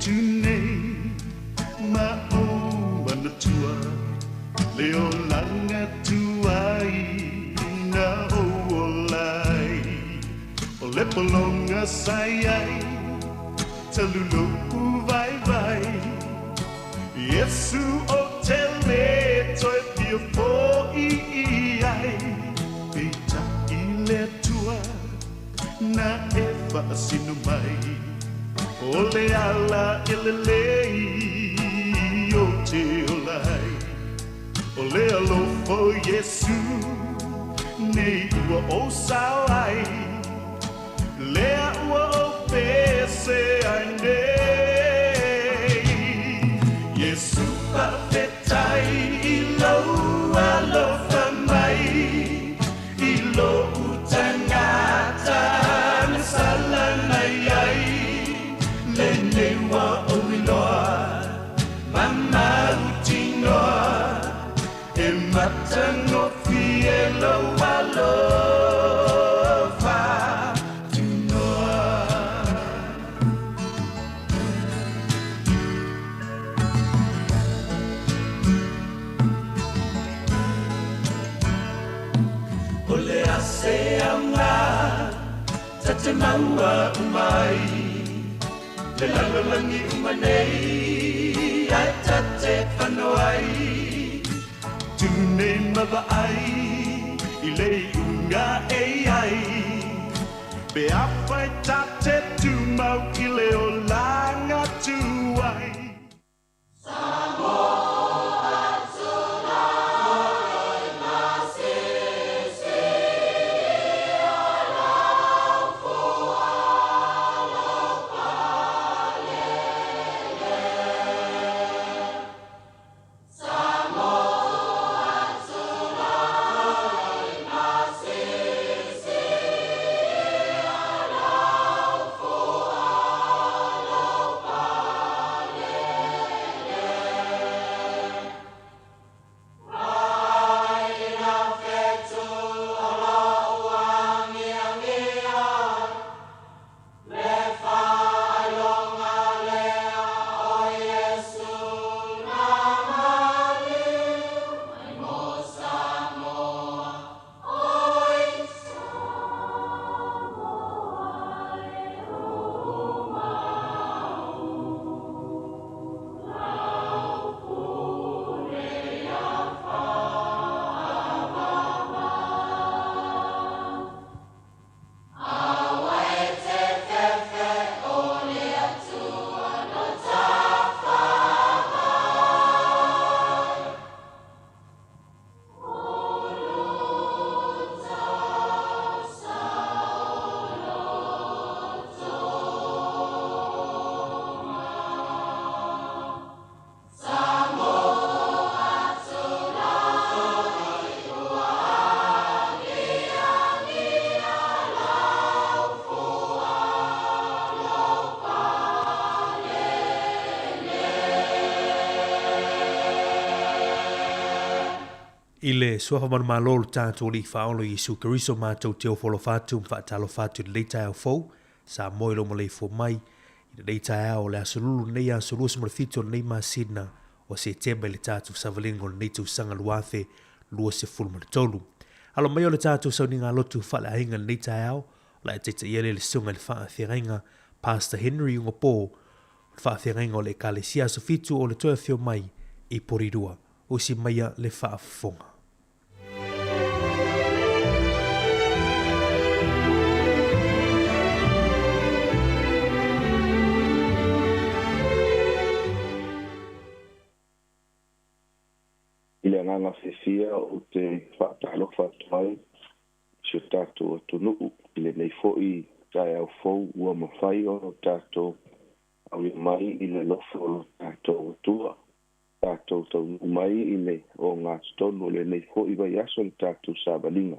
Tunei ma'o manatua leo langa tuai na olai o le polonga sai talulu vai vai Yesu o te me toi pio fo I ai pita I le tua na e whaasinu mai Ole ala ilelei o te olai Ole alofo Yesu nei ua o sauai Lea ua o pese ai nei Yesu pa'awhetai I lau alofa mai I lo utangata na sala mai ai Lene wa oiloa, mama utinoa, e matano fielo alofa tunoa. Ole ase anga, tate maua umai. Le lalolangi umanei ai tate whanoai Tune mawai I le unga e ai Be awhai tate tu mau I leo langa tuai I le suafa manamalo le tātou li whaolo i Yesu Keriso mātou te ofolo whātu mwhaatalo whātu le leita au fau, sa moe lo malei fo mai, i le leita au le asolulu nei asolulu sa marafito nei māsina o se temba le tātou savalingo le neitu sanga luathe lua se fulmanatolu. Alo mai o le tātou sauninga lotu whale ahinga le leita au, la e teita iele le sunga le wha whiarenga Pastor Henry unga pō, le wha whiarenga o le kalesia sofitu o le toa whio mai i porirua, o si maia le wha fonga. Ile nganga fefia o te whaatalo whaatuai se tātou atunuu ile nei fo'i tai au fou ua mawhai o tātou au i mai ile lofo o tātou atua tātou tau mai ile o ngā tonu le nei fo'i vai aso le tātou sābalinga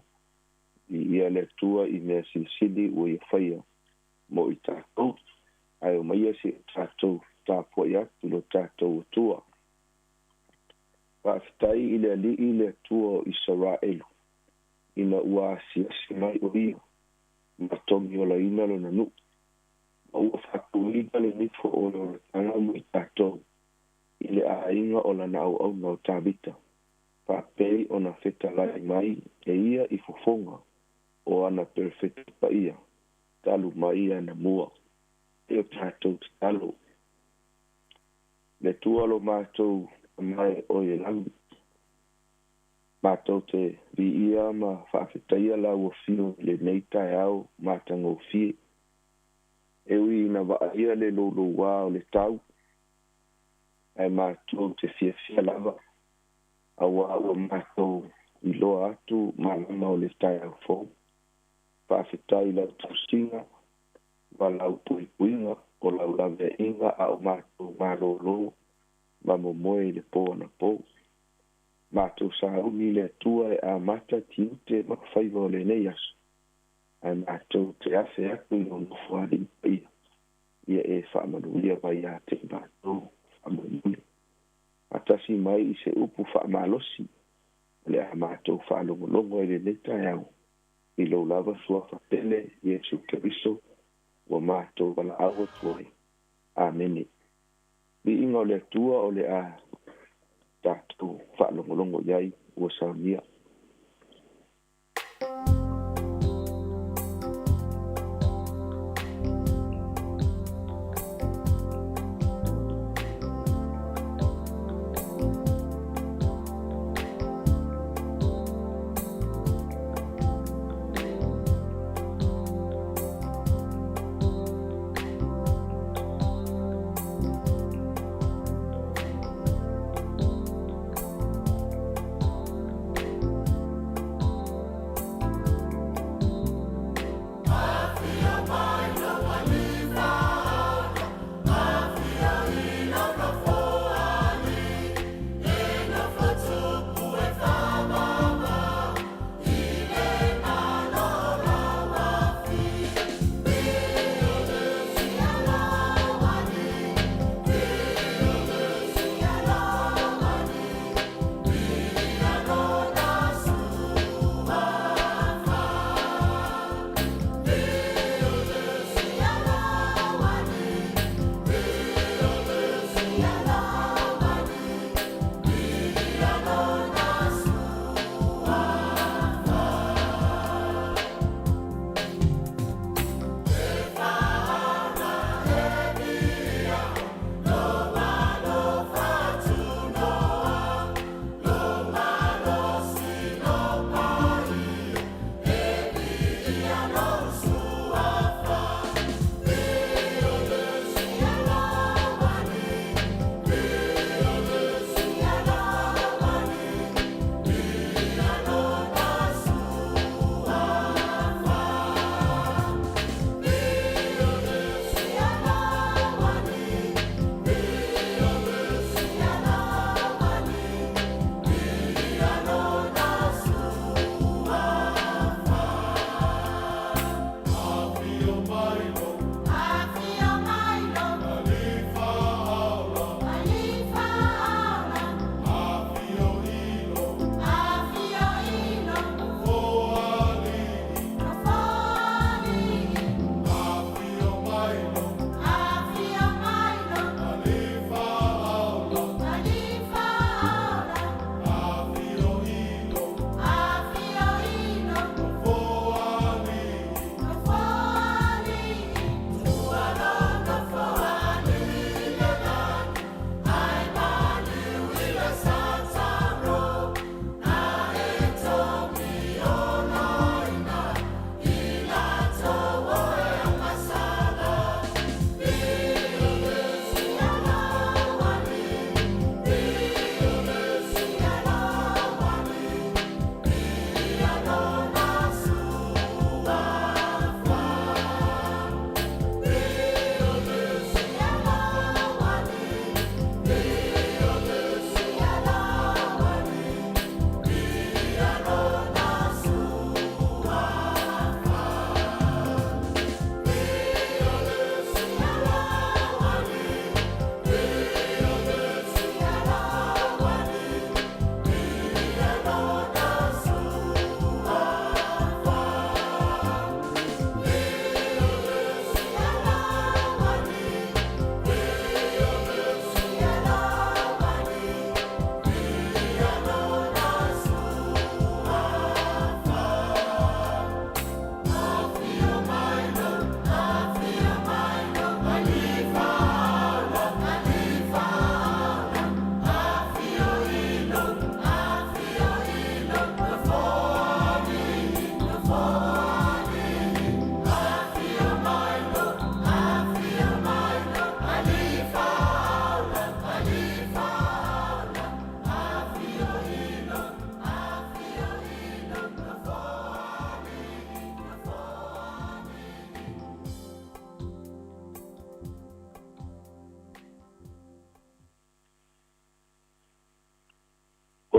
I ia le tua I mea silisili ua ia whaia mo I tātou ai o mai si tātou tāpua I atu lo tātou atua Whaafitai ile ali ile tua Israelu. Ina ua asiasi mai o ia. Matomi o la ina lo nanu. ua whakauiga le nifo o le tanga mu I tātou I le ainga o lana au na o tāwita. Whapei o na whetalai mai e ia I fofonga o ana perfecta pa ia. Talu mai ana mua. E o tātou te talo. Le tualo mātou mai o e langi. Mātou te vi ia ma whawhetaia la ua fio le neitai au mātango fie. E ui na wa ia le lolo wā o le tau. Ai mātou te fia lava. Awa ua mātou I loa atu malama o le tai au fō. Whawhetai lau tausinga. Wa lau puinga o lau lawe inga au mātou marolo. Mamomoe le pō na pō. Mātou sa uni le tua e a mata tiute makawhaiva o le nei asu. Ai mātou te afe aku I ono fuari ia. Ia e whaamanuia vai a te mātou whaamanuia. Atasi mai I se upu whaamalosi. Le a mātou whaalongolongo e le netai au. I lo lava sua whapele Iesu Keriso. Wa mātou wala awa tuai. Amene. Bi inga o le tua o le a tātou whaalongolongo iai ua saumia.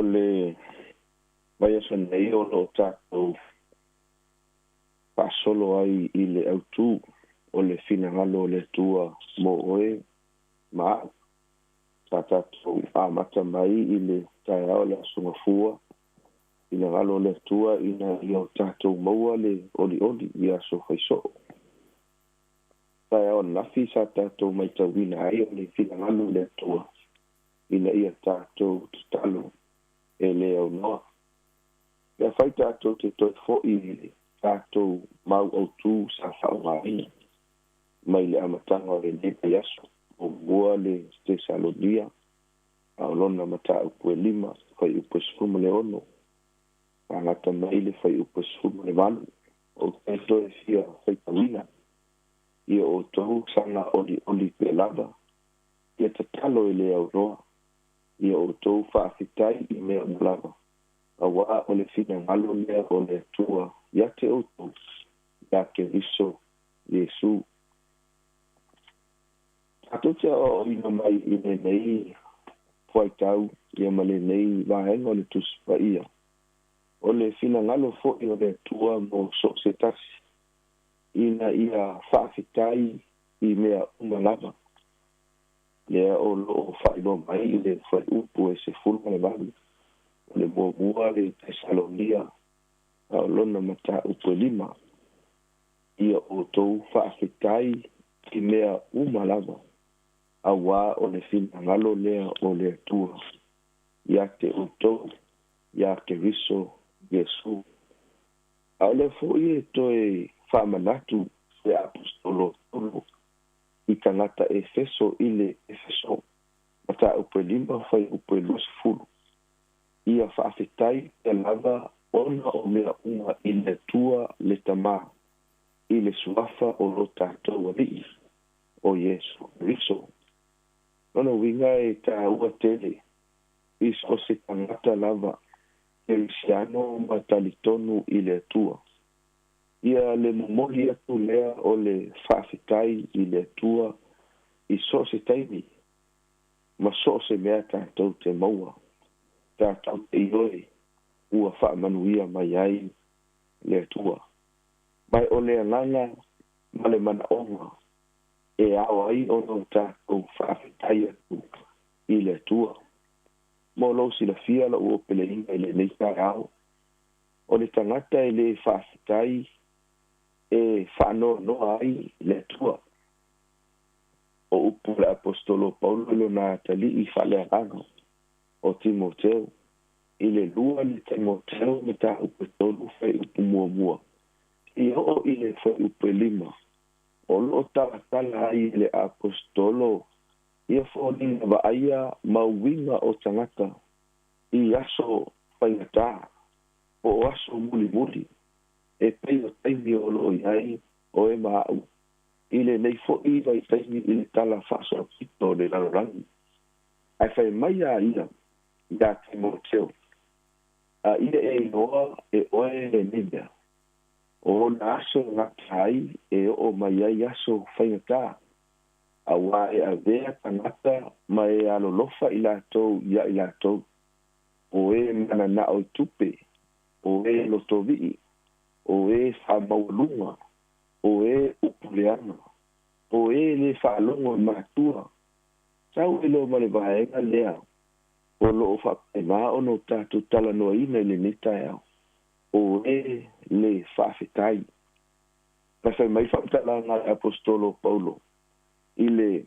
le vai asa nei o lo tātou pasolo ai i le autu o le finangalo le tua mo oe ma tātou amata mai i le tae ao le asungafua i le ngalo le tua ina i au tātou maua le oli i aso whaiso. Tae ao nafi sa tātou mai tauina ai o le finangalo le tua ina ia tātou tutalo e le au noa. Ia whai tātou te toi fo i le tātou mau au tū sa whaungaina. Mai le amatanga o le nepe aso o mua le Tesalonia au lona mata upu e 5 whai upu e 10 le ono. Angata mai le whai upu e 10 le manu o te toi fia whai tawina. Ia o tohu sanga oli pe lava. Ia te talo e le au roa. Ia o tohu whaafitai i mea lava. Awa o le fina ngalo lea o le tua. Ia te o tohu. Ia ke riso Yesu. Ato te o ina mai i le nei whai tau. Ia ma le nei vahenga o le tuspa ia. O le fina ngalo fo i o le tua mo so se tasi. Ina ia whaafitai i mea umalava. Lea o loo whaino mai i le whai upu e se fulma le manu. O le mua le Tesalonia au lona mata upu e 5. Ia o tou whaafitai i mea umalava. Awa o le fina ngalo lea o le tua. Ia te utou, ia ke riso Yesu. Au le fōi e toi whamanatu e apostolo tolo i tangata Efeso i le Efeso. Mata upu e 5 whai upu e 10. Ia whaafetai e lava ona o mea unga i le tua le tama i le suafa o lo tātou alii o Yesu Riso. Nono winga e tā ua tele i so se tangata lava Cristiano matalitonu i le tua. Ia le momoli atu lea o le whaafitai i le tua i so se taimi. Ma so se mea tātou te maua. Tātou te ioi ua whaamanuia mai ai le tua. Mai o le alanga ma le mana onga. E ao ai ono tātou whaafitai atu i le tua. Mo lo si la fia la ua pele inga i le neita ao. O le tangata i le whaafitai e whaano noa ai le tua. O upu le apostolo Paulo lo na tali i whale arano o Timoteo. I le lua ni Timoteo me ta upu tolu whai upu mua. I o i le whai upu 5. O lo tala ai le apostolo ia fōni wa aia mauinga o tangata i aso whaingata o aso muli. E pei o taimi o lo iai o e maau. I le nei fo i vai taimi i le tala whaso pito le lalorangi. Ai whai mai a ia da Timoteo. A ia e inoa e oe le nidea. O na aso ngatai e o mai ai aso whaingata. Awa e a vea tangata ma e alolofa i lātou ia i lātou. O e mana na o tupe. O e lotovii. O e whamaulunga. O e upuleana. O e le whaalongo mātua. Tau e lo male vaenga lea. O lo whapema ono tātou tala noa ina i le nita eo. O e le whaafetai. Pasai mai whautala ngā apostolo Paulo. I le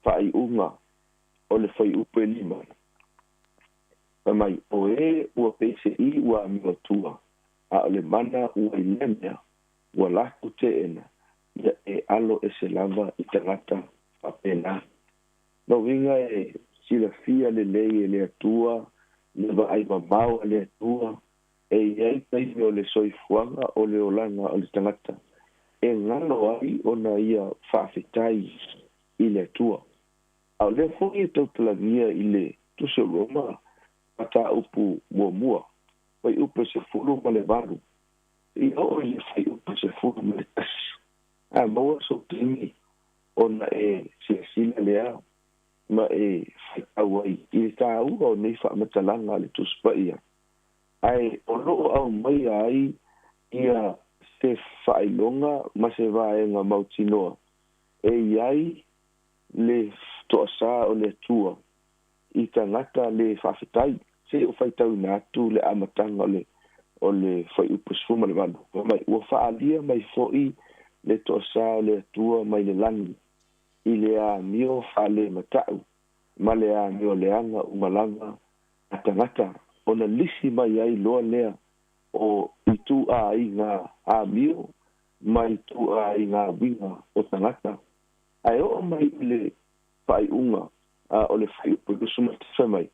whai unga o le whai upu e 5. Mai o e ua pese i ua amiwatua. A o le mana ua i lemea ua laku te ena. Ia e alo e se lava i tangata whapena. No winga e sila fia le lei e le atua. Le wa ai mamau a le atua. E iai taimi o le soifuanga o le olanga o le tangata. E ngalo ai o na ia whaafetai i le atua. Au le fongi e tautalangia i le tuse Roma pata upu mua. Wai upu se fulu ma le varu. I o i le whai upu se fulu ma le tasi. A maua so timi o na e sila lea. ma e whaitau ai. I tā ua o nei whamatalanga le tuspa ia. Ai, o loo au mai ai, ia se whailonga, ma se vaenga mautinoa. E iai, le toasa o le tua. I tangata le whawhitai. Se o whaitau nātu le amatanga o le whai upusfuma le wanu. Mai, ua whaalia mai foi le toasa o le tua mai le langi. I le a mio whaale matau. Ma le a mio leanga umalanga a tangata. O na lisi mai ai loa lea o i tu a i ngā a mio mai tu a i ngā winga o tangata. Ai o mai le whai unga o le whai upusfuma te mai.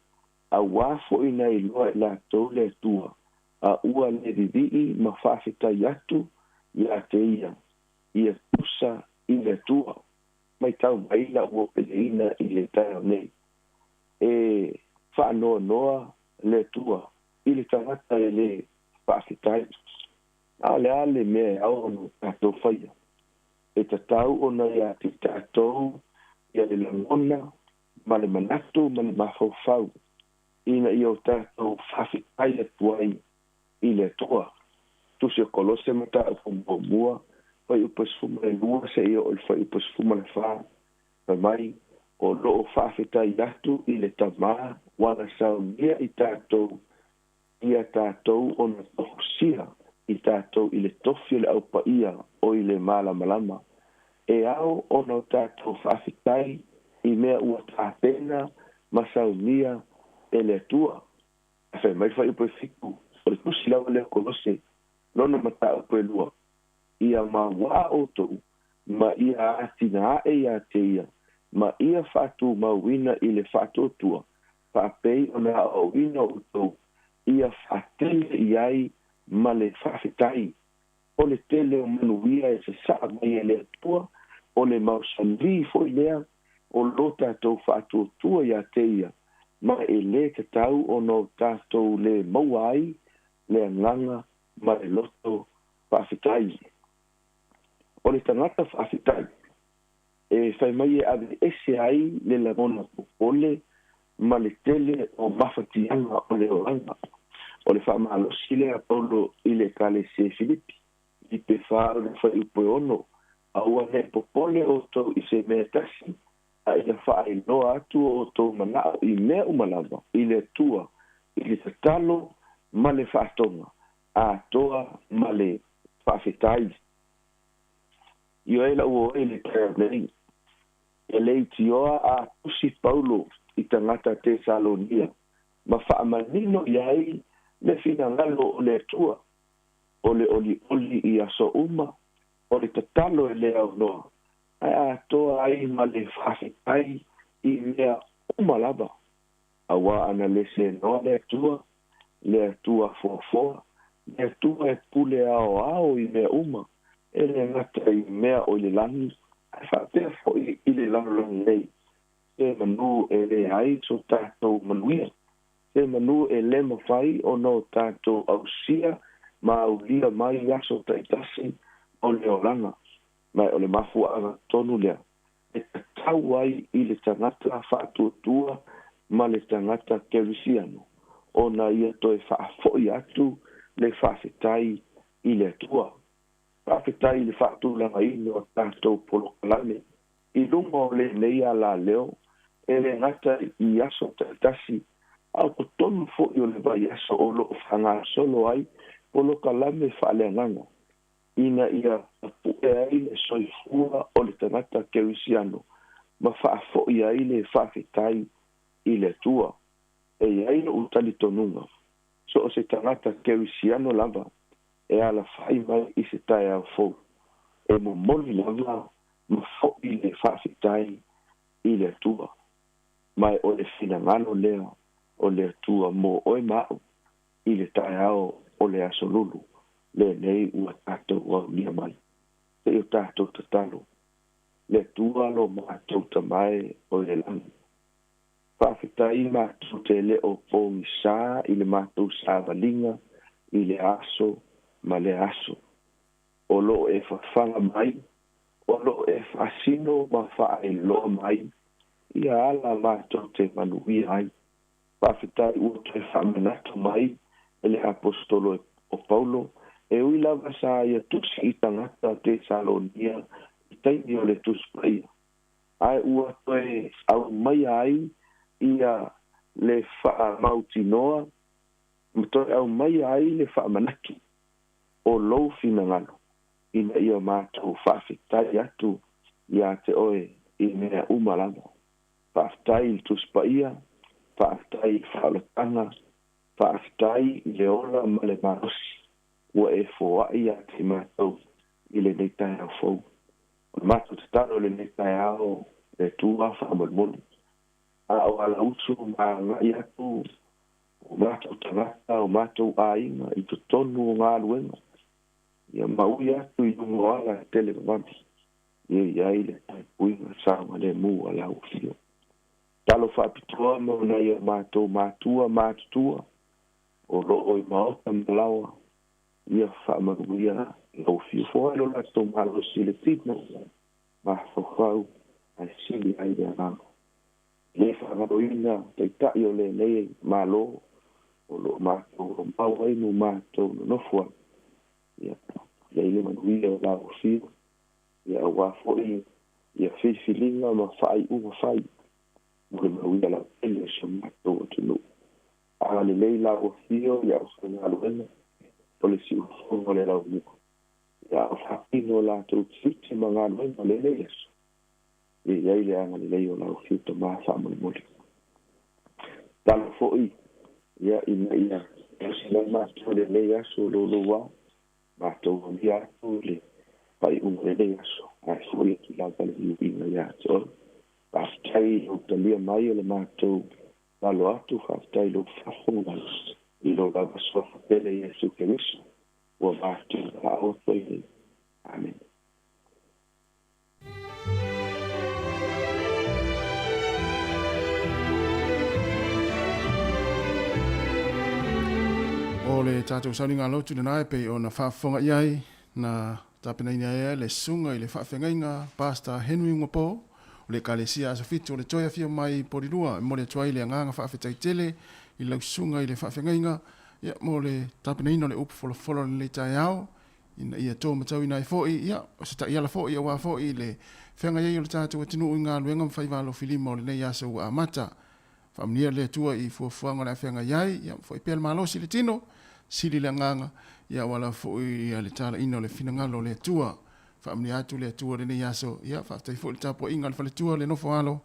A wafo i nei loa la tau le tua. A ua le rivii ma whawhitai atu i a te ia. Ia tusa i le tua. Mai tau mai la ua peleina i le tau nei. E whaanoa noa le tua. I le tangata e le whawhitai. A le ale mea au anu tātou whaia. E ta tau o na ia te tātou ia le langona ma le manatu ma le mawhauwhau. Ina i o tātou whawhitai atuai i le toa. Tusi o kolose mata o whambomua, whai upas fuma le lua se i o whai upas fuma le wha. Pai mai, o loo whawhitai atu i le tamā, wana sau nia i tātou, ia tātou o na tohosia i tātou i le tofi le au paia o i le mala malama. E au o na tātou whawhitai i mea ua tāpena masau nia e le tua. Whai mai whai upas fiku. O le kusi lawa leo kolose, lona mata o koe lua. Ia ma wā o tou, ma ia atina ae ia te ia, ma ia whātu mauina i le whātu tua, whāpei o na o wina o tou, ia whātele iai ma le whawhitai. O le tele o manuia e se saa mai e le tua, o le mausanvi foi lea, o lo tātou whātu tua ia te ia, ma e le te tau o no tātou le mauai, le anganga ma le loto whawhitai. O le tangata whawhitai, e whai mai e ave ese ai le langona popole ma le tele o mawhatianga o le oranga. O le whamalosi le apolo i le kale se Filipi, i pe whāo le whai upe ono, a ua ne popole o tau i se mea tasi, a ia whaai loa atu o tau manao i mea umalama, i le tua, i le tatalo, ma le whātonga, a toa ma le whawhitai. Io e la ua e le kaya nei. E lei tioa a tusi Paulo i tangata te Salonia. Ma whaamanino iai le fina ngalo o le tua. O le oli i aso uma. O le tatalo e le au noa. Ai a toa ai ma le whawhitai i mea umalaba. Awa ana le se noa le tua. Le tua foa, le tua e pule ao i mea uma, e le ngata i mea o le langi, a whaatea fo i le langi nei, e manu e le ai so tātou manuia, e manu e le mawhai o no tātou au sia, ma au lia mai aso taitasi o le oranga, mai o le mafua anga tonu lea, e tau ai i le tangata whaatua ma le tangata kerisiano. Ona ia toe whaafoi atu le whawhitai i le tua. Whawhitai le whaatulanga i no tātou polokalame. I lunga o le neia la leo, e le ngata i aso taitasi, au ko tonu fo i o le vai aso o lo whanga solo ai, polokalame whaaleanganga. Ina ia apue ai le soifua o le tangata kerisiano, ma whaafoi ai le whawhitai i le tua. E ai no utali tonunga. So o se tangata kerisiano lava, e ala whai mai i se tae au fau. E mo moni lava, ma fo i le whawhitai i le tua. Mai o le finangano lea, o le tua mo oe mao, i le tae au o le aso lulu, le nei ua tātou au nia mai. Te o tātou tatalo, le tua lo mātou tamae o le langi. Whawhitai mātou te le o pōngi sā i le mātou sāwalinga i le aso ma le aso. O lo e whawhanga mai, o lo e whasino ma whae lo mai, ia ala mātou te manuia ai. Pāwhitai ua toi whamanatu mai, ele apostolo o Paulo, e ui lava sa ia tusi i tangata te Salonia, i teini o le tuspaia. Ai ua toi au mai ai, ia le wha mautinoa, toi au mai ai le wha manaki, o lou fina ngano. Ina ia mātou whawhitai atu, ia te oe, i mea umalama. Whawhitai i tuspaia, whawhitai i whaalatanga, whawhitai i le ola ma le marosi. Ua e fōai a te mātou i le neitai au fōu. O mātou te tano le neitai au le tūa whaamolmoni. A o ala usu mā ngai atu o mātou tangata o mātou ainga i to tonu o ngā luenga. Ia maui atu i ungo ala tele mamami. Ia iai le tai puinga sāma le mū ala ufio. Talo whaapitua mauna ia mātou mātua mātutua o loo i maota malawa. Ia whaamaruia lau fio fōa lo la tō malo sile tina ma whawhau ai sili ai rea ngāngo. Le whaamaruina tei tai o le nei malo o lo mātou o mau ainu mātou no nofua. Ia leile manuia o lau fio. Ia wafoi ia whiwhilinga ma whai uwa whai. Mure manuia lau ele so mātou o tunu. A le lei lau fio ia o whangaluena. Pole si ufongo le lau muko. Ia o whapino la tau tsuti mga noenga le le yesu. Ia iai le anga le leo lau fiuta maa whamani mori. Talo foi, ia ina ia. Esi lai mātua le le yesu lo lo wa. Mātua wami atu le pai unga le le yesu. Ai foi ki lau pale iu ina ia tō. Whaftai lo talia mai o le mātua. Lalo atu whaftai lo whafonga. I lo la baswa pele Yesu Kristo wa batu la o toi. Amen. O le tātou sauninga lotu na nae pei o na whaafonga iai na tapena ina ea le sunga i le whaafengainga Pastor Henry Ngapo o le kalesia asofito o le toia fia mai porirua mo le tuai le anganga whaafetai tele i lau sunga i le whaafengainga ia mo le tapena ina le upu folofolo le tai au ina ia tō matau ina i fōi ia o se ta iala fōi a wā fōi le whenga iei o le tātou atinu i ngā luenga mwhaiwalo filima o le nei asa ua amata whamnia le tua i fuafuanga na whenga iai ia fōi pēl malosi le tino sili le nganga ia wala fōi ia le tala ina o le finangalo le tua whamnia atu le tua le nei asa ia whaftai fōi le tapo inga le whale tua le nofo alo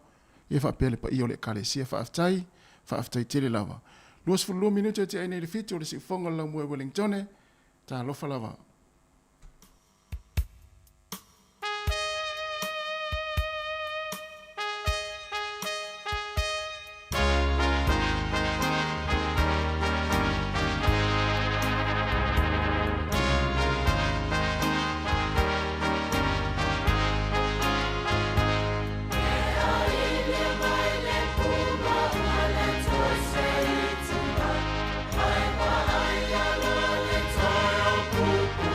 ia whapele pa i o le kalesia whaftai tele lava. Luas fulua minuto te aine le fitu o le sifonga lau mua Wellingtone, ta lofa lava. Bye.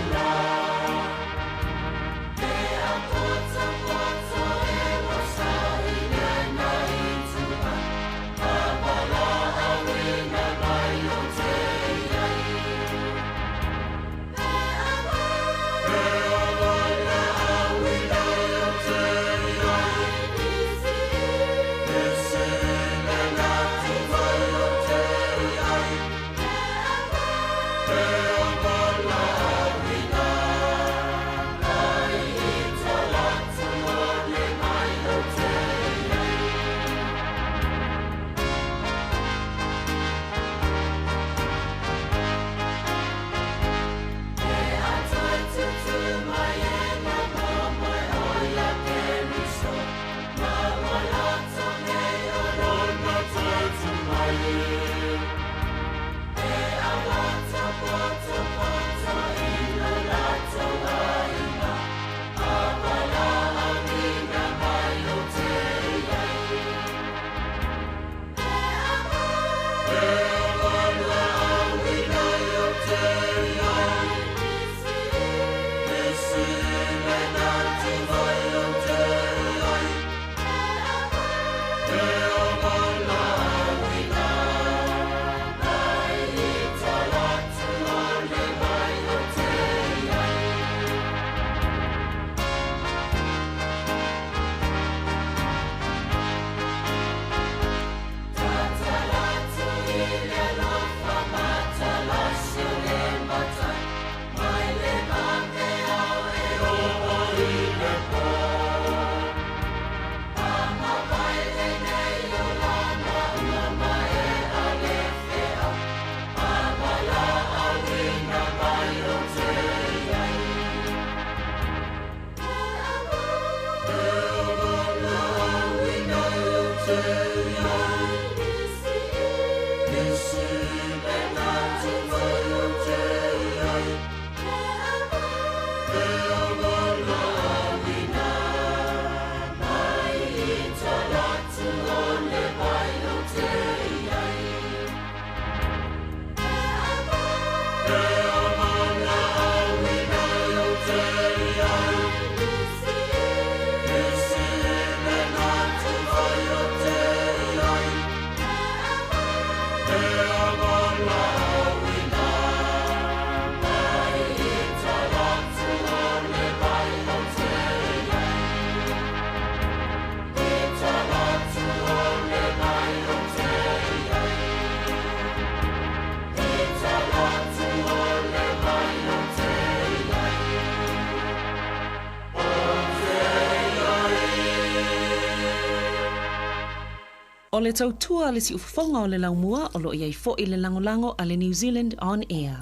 o le tau tua le si ufafonga o le laumua o lo iai fo i le langolango a le New Zealand On Air.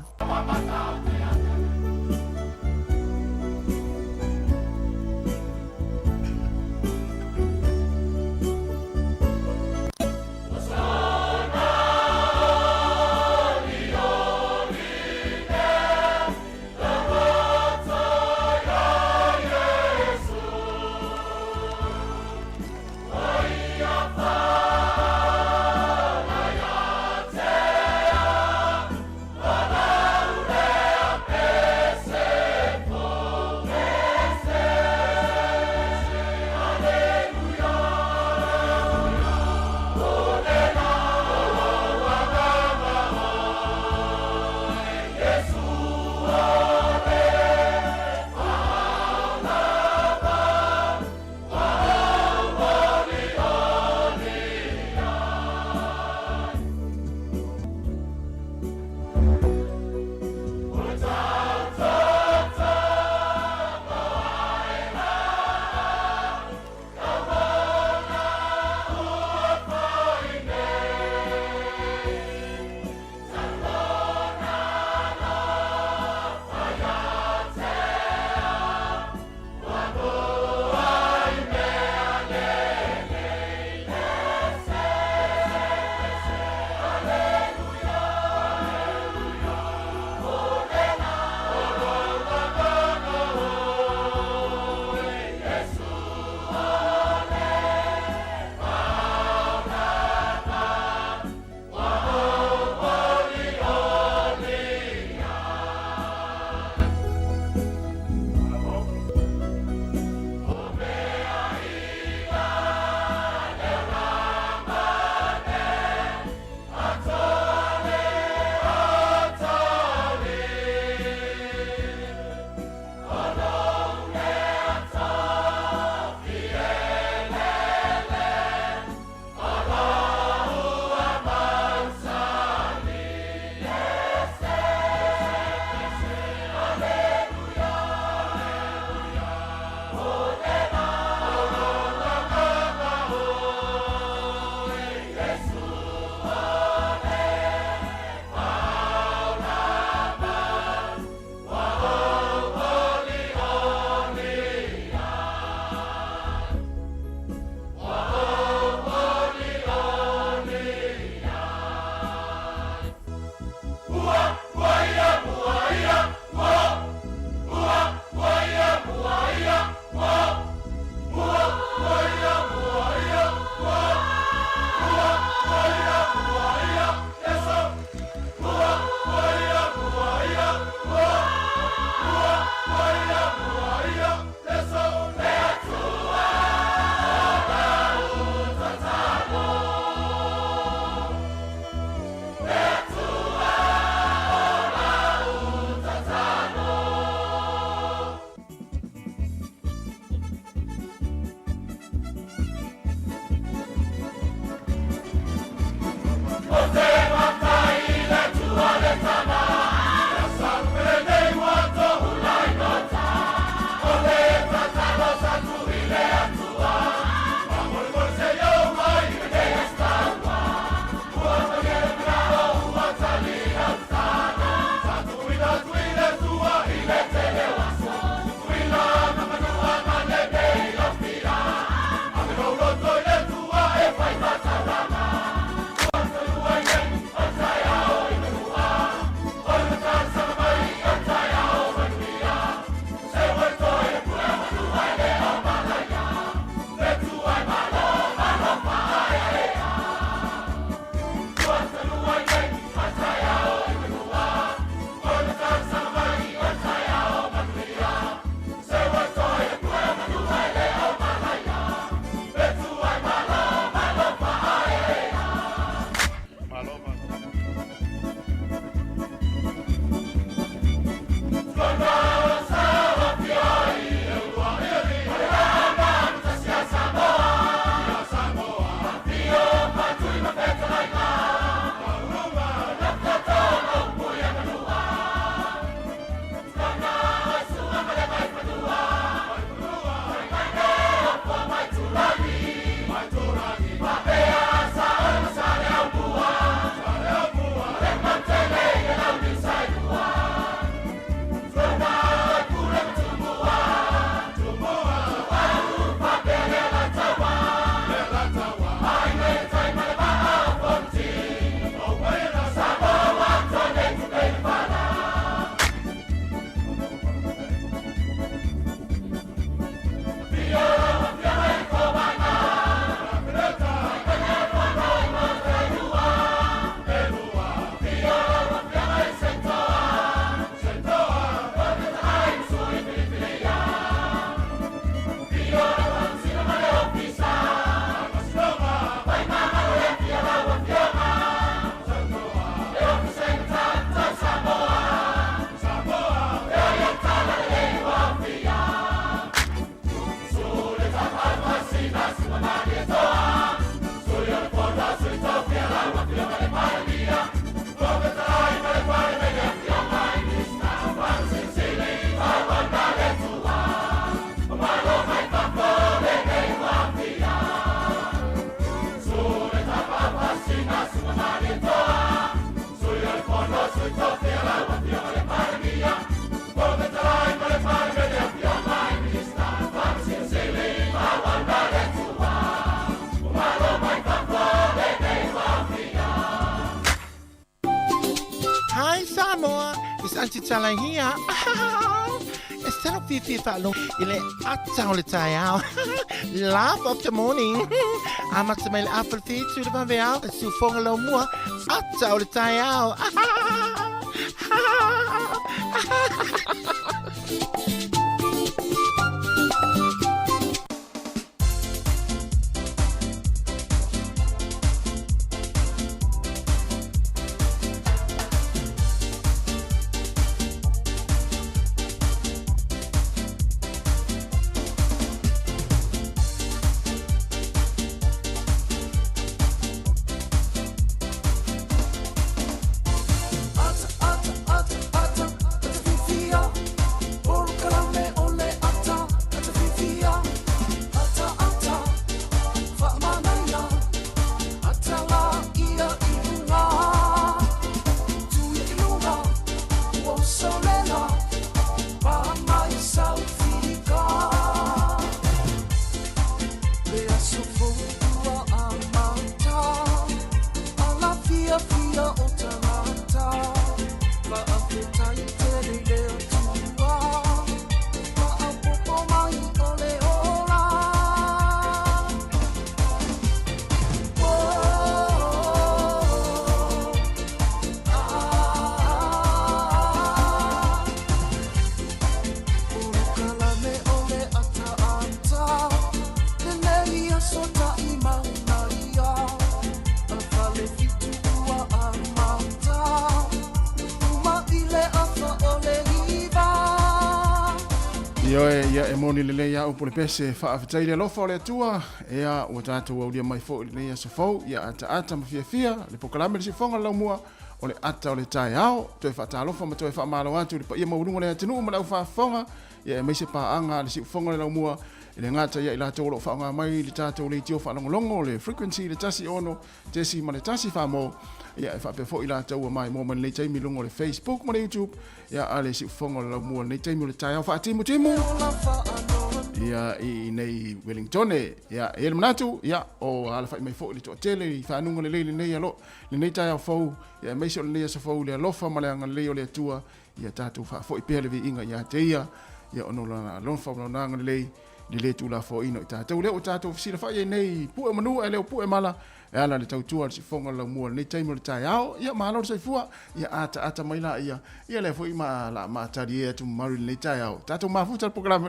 Santi Talahia. Instead of Fifi Fallo, il est attends le taille. Laugh of the morning. I'm at my apple feet to the Bavia, so for a little more. Attends le taille. Moni le ya upole pese fa aftaile lo fole tua ya watatu wa ulia mai fo le ya sofo ya ata mafia le pokalame le fonga la mua ole ata ole tai ao to fa talo fa to fa malo atu le pa ia maurunga le tinu ma fa fonga ya me se pa anga le fonga la mua le ngata ya ila to lo fa nga mai le tatu le tio fa longo le frequency le tasi ono tesi ma le tasi fa mo ya fa pe fo ila to mai mo man le tai mi longo le Facebook mo le YouTube ya ale si fonga la mua le tai mi le tai fa timu ya I nei Wellington ya el manatu ya o ala fa mai fo le to tele fa nunga le nei alo le nei tai fo ya mai so le so fo le lo fa ma le nga le le tua ya tatu fa fo I pele vi inga ya te ya ono la lo fa no nga le tu la fo ino tatu le o tatu si fa ye nei pu manu ele pu mala ya la le tau tua si fonga la mua nei tai mo le tai ao ya malo se fua ya ata mai la ya le fo ma la ma tari e tu mari nei tai ao tatu ma futa programa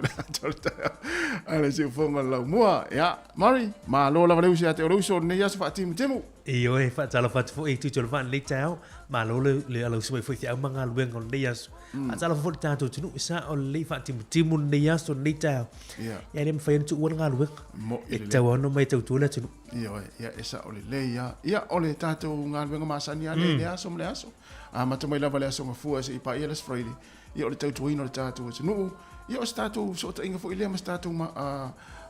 ale si fonga la mua ya mari ma lo la le usi ate o so nei ya fa timu Iyo fa tala fa fo tu tol van le tao ma lo le alo so fo ya manga lueng on le yas tala fo tanto tinu sa o le fa timu ne yas on le tao ya le fa tu won ngal lueng e tao no mai tau tu le tinu iyo ya esa o le ya o le tato ngal lueng ma sa ni ale le aso le aso ma to mai la vale aso fu se pa ile Friday ya o le tau tu ino le tato tinu ya o stato so ta inga fo ile ma stato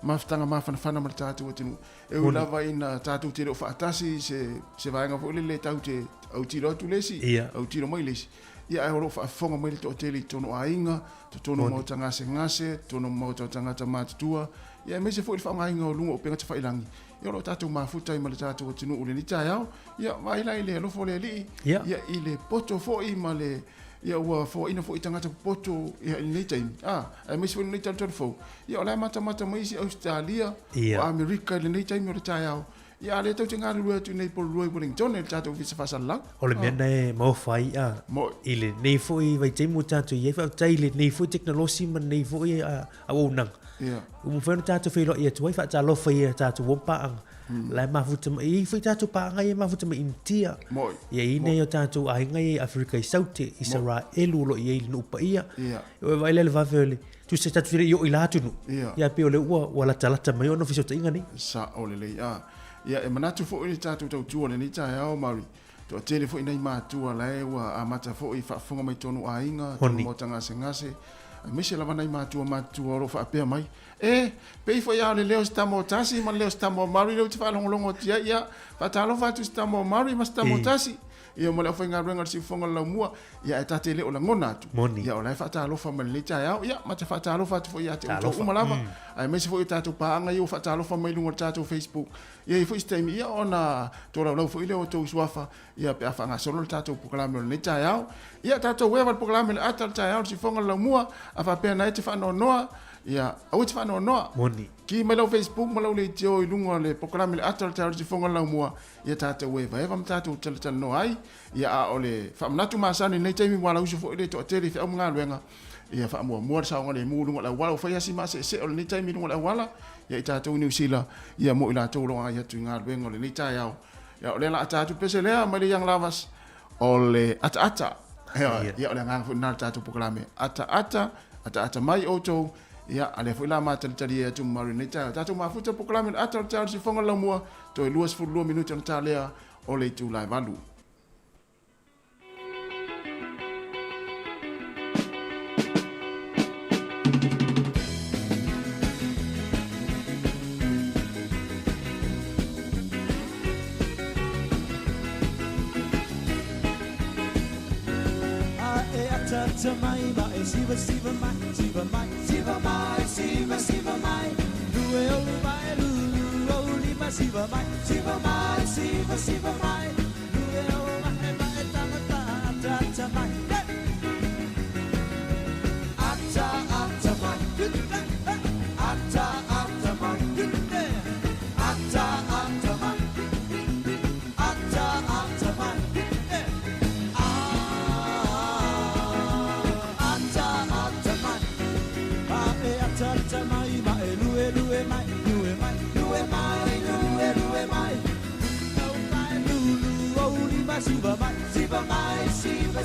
ma ftanga ma fana ma tatu tinu e o lava ina tatu tiro fa atasi se vai nga fo le tau te au tiro tu lesi au tiro mai lesi ia e ro fa fonga mai to tele tono ainga to tono mo tanga se ngase tono mo to tanga ta tua ia me se fo fa ainga o lungo o penga te fa ilangi ia ro tatu ma futa i ma tatu tinu o le ni tayao ia vai lai le lo fo le li ia ile poto fo i ma le ia ua fo ina fo itanga te poto ia nei time ai me se nei tatu fo ia la mata mai si Australia o America le nei time o le tayao ia le tau te ngāru rua tu nei polo roi Wellington e tātou visa whasalang. O le mea nei mo whai i le nei fo I vai teimu tātou I whau tai le nei fo teknolosi ma nei fo I a wonang. Umu whanu tātou whilo I atu wai wha tā lofa I tātou wompaanga. Lai mafuta ma I whai tātou paanga I mafuta ma India. Ia I nei o tātou ainga I Afrika I Saute I Israelu lo I eili nupa ia. O vai lele vavele. Tu se tātou while I o I lātunu. Ia peo le ua wala talata mai ono fisota inga ni. Sa o le lei ia e manatu fo I tātou tau tua le ni tai ao mauri. To tele fo I nei mātua lai ua a mata fo I whaafonga mai tonu a inga, tonu mo tanga se ngase. Me se lava nei mātua ro whaapea mai. Pei fo ia le leo stamo tasi, ma leo stamo mauri leo te whalongolongo tia ia. Whatalo whatu stamo mauri ma stamo tasi. ia mo le fa nga renga si fonga la mua ia ta te le o la ngona tu Moni. ia o la fa ta lo fa le ta ia ia ma te fa ta lo fa tu ia te o uma lava ai me se fo ta tu pa nga ia fa ta lo fa mai lunga ta tu Facebook ia i fo stemi ia ona to la fo ile o to swafa ia pe fa nga solo ta tu programa le ta ia ta to we va programa le ata ta ia si fonga la mua a fa pe na te fa no noa ia au te fa no noa Moni. ki mai lau Facebook mai lau le tio i lunga le programa le ata ta si fonga la mua ia ta te we va ta tu tala no ai ia a ole fa mnatu masani nei taimi wala uso fo ile to tele fa mga luenga ia fa mo sa ngale mu lunga la wala fa ya si ma se ole nei taimi lunga la wala ia ita to New Zealand ia mo ila to longa ia tu nga luenga ole nei ta ia ole la ata tu pese le mai yang lavas ole ata ia ole nga fo na ta tu programa ata mai oto ia ale foi la mata tali e tu marineta tatu mafuta proclame ata ata si fonga la mua to e luas fu 2 minuto na tale o le tu lai valu mai mai siva mai siva mai siva mai siva mai lue o mai lu o li mai siva mai siva mai siva mai lue o mai mai ta mai ata mai ata mai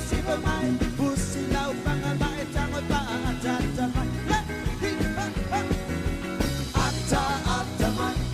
Siva mai, pusi lau panga mai tango pa ata mai, ata mai, ata mai,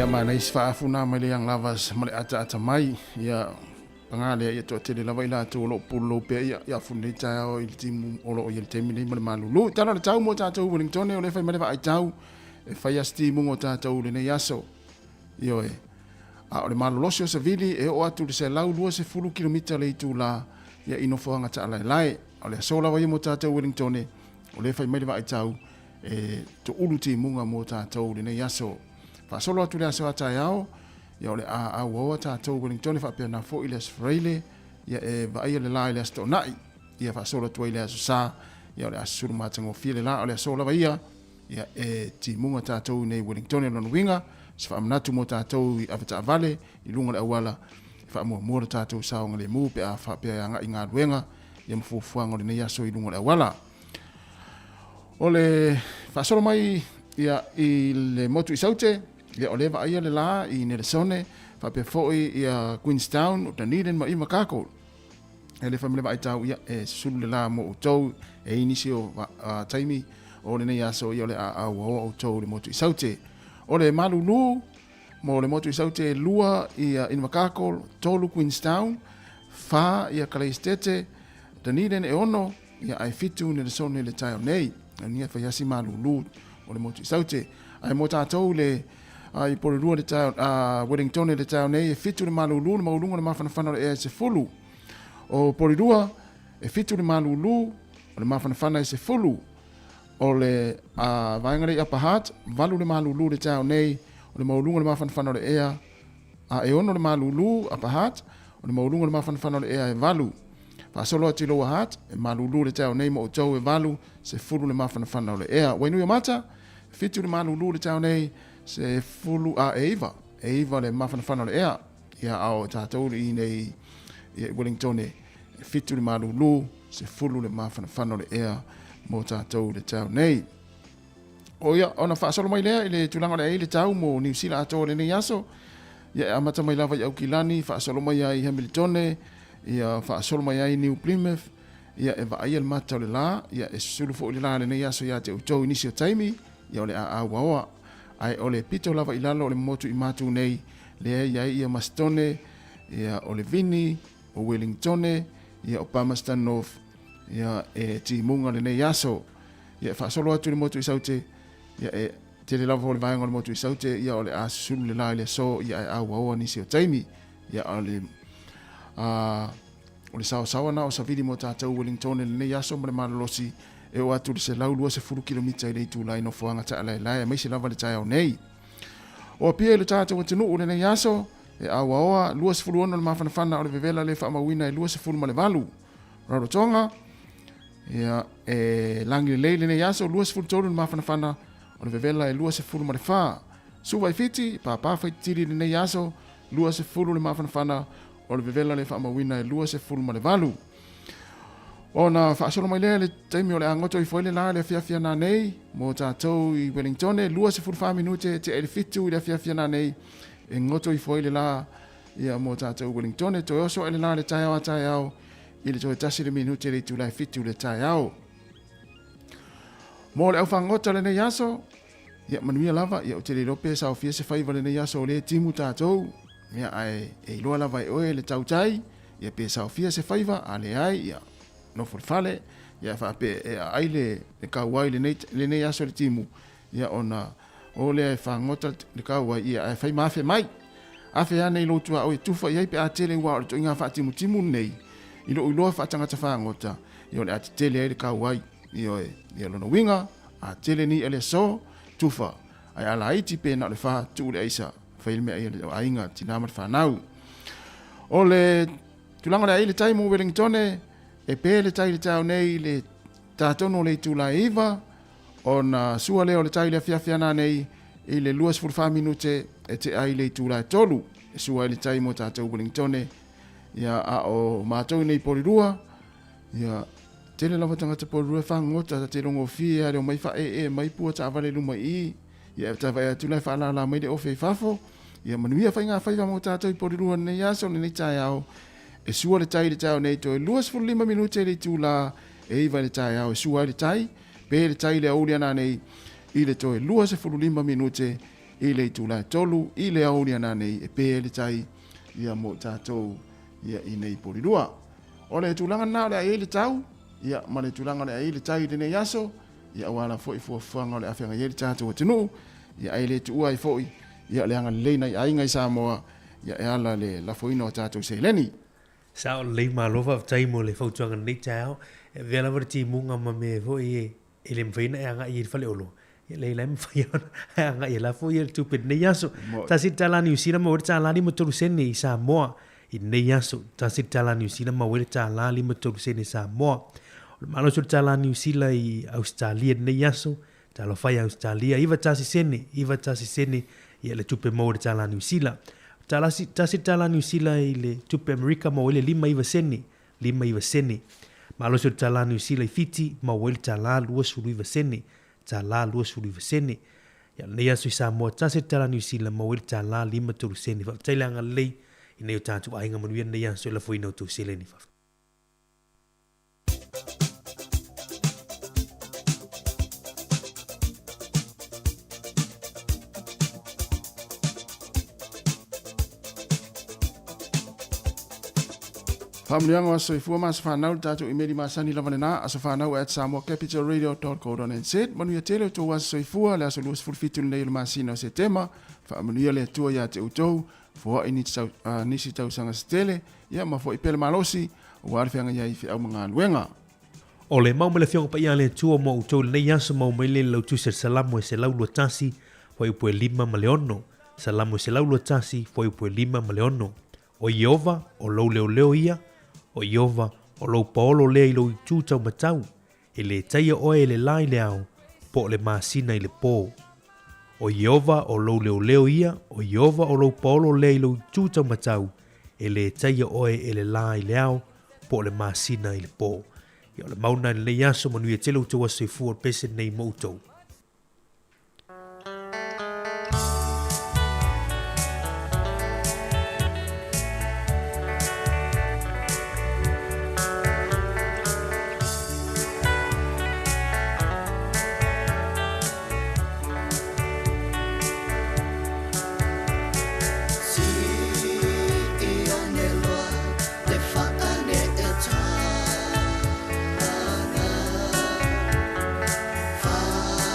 ia mana is faafuna mai le yang lavas male ata mai ia pangale ia to tele lava ila to lo pulo pe ia funde ta o il timu o lo il temi le malulu tana tau mo ta tau Wellington o le fai mai vai tau e fai asti mo o ta tau le ne yaso io e a o le malolo so sevili e o atu se lau 20 km le tu la ia ino foanga ta lai o le sola vai mo ta tau Wellington o le fai mai vai tau e to ulu timu mo ta tau le ne yaso fa solo atu le aso ata yao ia ole a wo ta to Wellington fa pe na fo ile Freile ia e va ia le la ile sto nai ia fa solo to ile aso sa ia ole asu ma tango file la ole solo va ia e ti munga ta to nei Wellington no winga fa amna tu mo ta to i afta vale i lunga le awala fa mo ta to sa ngale mu pe a fa pe nga inga wenga ia mo fu ngole nei aso i lunga le awala ole fa solo mai ia il motu isaute le ole va ia le la I Nelson fa pe foi ia Queenstown o Dunedin ma I Makako ele fa me va tau ia e sul le la mo to e inisio taimi o le nei aso ia le a o to le motu isaute o le malulu mo le motu isaute lua ia in Makako tolu Queenstown fa ia Kalistete Dunedin e ono ia ai fitu Nelson le tai nei ni fa ia si malulu o le motu isaute ai mo tatou le ai por rua de town Wellington de town nei fitu le malulu le maulunga le mafana le se fulu o por rua e fitu le malulu le mafana se fulu o le vaingare apahat valu le malulu le town nei le maulunga le mafana le ea e ono le malulu apahat o le maulunga le mafana le ea e valu fa solo ati lo hat e malulu le town nei mo tau e valu se fulu le mafana le ea wainu ya mata fitu le malulu le town nei se fulu Eva le mafana le ea ia ao tatou I nei Wellington fitu le malulu se fulu le mafana le ea mo tatou le tau nei o ia ona fa solo mai lea ile tulanga le ile tau mo New Zealand ato le nei aso ia amata mai lava ia ukilani fa solo mai ai Hamilton ia fa solo mai ai New Plymouth ia e va ia le mata le la ia e sulu fo le la le nei aso ia te utou inisio taimi ia ole a wa ai ole pito lava ilalo ole motu I matu nei le ia Mastone ia ole Vini o Wellington ia o Palmerston ia e ti munga le nei aso ia fa solo atu le motu I saute ia e te le lava ole vaenga le motu I saute ia ole a sulu le la le so ia a wa ni sio taimi ia ole ole sawa na o savili mo tatou Wellington le nei aso mo le malolosi e o atu se lau 20 km I le tu lai no foanga ta lai mai se lava le tai au nei o pia le tata o tunu le nei aso e awa 20 ono le mafana o le vevela le fa mawina e 20 ma le valu raro tonga ia e langi le nei aso 20 tolu le mafana o le vevela e 20 ma le fa su vai fiti pa fa tiri le nei aso 20 le mafana o le vevela le fa mawina e 20 ma le valu ona fa solo mai le taimi o le angoto I foile la le fia na nei mo tatou I Wellington lua se furfa minute te ele fitu le fia na nei e ngoto I foile la ia mo tatou Wellington to oso ele la le tai au ile to tasi le minute le tu la fitu le tai au mo le fa ngoto le nei aso ia manuia lava ia o te le rope sa ofia se fai vale nei aso le timu tatou ia ai e lo lava o le tau tai ia pe sa ofia se faiva ale ai ia no fale ia fa pe aile le kawai le nei aso le timu ia ona o le fa ngota le kawai ia fa mafe mai afe ana I lotu o tufa ia pe atele wa o inga fa timu nei ilo fa tanga fa ngota ia le atele le kawai ia lo no winga atele ni ele so tufa ai ala iti pe na le fa tu le isa fa ilme ai inga tinama fa nau o le tulanga le ile tai mo Wellington e pele tai le tau nei le tatono le tula iva ona sua leo le tai le fia na nei I le 20 minute e te ai le tula tolu e sua le tai mo tatou Wellington ia a o matou nei porirua ia tele lava tangata porirua fangota te longo fia le mai fa mai pua ta vale luma I ia ta vai tula fa la mai de ofe fafo ia manuia fa inga fa mo tatou porirua nei aso nei tai au e sua le tai le tau nei to 25 minute le tula e iva le tai au e sua le tai pe le tai le aulia na nei I le to 25 minute i le tūla tolu, i le au ni anane e pē le tai ia mo tātou ia i nei porirua. O le tūlanga nā le ai le tau, ia ma le tūlanga le ai le tai le nei aso, ia wala foi fuanga le awhenga i le tātou atinu, ia ai le tuua i foi, ia le anga leina i ainga i Samoa, ia e ala le lafoino o tātou se leni. Sa o le malova tai mo le fautuanga nei tau, e vela wara ti munga ma me foi e le mwhaina e anga i le fale olo. Ia le lai mwhaina e anga i la foi e le tupid nei aso. Ta si tala ni usina ma wale tala ni matolu sene i Samoa, i nei aso. Ta si tala ni usina ma wale tala ni matolu sene i Samoa. O le malo sur tala ni usila i Australia nei aso, tala fai Australia, iwa tasi sene, ia le tupe mo wale tala ni usila. Tasi tala ni usila i le tupe Amerika ma wale 5 sene. Malo sur tala ni usila i Fiti ma wale tala 2 sene. Tala 2 sene. Ya nei aso i Samoa tasi tala ni usila ma wale tala 5 sene. Tailanga lei i nei o tātu ainga manuia nei aso i la fuina o tu sele ni fafu. Whamliango aso i fua masa whanau tātou i meri masani lawane nā aso whanau at samoacapitalradio.co.nz manuia tele o tō aso i fua le aso luas fulfitu nei le masina o se tema whaamanuia le atua ia te utou fua i nisi tau sanga stele ia ma fua i pele malosi o warwhianga ia i whiau mga luenga. O le mau mele fionga pa ia le tua mo utou le nei aso mau mele lau tu se salamu e se laulua tasi fua upo e 5 maleono. Salamu e se laulua tasi fua upo e 5 maleono. O Iova o lau leo ia o Iova o lau paolo lea i lau i tūtau matau, e le taia oe e le lai leao, po le maasina i le pō. O Iova o lau leo ia, o Iova o lau paolo lea i lau i tūtau matau, e le taia oe e le lai leao, po le maasina i le pō. Ia o le mauna i le yaso manuia tele utou aso i fua pese nei moutou. Far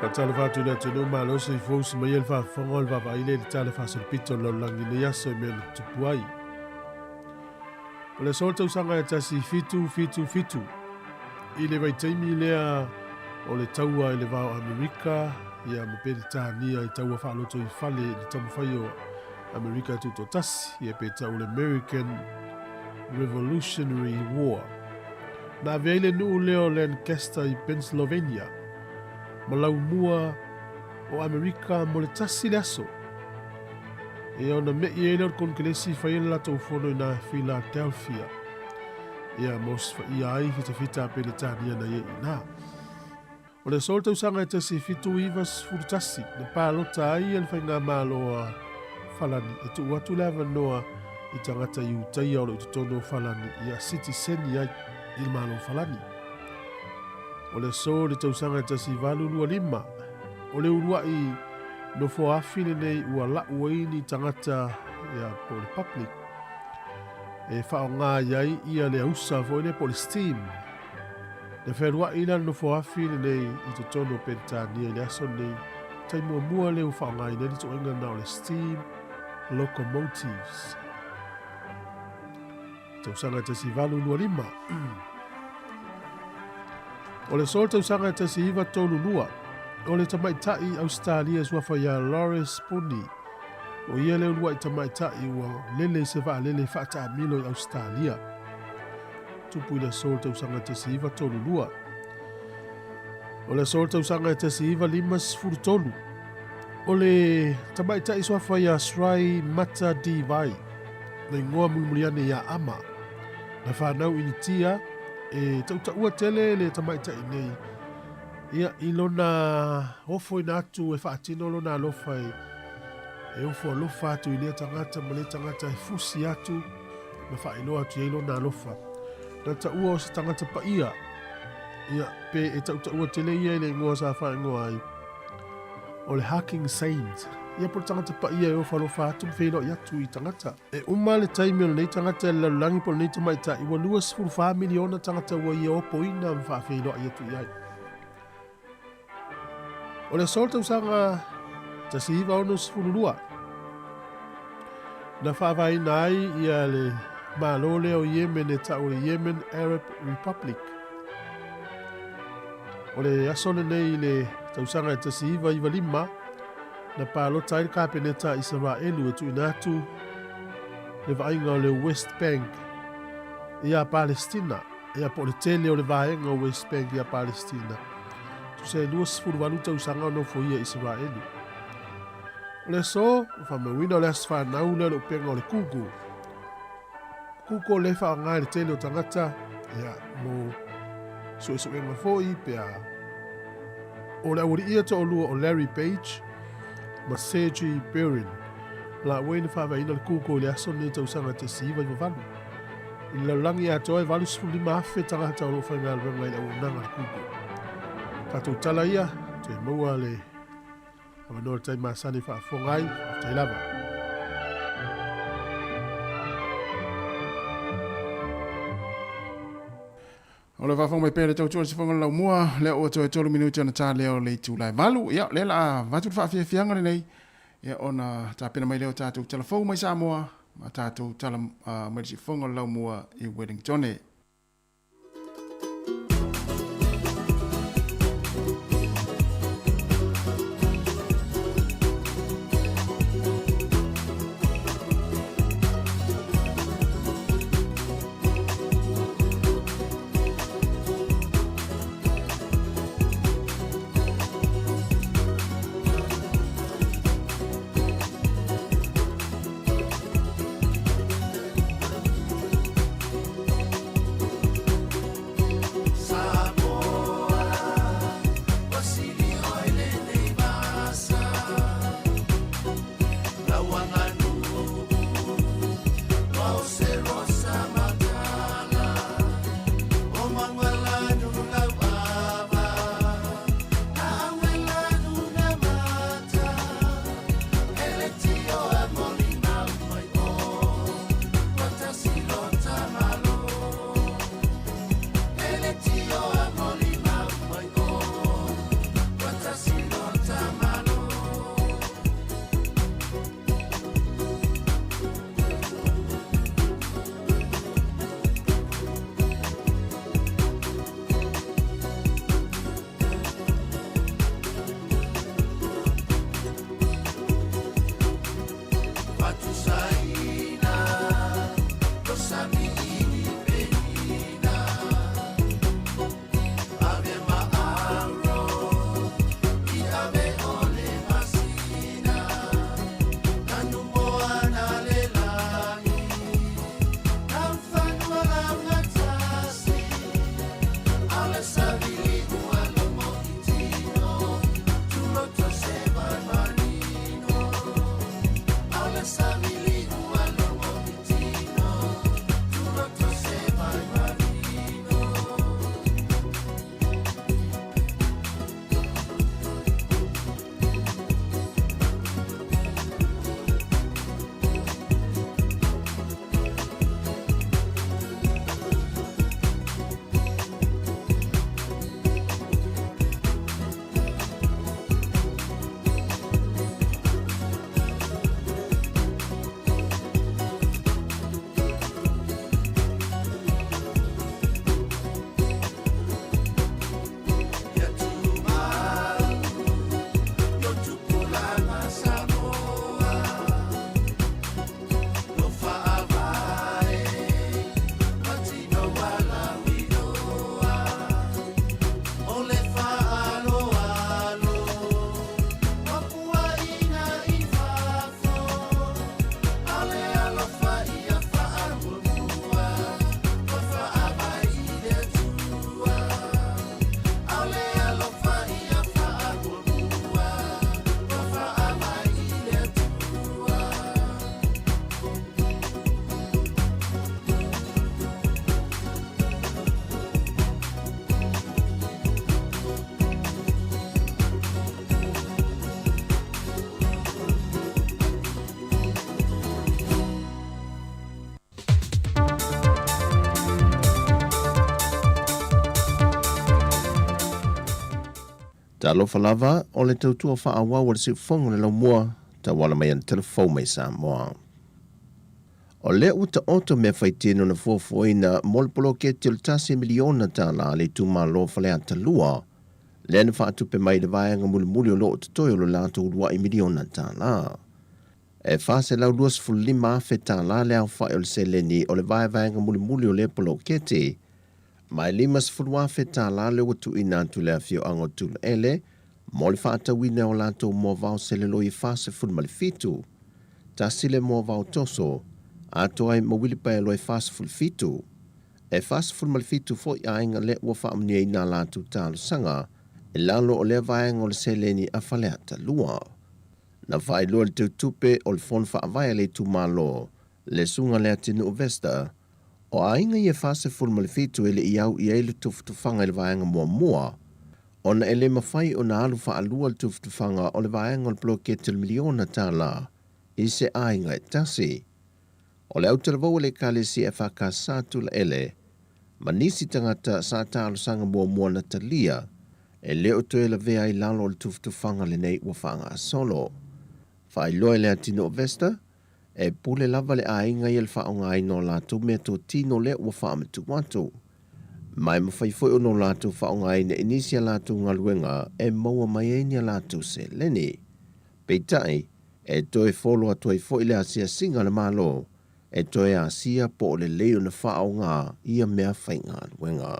Ka tala fatu le tunu malo se fos mai el fa fongol va va ile tala fa sul pito lo langi ne yaso me tupuai. Ole solta usanga e tasi fitu. Ile vai taimi lea o le taua ile vao Amerika ia mo pere tānia i taua whaaloto i whale i tamu whai o Amerika tuto tasi ia pe tau le American Revolutionary War. Nā veile nuu leo Lancaster i Pennsylvania ma lau mua o Amerika mo le tasi le aso. E ona me i ele o konkelesi whai la tau whono i nā Philadelphia. Ia mos ia ai fita pe le tānia na ie i nā. O le solta usanga e tasi fitu ivas furtasi na pālota ai el whainga māloa falani e tu watu lava noa i tangata i utaia o le utotono falani i a citizeni ai i mālo falani. O le so le tausanga e tasi valulua lima o le urua i no fo afine nei ua la uaini tangata i a po le public e whao ngā iai ia le ausa fo ile po le steam. Le wherua ina no fo afine nei i te tono pentania le aso nei tai mua leo whao ngā ina ni to inga na o le steam locomotives. Tausanga tasi valulua lima. O le sol tausanga tasi iwa tonu lua. O le tamaitai Australia suafa ia Lawrence Pony. O ia leo lua i tamaitai ua lele se vaa lele whaata milo i Australia. Tupu i le sol tausanga tasi iwa tonu lua. O le sol tausanga tasi iwa limas furu tonu. O le tamaitai suafa ia Srai Mata Divai. Na ingoa mumuliane ia ama. Na whanau initia e tautaua tele le tamaitai nei. Ia ilona ofo ina atu e whaatino lona alofa e ofo alofa atu i lea tangata ma le tangata e fusi atu na whaino atu i ilona alofa. Na taua o se tangata pa ia. Ia pe e tautaua tele ia i le ingoa sa whaingoa ai. O le Hacking Saint. Ia por tangata pa ia e ofo alofa atu mwheno i atu i tangata. E le taimi o nei tangata e lalangi po nei tamaita i walua 4 miliona tangata ua ia opo ina mwhawheno i atu i ai. O le solta usanga tasi iwa ono sifurulua. Na whawaina ai ia le malole o Yemen e tau le Yemen Arab Republic. O le asone nei le tausanga tasi iwa lima na pālota i le kāpeneta Israelu e tu inatu le vainga o le West Bank ia Palestina. Ia po le tele o le vaenga o West Bank ia Palestina. Se duas furvaluta usanga no foi Israelu. Le so, famawina le asfanau le lo penga le kuku. Kuku le fa nga le tele o tangata ya mo so enga foi pe a o le uri ia to o Larry Page ma Sergey Brin. La wena fa vaina le kuku le aso ne to usanga te siva i valu. Ila langi a toi valu sfuli mafe tangata o fa nga le ngai o nanga kuku. Tatou tala ia, te maua le amanora tai masani whaafongai, te lava. O le whafong mai pere tau tua si whangon lau mua, lea o toi tolu minuti ana tā leo le tūlai valu. Ia, le la vatu whaafia fianga nei, ia ona tāpena mai leo tātou tala fau mai Samoa, ma tātou tala mai si whangon lau mua i Wellington. Ta alofa lava o le tautua whaawau o le siufonga le lau mua ta wala mai an telefou mai Samoa. O le uta oto me whaitino na fuafuaina molpolo ke te tasi miliona ta la le tumalo whale ata lua, le na whaatupe mai le vaenga muli o lo o tatoi o lo lato urua I miliona ta la. E whase lau 25 fe ta la le au whae o le seleni o le vaenga muli o le polo ke te, mai 5 fe ta la le watu ina tu le afio ango tu ele, mo le whaata wina o lato mo vau se le loi whase fulma le fitu, ta sile mo vau toso, ato ai mawili pai loi whase ful fitu, e whase fulma le fitu fo I ainga le ua whaamnia ina lato talo sanga, e lalo o le vaenga o le seleni a whaleata lua. Na whai lua le tutupe o le fon whaavaya le tu malo, le sunga le atinu o vesta, o ainga I e whase fulma le fitu ele iau I ele tufutufanga le vaenga mua, ona ele mawhai o na alu whaalua le tufutufanga o le vaenga o le bloke til miliona ta la, I se ainga e tasi. O le autalawau le kalesi e whakasa tula ele, manisi tangata sa talo sanga mua na talia, e leo toe la vea I lalo le tufutufanga le nei ua whaanga solo. Whai loe le atino o vesta, e pule lava le ainga I le whaonga I no lato mea to tino le ua whaamatu watu. Mai mawhai foi o no lato whaonga I ne inisia lato ngaluenga e maua mai enia lato se leni. Peitai, e toe folo atu ai foi le asia singa le malo, e toe asia po le leo na whaonga ia mea whainga luenga.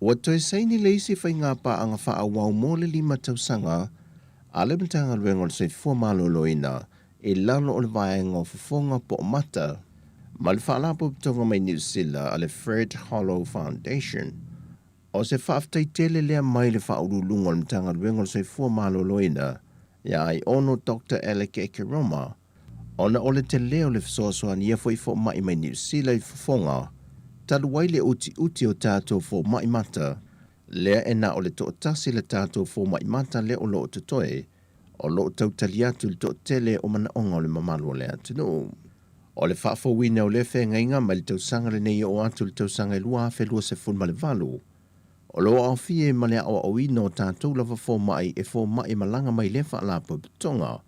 Ua toe saini leisi whainga pa anga whaawau mo le 5 tausanga, ale mtanga luenga le se malo loina, e lalo o le vaenga o fufonga po mata, ma le whaalapo pitonga mai New Zealand a le Fred Hollow Foundation. O se whaaftai tele lea mai le whaurulunga le mtanga luenga le se malo loina, ia ai ono Dr. Alec Ekeroma, ona ole te leo le fisoasoa ni fo I fo mai mai New Zealand I fufonga, taluai le uti o tātou fo mai mata, lea e na ole to tasi le tātou fo mai mata le o lo tutoe, o lo tautali atu le to tele o mana onga o le mamalu le atunu. O le whaafo wina o le whengainga ma le tausanga le nei o atu le tausanga lua whelua se funma le valu. O lo au fie ma le awa o ino tātou lava fo mai e fo mai malanga mai le wha la putonga,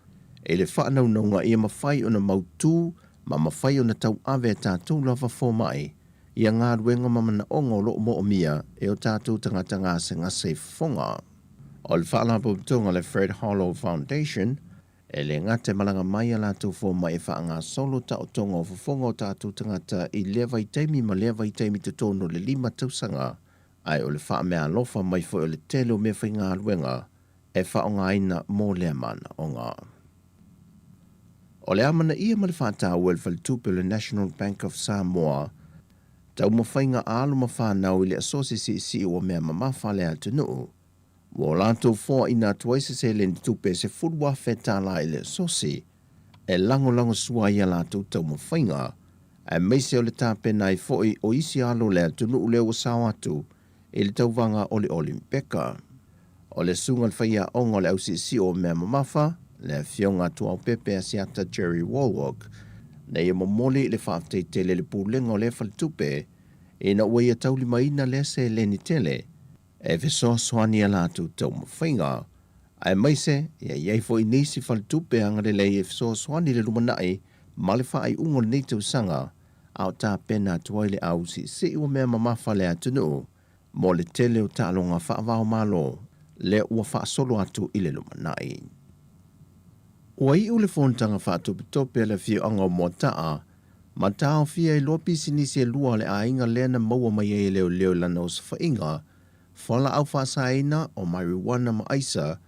e le whaanau naunga ia mawhai o na mautu ma mawhai o na tau ave tātou lava fo mai, ia ngā ruenga mamana ongo lo mo o mia e o tātou tangata se ngase fonga. O le whaala putonga le Fred Hollow Foundation, e le ngate malanga mai a lātou fo mai e wha ngā solo ta o tonga o fufonga o tātou tangata I lewa I teimi ma lewa I teimi te tono le 5 tausanga, ai o le wha mea lofa mai fo o le telo me whai ngā ruenga, e wha o ngā ina mō lea mana o ngā. O le amana ia ma le whātau el whalitupe le National Bank of Samoa, tau mawhainga alo mawhanau I le asosisi si o mea mamawhale atunu. Wo lato fo ina tuaise se le tupe se furwa feta la I le asosi, e lango sua ia lato tau mawhainga, e meise o le tape nai foi o isi alo le atunu ule o sawatu, I le tauvanga o le Olimpeka. O le sunga le whaia ongo le ausi si o mea mamafa, le fionga tuau pepe asiata Jerry Walwalk, na ia momoli le whaaftei tele le pūlenga o le whalitupe, e na ua ia tauli maina le se leni tele, e viso swani a latu tau mawhainga, ai maise, ia iei fo I nisi whalitupe angare le e viso swani le lumanai, ma le whaai ungo nei tau sanga, au tā pena tuaile au si ua mea mamafa le atunu, mo le tele o tālonga whaavao malo, le ua whaasolo atu I le lumanai. Ua I ule fontanga whaatupitope le fio anga o motaa, ma tāo fia I lopi sinisi e lua le ainga lena maua mai e leo lana o sawhainga, whala au whaasaina o marijuana ma aisa,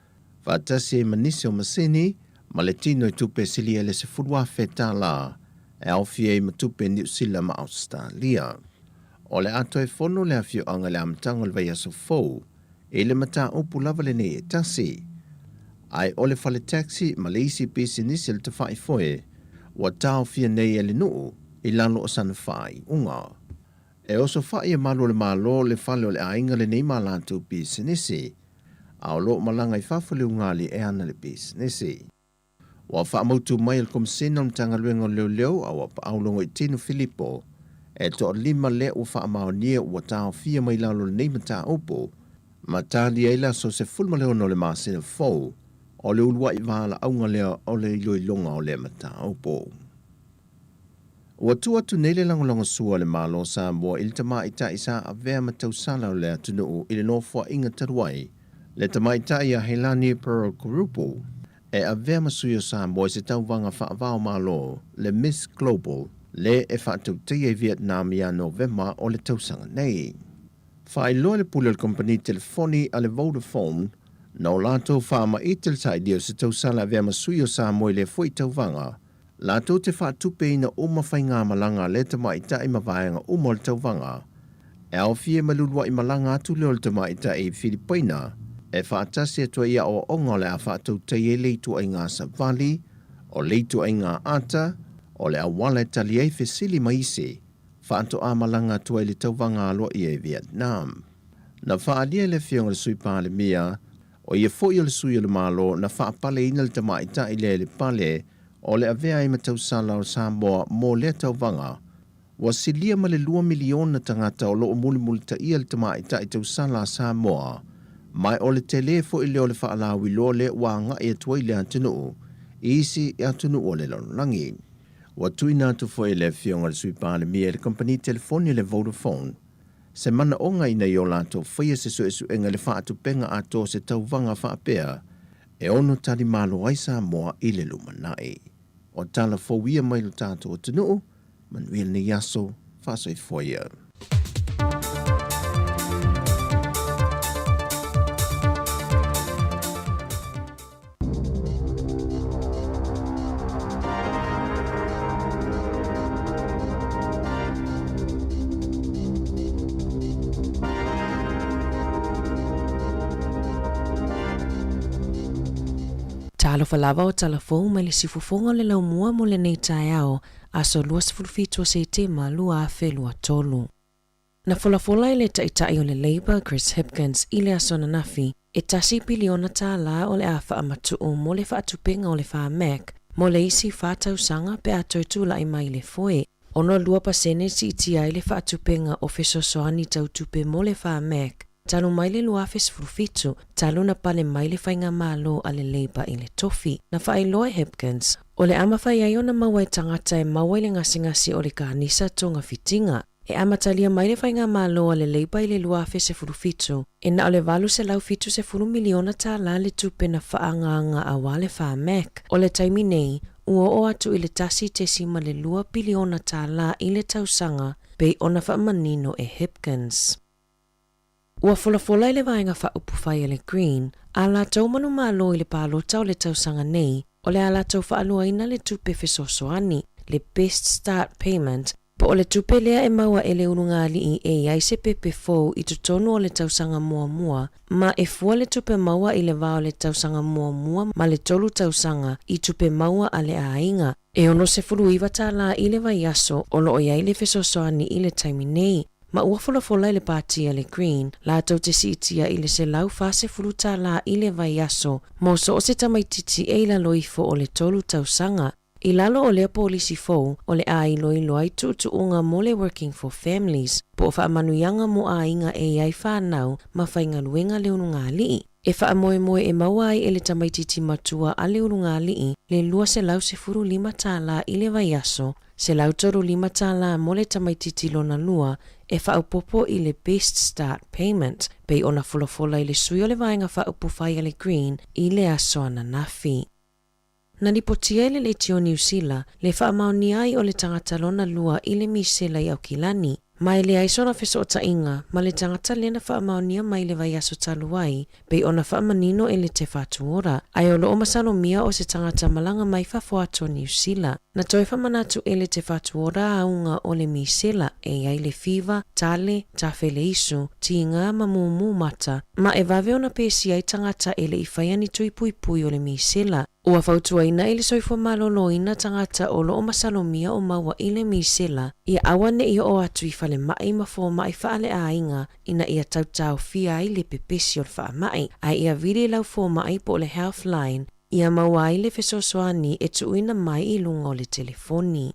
whaatasi e manisi o masini, ma le tino I tupe sili e le se furua feta la, e au fia I matupe New Zealand ma Australia. O le ato e fono le afio anga le amtanga le vai aso fau, e le mata upu lava le nei e tasi. Ai ole fale taxi ma le isi pisi nisi le te whai foe, wa tau fia nei e le nuu, I lalo o sana whai unga. E oso whai e malo le malo le fale o le ainga le nei ma lantu pisi nisi, au lo malanga I whawhale ungali e ana le pisi nisi. Wa whaamautu mai al komisina mtanga luenga leo au pa aulongo I tino Filipo, e to 5 le o whaamao nia wa tau fia mai lalo le nei mata upo, Matali ai la so se fulma leo no le masina fou, o le ulua I wala aunga leo o le iloi longa o le mata au po. Ua atu nei le langolongo sua le malo Samoa ili tamaita isa a vea matau sala o le atunuu ili nofua inga taruai, le tamaita ia Helani Pearl Kurupu, e a vea masuyo Samoa se tauwanga whaavao malo le Miss Global, le e whaatau teia Vietnam ia November o le tausanga nei. Whae loa le pule le kompani telefoni a le Vodafone, na o lato whaama I tel tai dio se tausala vea masuyo Samoa le fui tauwanga, lato te whaatupe ina uma whainga malanga le tamaita I mawaenga uma le tauwanga, e au fie malulua I malanga atu leo le tamaita I Filipina, e whaatasi atua ia o onga le a whaatau teie leitu ai ngā Savali, o leitu ai ngā Ata, o le awala tali ai fesili maisi, whaanto a malanga tua le tauwanga aloa I Vietnam. Na whaalia le fionga le sui pale mia, o ia fōi le sui le malo na whaapale ina le tamaita I le pale, o le avea I matau sala o Samoa mō le tauwanga, wa silia ma le 2 miliona tangata o loo muli ta ia le tamaita I tau sala Samoa, mai o le tele fo I leo le whaalawi lo le wanga I atua I le atunu, isi I atunu o le langi. Wa tuina atu fo I le fionga le sui pale mia le kompani telefoni le Vodafone, se mana onga ina I o lato whaia se su enga le whaatu penga ato se tauwanga whaapea, e ono tali malo ai Samoa I le lumanai. O tala fōwia mai lo tātou o tunuu, Manuel ni yaso, whasoi fōia. Talo falava o talafou mai le sifufonga le laumua mo le nei tae ao, aso lua sifulufito se te ma lua afe lua tolu. Na folafola I le taitai o le Labour Chris Hipkins I le aso nafi, e tasi piliona tā la o le awha amatuu mo le whaatupenga o le wha Mac, mo le isi whātausanga pe atoitula I mai le foe. Ono 2% si iti ai le whaatupenga o fesosoani tautupe mo le wha Mac, talo mai le luafe sifulufitu, talo na pale mai le whainga malo a le Labour I le tofi. Na whaailoa Hipkins, o le ama whaiaio na maua e tangata e maua le ngasi o le kanisa tonga fitinga, e amatalia mai le whainga malo a le Labour I le luafe sifulufitu, e na o le valu se lau fitu se 4 miliona tā la le tupe na whaanganga a wale wha Mac. O le taimi nei, ua o atu I le tasi te sima le 2 biliona tā la I le tausanga, pei ona whaamanino e Hipkins. Ua folafola I le vaenga whaupufai le Green, a la tau manu malo I le palo tau le tausanga nei, o le a la tau whaalua ina le tupe fesosoani, le Best Start Payment, po o le tupe lea e maua e le ununga li I ai se pepe fou I tutonu o le tausanga mua, ma e fua le tupe maua I le vao le tausanga mua, ma le tolu tausanga I tupe maua a le ainga, e ono se fuluiva tā la I le vaiaso o lo o iai le fesosoani I le taimi nei. Ma ua folafola I le pātia le Green, la tau te siitia I le se lau fase fuluta la I le vaiaso, mo so o se tamaititi e la loifo o le tolu tausanga. I lalo o lea polisi fou, o le a ilo ai tuutuunga mo le Working for Families, po o whaamanuianga mo a inga e ai whanau ma whainga luenga le ununga lii. E whaamoe e maua ai e le tamaititi matua a le ununga lii, le lua se lau se furu 5 tala I le vaiaso, se lau toru 5 tala mo le tamaititi lona lua, e whaupopo I le Best Start Payment, pei ona folafola I le sui o le vaenga whaupufai a le Green I le aso ana nafi. Na lipotia le tio New Zealand, le whaamaoni ai o le tangata lona lua I le misela I Aukilani, mai le aisona feso o tainga, ma le tangata lena whaamaonia mai le vaiaso taluai, pei ona whaamanino e le te whatuora, ai o loo masalo mia o se tangata malanga mai whafuato New Zealand. Na toi whamanatu e le te whatuora aunga o le misela, e ai le fiva, tale, tawhele isu, tinga mamumu mata, ma e vave ona pesi ai tangata e le I whaiani tui pui o le misela. Ua whautua ina I le soifua malolo ina tangata o loo masalomia o maua I le misela, ia awane I o atu I whale mai ma fō mai whaale a inga ina ia tautau fia I le pepesi o le wha mai, ai ia vire lau fō mai po le Healthline, ia maua I le fesosoani e tuuina mai I lunga o le telefoni.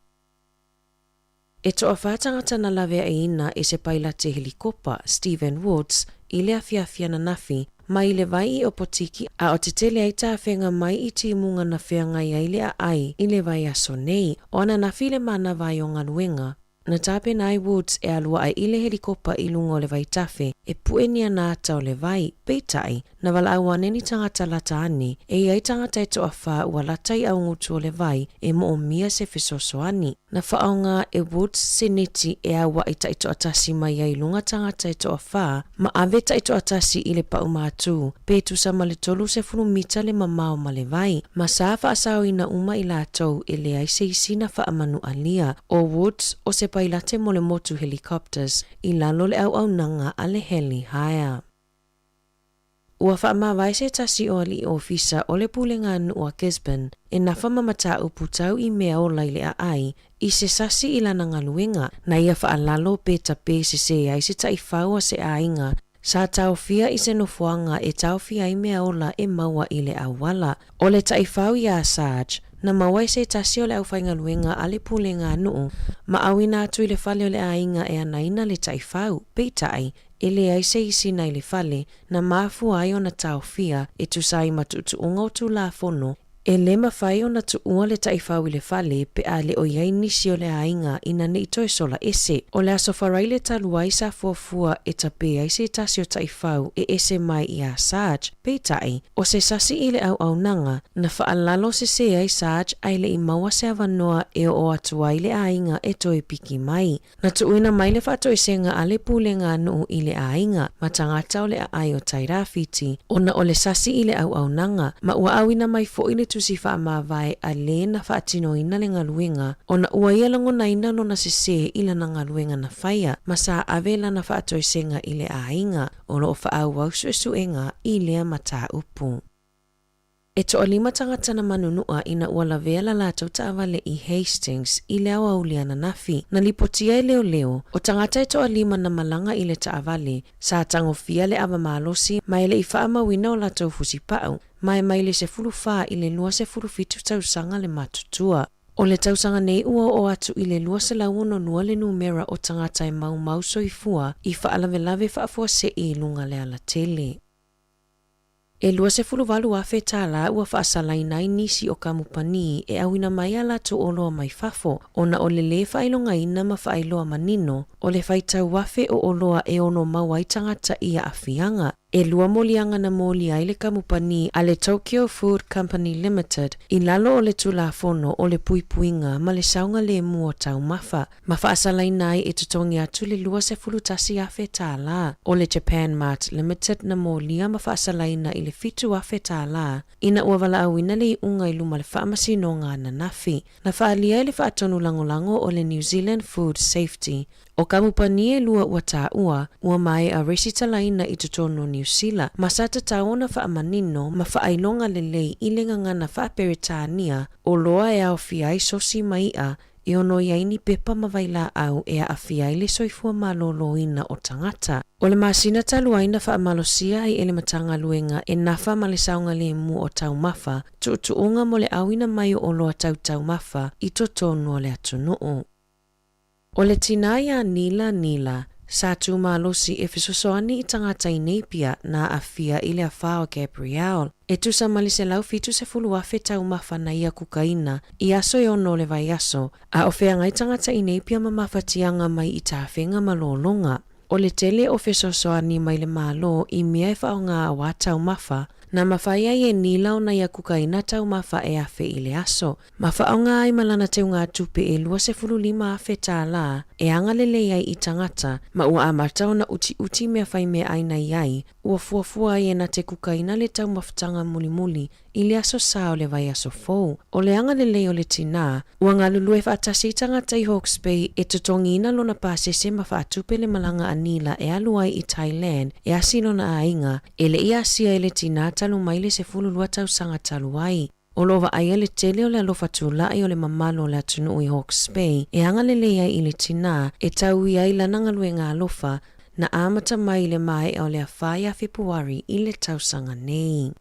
E toa whātangata na lawe ina e se pailate helikopa Stephen Woods i le awhiawhia na nafi mai le vai i opotiki a o te tele ai tāwhenga mai i timunga na whiangai ai le a ai i le vai aso nei o ana nafi le mana vai o ngaluenga. Na tape nai Woods e alua ai i le helikopa i lungo le vai tafe e puenia na atau le vai peitai na wala awane ni tangata lata ani e iai tangata e toa wha ua latai au ngutu o le vai e mo o mia se fisoso ani. Na whaonga e Woods se neti e awa i taito atasi mai ai lunga tangata e toa wha ma ave taito atasi i le pau mātu pe tu sa ma le tolu se fulu mita le mamao ma le vai ma sa wha asao ina uma i la tau e le ai se isina wha amanu alia o Woods o se pailate mo le motu helicopters i lalo le au nanga a le heli haya. Ua whaamawai se tasi o ali ofisa o le pulenga anu o Gisborne e na whamamata upu tau i mea o laile a ai i se sasi i lana ngaluenga na ia whaalalo peta pe se ai se tai whaua se ainga sa tau fia i se nofuanga e tau fia i mea ola e maua i le awala o le tai whau i a Sarge na mawai se tasi o le au whainga luenga a le pulenga anu ma awina atu i le whale o le ainga e anaina le tai whau peitai e le ai se isi nai le whale na mafu ai o na tau fia e tu sai matutu unga o tu la fono e le mawhai o na tu ua le tai whau i le whale pe a le o iai nisi o le ainga ina ne ito e sola ese o le aso wharai le taluai sa fuafua e tape ai se tasi o tai whau e ese mai i a Sarge peitai o se sasi i le au nanga na whaalalo se ai Sarge ai le i maua se avanoa e o atu ai le ainga e toi piki mai na tu uina mai le whato i senga a le pulenga anu i le ainga ma tangata o le ai o tai rafiti o na o le sasi i le au nanga ma ua awina mai fo i le tusi whaamawai a le na whaatino ina le ngaluenga o na ua ia lango na ina no na se ila na ngaluenga na whaia ma sa avela na whaato i senga i le ainga o lo o whaau wau suenga i lea mata upu. E to o lima tangata na manunua ina ua lavea la lātou taawale i Hastings i leo aulia na nafi na lipotia i leo o tangata e to o lima na malanga i le taawale sa tango fia le ava malosi mai le i whaamawina o lātou fusipau mai le se fulu wha i le lua se fulu fitu tausanga le matutua. O le tausanga nei ua o atu i le lua se lauono nua le numera o tangata e mau soifua i whaalawelave whaafua se i lunga le ala tele. E lua se fulu walu afe tala ua whaasalaina i nisi o kamupani e awina mai ala tu oloa mai fafo o na o le le whailonga ina ma whailoa manino o le whaitau wafe o oloa e ono mawai tangata ia afianga. E lua molianga na moli ai le kamupani a le Tokyo Food Company Limited i lalo o le tulafono o le puipuinga ma le saunga le mua tau mafa. Ma whaasalaina ai e tutongi atu le lua se fulu tasi afe tala o le Japan Mart Limited na molia ma whaasalaina i le fitu afe tala ina ua wala awina le unga i luma le whaamasino ngā na nafi. Na whaalia i le whaatonu langolango o le New Zealand Food Safety. O kamupani e lua ua tā ua mai a resitalaina i tutono New Zealand. Masata taona whaamanino ma whaailonga lelei i le ngangana whaaperitania o loa e au fiai sosi mai a i ono iaini pepa mawaila au e a fiai le soifua maloloina o tangata. O le masina taluaina whaamalosia ai ele matanga luenga e nafa ma le saunga le mu o tau mafa tuunga mo le awina mai o loa tau mafa i totono le atunuu. O le tinaia nila, sa tu malosi e fisosoani i tangata i Napier na afia i le awhao Gabriel. E tu sa malise lau fitu se fulu afe tau mafa na ia kukaina i aso e ono le vai aso, a ofea ngai tangata i Napier ma mawhatianga mai i tāwhenga malolonga. O le tele o fisosoani mai le malo i mea e whaonga a wā tau mafa, na mawhaia i e nila o na ia kukaina tau mafa e afe i le aso. Mawhaonga ai malana te unga tupe e lua se fulu lima afe tā la e angalele ai i tangata ma ua amartau na uti mea whai mea aina iai ua fuafua ai e na te kukaina le tau mawhatanga muli i le aso sa o le vai aso fou. O le angalele o le tina ua ngalulu e whaatasi i tangata i Hawke's Bay e tutongina lona pāsese ma whaatupe le malanga anila e aluai i Thailand e asino na ainga e le ia sia e le tina talu maile se fulu lua tau sanga talu ai. O lova aia le tele o le alofa tula i o le mamalo le atunu i Hawke's Bay e angalele ai i le tina e tau i ai lananga luenga alofa na amata mai le mai o le awhai a Februari i le tau sanga nei.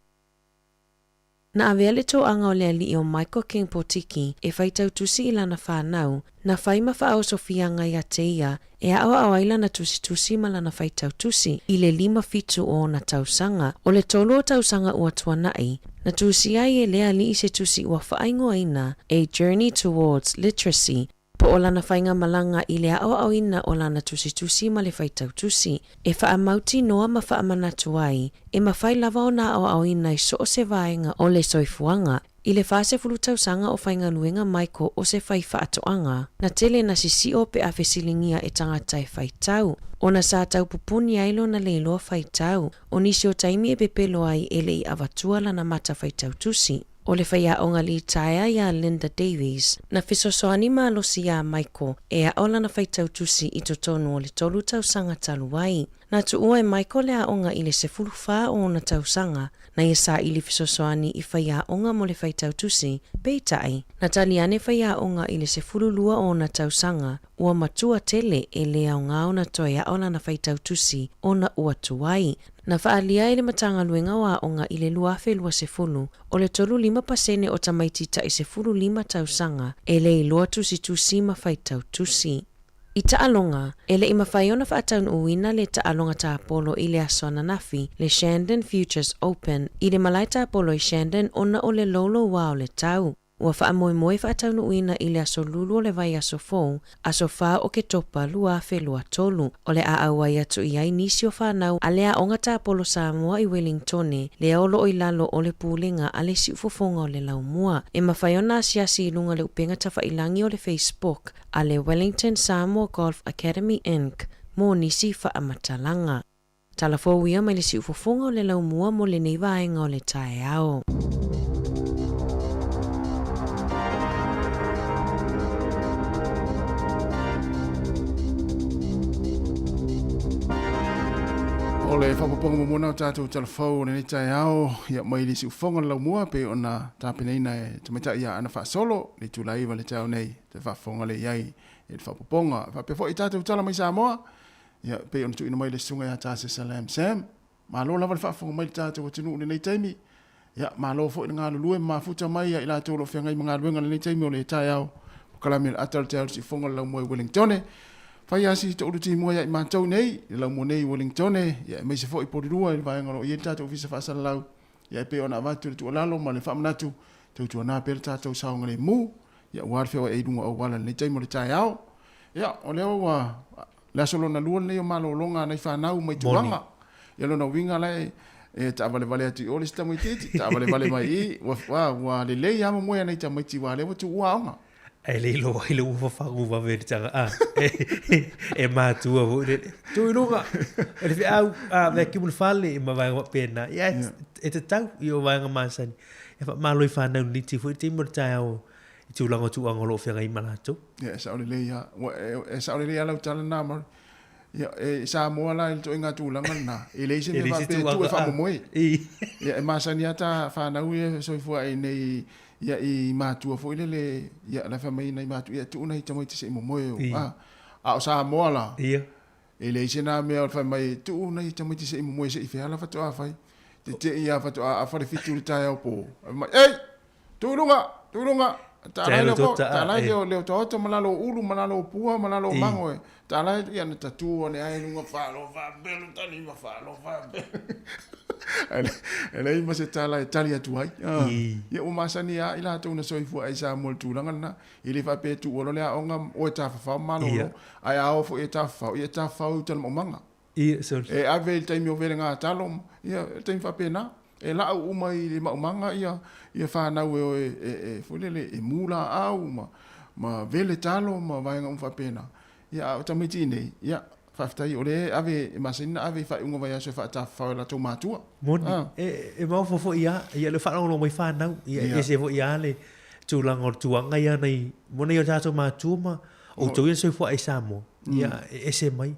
Na avea le toʻaga o le alii o Michael King Potiki e faitautusi i lana whanau, na whai mawhaaosofianga ia te ia e aʻoaʻo ai lana tusitusi ma lana faitautusi i le 5 fitu o na tausanga. O le 3 o tausanga ua tuanaʻi, na tusi ai e lea alii se tusi ua whaingoaina A Journey Towards Literacy, po o lana whainga malanga i le aʻoaʻoina o lana tusitusi ma le faitautusi, e whaamauti noa ma whaamanatu ai, e mawhai lava o na aʻoaʻoina i so o se vaenga o le soifuanga, i le fase fulutausanga o whainga luenga Michael o se whai whaatoanga, na tele na sisio pe a whesilingia e tangata e whaitau, o na sa tau pupuni ailo na leiloa whaitau, o nisi o taimi e pepelo ai e le i avatua lana mata whaitautusi. O le whaia o ngali taia ia Linda Davies, na fisosoani maalosi ia Michael e a ola na whaitautusi i to tonu o le 3 tausanga taluai. Na tuua e Michael le a onga i le 10 o na tausanga, na ia sa ili fisosoani i whaia onga mo le whaitautusi, peitai, na taliane whaia onga i le 10 o na tausanga, ua matua tele e lea o ngā o na toia ola na whaitautusi o na ua tuai. Na whaalia i le matanga luenga wa onga i le luafe lua 10, o le 35% o tamaitita i 15 tausanga, e le i lua tusi ma whaitautusi. I taalonga, e le ima whaiona whaataun uina le taalonga ta Apollo i le asona nafi, le Shandon Futures Open, i le malaita Apollo i Shandon ona o le lolo wa o le tau. Ua whaamoemoe whaataun uina i le aso lulu o le vai aso fou, aso wha o ke topa luafe lua tolu, o le aawai atu i ai nisi o whanau a lea onga ta Apollo Samoa i Wellingtone, le aolo o i lalo o le pūlenga a le siufofonga o le laumua. E mawhaiona asiasi i lunga le upenga ta whailangi o le Facebook, a le Wellington Samoa Golf Academy Inc. Mō nisi whaamatalanga. Talafo uia mai le siufofonga o le laumua mo le neivaenga o le tae ao. O le whapaponga mamona o tātou talafau nei tai ao, ia mai li si ufonga lau mua pe o na tāpeneina e tamaita ia ana wha solo, le tūlaiva le tau nei, te whafonga le iai, e le whapaponga. Whapefo i tātou tala mai Samoa, ia pe o na tu ina mai le sunga ia tāse Salam Sam, ma lo lava le whafonga mai le tātou atinu nei taimi, ia ma lo fo i ngā lulue, ma futa mai ia i la tōlo whiangai mga luenga nei taimi o le tai ao, o kalamir atal te au si ufonga lau mua i Wellingtone, Whai asi te uru tīmua ia i mātou nei, i lau mo nei Wellingtone, ia i meise fo i porirua, i vaenga ro i e tātou visa whaasara lau, ia i peo na avatu le tua lalo, ma le whamanatu, tau tua nā pere tātou saonga le mū, ia uarwheo e runga au wala le taimo le tai ao, ia o leo le asolo na lua nei o malo longa nei whanau mai tuanga, ia lo na winga lai, e ta vale vale atu o le sta mai titi, ta vale vale mai i, wa le lei ama moia nei ta mai ti wa le watu uaonga. E le ilo i le ufa whangu wa veri tanga e mātua ho tui runga e le au me ki mulu whale e ma vanga pēna ia e te tau i o vanga māsani e wha māloi whanau niti fu i te imor tai au i tūlanga tu angolo whianga i malatu ia e saore le ia e saore le ia lau tala nā mar ia e sa moa la i to inga tūlanga na e le ise me va pe tu e whamomoe ia e māsani ata whanau e soifua e nei ia i mātua fo ile le ia la famai nei mātua ia tuna i tamai te se momoe o sa moa la ia e le sena me o famai tuna i tamai te se momoe se i fe ala fatu a fai te ia fatu a fale fitu tai au po ei tulunga ta la ko ta la le to malalo ulu malalo pua malalo mango ta la ia na tatu ne ai lunga fa belo tani ma fa ele ima se tala e tali atu ai ia o masani a ila tau na soifu ai sa mol tulanga na ili fa pe tu o le onga o ta fa malo ai a o fo e ta fa o tal momanga e ave il taimi o vele nga talom ia taimi fa pena e la o mai le momanga ia fa na o e folele e mula au ma vele talo ma vai nga fa pena ia o tamiti nei ia Whaftai o le ave masina ave whai unga vai aso whaata whao la tau mātua. Moni, e mau fofo ia le whanau mai whanau, ia se fo ia le tūlanga o tuanga ia nei, mona ia tātou mātua ma, o tau ia soifua e Samoa, ia e se mai.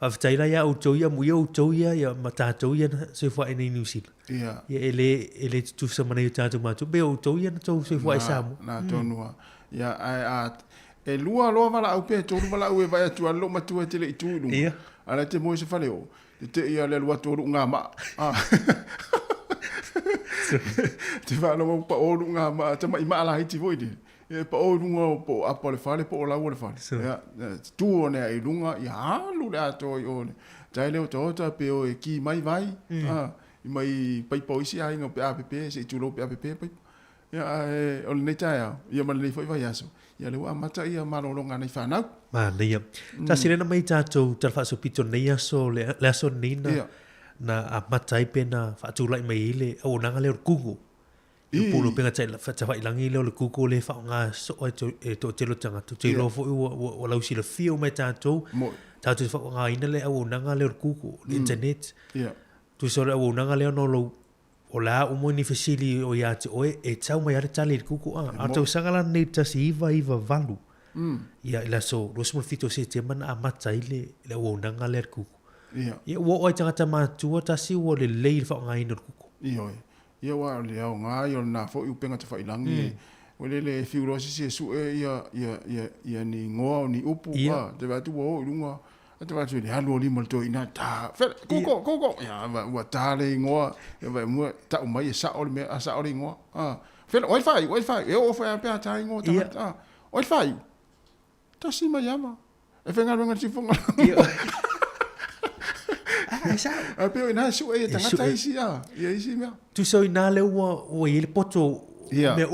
Whaftai la ia o tau ia muia o tau ia ma tātou ia soifua e nei New Zealand. Ia e le tusa mana ia tātou mātua, be o tau ia na tau soifua e Samoa. Nā tonua, ia e lua loa wala au pe tōru wala au e vai atu alo matua te le i tūru. Ia. Ala te moe se whale o. Te ia le lua tōru ngā ma. Te whanonga pa o runga ma te mai maala hiti voi di. Pa o runga po apa le whare, po o lau le whare. Tu o nea i runga, i halu le ato i o le. Tai leo te ota pe o e ki mai vai. I mai pai po isi a inga pe APP, se i tulo pe APP pai. O le nei tai au, ia ma le nei foi vai aso. Ia le ua mata ia malolonga nei whanau. Ma nei. Ta sirena mai tātou talwhaso pito nei aso le aso nina. Na a matai pena whaatulai mai ile au nanga leo kuku. I pulu penga tai whaatawai langi leo le kuku le whao ngā so e to telo tanga. To te lofo ua lausi le fio mai tātou. Tātou whao ngā ina le au nanga leo kuku, le internet. Tu sore au nanga leo no lo o la umo ni fesili o ia te oe e tau mai are tali le kuku a. A tau sangala nei tasi iwa valu. Ia ila so, rosmo fito se te mana a matai le au nanga leo kuku. Ia wo oi tangata mātua tasi ua le lei le whao ngā ina kuku. Ia wa le au ngā i o nā fo i upenga te whailangi. O le whiurosi se su e ia ni ngoa o ni upu. Te watu o i runga. Te watu le halu o lima le toi ina tā. Koko. Ia ua tā le ngoa. Ia vai mua ta umai e sa o le mea a sa o le ngoa. Whela oi whai. E o whai a pēr tā i ngoa tangata. Oi whai. Ta si mai ama. E whenga runga tifunga. A peo ina su e tangata isi a. Ia isi mea. Tu so ina le ua i le poto. Me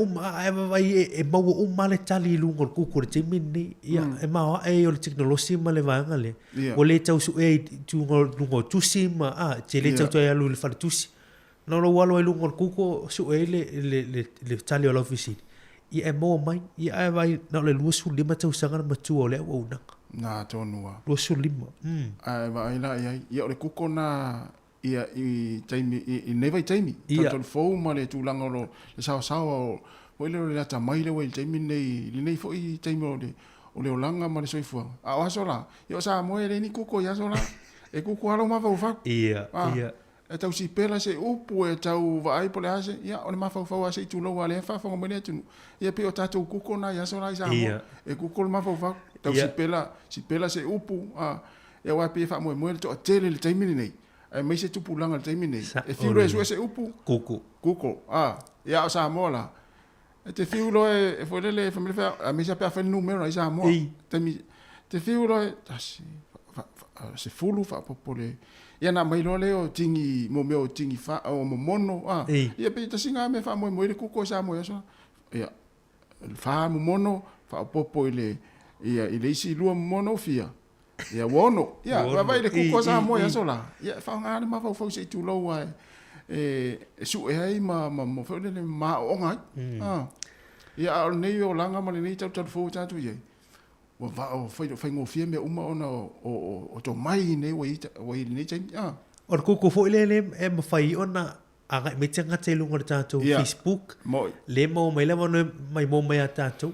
vai e maua le tali lungo le kuku le timini. Ia e maua e o le teknolosi ma le vanga le. O le tau su e lungo tusi ma te le tau tu e alu le whare tusi. Na lo walo e lungo le kuku su e le tali o laufisi. Ia e maua mai. Ia e vai na le luasu lima tau sangana matua o le au nanga. Nā tonua. Luasu lima. Ai vai la ia o le kuko na ia i taimi i neva i taimi. Tanto fou ma le tūlanga lo le sawa o le ata mai le wei taimi nei fo i taimi o le olanga ma le soifua. A o aso la. Ia o sa moe le ni kuko i aso la. E kuko halo ma fau fau. Ia. E tau si pela se upu e tau vaai po le ase. Ia o le ma fau fau ase i tūlau a le fa fau ngomene atunu. Ia pe o tatou kuko na i aso la i sa moe. E kuko le ma fau fau. Tau si pela se upu. Ia wa pe fa moe moe le to a tele le taimi nei. E mai se tupu langa le taimi nei. E fiu re su se upu. Kuko. Ia o sa moe la. E te fiu lo e fwelele e famile fa. A mi sa pe a fwele numero i sa moe. Te fiu lo e. Se fulu fa popole. Ia na mai lo leo tingi mo meo tingi fa o mo mono. Ia pe ta singa me fa moe moe le kuko sa moe so. Ia. Fa mo mono fa popo ile. Ia ile isi lua mono fia. Ia wono. Ia vai le kuko sa moe so la. Ia fa ngale ma fa se tu lo wa. Su e ai ma mo fa le ma o ngai. Ia nei o langa ma le nei tau fo ta tu ye. Wa va o fa ngo fia me uma ona o to mai nei wai nei tai. O kuko fo ile e ma fai ona anga me tanga te lungo le tātou Facebook. Le mo mai le mai mo mai a tātou.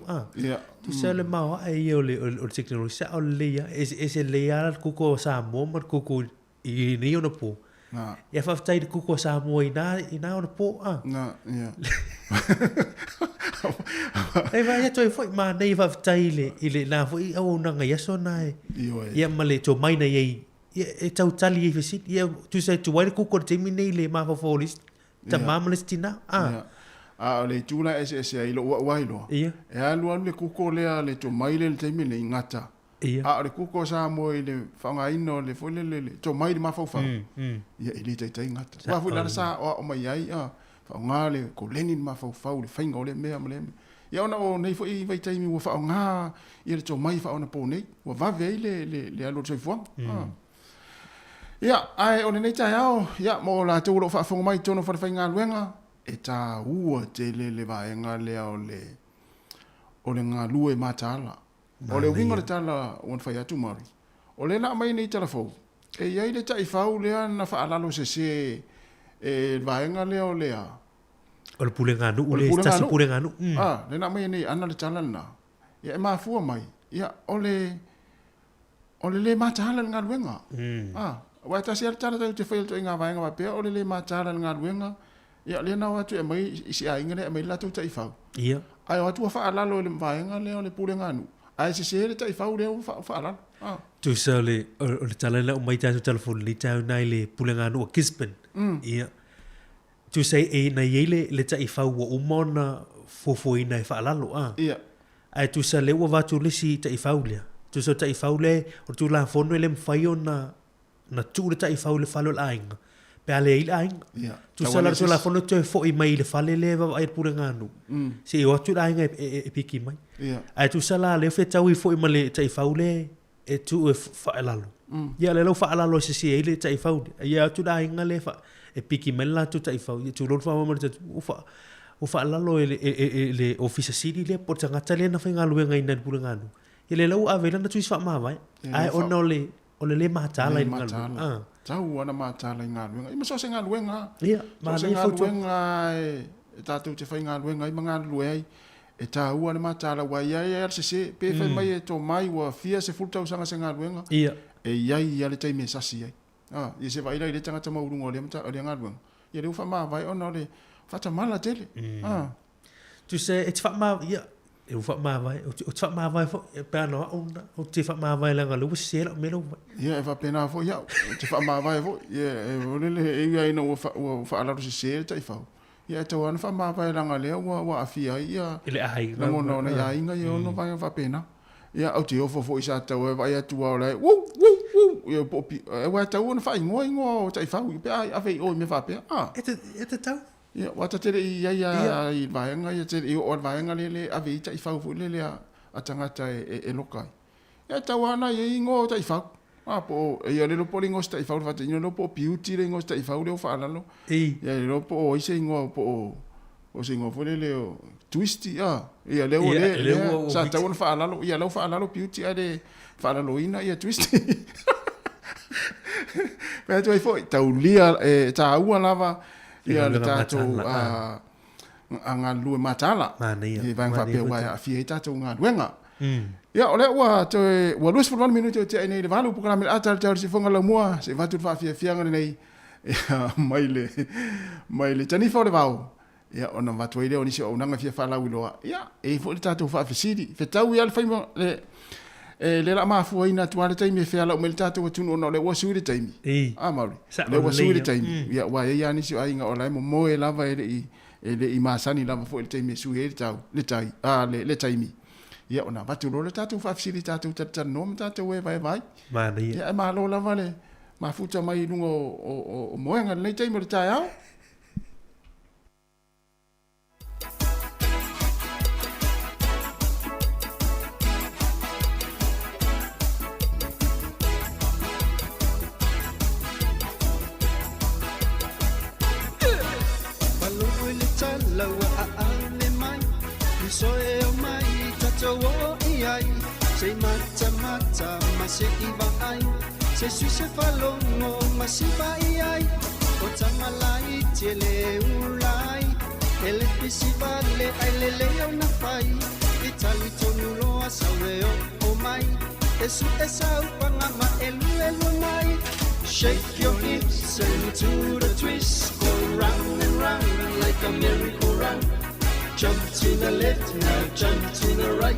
Tu sa le maua e o le teknologi sa o le ia. E se le ia kuko sa mo ma kuko i ni ona po. Ia whaftai le kuko sa mo i nā ona po. Ia. E vai ato e foi ma nei whaftai i le nā foi au nanga yaso nai. Ia ma le to mai na iei. E tau tali e whisit. Ia tu sa tu waire kuko te mine le ma whafolist. Ta mama le stina. Le tūna ese ai lo ua ilo. E alu anu le kuko lea le to mai le te mine ngata. Le kuko sa mo i le whanga ino le fole le to mai le mawhauwhau. Ia i le teitai ngata. Wafu lana sa o mai ai. Whaonga le ko lenin mawhauwhau le whainga o le mea ma le me. Ia ona o nei fo i vai taimi ua whaonga i le to mai whaona po nei. Ua vave ai le alo toi fuang. Ia, ai o nei tai ao. Ia, mo la te ulo whaafonga mai tono whawhainga luenga. E tā ua te le vaenga lea o le ngā lue mātala. O le winga le tala wan whai atu maru. O le na mai nei tala fau. E iai le tai whau lea na whaalalo se e vaenga lea o lea. O le pule ngā nu, le stasi pule ngā nu. Le na mai nei ana le tala na. Ia e mafua mai. Ia o le mātala ngā luenga. Wa ta sia tala te fail to inga vaenga wa pe o le mātala ngā luenga. Ia le na watu e mai isi a ingane e mai latu tai whau. Ia. Ai watu wa whaalalo le vaenga lea o le pule ngā nu. Ai se le tai whau lea o whaalalo. Tu sa le tala le o mai tātou telefoni li tau nai le pule ngā nu o Gisborne. Ia. tu sei na yele le ta ifa wa umona fofo ina fa lalo Ia. ai tu sa le wa va tu le si ta ifa le tu sa ta ifa le o tu la fono le mfai ona na tu le ta ifa le falo ainga pe ale il ainga Ia. tu sa la tu la fono tu fo i mai le fale le va ai pura nganu si o tu ainga e piki mai Ia. ai tu sa la le fe tau i fo i male ta ifa le e tu e fa lalo ia le lo fa lalo se si ele ta ifa ia tu ainga le fa e piki mela tu ta ifa tu lo fa mo o fa lalo le office city le por tanga tale na fa ngalu ngai na pura nganu ele lo avela na tu fa ma vai ai ono le mata la ngalu Tau ana matala i ngā luenga. Ima so se ngā luenga. Ia, so se ngā luenga e tātou te whai ngā luenga i mga lue ai. E tāu ana matala wai ai e se pe whai mai e tō mai wa fia se fultau sanga se ngā luenga. Ia. E iai i ale taime sasi ai. I se vai lai le tangata maurunga o le ngā luenga. Ia le ufa maa vai ona o le whata mala tele. Tu se e te wha maa, ia, e ufa maa vai, o te wha maa vai fo, e pēr noa ona, o te wha maa vai langa luwa se la o melo vai. Ia, e wha pēnā fo, ia, te wha maa vai fo, ia, e olele e ia ina ua wha alaru se se tai whau. Ia, e tau ana wha maa vai langa lea, ua awhia ia. Ile ahai. Na mona ona ia inga, ia ono vai wha pēnā. Ia, au te ofo fo i sa tau, e vai atua o lai, ia popi, e wai tau ona wha ingoa o tai whau, i pēr awhei oi me wha pēr. E te tau. Ia, wata tere i i vaenga, ia tere i o vaenga lele a veita i whau lele a tangata e lokai. Ia tau ana i ingo ta i whau. Po, ia le lopo ringo sta i whau, wata ino lopo piuti ringo sta i whau leo whaalalo. Ia le lopo o ise ingo o se ingo lele o twisti, ia leo le, sa tau ana whaalalo, ia leo whaalalo piuti a le whaalalo ina, ia twisti. Pea tu ai fo, tau lia, ta aua lava, ia le tātou a ngā lue matala. I vai whapea wai a fia i tātou ngā luenga. Ia, ole ua luas 41 minuti o te ai nei le walu puka me ata le tau se whonga lau mua, se watu whawhia fianga nei, mai le tanifa o le wau. Ia, ona watu ai leo nisi o unanga fia whalau iloa. Ia, e fo le tātou whawhisiri. Whetau ia le whaima le la mafu ina tuare taimi fe ala umel tatu watunu ona le wasu le taimi mauri le wasu le taimi ya wa ya ni si ainga ola mo e lava ele i masani lava fo le taimi su ele tau le tai le taimi ya ona batu lo le tatu fa fsiri tatu tata no tatu we vai mani ya ma lo lava le mafuta mai lungo o moenga le taimi le tai au Sei mata mase iba ai se suise falongo masiba ai o tamalai tele ulai ele pisivale ai lele na fai itali tonulo asaweo o mai esu esau pangama elu mai shake your hips and to the twist go round and round like a merry-go-round jump to the left now jump to the right.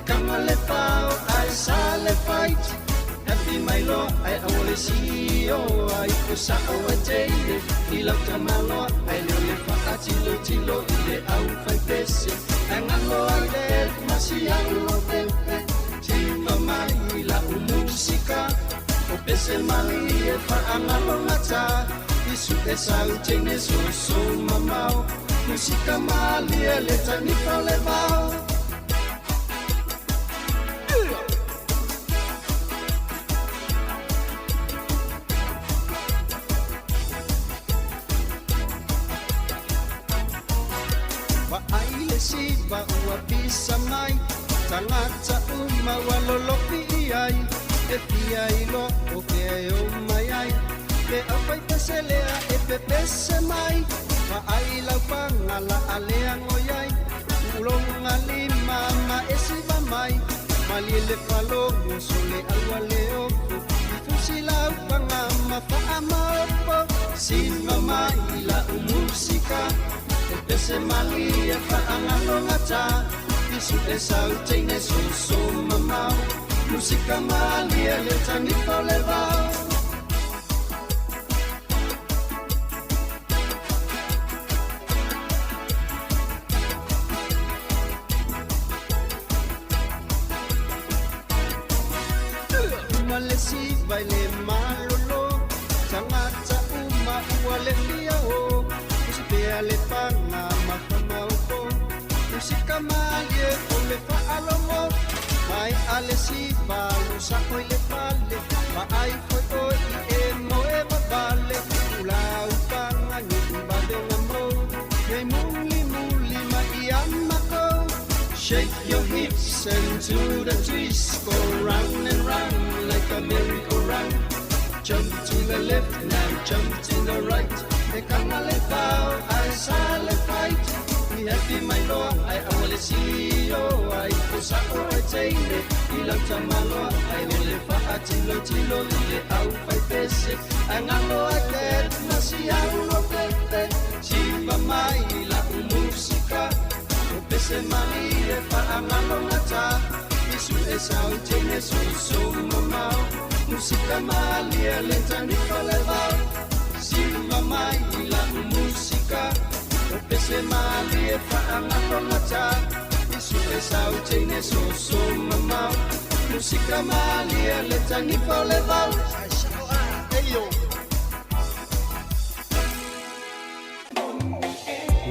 Come on, let out, I saw le fight. Happy my Lord, I always see you. I push out a day. He loved a malo, I live for a tilo, ile au fai pese. And I know I let Masiano Pepe. Tima mai la musica. O pese mali e fa angalo mata. Isu esa utene so mamau. Musica mali e leta ni fa levao. Siba ua bisa mai tangata uma walolopi ai e pia ilo o ke o mai ai le afai paselea e pepese mai pa ai la pangala alea ngoyai ulonga lima ma esiba mai mali le palo sole alwaleo fusila pangama pa amapo sima mai la musika Ese mali e whaangalo ngata Isu e sautine so mamau Musika mali e le tanipa le vau Musicamalie con le fa'alomo mai ale si balu sa coi le palle ma ai foi oi e moe vale ula upanga ni bade ngamo e muli ma iamako shake your hips and to the twist go round and round like a merry-go-round jump to the left now jump to the right e kanale pau ai sale fight we happy my lord I will see you I pusa o taine ila tamalo I will fa atilo le au fai pese angalo aket masiau no pete chiva mai la musica o pese mai e fa angalo nata isu esau taine so mamau musica malia lentani faleva chiva mai la musica o pese mali e whaangako ngata isu e sau teine so mamau musika mali e le tangi pole vau eyo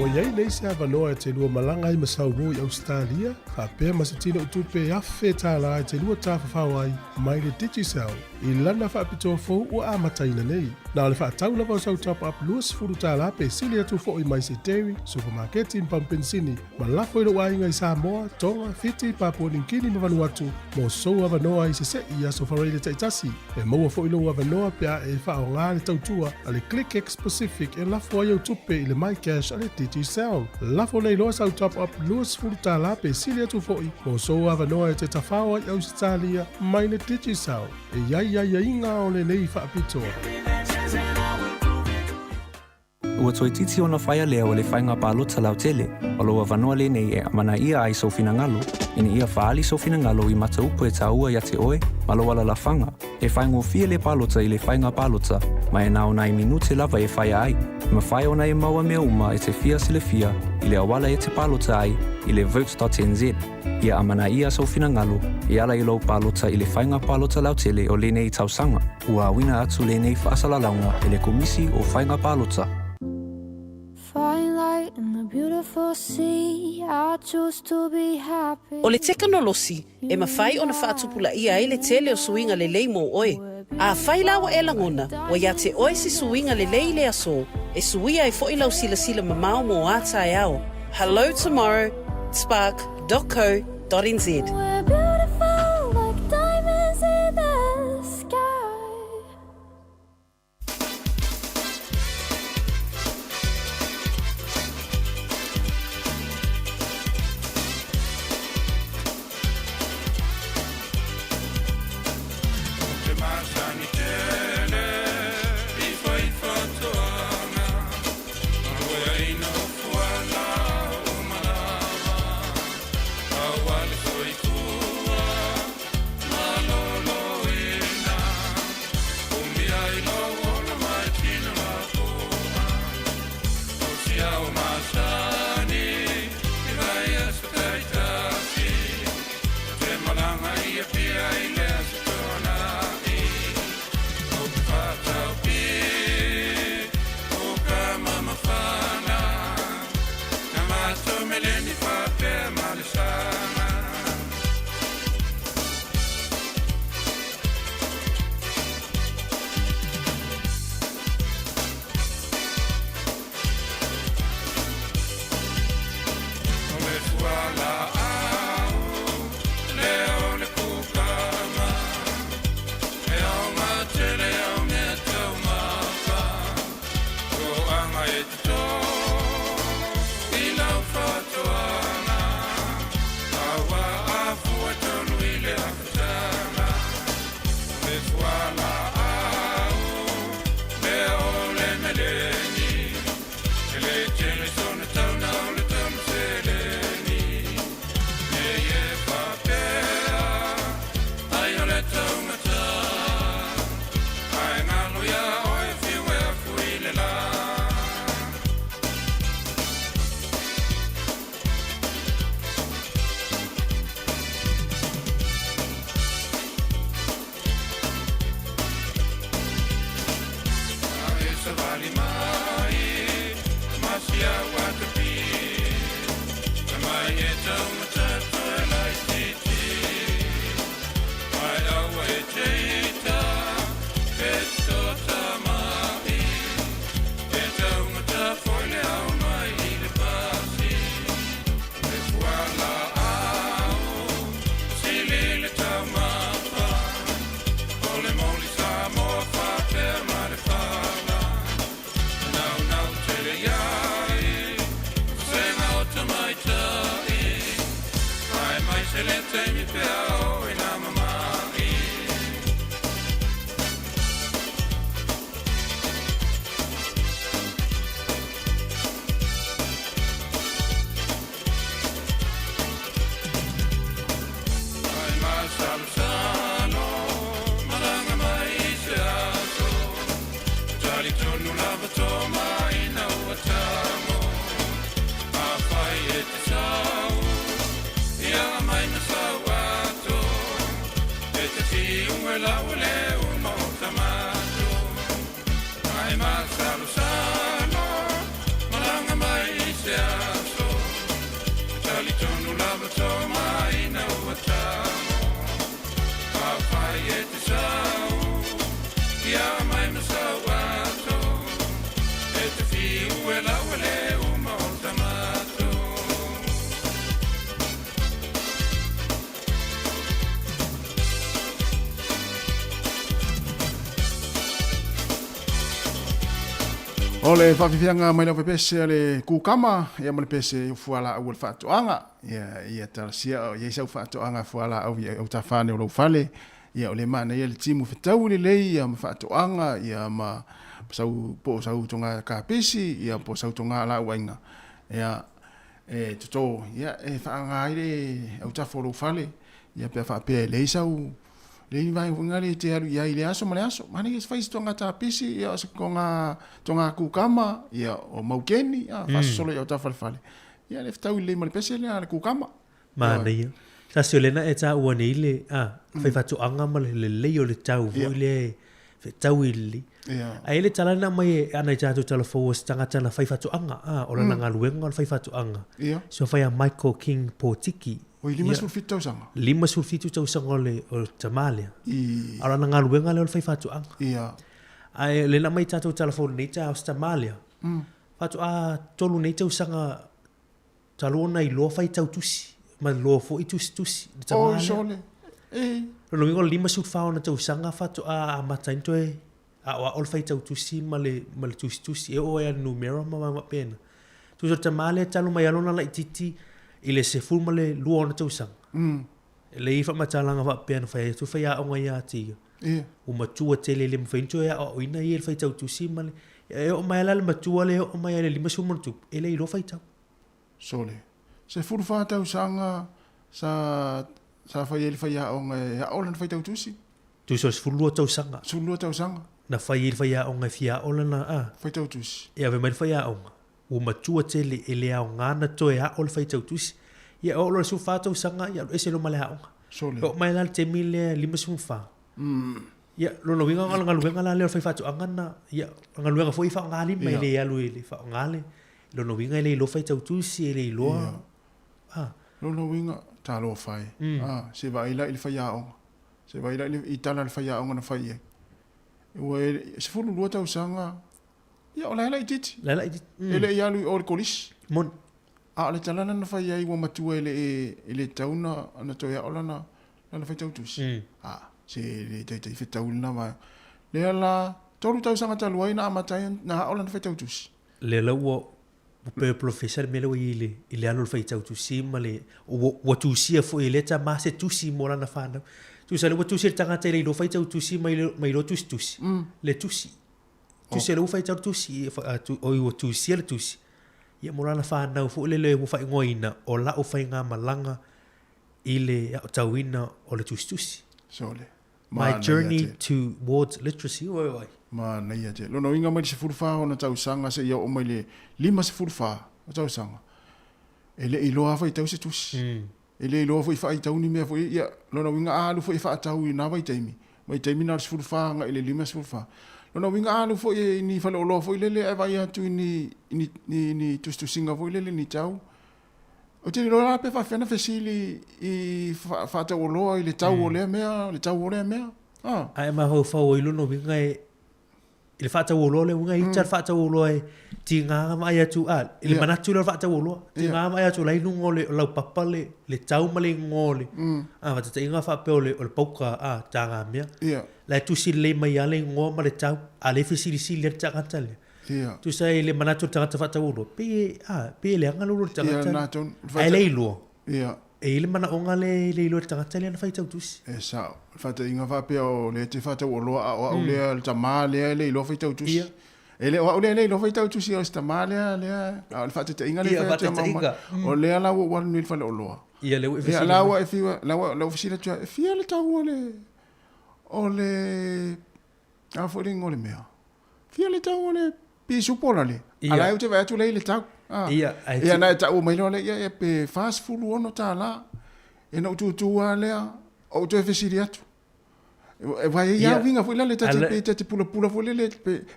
Wa iai nei se avanoa e te lua malanga i masaumo i Australia, ka pēr masatino utupe a whetala e te lua tāwhawhau ai mai le Digicel i lana whaapitoa fōu o amataina nei. Nā le whaatau lava o sau top up luas furu tāla pe sili atu fōu i mai se dairy, supermarket in Pampensini, ma lafo i lo ainga i Samoa, Tonga, Fiti, Papua Ninkini ma Vanuatu, mo sou avanoa i se se i aso whareile taitasi. E maua fōu i lo avanoa pe a e whao ngā le tautua a le ClickX Pacific e lafo ai au tupe i le MyCash a le Digicel. Lafo nei loa sau top up luas furu tāla pe sili atu fōu i, mo sou avanoa e te tawhawa i Australia mai le Digicel. E ia inga o le nei whaapitoa. Ua toi titi ona whaia lea o le whainga pālota lau tele, o loa vanua le nei e amana ia ai Sofina Ngalo, ina ia whaali Sofina Ngalo i mata upu e tāua ia te oe, malo ala la whanga, e whaingo fia le pālota i le whainga pālota, ma e nao nai minute lava e whaia ai, ma whaia ona e maua mea uma e te fia sile fia, i le awala e te pālota ai, i le vote.nz, ia amana ia Sofina Ngalo, e ala i lau pālota i le whainga pālota lau tele o le nei tausanga, ua awina atu le nei whaasalaunga e le komisi o whainga pālota. Fine light in the beautiful sea, I choose to be happy. O le teknolosi, e mawhai ona whaatupula ia e le tele o suinga le lei mo oe. A whai lawa e langona, wa ia te oe si suinga le lei le aso, e suia e fo ilau sila mamau mo ata e ao. Hello tomorrow, spark.co.nz. We're beautiful like diamonds in the sky. O le whawhiwhianga mai lau pepese le kukama, ia ma le pese fuala au le whaatoanga, ia tarasia o iei sau whaatoanga fuala au au ta whane o lau whale, ia o le mana ia le timu whetau le lei, ia ma whaatoanga, ia ma po sau tonga kāpesi, ia po sau tonga la uainga, ia toto, ia whaangai le au ta wholo whale, ia pia whaapea lei sau, le vai ngale te alu ia ile aso male aso mane ke fai tonga ta pisi ia se konga tonga ku kama ia o maukeni a fa solo ia ta fale ia le ftau le male pese le ku kama mane ia sa se le na e ta uani ile a fai fatu anga male le o le tau le fe tau ile ai le tala na mai ana ja tu tala fo stanga tala fai fatu anga a o la nga luenga fai fatu anga so fai a Michael King Potiki o lima sulfitu sanga. Lima sulfitu tau sanga o Tamalia. Ala na ngaluenga le o fai fatu anga. Ia. Ai le na mai tatou telefone nei tau Tamalia. Fatu a tolu nei tau sanga talona i loa fai tau tusi. Ma loa fo i tusi. Oh, sole. Lo mingo lima sulfao na tau sanga fatu a matainto e a o fai tau tusi ma le tusi. E o e numero ma pena. Tu so Tamalia talu mai alona la ititi ile se fulma le lua ona tausanga. Le ifa matalanga wa pena fai tu fai a onga ia tiga. O matua tele le mfainto ya o ina ia fai tau tusi male. E o mai la matua le o mai le lima sumon tu. Ele ilo fai tau. Sole. Se fulfa tausanga sa fai ele fai a onga ya ola fai tau tusi. Tu so fulua tausanga. Fulua tausanga. Na fai ele fai a onga fia ola na a. Fai tau tusi. Ya ve mai fai a onga. O matua tele ele a ngana toe a ol fai tau tusi. Ia o lo su fa tau sanga ia ese lo male a onga. Sole. O mai la te mile lima sum fa. Ia lo no winga ngala winga la le fai fa tu angana ia ngala winga foi fa ngali mai le alu ele fa ngale. Lo no winga ele lo fai tau tusi ele lo. Lo no winga ta lo fai. Se vai la il fai a onga. Se vai la i tala il fai a onga na fai e. O se fu lo tau sanga ia o la ititi. La ititi. Ele ia lu o kolis. Mon. A le talana na fai ai wa matua ele tauna ana toia olana na fai tau tusi. Se le te fai tauna ma. Le ala tolu tau sanga talu ai na matai na olana fai tau tusi. Le la wo pe professor me lo ile alo fai tau tusi ma le wo tusi fo ile ta ma se tusi mola na fana. Tu sa le wo tusi tanga te le lo fai tau tusi mai lo tusi. Le tusi. Tu se lo fai tau tusi o wo tusi le tusi. Ia morana whanau fu le wo fai ngoina o la o fai ngā malanga i le tauina o le tusi. Sole. My journey towards literacy. Oi. Ma na ia te. Lono inga mai se fulfa ona tau sanga se ia o mai le lima se fulfa o tau sanga. Ele i loa fai tau se tusi. Ele i loa fai fai tau ni mea fai ia. Lono inga alu fai fai tau i na vai taimi. Mai taimi na se fulfa nga ele lima se fulfa. Lona winga alu fo ni falo lo fo lele e vai atu ni tu singa fo lele ni tau O te lo la pe fa fena fesili I fa ta oloa I le tau o lea mea, le tau o lea mea. Ai ma ho fa o ilono vinga il fata wolo le unga i tar fata wolo e tinga mai atu il manatu le fata wolo tinga mai atu lai lungo le lau papa le tau male ngole fata tinga fa pe le poka tanga mea la tu si le mai ale ngo ma le tau ale fisili si le tanga tale tu sai le manatu tanga fata wolo pe le anga lu tanga ai le lo e le mana onga le lo tanga tale na faita tusi sa fata inga fa pe o le te fata wolo o le tama le lo faita tusi ele o le lo faita tusi o sta male le o fata te inga le fata mama o le ala o wan nil fa le lo ia le e la wa e fi la oficina tu e fi le tawo le a fo ringo le mea fi le tawo le pi supola le ala u te va tu le tawo ia na ta o mai no le ia pe fast food ono ta la e no tu ale o tu fesiri atu e vai ia vinga foi la le te pula foi le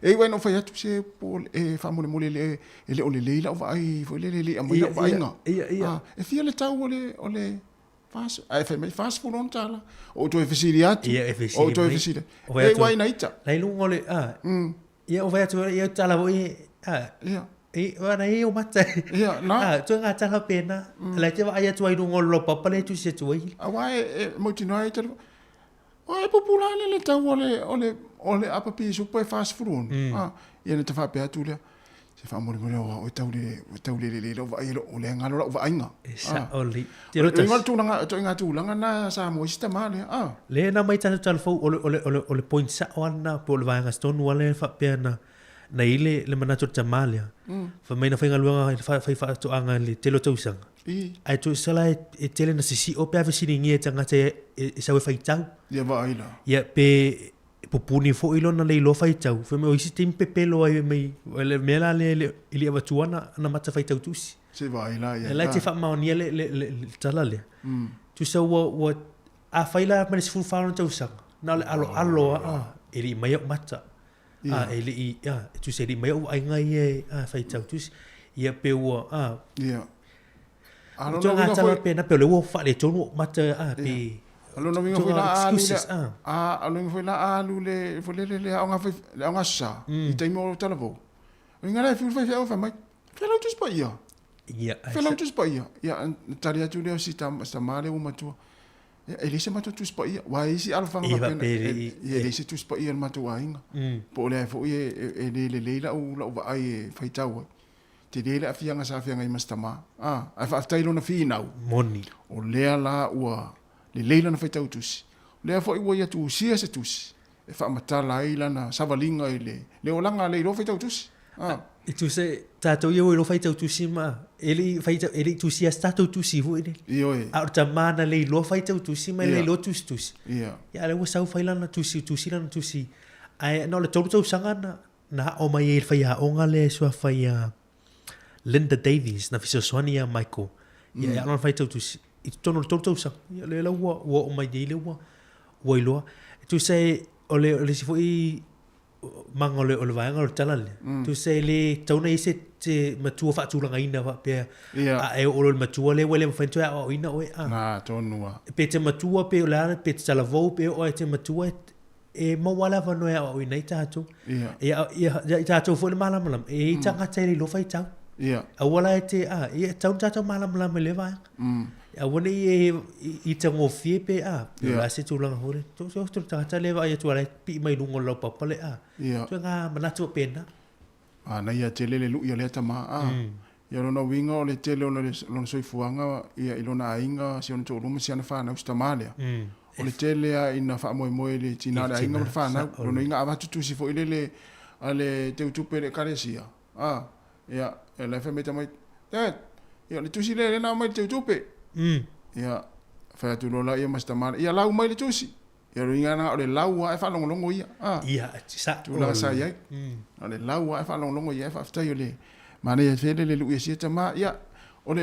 e vai no foi atu se pol e fa mole le o le la vai foi le amoi vai nga e fia le tau ole fast ai fa mai fast food ono ta la o tu fesiri atu o tu fesiri e vai na ita lai lungo le ia o vai atu ia ta la voi wana o mata tu nga tala pena la te vai atu ai lungo lo papa le tu se tu ai ai mo ti no ai te o e populare le tau ole apa pi super fast food ia ne te fa pe atu le se fa mo o tau le lo vai lo le ngalo lo vai nga sa oli te lo tu nga tu langa na sa mo sistema le na mai tala tala fo ole point sa ona po le vai nga stone wale fa pe na ile le manato tamalia fa mai na fainga luanga fa to anga le telo tausanga ai tu sala e tele na sisi o pe avisi ni e tanga te e sa we faitau ia va ila ia pe popuni fo ilo na le lo faitau fa me o isi tim pepelo ai mai le mela le ili ava tuana na mata faitau tusi se va ila ia la te fa ma ni le tala le tu sa wo a faila ma se fu fa no tausanga na le alo ili mai mata ele tu sei mai o ai ngai fai tau tu ia pe o alo no nga tala pe na pe le wo fa le tonu mata pe alo no vinga foi la alo foi la alu le foi le nga sa i te mo tala vo vinga le foi fa mai fela tu spa ia fela tu spa ia taria tu le si sta male o matua Elise matu tu spa ia wa isi alfa nga pena Elise tu spa ia matu wa inga po le fo e le la u va ai fai tau te le afia nga sa afia nga mastama ai fa tailo na fina moni o le la u le na fai tau tusi le fo i wa ia tu sia se tusi e fa mata la ila na savalinga le o langa le lo fai tau tusi e tu se tato io lo fai tau tusi ma ele tu sia stato tusi vo ele a ta mana le lo fai tau tusi ma le lo tusi ya le wa sau fai lana tusi lana tusi ai no le tau sanga na o mai e fai a onga le so fai a Linda Davies na fiso Sonia Michael ya no fai tau tusi i tono tau sa le la wa o mai le wa lo tu se ole si foi mang ole vai ngol talale tu se le tona ise te matua fa tu langa ina pe e ole matua le wele fa tu o ina o na tonua pe te matua pe la pe te la vo pe o te matua e mo wala va no o ina ta tu ya ta tu fo le malam e tanga te lo fa tau a wala te e tau ta malam le va a wona i te ngofie pe la se tu langa hore tu ta le va ya tu ala pi mai lungo lo papa le tu nga manatu pena na ia tele le lu ia le tama ia no winga le tele no soi fuanga ia ilona ainga si on tu lumu si ana fa na ustamale o le tele ina fa mo le tina le ainga fa na no inga ava tu si fo ile ale te tu pe le karesia ia le fa meta mai ia le tu si le na mai te tu pe ia fa tu lo la ia mastamale ia lau mai le tusi ia ringa na o le lau ai fa longo ia sa tu la sa ia o le lau ai fa longo ia fa fta le mane ia fele le lu ia si tama ia o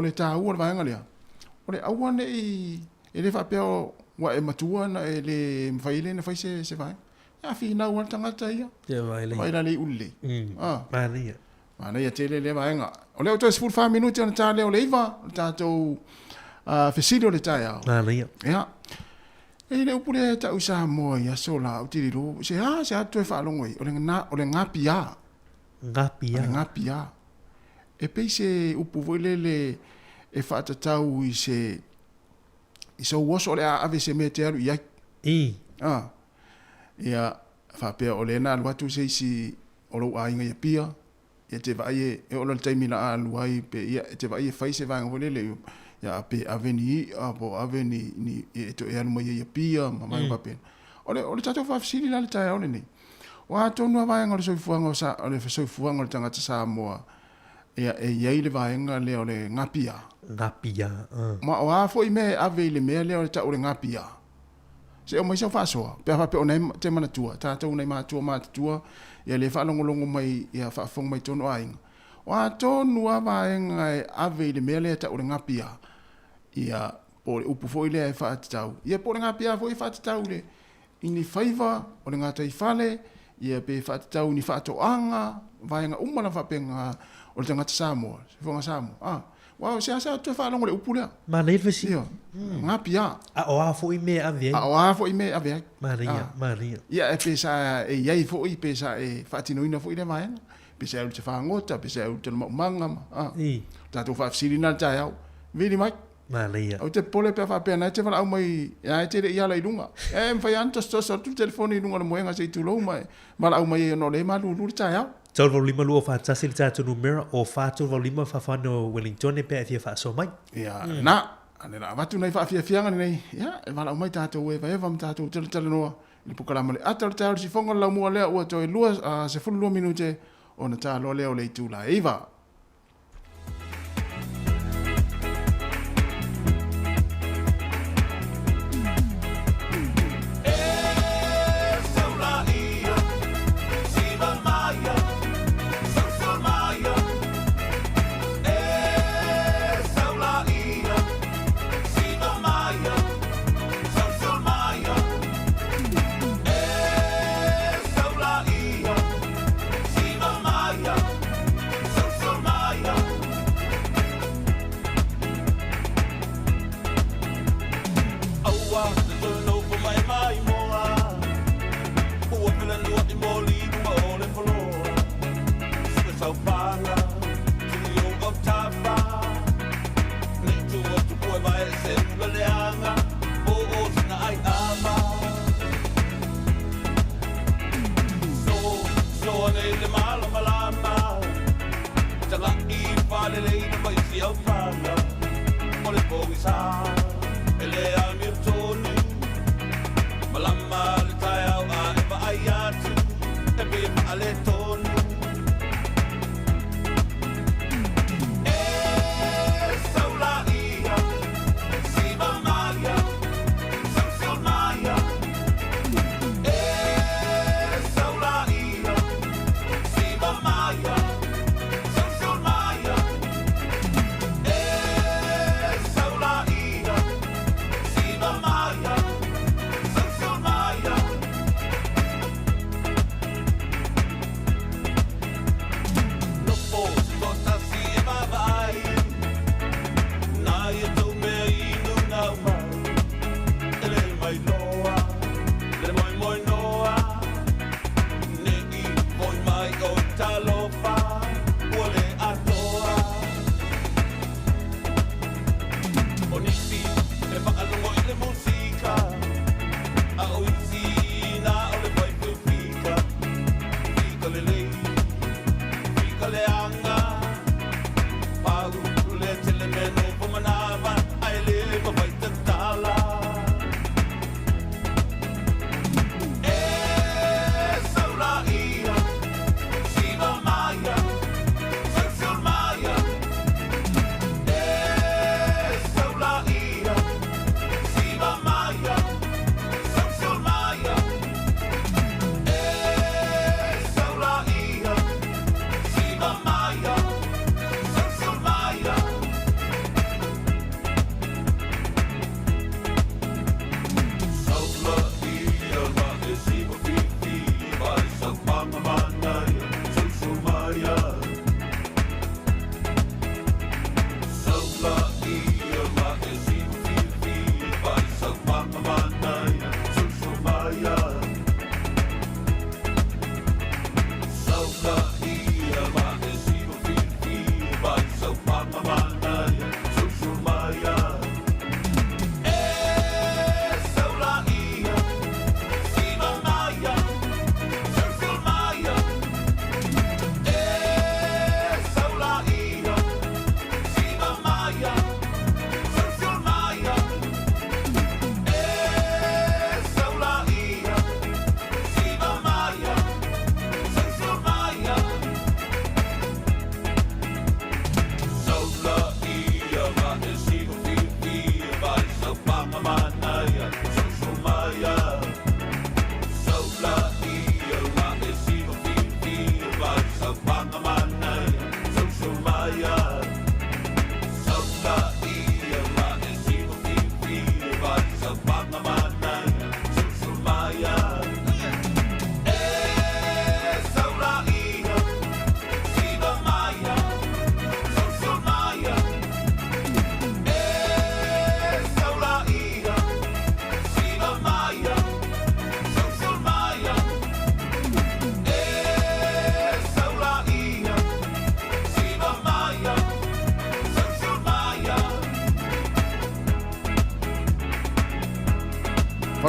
le ta u va ngale o le au ne e le fa pe wa e matua na e le mfaile na fa se vai ia fi na wa tanga ta ia vai le ulle mane ia Mana ia tele le vaenga. O leo toi 45 minuti ona tā leo leiva, tātou fesili o le tai au. Mana ia. Ia. E le upure ta usa mo ia sola o tiri ro. Se atu e whaalongo i. O le ngapia. Ngapia. E pei se upu voilele e whaatatau i se uoso o le ave se me te aru i ai. Ia whapea o le na luatu se isi o lo ainga ia pia. Ia te vai e o lo taimi na aluai pe ia te vai e fai se vanga voilele ia pe aveni apo aveni ni e to e anu mai ia pia mamai papen. O le tato fa fisili la le tai o le ni. Wa tonu avanga le soifuanga sa o le soifuanga le tangata Samoa. Ia e iai le vaenga le o le ngapia. Ma o a foi me ave le me le o le ta o le ngapia. Se o mai sa fasoa. Pe fa pe o nei te mana tua. Tatou nei matua. Ia le whalongolongo mai, ia whaafong mai tono ainga. Wa tonu avaenga e ave le me le ta o le ngapia. Ia po le upu foi le e whaatatau. Ia po le ngapia foi whaatatau le. Ini whaiva o le ngata i whale. Ia pe whaatatau ni whaatoanga. Vaenga umana whapenga o le tangata Samoa. Se whonga Samoa. Wow, se asa tu whalongo le upu lea. Mana i vesi. Ngapia. O a foi me ave. O a foi me ave. Maria. Ia e pesa e iai foi pesa e whaatinoina foi le vaenga. Pesa e te whaangota, pesa e te manga. Tato whaafsiri na tai au. Vili mai. Maria. O te pole pe whaapea na te wala au mai. Ia te ia la ilunga. E mwhai antos tosa tu telefoni ilunga na moenga se i tulou mai. Mala au mai e no le malu luri tai au. Tau lima lua whaatasi le tātou numera o whātou lima whawhano Wellington e pēr fia whaaso mai. Ia, na, ane la watu nei whaafiafianga nei, ia, e wala umai tātou e vaeva ma tātou tele noa, i pukarama le ata le tātou si whonga lau mua lea ua toi lua, se fulu lua minute, o na tā loa leo le itu la eiva. Siva Maya.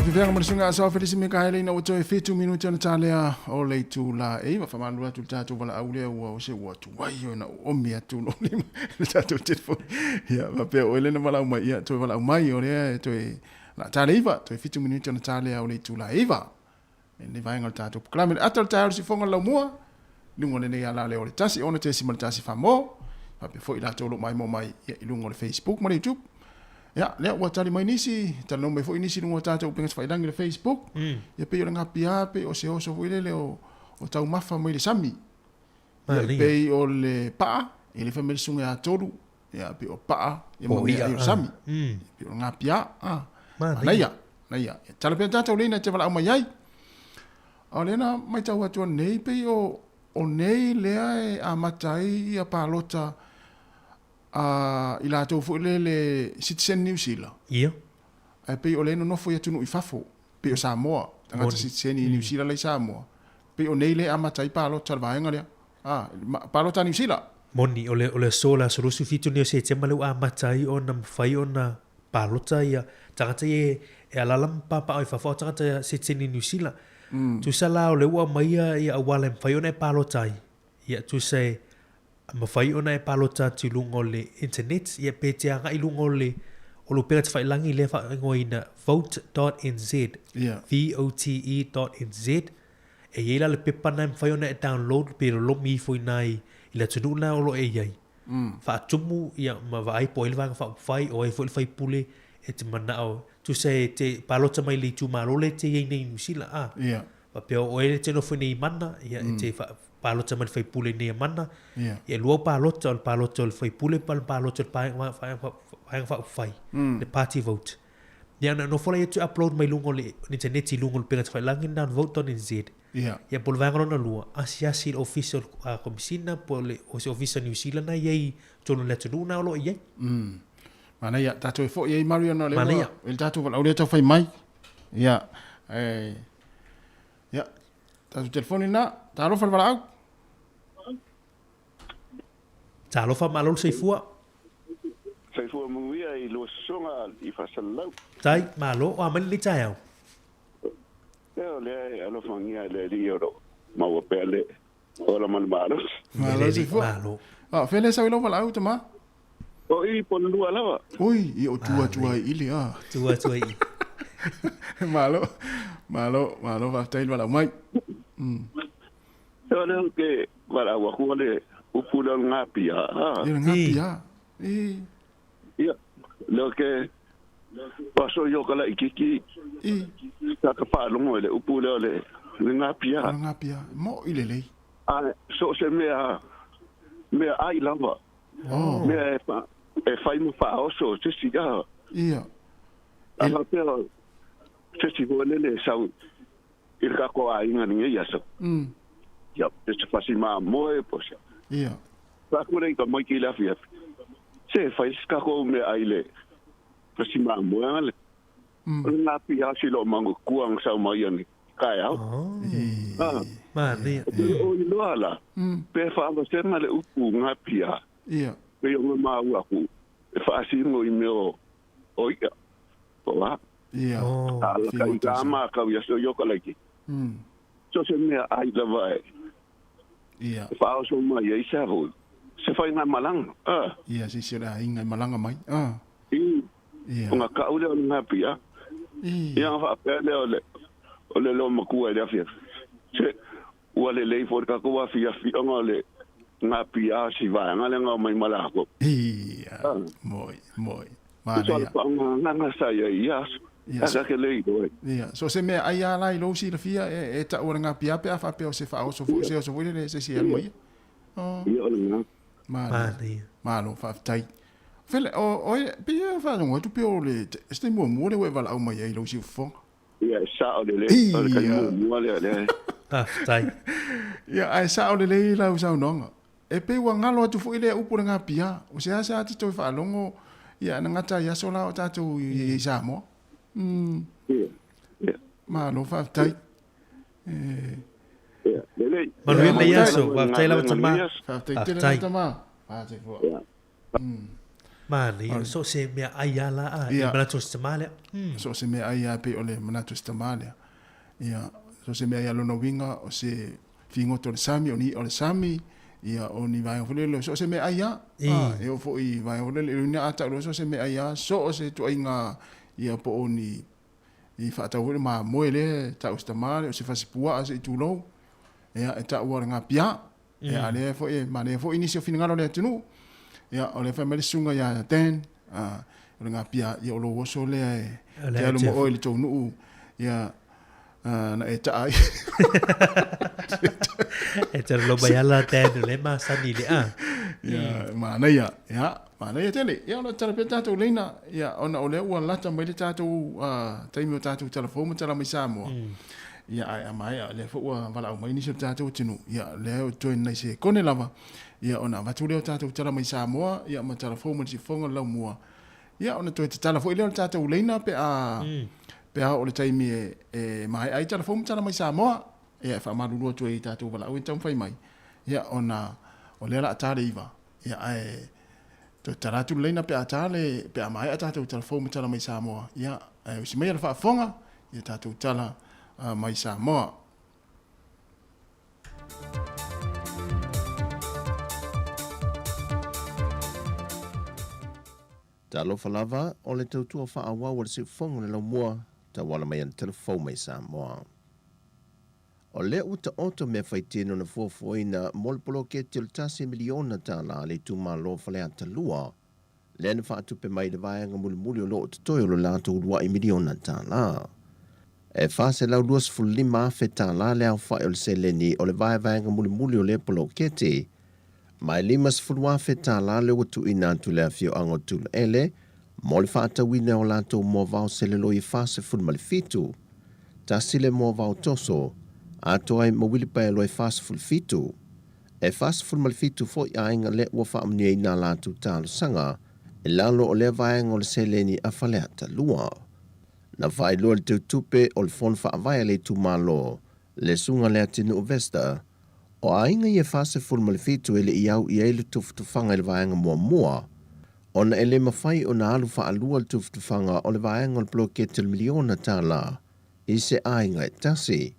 Whawhiwhenga marasunga aso whirisi me kahele ina wato e 2 minuti ana tālea o lei tū la e wa whamanua tu tātou wala aulea ua o se ua tu wai o na omi atu no lima na tātou telefoni. Ia, ma pia o elena wala umai ia, toi wala umai o rea e toi la tāle iwa, toi 2 minuti ana tālea o lei tū la iwa. E ne vaenga o tātou pukalame, atal tāru si whonga lau mua, lungo ne nei ala leo le tasi, ona te si mara tasi whamo, ma pia fo i la tōlo mai mo mai, ia i lungo le Facebook, ma le YouTube. Ya, lea ua tali mai nisi, tala mai fo inisi lungo tātou pengas whairangi le Facebook. Ia pe o le ngapi ape o se oso fuile le o tau mafa mai le sami. Ia pe o le paa, i le whamere sunga a tolu. Ia pe o paa, ia mo mea i o sami. Pe o ngapi a. Naia. Tala pe tātou leina te wala au mai ai. O leina mai tau atua nei pe o nei lea e a matai i a pālota i la tau fuile le Citizen New Zealand. Ia. Ai pe o le no fo ia tunu i fafo. Pe o Samoa. Tangata Citizen i New Zealand le Samoa. Pe o nei le amatai palo talvaenga lea. Palo ta New Zealand. Moni, o le sola sorosu fitu ni o se tema leu amatai o na mwhai o na palota ia. Tangata e alalam papa o i fafo tangata Citizen i New Zealand. Tu sa la o le ua maia ia awala mwhai o na palotai. Ia tu se mawhai ona e palota tu lungo le internet, ia pete anga i lungo le o lo pera te whailangi le whaingoina vote.nz, vote.nz, e ieila le pepana mawhai ona e download pero lomi i fwoi nai i la tunu na o lo e iai. Whaatumu ia ma vai po ilwanga whai o e fwoi whai pule e te manao. Tu se te palota mai le tu marole te iei nei nusila. Pea o e te no fwoi nei mana, ia e te palota man fai pule nei mana. Ia lua palota o fai pule palota o paenga fai. Le party vote. Ia no fola ia tu upload mai lungo le internet i lungo le penga te fai langin down vote.nz. Ia polo vanga rona lua. Asi le official komisina po le official New Zealand na iei tono le tunu na olo iei. Mana ia tato e fo iei Mario na le ua. Il tato wala urea tau fai mai. Ia. Ia. Tato telefoni na. Taro fal wala au. Talofa malol seifua. Seifua muia i lo songa i fasalau. Tai malo o amani le tai au. Le alo fangia le rio. Ma wa pele. Ola man malo. Malo seifua. Malo. Fele sa ilo wala au tama. O i pon lua lawa. Ui, i o tua i ili a. Tua i. Malo va tai wala mai. Ole ke wala wa kuale upula ngapia. Ngapia. Ia. Lo ke paso yo kala ikiki. Ta ka pa longo le upula le ngapia. Ngapia. Mo ilele. So se me ai lava. Me e fai mo fa oso te siga. Ia. Ala pero se si vole le sau il ka ko ai ngani ia so. Ja, dus het was maar mooi posje. Ja. Waar kon ik dat mooi keer af? Ze fais kako me aile. Was maar mooi. Na pia silo mango kuang sa mai kai au. Maar nee. O ilo ala. Pe fa was na le upu nga pia. Ja. Pe yo ma u aku. Fa si mo i meo. O ia. Oa. Ja. Ala kai kama ka ya so yo kalaki. So se me ai la vai. Ia. Fa so mai ia sa ho. Se fai na malang. Ia, se sira inga malanga mai. Ia. Nga ka ule nga pia. Ia fa pele ole. Ole lo makua ia fia. Se wale le for ka ko fia fia ngale. Nga pia si va ngale nga mai malako. Ia. Moi. Mana. So pa nga sa ia. Asa ke le do. Ia. So se me ai ala i lo si la fia e ta ora nga pia pe afa pe o se fa o so le se si el mai. Ia ole. Malo fa tai. Fele o pia fa no tu pio le este mo le we vala au mai ai lo si fo. Ia sa o le ka mo le. Tai. Ia ai sa o le la u sa no. E pe wa ngalo tu fo ile upu nga pia. O se asa ti to fa longo ia na ngata ia so la o ta tu i sa mo. Malo fa tai. Manuel le yaso, wa tai la tama. Fa tai tama. Fa tai fo. Mani, so se mea aia la a, i manato stamale. So se mea aia pe o le manato stamale. Ia, so se mea ia lona winga o se fingoto le sami, o le sami, ia o ni vai ofulele, so se mea aia. E o fo i vai ofulele, e ni ata lo so se mea aia, so o se tu inga ia po o ni i whaatawere ma moele tau stamale, o se fasipua ase i tūlou. Ia, e tau wara ngā pia. Ia, le fo e, ma le fo inisi o finangaro le atunu. Ia, o le whamere sunga ia ten, o le ngā pia, ia o lo woso le e, te alu mo oe le tau nuu, ia, na e taai. E te loba yala ten, le ma sani le a. Ia, mana ia, tele, ia ona tala pia tātou leina, ia, ona o le ua lata mai le tātou, taimi o tātou telefoma tala mai Samoa. Ia, ai mai, le fo ua wala au mai nisi o tātou tinu, ia, le o toi nei se kone lava, ia, ona watu leo tātou tala mai Samoa, ia, ma telefoma si fonga lau mua. Ia, ona toi te tala fo i leo tātou leina pe a o le taimi e mai ai telefoma tala mai Samoa, ia, wha marurua toi tātou wala au e tau whai mai. Ia, ona, o lea la atare iwa, ia, ai, toi taratu leina pe a tale, pe a mai a tātou telefoma tala mai Samoa. Ia, ai, usi mai ala wha fonga, ia tātou tala mai Samoa. Ta alofa lava o le tautua whaawa wa le siufonga le lau mua ta wala mai an telefon mai Samoa. O le uta oto me whaitino na fuafuaina molpolo ke tiltasi miliona ta la le tuma lo fale ata lua. Le na whaatupe mai le vaenga muli o lo o tatoi o lo lato udua i miliona ta la. E whase lau 2.5 fe ta la le au whae o le seleni o le vaenga muli o le polo kete. Mai 5.5 fe ta la le watu ina tu le afio ango tu ele, mo le whaata wina o lato mo vau se le loi whase fulmali fitu. Ta sile mo vau toso, ato ai mawili pa e loi whase fulfitu. E whase fulmali fitu fo i ainga le ua whaamnia ina lato talo sanga, e lalo o le vaenga o le seleni a whaleata lua. Na vai loa le tupe o le fon whaavaya le tu malo, le sunga le atinu o Vesta, o ainga ia fase fulmali fitu ele iau i eilu tufutufanga ele vaenga mua. Ona ele mawhai o na alu whaalua le tufutufanga o le vaenga o le blokete le miliona ta la, i se ainga e tasi.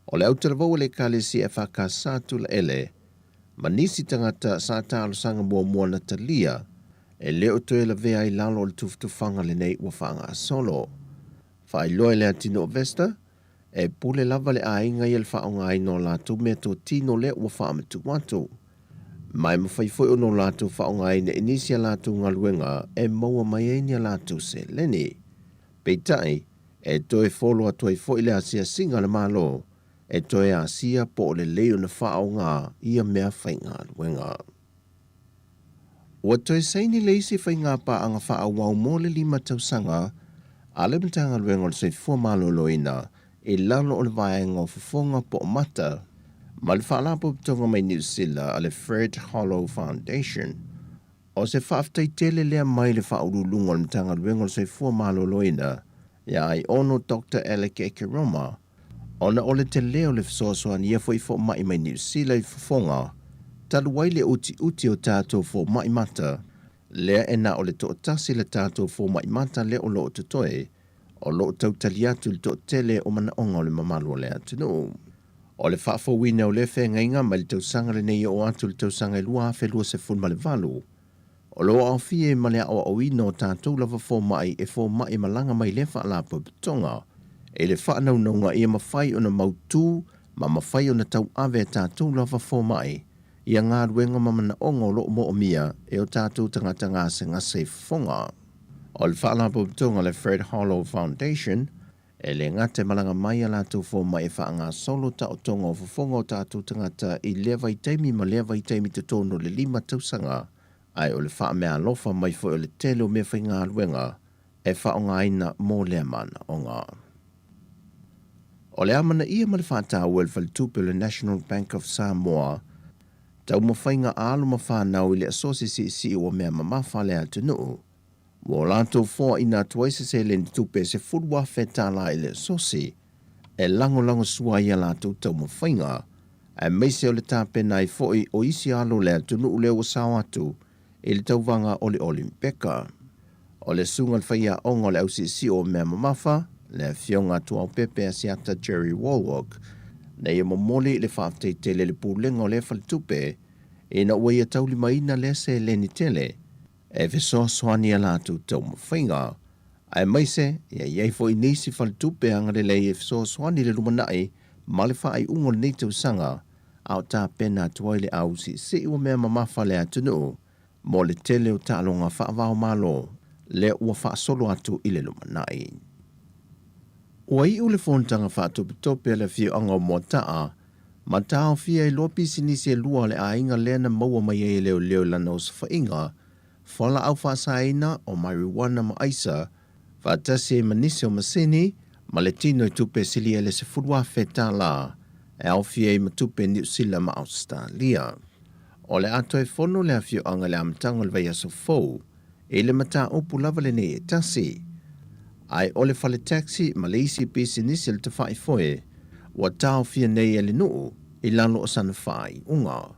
O le autalavau ele kalesi e whakasatu la ele, ma nisi tangata sa talo sanga mua na talia, e leo toe la vea i lalo le tufutufanga le nei ua whanga solo. Whai loa le atino o Vesta, e pule lava le ainga i le whaonga i no lato mea tō tino le ua whaamatu watu. Mai mawhaifoi o no lato whaonga i ne inisia lato ngaluenga e maua mai einia lato se leni. Peitai, e toe folo atua i fo i le asia singa le malo, e toe asia po le leo na whaonga i a mea whainga luenga. Ua toe saini leisi whainga pa anga whaawau mo le 5 tausanga, ale mtanga luenga le seifua malo loina, e lalo o le vaenga o fufonga po o mata, ma le whaalapo pitonga mai New Zealand a le Fred Hollow Foundation. O se whaaftai tele lea mai le whaurulunga o le mtanga luenga o le seifua malo loina, ia ai ono Dr. Alec Ekeroma, ona o le te leo le fisoasoan ia fo i fo mai mai New Zealand i fufonga, taluai le uti o tātou fo mai mata, lea e na o le tootasi le tātou fo mai mata le o lo o tutoe, o lo tautali atu le tele o mana onga o le mamalu o le atunu. O le whaafowina o le whengainga ma le tausanga le nei o atu le tausanga i lua whelua se fun ma le valu. O lo au fie ma le au au ino o tātou lava fo mai e fo mai malanga mai le whaalapo pitonga. E le whaanaunonga ia mawhai o na mautu ma mawhai o na tau ave tātou lava fo mai. Ia ngā ruenga ma mana onga o lo mo o mia e o tātou tangata ngase ngase fonga. O le whaalapo pitonga le Fred Hollow Foundation, e le ngate malanga mai a lātou fo mai e whaanga solo ta o tonga o fufonga o tātou tangata i lewa i teimi ma lewa i teimi te tono le 5 tausanga, ai o le wha mea lofa mai fo o le tele o mea whainga luenga, e whaonga ina mō lea mana o ngā. O le amana ia ma le whaata o le whalitupe le National Bank of Samoa, tau ma whainga alo ma whanau i le asosi si o mea mamafa le atunu. Wo lato fo ina tuaise se le tupe se fudwa fetala ile sosi, e lango sua ia lato tau ma whainga, e meise o le tape nai foi o isi alo le atunu ule o sao atu, i le tauvanga o le Olimpeka. O le sunga le whaia ongo le ausisi o mea mamafa, le fionga tua o pepe asiata Jerry Walwork, na ia momoli le whaateitele le pūlenga o le whalitupe, e na ua ia tauli maina le se leni tele, e viso soani alatu tau mawhainga. Ai maise, ia iei fo i nisi whalitupe anga le lei e viso soani le rumanai, ma le whaai ungo le nei tau sanga, au tā pena tuai le ausi se ua mea mamafa le atunu, mo le tele o tālonga whaavao malo, le ua whaasolo atu i le lumanai. Ua i ule fontanga whaatupitope le fio anga o motaa, ma tāo fia i lopi sinisi e lua le ainga lena maua mai e leo leo lana o sawhainga, whala au whaasaina o marijuana ma aisa, whaatasi e manisi o masini, ma le tino i tupe sili e le se furua whetā la, e au fia i matupe New Zealand ma Australia. O le ato e fono le afio anga le amtango le vai aso fau, e le mata upu lava le ne e tasi. Ai o le fale taxi ma le isi pisi nisi le te whai foe, wa tau fia nei e le nuu, i lano o sana whai unga.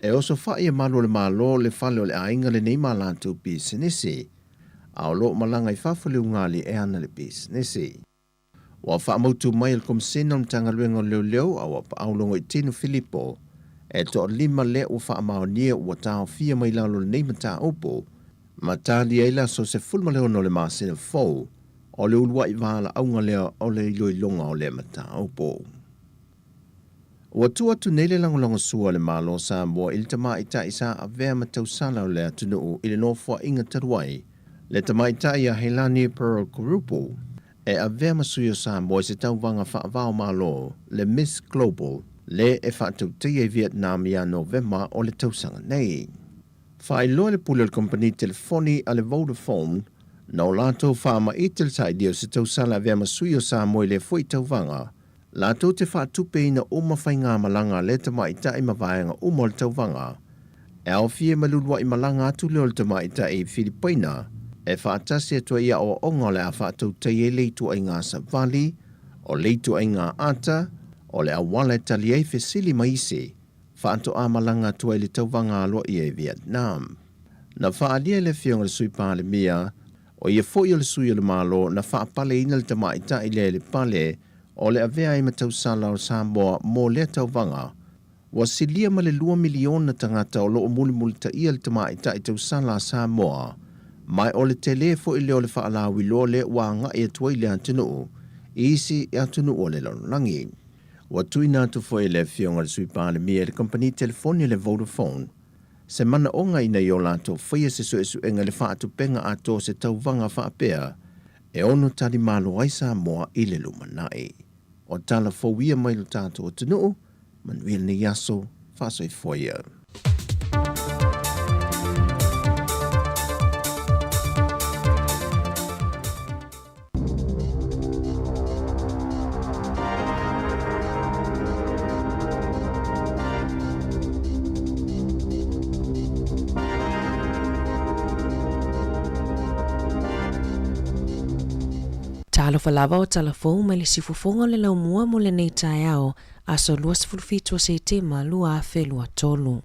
E oso whai e malo le malo le fale o le ainga le nei malatu pisi nisi, a o lo malanga i whawhale ungali e ana le pisi nisi. Wa whaamautu mai le komisina mtanga luenga leo leo a wa paulongo i tino Filipo, e to lima le o whaamao nia ua tau fia mai lalo le nei mata upo, ma tāli eila so se fulma leo no le maasina fau, o le ulua i wala aunga leo o le iloi longa o le mata upo. Ua tuatu nei le langolonga sua le malo sa mua ili tama ita isa a vea matau sala o le atunu i le nofua inga taruai, le tama ita ia Helani Pearl Kurupu, e a vea masuyo sa mua se tauvanga whaavao malo le Miss Global, le e whaatau teia i Vietnam ia November o le tausanga nei. Whai loa le pule le kompani telefoni a le Vodafone, na o lato whaama i tel tai dio se tausala vea masuyo sa mua le fui tauvanga, lato te whaatupe ina uma whainga malanga le tama ita i mawaianga uma le tauvanga, e au fie malulua i malanga atu leo le tama ita i Filipina, e whaatasi atua ia o onga le a whaatau teie leitu ai ngā Savali, o leitu ai ngā Ata, o le awala tali ei fesili maisi, whaato a malanga tua i le tauvanga aloa i e Vietnam. Na whaalia le fionga le sui pāle mia, o ia fo i le sui le malo na whaapale ina le tamaita i le pale, o le avea i matau sala o Samoa mō le tauvanga, wa silia ma le 2 miliona tangata o loo muli ta ia le tamaita i tau sala Samoa, mai o le tele fo i leo le whaalawi lo le wa nga i atua i le atunu, isi i atunu o le langi. Wa tui nātu fo i le fionga le sui pāle mia le kompani telefoni le Vodafone, se mana onga ina i o lato whaia se su enga le whaatu penga ato se tauvanga whaapea, e ono tali malo aisa moa i le lumanai. O tala fowia mai lo tātou o tunu, manuia ni yaso, whaso i foia. Talo falava o talafou mai le sifofonga le laumua mo le nei tae ao aso lua sifulufitu se tema lua afe lua tolu.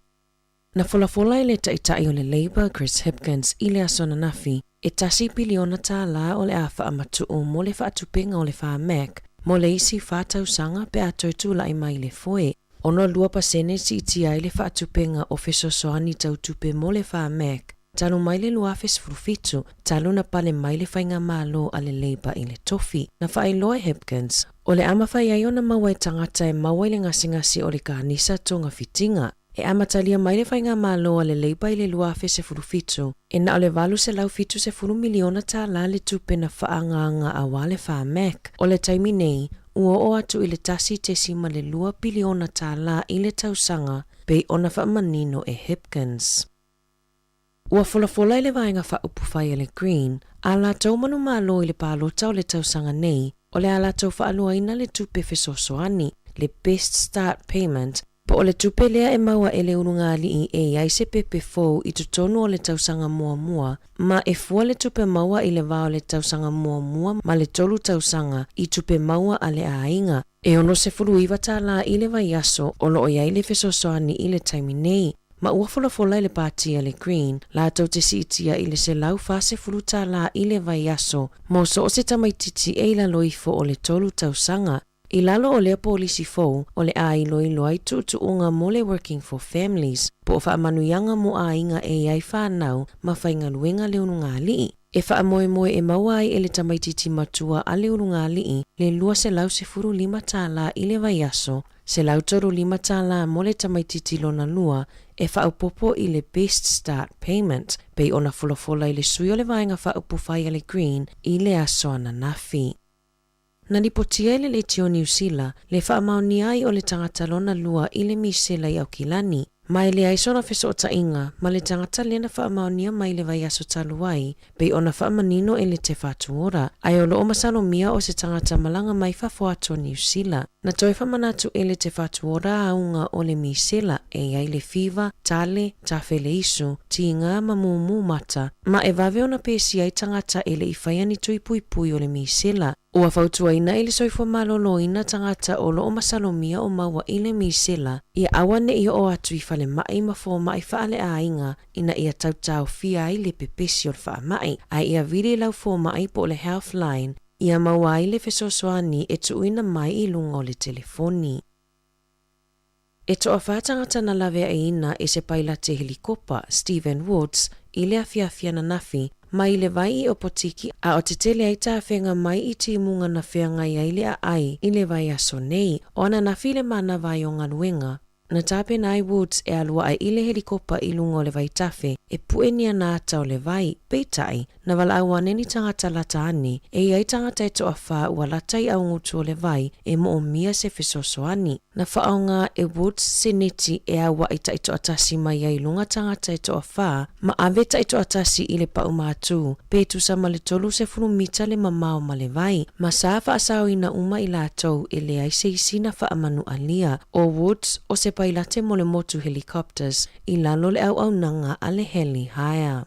Na folafola i le taitai o le Labour Chris Hipkins i le aso na nafi e tasi piliona tā la o le awha amatu o mo le whaatupenga o le wha Mac mo le isi whātausanga pe ato i tūla i mai le foe. Ono 2% si iti ai le whaatupenga o fesosoani tautupe mo le wha Mac. Talo mai le lua fesfurufitu, talo na pale mai le whainga malo a le Labour i le tofi. Na whaailoa Hipkins, o le ama whaiai ona mawai tangata e mawai le ngasingasi o le kanisa tonga fitinga. E amatalia mai le whainga malo a le Labour i le lua fesfurufitu, e na o le valu se lau fitu se 4 miliona tā la le tupe na whaanganga a wale wha Mac. O le taimi nei, ua o atu i le tasi te sima le 2 biliona tā la i le tausanga, pei ona whaamanino e Hipkins. Ua folafola i le vaenga whaupu whai le Green, a la tau manu malo i le palo tau le tausanga nei, o le a la tau whaalua ina le tupe fesosoani, le Best Start Payment, pa o le tupe lea e maua e le urunga li i ai se pepe fou i tutonu o le tausanga mua, ma e fua le tupe maua i le vao le tausanga mua, ma le tolu tausanga i tupe maua a le ainga, e ono se furu iwa tā la i le vai aso o lo o iai le fesosoani i le taimi nei, Ma ua fola le pātia le Green, la tau te siitia i le se lau fase fuluta la i le vai aso, mo so o se tamaititi e la loifo o le tolu tausanga. I lalo o le polisi fou, o le a ilo ai tuunga mo le Working for Families, po o whaamanuyanga mo a inga e ai whanau ma whainga luenga leonunga lii. E whaamoe e maua ai e le tamaititi matua a leonunga lii, le lua se lau se furu 5 tāla i le vai aso, se lau toru 5 tāla mo le tamaititi lona lua, e whaupopo i le Best Start Payment, pei ona fulafola i le sui o le vaenga whaupufai a le Green i le aso ana nafi. Na lipotia le tio New Zealand, le whaamaoni ai o le tangata lona lua i le misela i Aukilani, mai le aisona feso o tainga, ma le tangata lena whaamaonia mai le vai aso taluai, bei ona whaamanino e le te whatuora, ai o loo masalo mia o se tangata malanga mai whafoato New Zealand. Na toi whamanatu e le te whatuora aunga o le misela, e ai le fiva, tale, tawhele isu, tinga mamumu mata, ma e vave ona pesi ai tangata e le iwhaiani tui pui o le misela. Ua whautua ina i le soifo malolo ina tangata o loo masalomia o maua i le misela, ia awane i o atu i whale mai ma fo mai whaale a inga ina ia tautau fia i le pepesi o le wha mai, ai ia viri lau fo mai po le Healthline, ia maua i le fesosoani e tuuina mai i lunga o le telefoni. E toa whātangata na lawe e ina e se paila te helikopa Stephen Woods i le awhiawhia na nafi, mai le vai i o potiki a o te tele ai tāwhenga mai i timunga na whianga i le a ai i le vai aso nei, o ana na file mana vai o ngaluenga. Na tāpe nai Woods e alua ai i le helikopa i lunga o le vai tafe, e puenia na ata o le vai, peitai, na wala awane ni tangata lata ani, e ai tangata e toa wha ua latai au ngutu o le vai, e mo o mia se fisoso ani. Na whaonga e Woods seneti e awa i taito atasi mai ai lunga tangata e toa wha, ma ave taito atasi i le pau mātu, petu sa ma le tolu se furu mita le mamao ma le vai, ma sa wha asao ina uma i lātou e le ai se isina wha amanu alia, o Woods o se pailate mo le motu helicopters i lalo le au nanga a le heli haya.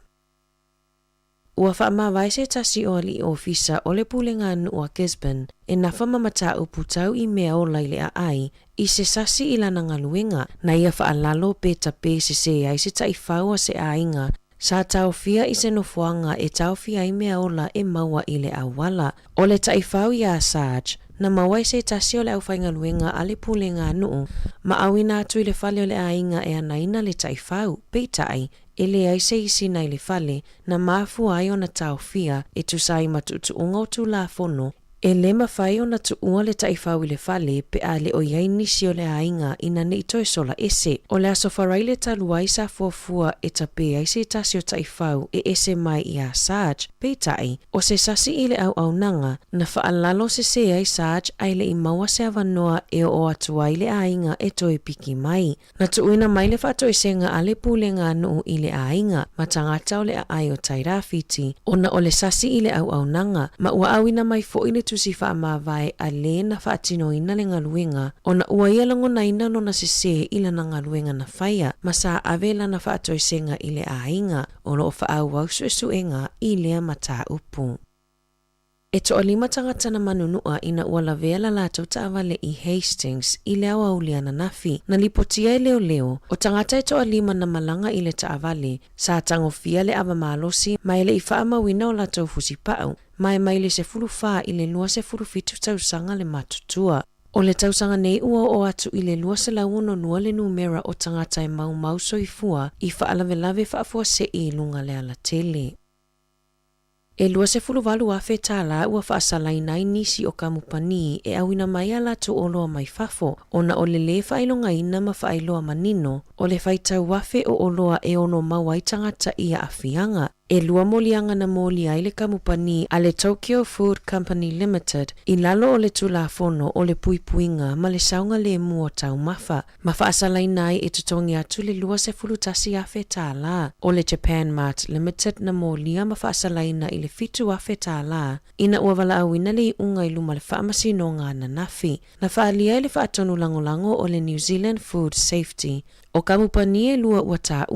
Ua whaamawai se tasi o li ofisa o le pulenga anu o Gisborne e na whamamata uputau i mea o laile a ai i se sasi i lana ngaluenga na ia whaalalo peta pe se ai se tai whaua se ainga sa tau fia i se nofuanga e tau fia i mea ola e maua i le awala. O le tai whau i a Sarge na mawai se tasi o le au whainga luenga a le pulenga anu ma awina atu i le whale o le ainga e anaina le tai whau peitai e le ai se isi nei le whale na mafu ai o na tau fia e tu sai matutu unga o tu la fono e le mawhai o na tu ua le tai whau i le whale pe a le o iai nisi o le ainga ina ne itoe sola ese. O le aso wharai le taluai sa fuafua e tape ai se tasi o tai whau e ese mai i a Sarge peitai o se sasi i le au nanga na whaalalo se ai Sarge ai le i maua se avanoa e o atu ai le ainga e toe piki mai. Na tuuina mai le whato senga a le pulenga anu i le ainga ma tangata o le ai o tai rafiti o na o le sasi i le au nanga ma ua awina mai fo i le tusi whaamawai a le na whaatino ina le ngaluenga o na ua ia lango na ina no na se ila na ngaluenga na whaia ma sa avela na whato senga i le ainga o lo whaau wausu e suenga i lea mata upu. E to alima tangata na manunua ina ua lavea la taavale i Hastings i lea wauliana nafi na lipotia e leo o tangata e to alima na malanga i le taavale sa tangofia le ava malosi mai le i whaamawina o la tau fusipau mai le se fulu wha i le lua se fulu fitu tausanga le matutua. O le tausanga nei ua o atu i le lua se launo nua le numera o tangata e mau soifua i whaalave whaafua se i lunga le ala tele. E lua se fulu walu a whetala ua whaasalai nai nisi o kamupani e awina mai ala tu oloa mai fafo o na o le whailonga ina ma whailoa manino o le whaitau wafe o oloa e ono mawai tangata ia awhianga. E lua molianga na moli ai le kamupani a le Tokyo Food Company Limited i lalo o le tulafono o le puipuinga ma le saunga le mua tau mafa. Ma whaasalai nai e tutongi atu le lua se fulutasi a whetala o le Japan Mart Limited na molia ma whaasalai na i le fitu a whetala ina ua wala awina le unga i luma le whaamasino ngā na nafi. Na whaalia le whaatonu langolango o le New Zealand Food Safety o kamupani e lua ua tā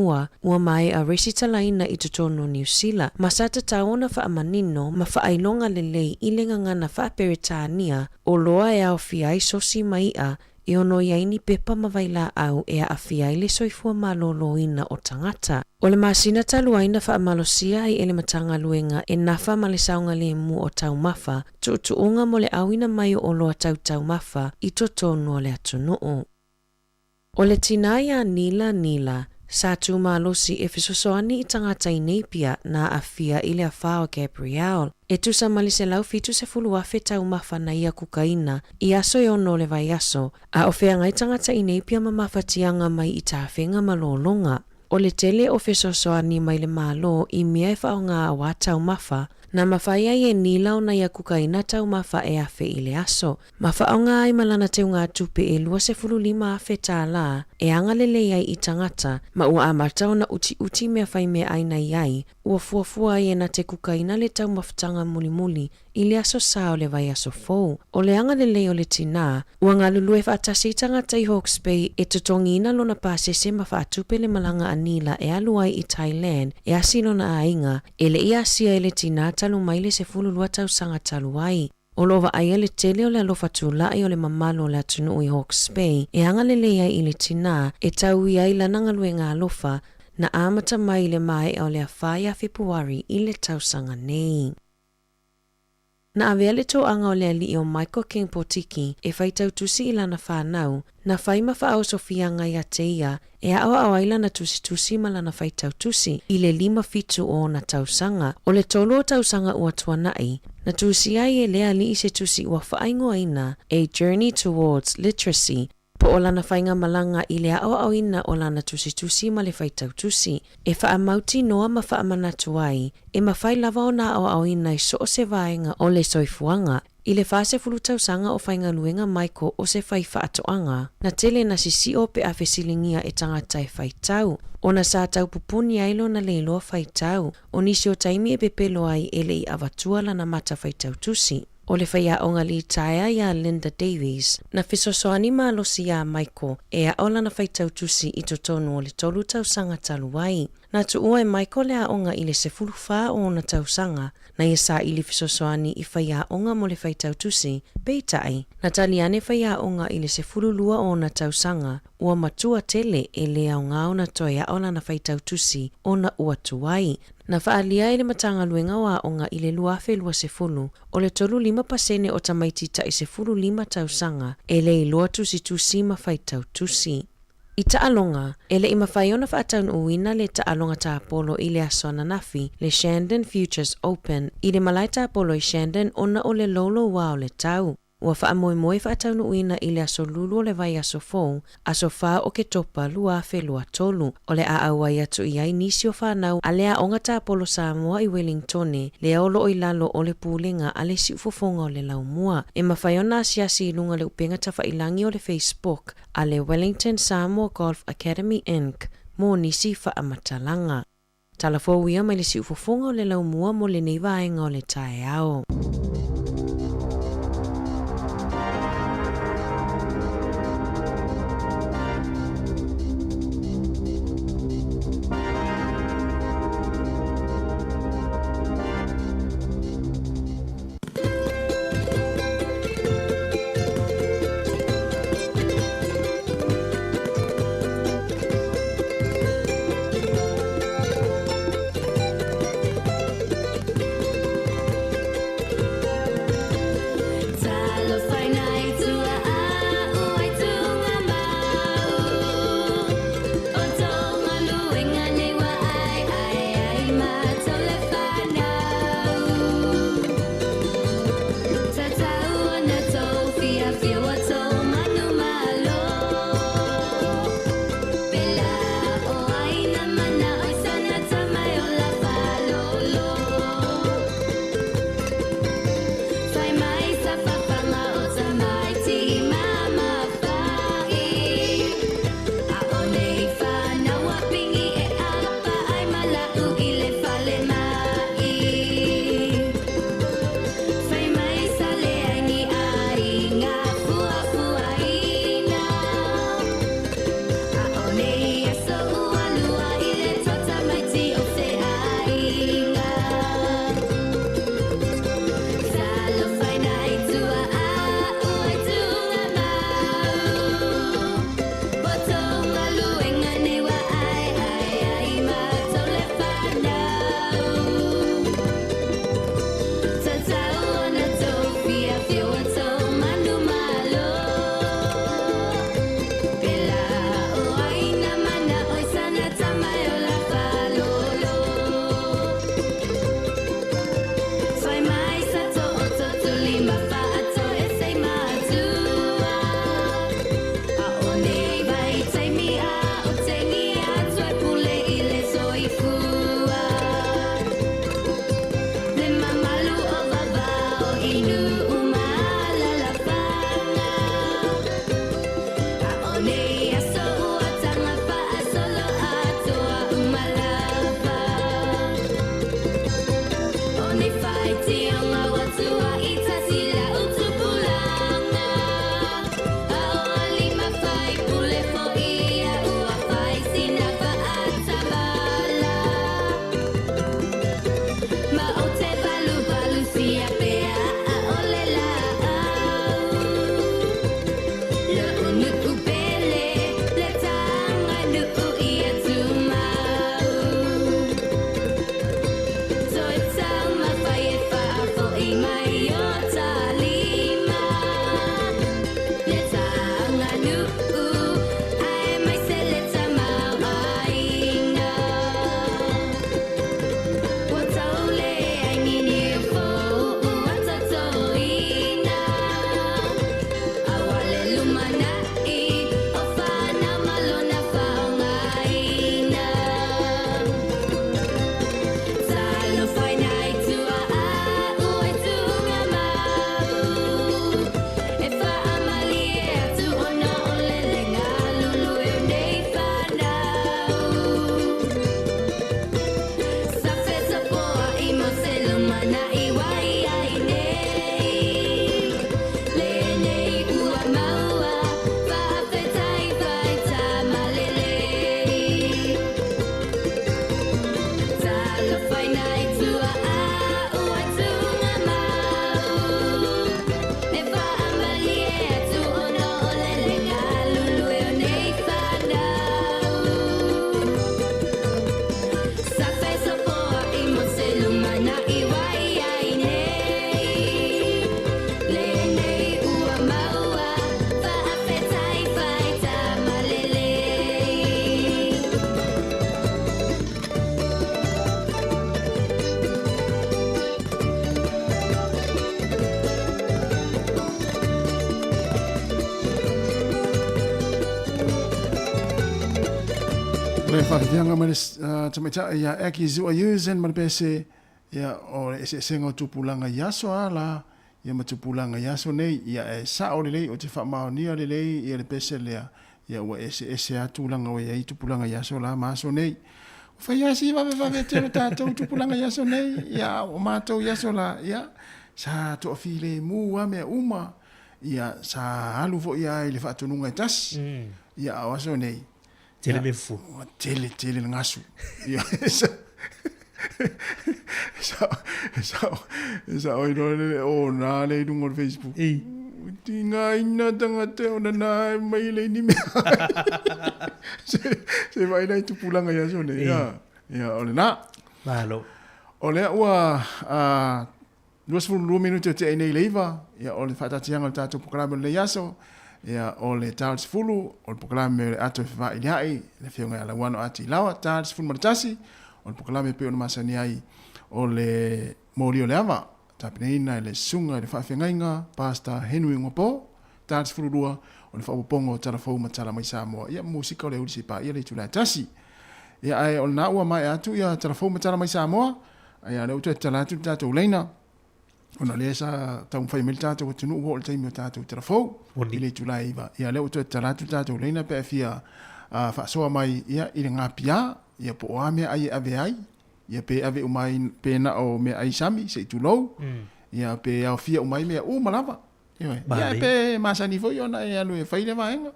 ua mai a resitalaina i tutono New Zealand. Ma sa taona whaamanino ma whaailonga lelei i le ngangana whaaperetania o loa e au fiai sosi mai a i ono ia ini pepa mawaila au e a awhia i le soifua malolo ina o tangata. O le masina taluaina wha amalosia i ele matanga luenga e nafa ma le saunga le mu o tau mafa, tuunga mo le awina mai o loa tau mafa i to tonu o le atunuu. O le tinaya nila, sa tu malosi e fisosoani i tangata i neipia na awhia i le awhao Gabriel. E tu sa malise lau fitu se fulu afe tau mafa na ia kukaina i aso i ono le vai aso, a o whea ngai tangata i neipia ma mawhatianga mai i tawhenga malolonga. O le tele o fisosoani mai le malo i mea e whaonga a wā tau mafa, na mawhaia i e nila o na ia kukaina tau mafa e afe i le aso. Mawhaonga ai malana te unga tupe e lua se fulu lima afe tā la, e anga lele iai i tangata, ma ua amatau na uti mea whai mea aina iai, ua fuafua i e na te kukaina le tau mawhatanga muli i le aso sao le vai aso fou. O le anga lele o le tina, ua ngā lulue whaatasi tangata i Hawke's Bay e tutongina lona pāsese ma whaatupe le malanga anila e aluai i Thailand e asino na ainga, e le ia asia e le tina talu maile se fulu lua tau sanga taluai. O lova aia le tele o le alofa tūlai o le mamalo le atunu i Hawke's Bay e anga lele ia i le tina e tau ia i lananga lue ngā alofa na amata mai le mai o le awhaya Februari i le tau sanga nei. Na avea le tō anga o le ali o Michael King Potiki e whaitau tusi i lana whanau, na whaima whaau Sofia ngai a te ia e awa awaila na tusi ma lana whaitau tusi i le 5 fitu o na tausanga. O le tolo o tausanga ua tuanai, na tusi ai e lea li i se tusi ua whaingoa ina A Journey Towards Literacy, po o lana whainga malanga i lea awa awina o lana tusi ma le whaitau tusi. E wha amauti noa ma wha amanatu ai, e ma whai lava o na awa awina i so o se vaenga o le soifuanga. I le whase fulutau sanga o whainga luenga Michael o se whai whaatoanga, na tele na sisi o pe awhe silingia e tangata e whaitau. O na sa tau pupuni ailo na leiloa whaitau, o nisi o taimi e pepelo ai ele i avatua lana mata whaitau tusi. O le whaia o ngali taia ia Linda Davies, na fisosoani malosi ia Michael e a ola na whaitau tusi i totonu o le tolu tausanga taluai. Na tu ua e Michael le aonga i le sefulu wha o na tausanga, na ia sa i le fisosoani i whaia onga mo le whaitau tusi, peitai, na taliane whaia onga i le sefulu lua o na tausanga, ua matua tele e le aonga o na toia ola na whaitau tusi o na ua tuai. Na whaalia i le matanga luenga wa onga i le luafe lua sefulu, o le tolu 5% o tamaitita i sefulu 5 tausanga, e le i lua tusi ma whaitau tusi. I taalonga, ele i mawhaiona whaataun uina le taalonga ta Apollo i le asona nafi, le Shandon Futures Open, i le malai ta Apollo i Shandon ona o le lolo wa o le tau. Ua whaamoe whaataun uina i le aso lulu o le vai aso fou, aso wha o ke topa lua fe lua tolu, o le aawai atu i ai nisi o whanau a lea onga ta Apollo Samoa i Wellingtone, le olo o i lalo o le pūlenga a le si ufofonga o le laumua. E mawhaiona asiasi i lunga le upenga ta whailangi o le Facebook, a le Wellington Samoa Golf Academy Inc. Mō nisi whaamatalanga. Talafo wia mai le si ufofonga o le laumua mo le neivaenga o le tae ao. Le whakateanga mare tamita ia eki zua yuzen mare pese ia o ese sengo tupulanga yaso ala ia matupulanga yaso nei ia e sa o lelei o te whamaonia lelei ia le pese lea ia ua ese atulanga o ia i tupulanga yaso la maso nei whai asi wawe te tātou tupulanga yaso nei ia o mātou yaso la ia sa to file mua mea uma ia sa alu fo ia i le whaatununga i tas ia awaso nei tele me fu tele ngasu ia sa oi no na le dungo Facebook tinga ina tangate ona na mai le ni me se vai lai tu pulanga ya sone ya ole na malo ole wa duas fulu minuto te nei leva ya ole fata tianga tatu programa le yaso ya ole tals fulu o programa ato fa ilai le fionga ala wano ati lawa tals fulu martasi o programa pe ona masani ai ole moli ole ava tapina le sunga le whawhengainga Pastor Henry Ngopo tals fulu rua o le whapopongo tarafou matala mai Samoa ia musika o le ulisi pa ia le tula tasi ia ai o na ua mai atu ia tarafou matala mai Samoa ia le utu talatu tatu leina ona le sa tau fai mil tatu tunu o le taimi o tatu tarafou ile tula iva ia le utu talatu tatu leina pe fia fa soa mai ia ile ngapia ia po ame ai ave ai ia pe ave umai pe na o me ai sami se tulou ia pe au fia umai me o malava ia pe masani foi ona e alu e faile vaenga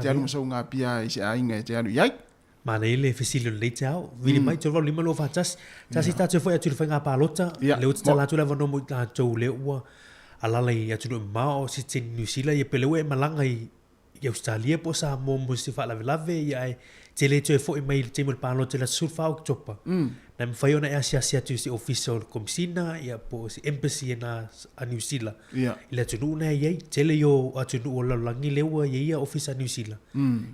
te alu so ngapia i se ainga te alu iai mana ele fasilio le tau vini mai tolo lima lo fatas tasi tatu foi atu fenga palota le uta la tu leva no mo ta to le ua ala le atu no mao si te New Zealand ia pele we malanga i Australia po sa mo mo si fa la lave ia te le tu foi mai te mo palota la sulfa o topa na me fai ona e asia tu si official komsina ia po si embassy na a New Zealand ile tu na ia te le yo atu no la langi le ua ia office a New Zealand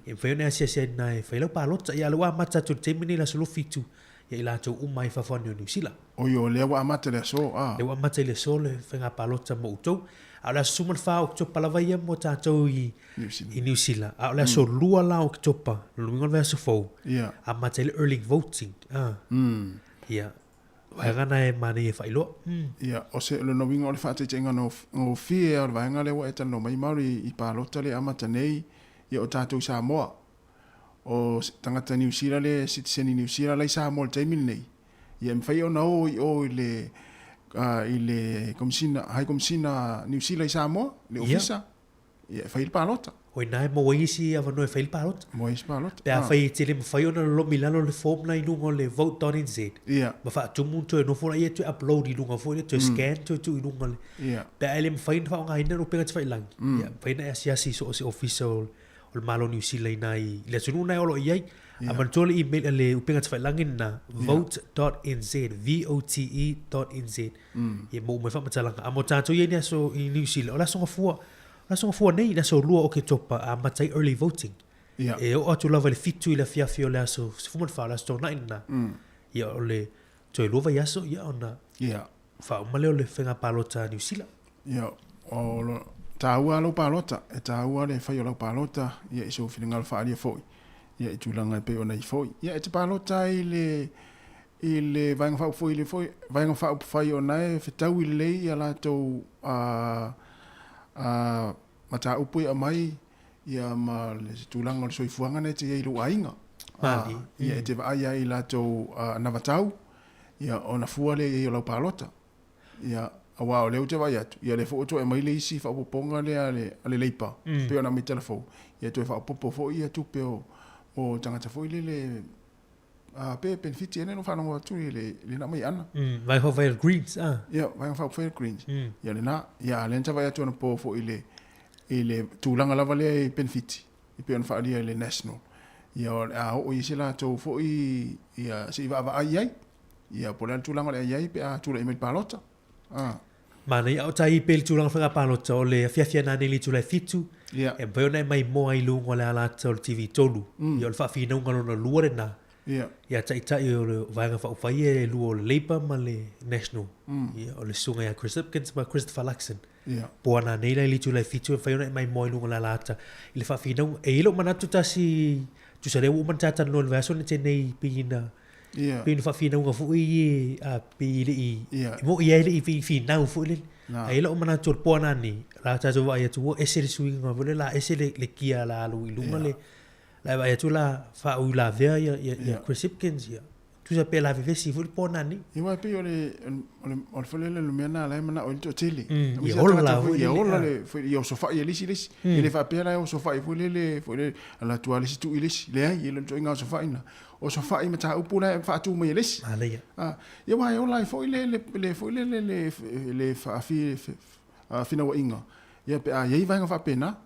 e fai ona asia na e fai lo palota ia lo mata tu te mini la solo fitu ia ila tu umai fa fa New Zealand o yo le wa mata le so le wa mata le so le fai palota mo to ala sumal fa o to palava ia mo tatou i New Zealand ala so lua la o topa luingon verso fo a mata le early voting ia wagana e mani e failo ia o se le no wingo le fa te tenga no fie o vanga le wa eta no mai mari i palota le amata nei ia o tatou Samoa o tangata New Zealand le citizen New Zealand le Samoa te nei ia me fai ona o le ile komsina hai komsina New Zealand Samoa le ofisa ia fai palota o nai mo wisi ava no fai palota mo wisi palota pe fai tele mo fai ona lo milano le form na inungo le vote.nz ia ma fa tu muntu no fo ia tu upload inungo fo tu scan tu inungo le ia pe ele mo fai fa nga ina no pe fai lang ia fai na sia si so official o malo New Zealand nai le tunu na olo ia aman tole email le upenga tfai langin na vote.nz vote.nz ye mo me fa matalanga amo tato ye ne so i New Zealand ola songa fua nei na so lua o ke topa a matai early voting e o atu lava le fitu i la fiafio le aso fuman fa la sto na ina ye ole to lova yaso ya ona fa male ole fenga palota New Zealand o taua lo palota e taua le fai lo palota ye iso filingal fa ali foi ia e tulanga pe ona i foi ia e te palota ile vanga fa foi le foi vanga fa fai ona e fetau ile ia la to mata upu ia mai ia ma le tulanga le soifuanga ne te ia lo ainga ia e te va ia ila to navatau ia ona fuale ia lo palota ia awa le te vai atu ia le foto e mai le isi fa poponga le ale leipa pe ona mi telefon ia to fa popo fo ia tu pe o tangata foi le pe benefit ene no fa no tu le na mai ana vai ho vai greens ia vai ho vai greens ia le na ia le nta vai atu no po fo ile tulanga lava le benefit i pe on fa ia le national ia o isi la to fo ia si va ai ia po le tulanga le ai pe a tu le email palota mana ia o tai pel tulanga fa palota o le fiafia na neli tu le fitu e vai ona mai mo ai lungo le ala tol TV tolu ia o fa fina ngalo na luore na ia tai o vai fa fa ia luo le Labour ma le National ia o le sunga ia Chris Hipkins ma Christopher Luxon po ana nei le tu le fitu fa ona mai mo ai lungo le ala ta ile fa fina e ilo mana tu tasi tu sa le u man tata no le aso le nei pina Ia. pina fa fina nga fu i a pili i Ia. mo ia le i fi na fu le ai lo mana tur pona ni la ta zo vai tu ese le swing nga vole la ese le kia la lu i lunga le la vai tu la fa u la vea ya Chris Hipkins ya tu sa pe la vive si fu pona ni I wai pe ole fole le lumena la mana o to tele. Ia ola la fu ia ola le fu ia sofa ia lisi lisi. Ile fa pe la o sofa i fu le ala tu lisi tu lisi le ai le to inga sofa ina. O sofa i mata upu la fa tu me lisi. ala ya Ia wai ola fo le fa fi fina wa inga. Ia pe a ia vai nga fa pena.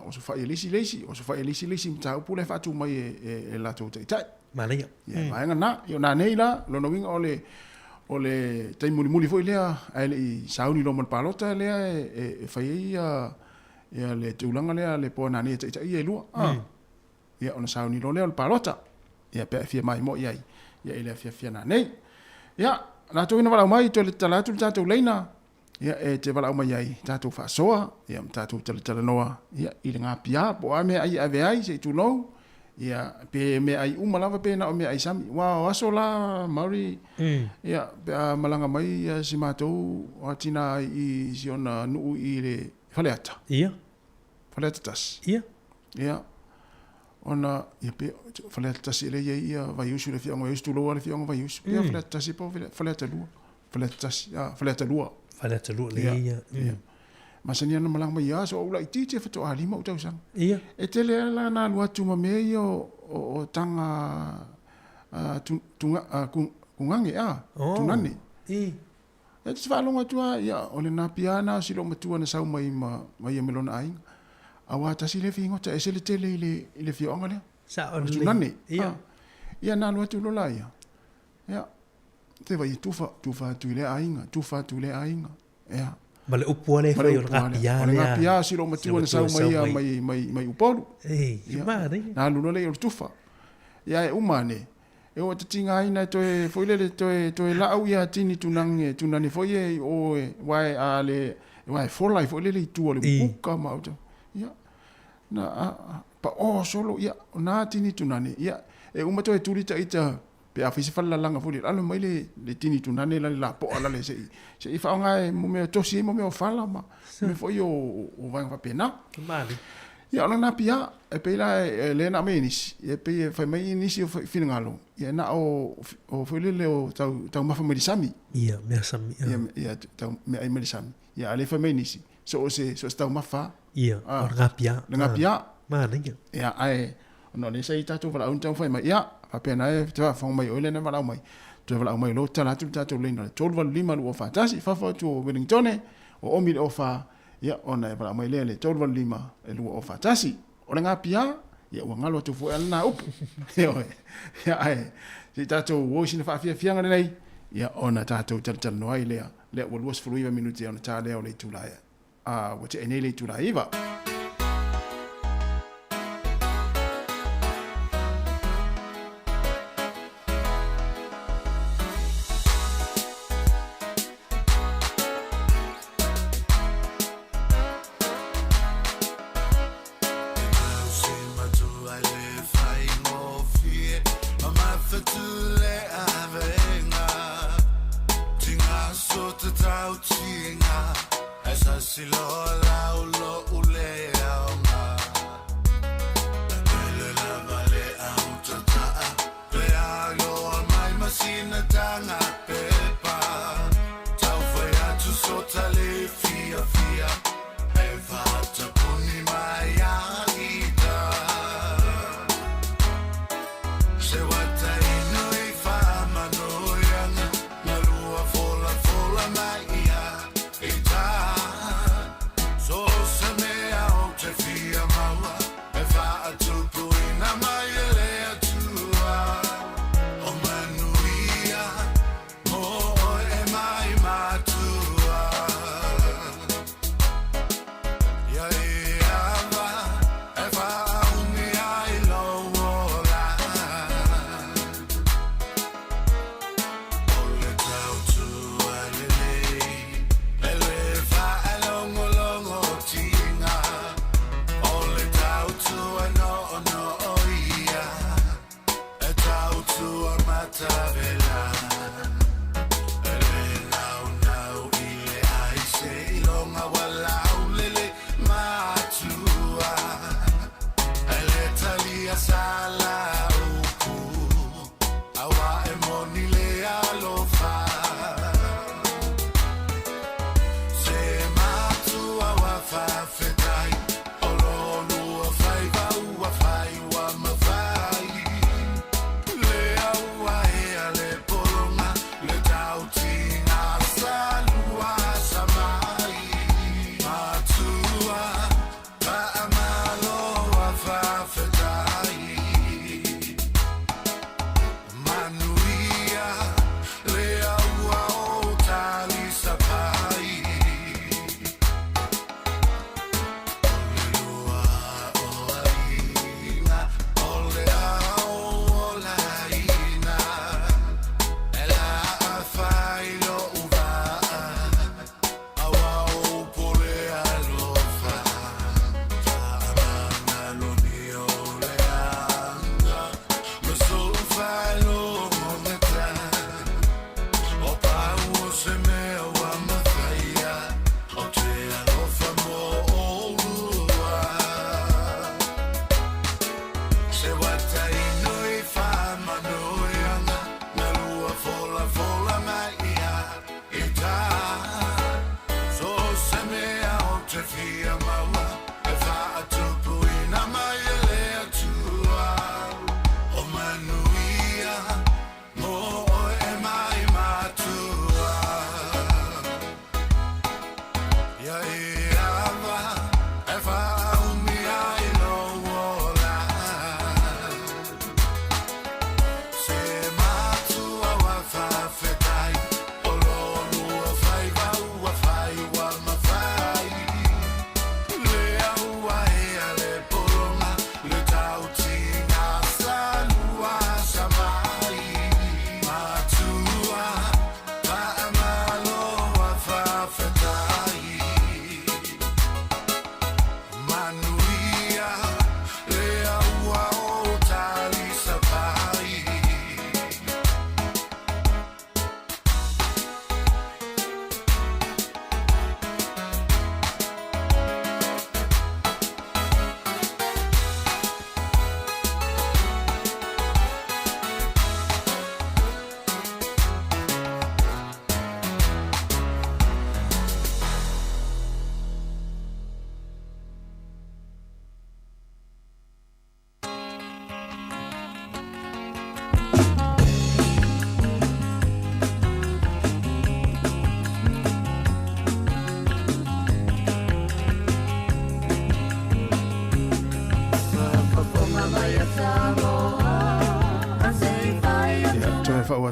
O sofa ia lisi o sofa ia lisi mata upu la fa tu mai e la to tai. malaya Ia vai nga na yo na nei la lo no winga ole tai muli foi lea ai le sauni lo man palota lea e fai ia le tulanga lea le pona ni tai ia lu ia ona sauni lo lea le palota ia pe fia mai mo ia ile fia na nei ia na tu ina wala mai to le tala tu tatu leina ia e te wala mai ai tatu fa soa ia tatu tala noa ia ile nga pia po ame ai ave ai se tu no ia pe me ai malava pe na o me ai sami wa aso la mauri ia pe malanga mai ia si matou atina i siona nu i le faleata ia tas ia ona ia pe faleata tas ile ia vai usu le fianga usu lo le fianga vai usu ia faleata tas po faleata lu faleata tas faleata lu le ia masania na malang mai aso ula itite fa to ali mo tau sang ia e tele la na lua tu ma me o tanga tunga kungange tunani e te fa longa tua ia ole na piana silo matua na sau mai melona ai awa ta sile fingo ta esele tele ile fi ongale sa on tunani ia na lua tu lo la ia te vai tufa tu le ainga ia ma le upu ale fai o ngapia le ngapia silo matua na sau mai upolu ma nei na luno le o tufa ia e umane e o te tinga ina to e foile to e la au ia tini tunani foie o wai ale wai for life o le tu o le buka ma o ia na pa o solo ia na tini tunani ia e uma to e tulita ita pe a fisi falla langa fuli alo mai le tini tunani la po ala le se i fa nga mo me tosi mo me o fala ma me foi o vai fa pena mali ia ona na pia e pe la le na menis e pe fa mai inisi o fina ngalo ia na o fuli le o tau ma fa me sami ia me sami ia tau me ai me sami ia ale fa mai inisi so tau ma fa ia o ngapia mali ia ai no le sei tatu vala un tau fa mai ia apena e te fa mai ole na vala mai te vala mai lo tala tu le na tolva lima lo fa tasi fa tu Wellington o omi o fa ia ona e vala mai le tolva lima e lo o fa tasi o nga pia ia o ngalo tu fo na up ia ai si tatu wo sin fa fia ngale nei ia ona tatu tal no ai le o los fluiva minuti ona tale o le tula wo te enele tula iva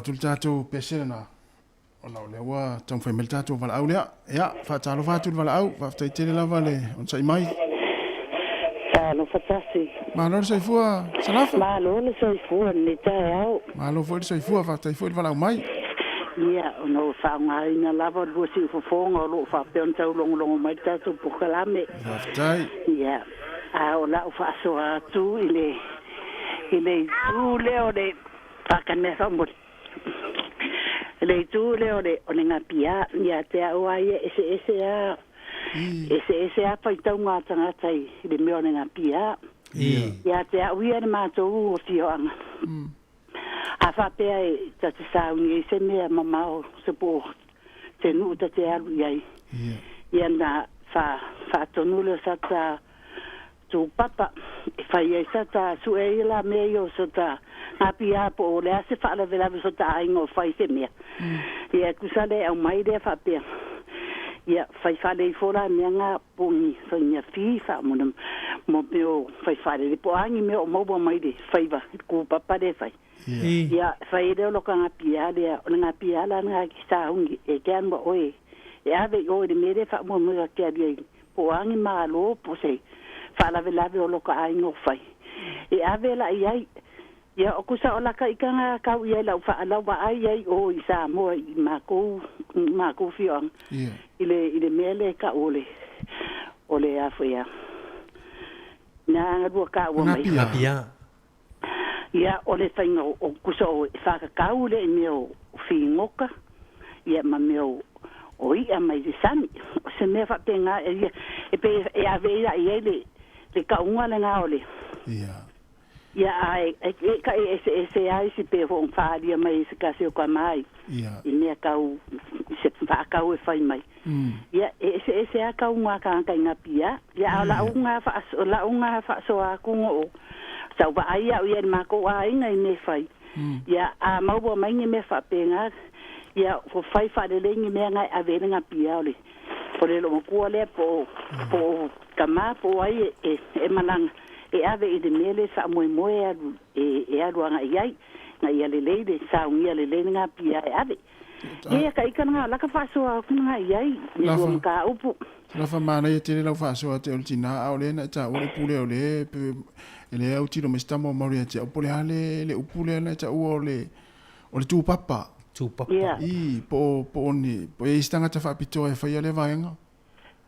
Fatul tatou pesena ona le wa tong fe mel tatou vala au lea ya fa talo fatul vala au fa tai tele la vale on sai mai talo fatasi malo sai fua salafa malo le sai fua ni tai au malo fo sai fua fa tai fo vala au mai ia ono fa ngai na lava lu si fo fonga lo fa pe on tau long mai tatou po kalame tai ia a o la fa so tu ile tu leo de pakane sombo le tu leo de onenga pia ya te au ai ese a pa tau nga tanga tai le me onenga pia ya te au ia ma to o fioanga a fa pe ai ta te sa uni se me mama o se po te nu ta te alu ai ya na fa tonu le sa ta tu papa fa ia sa ta su e la me yo sa ta apia po le se fa la vela so ta ingo fa se me ia kusale au mai de fa pe ia fa le fora menga puni so nya fi fa mo peo fa le po angi me o mo mai de fa ku papa de fa ia fa de lo kan apia de nga pia la nga ki sa ungi e kan mo oi ia ve o de me de fa mo mo ka de po angi ma lo po se fa la vela lo ka ingo fa e ave la ai ya o kusa o la ka ikanga ka ia la fa la wa ai o isa mo ma ko fion ile mele ka ole afia na ru ka o mai pia Ia o le whainga o kusa o whakakau le me o whingoka. Ia ma me o ia mai le sani. O se mea whapenga e pe e aveira i le kaunga le ngā ole. Ia. Ia ka se ai si pe ho whaaria mai se kasi o ka mai. Ia. I mea kau se whaakau e whai mai. Ia se a kaunga ka anka inga pia. Ia la unga whaasoa kungo o. Sau wa ai au ia mako a inga I me whai. Ia a maua maingi me whapenga. Ia ko whai wharelengi mea ngai a verenga pia ole. Po le lomo kua lea po kama po ai e malanga. E ave I de mele sa moe e aruanga iai. Nga ia le leide sa ungia le leide nga pia e ave. Ia ka ika nga laka whasoa kuna iai. Ni luam ka upu. Lafa mana ia tele lau whasoa te oltina au le na ta ore pule o le ele au tino me stamo mauri te opole hale le upule na ta o le tūpapa. Tūpapa. I po oni po e stanga ta whapito e whaia le vaenga.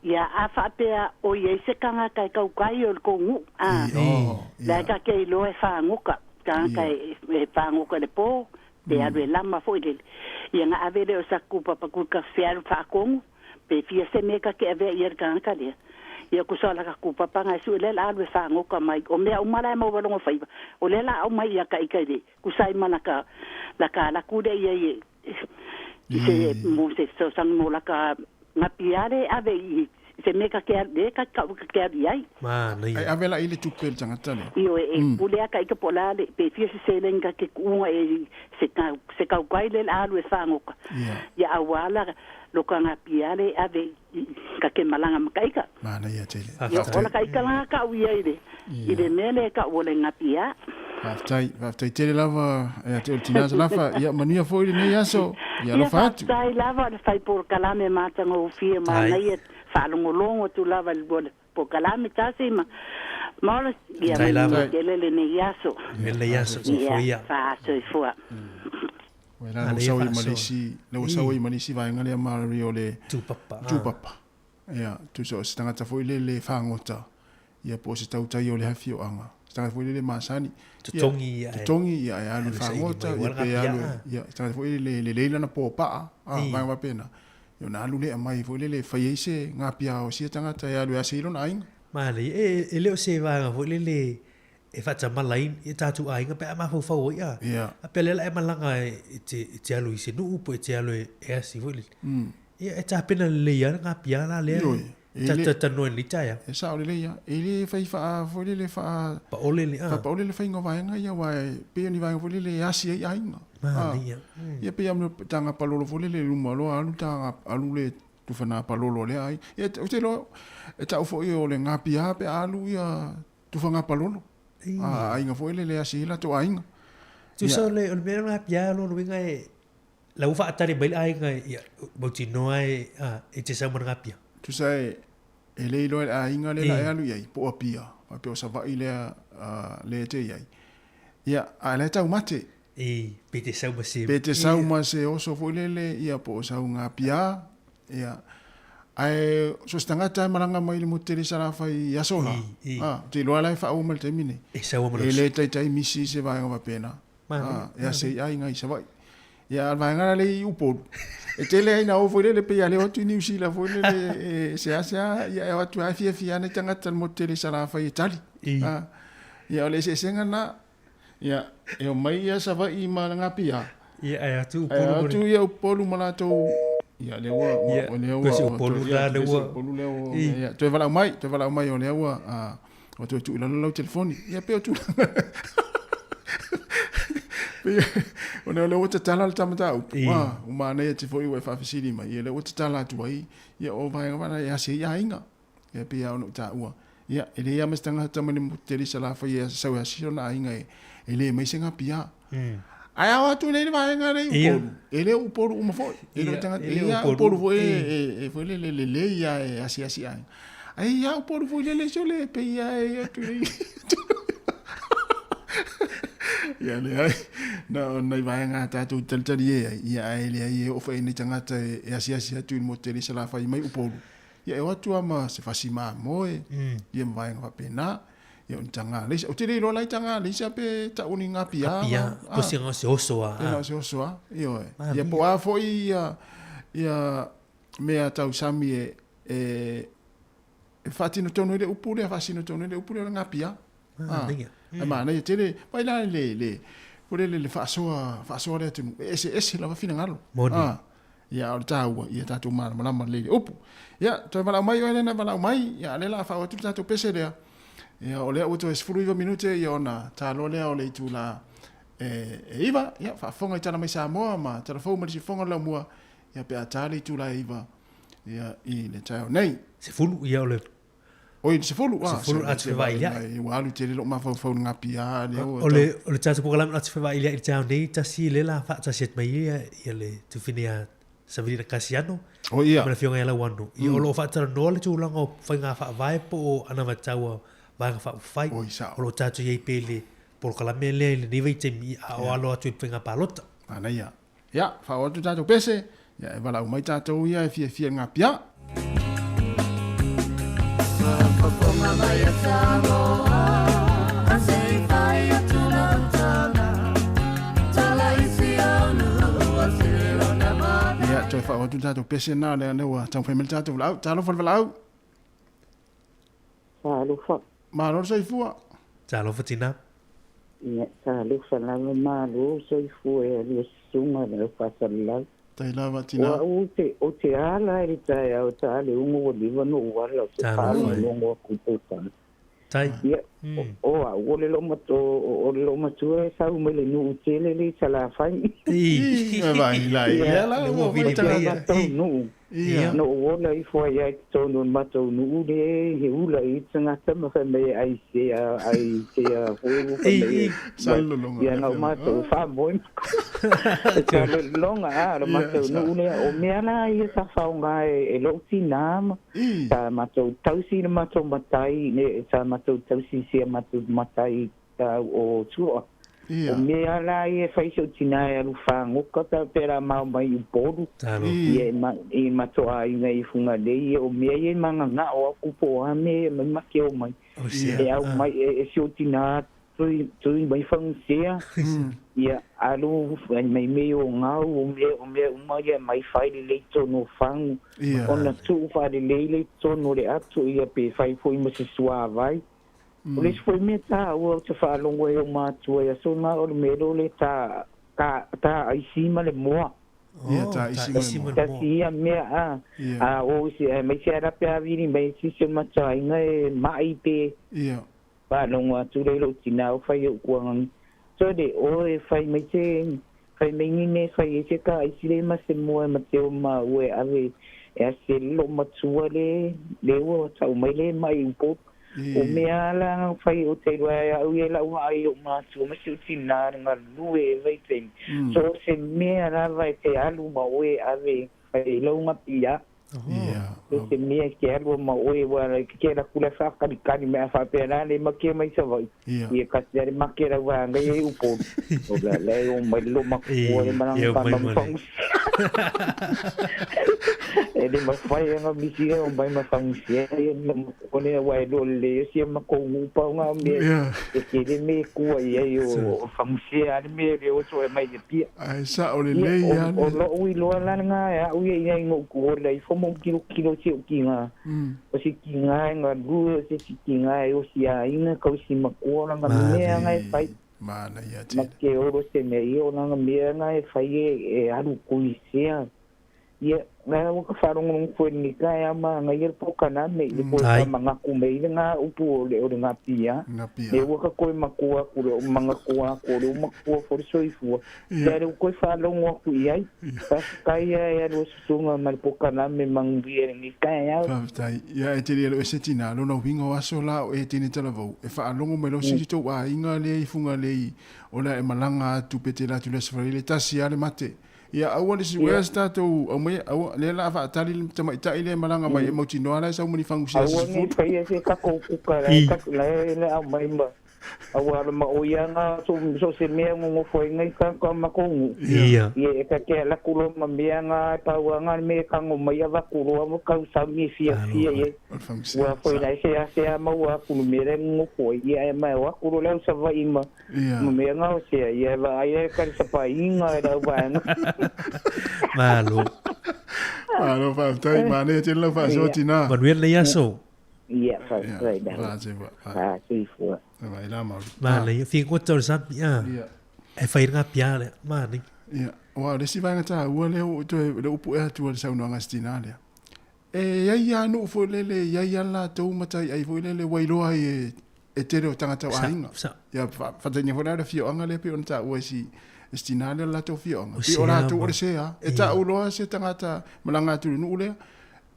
Ia a whapea o iei se kanga kai kaukai o le kongu. La ka kei loe whaanguka. Kanga kai e whaanguka le po. Te aru e lama fo ile. Ia nga avere o sa kupapa kuka whiaru whaakongu. Pe fia se meka ke avea ia kanga lea. Ia kusala ka kupapa ngai su le la aru e whaanguka mai. O mea umara e mauwarongo whaiva. O le la au mai ia ka ika ile. Kusai mana ka la kure ia i se mo se so sang mo la ka ngapiare ave I se meka ke de ka ke ai nei ave la ile tupel tanga tale io e pulea ka ika polale pe fie se lenga ke kunga e se ka kwaile alu e fangoka ya awala lo ka ngapiare ave ka ke malanga makaika mana ia tele ya ola ka ika la ka uia ile mele ka ole ngapia Aftai tele lava e te ultina lava ia mania foi nei aso ia lo fatu Aftai lava le fai por kalame matanga o fie ma nei falongolongo tu lava le por kalame tasi ma mala ia le nei aso le aso foi ia fa so foi Wela lo sau I malisi vai ngale mari o le tūpapa ia tu so stanga foi le fangota ia po se tau tai o le hafio anga stanga foi le masani tongi ia alu fangota ia alu ia stanga foi le leila na popa vai va pena yo na alu le mai foi le fai se ngapia o sia tanga tai alu asilo na ing mali e le o se va foi le e fata malai e tatu ai nga pe ma fo ia a pele la e malanga te alu I se nu po te alu e asi foi ia e ta pena le ia ngapia la le ta no li taia e sa le ia ele fai fa foi le fa pa ole le fai ngo vai nga ia vai pe ni vai foi le asi ai nga ia pe am tanga palolo foi le luma lo alu tanga alu le tu fana palolo le ai e te lo e ta foi o le ngapia pe alu ia tu fanga palolo ai nga foi le asi la to ai nga tu so le o me ngapia lo winga e la ufa atari bai ai nga ia botino ai e te sa mo ngapia tu sai e le lo a inga le la alu ia po apia pe o sa vai le te ia ia a le tau mate pete sau ma se o so foi le ia po sa unga pia ia ai so stanga ta malanga mai le moteri sara fai asola te lo ala fa o mal termine e le tai misi se vai o pena ia se ai ngai sa vai ia vai ngara le upo e tele ai na o foi le pe ale o tu New Zealand foi le se asa ia o tu afia ne tanga tal moteri sara fai Itali ia le se senga na ia e o mai ia sa vai I malanga pia ia ai tu ia o polu malato ia le o polu la le o ia tu vala mai o le o tu la lo telefoni ia pe o tu ona le o te tala tamata o mana ia te foi fa fisili mai ia le o te tala tu ai ia o vai ngana ia se ia inga ia pe ia no ta ua ia ele ia mestanga tamani muteri sala fa ia sa ia si na inga ele mai senga pia ai awa tu le vai ngana ele o por uma foi ele tanga ia o por foi e foi le ia asi ai ia o por foi le sole pe ia tu ia le ai na vai nga ta tu tel ia ele ai o foi ni tanga e asi tu moteri sala fa mai o polu ia e watu ama se fasima moe ia vai nga pena Ia un tanga le o te le lo lai tanga le sa pe ta uni nga pia. Pia, ko si nga se oso a. Nga se oso a. Io ia po a fo ia mea tau sami e fatino tonu le upule fasino tonu le upule nga pia. Ma na te le vai la le pole le fasoa le tunu ese la fina ngalo. Ia o tau ia tatu malama le upu. Ia to mala mai o na mala mai ia le la fa o tatu pese le. Ia o le o to es furu minute ia ona talo le o le tula iva ia fa fonga tana mai sa mo ma telefon ma si fonga la mo ia pe atali tula iva ia I le tau nei se fulu ia o le oi se fulu atu vai ia wa lu te le ma fa nga pia le o le tatu po kala atu vai ia I tau nei ta si le la fa ta set mai ia le tu finia sa vira Casiano o ia ma fionga la wanu ia o lo fa tara no le tu langa fa nga fa vai po ana va tau va fa fai o lo tatu ia pele por kala mele le ni vai te mi o alo atu finga palota ana ia ia fa o tu tatu pese ia va la mai tatu ia fia nga pia Toi fa o tu tatu pese na le wa tau fa mel tatu lau talo fa lau Salu fa ma lo sei fu talo fa tina ia salu fa la ma lo sei fu e le sunga le fa sala tai lava tina o te ala I tai au tale ungo li no wala o tale ungo ku puta tai ia o le lo mato sa u mele no tele le sala fa vai la ia la o vi no ia no wala I fo ia to no mato no de he ula I tanga tama fa me ai se ho sallo longa ia no mato fa boy sallo longa lo mato no ne o me ana ia sa fa nga e lo tinama ta mato tausi no mato matai ne sa mato tausi se mato matai o tuo o me ala e fai so tina e lu fa ngoka ta pera ma mai bodu e mato ai nei funga dei o me e manga na o kupo a me ma ke o mai e au mai e so tina tu mai fang sia ia alu mai me o nga o me mai mai fai le to no fang ona tu fa le to no le atu ia pe fai foi mo se sua vai Polis foi meta o te fa longo e o matua ia so na o mero le ta ai sima le moa ia ta ai sima ta ia me o si me se era pe aviri me si se mata inga e mai pe ia pa longo atu le lo tina o fai o kuang so de o e fai me se fai me ni fai se ka ai si le ma se moa ma te o ma o e ave e se lo matua le o ta o mai le mai un po o me ala fai o te roa au e la ai o masu ma se tina nga lue vai tem so se me ala vai te alu ma oe ave fai lo nga pia se me ke alu ma oe wa ke la kula fa ka ni me fa pena le ma ke mai sa vai e ka se ma ke la wa nga e upo o la le o mai lo ma ko le ma pa ma fong ele ma fai nga bisi o mai ma fong se ko le wa lo le si ma ko upa nga me e ke le me ku ai o fong se ale me le o so mai de pia ai sa o le ya o lo ui lo la nga ya ui ai ngo ko le fo mo kilo si o kinga o si kinga nga gu si kinga o si ai nga ko si ma ko nga me nga fai mana ia te ma ke o se me o nga me nga fai e alu ku sia ia nga o ka farongo ng kwini kaya ma nga yer po kana me po mga kumei nga upo le o nga pia e o ka ko makua ku o mga kuwa ko o makua for soifu pero ko falongo ku ia pas kaya ya lo sunga mal po kana me mang bier ni kaya tai ia e te le se tina lo no vingo aso la o e tini telavo e falongo me lo si to wa inga le funga le o la e malanga tu pete la tu le sfari le tasi ale mate ia awali si wes tato o me le la fa tali tama ita ile malanga mai mo tino ala sa mo ni fangu sia awali fa ia se ka ko ku ka la le au mai ma Awal mauyanga so se me ngo foi ngai ka makungu. Ia. Ye ka ke la kulo mamianga pauanga me ka ngo mai ava kulo mo ka sa mi fia ye. Wa foi dai se ma wa kulo mere ngo foi ye mai wa kulo le sa va ima. Mamianga o se ye va ye ka sa pa inga da va. Malo. Malo fa tai mane chen lo fa so tina. But we le yaso. Iya, right dah. Sifua. Vai lá, Mauri. Vale, eu fico todo sabe. É feir ngapia le, mani. Ia. Wa le si vai ngata ua le o to le upu e tu le sa no ngastina le. E ia no fo le ia la to matai ai fo le wailo ai e te o tangata wa inga. Ia fa te ni fo le fio anga le pe on ta ua si stina le la to fio anga. Pi ora tu o se a. E ta ulo se tangata malanga tu no le.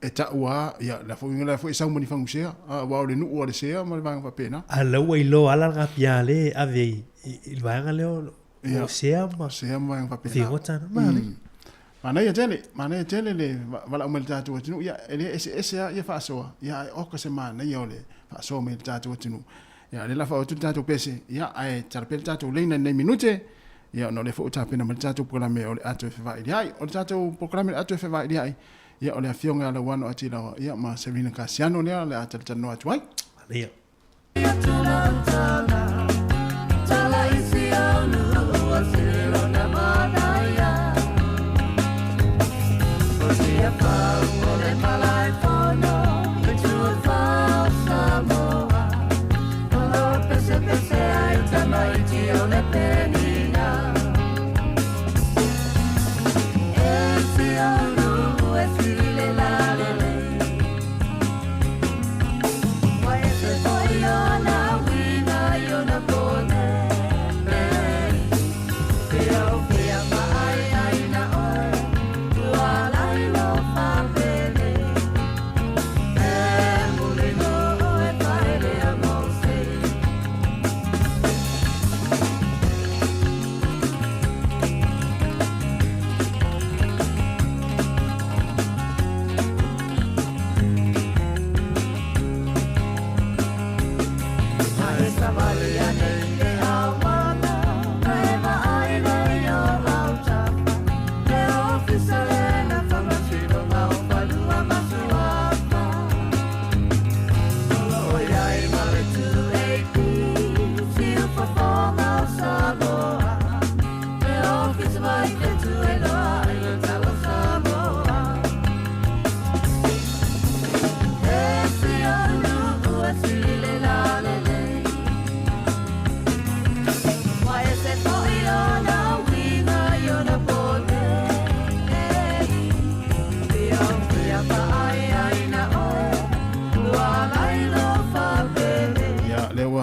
E ta ua ia la fo ngala fo isa mo ni fangusea a wa le nu o le sea ma va fa pena a lo wailo ala ngapia le ave il va ngale o sea ma fa pena figota mani mana ya tele le wala o melta tu tinu ia ele ese ia fa so ia o ka semana ia le fa so melta tu tinu ia le la fa tu tatu pese ia ai tarpelta tu le na minute ia no le fo ta pena melta tu programa o atu fa ia o tatu programa atu fa ia ia o le afionga ala wano ati la ia ma Selina Casiano le ala ata tano atu ai ia tala isi alu asilo na madaya osia pa ole malai fono tu fa samoa ono pese ai tamai ti ole penina esi alu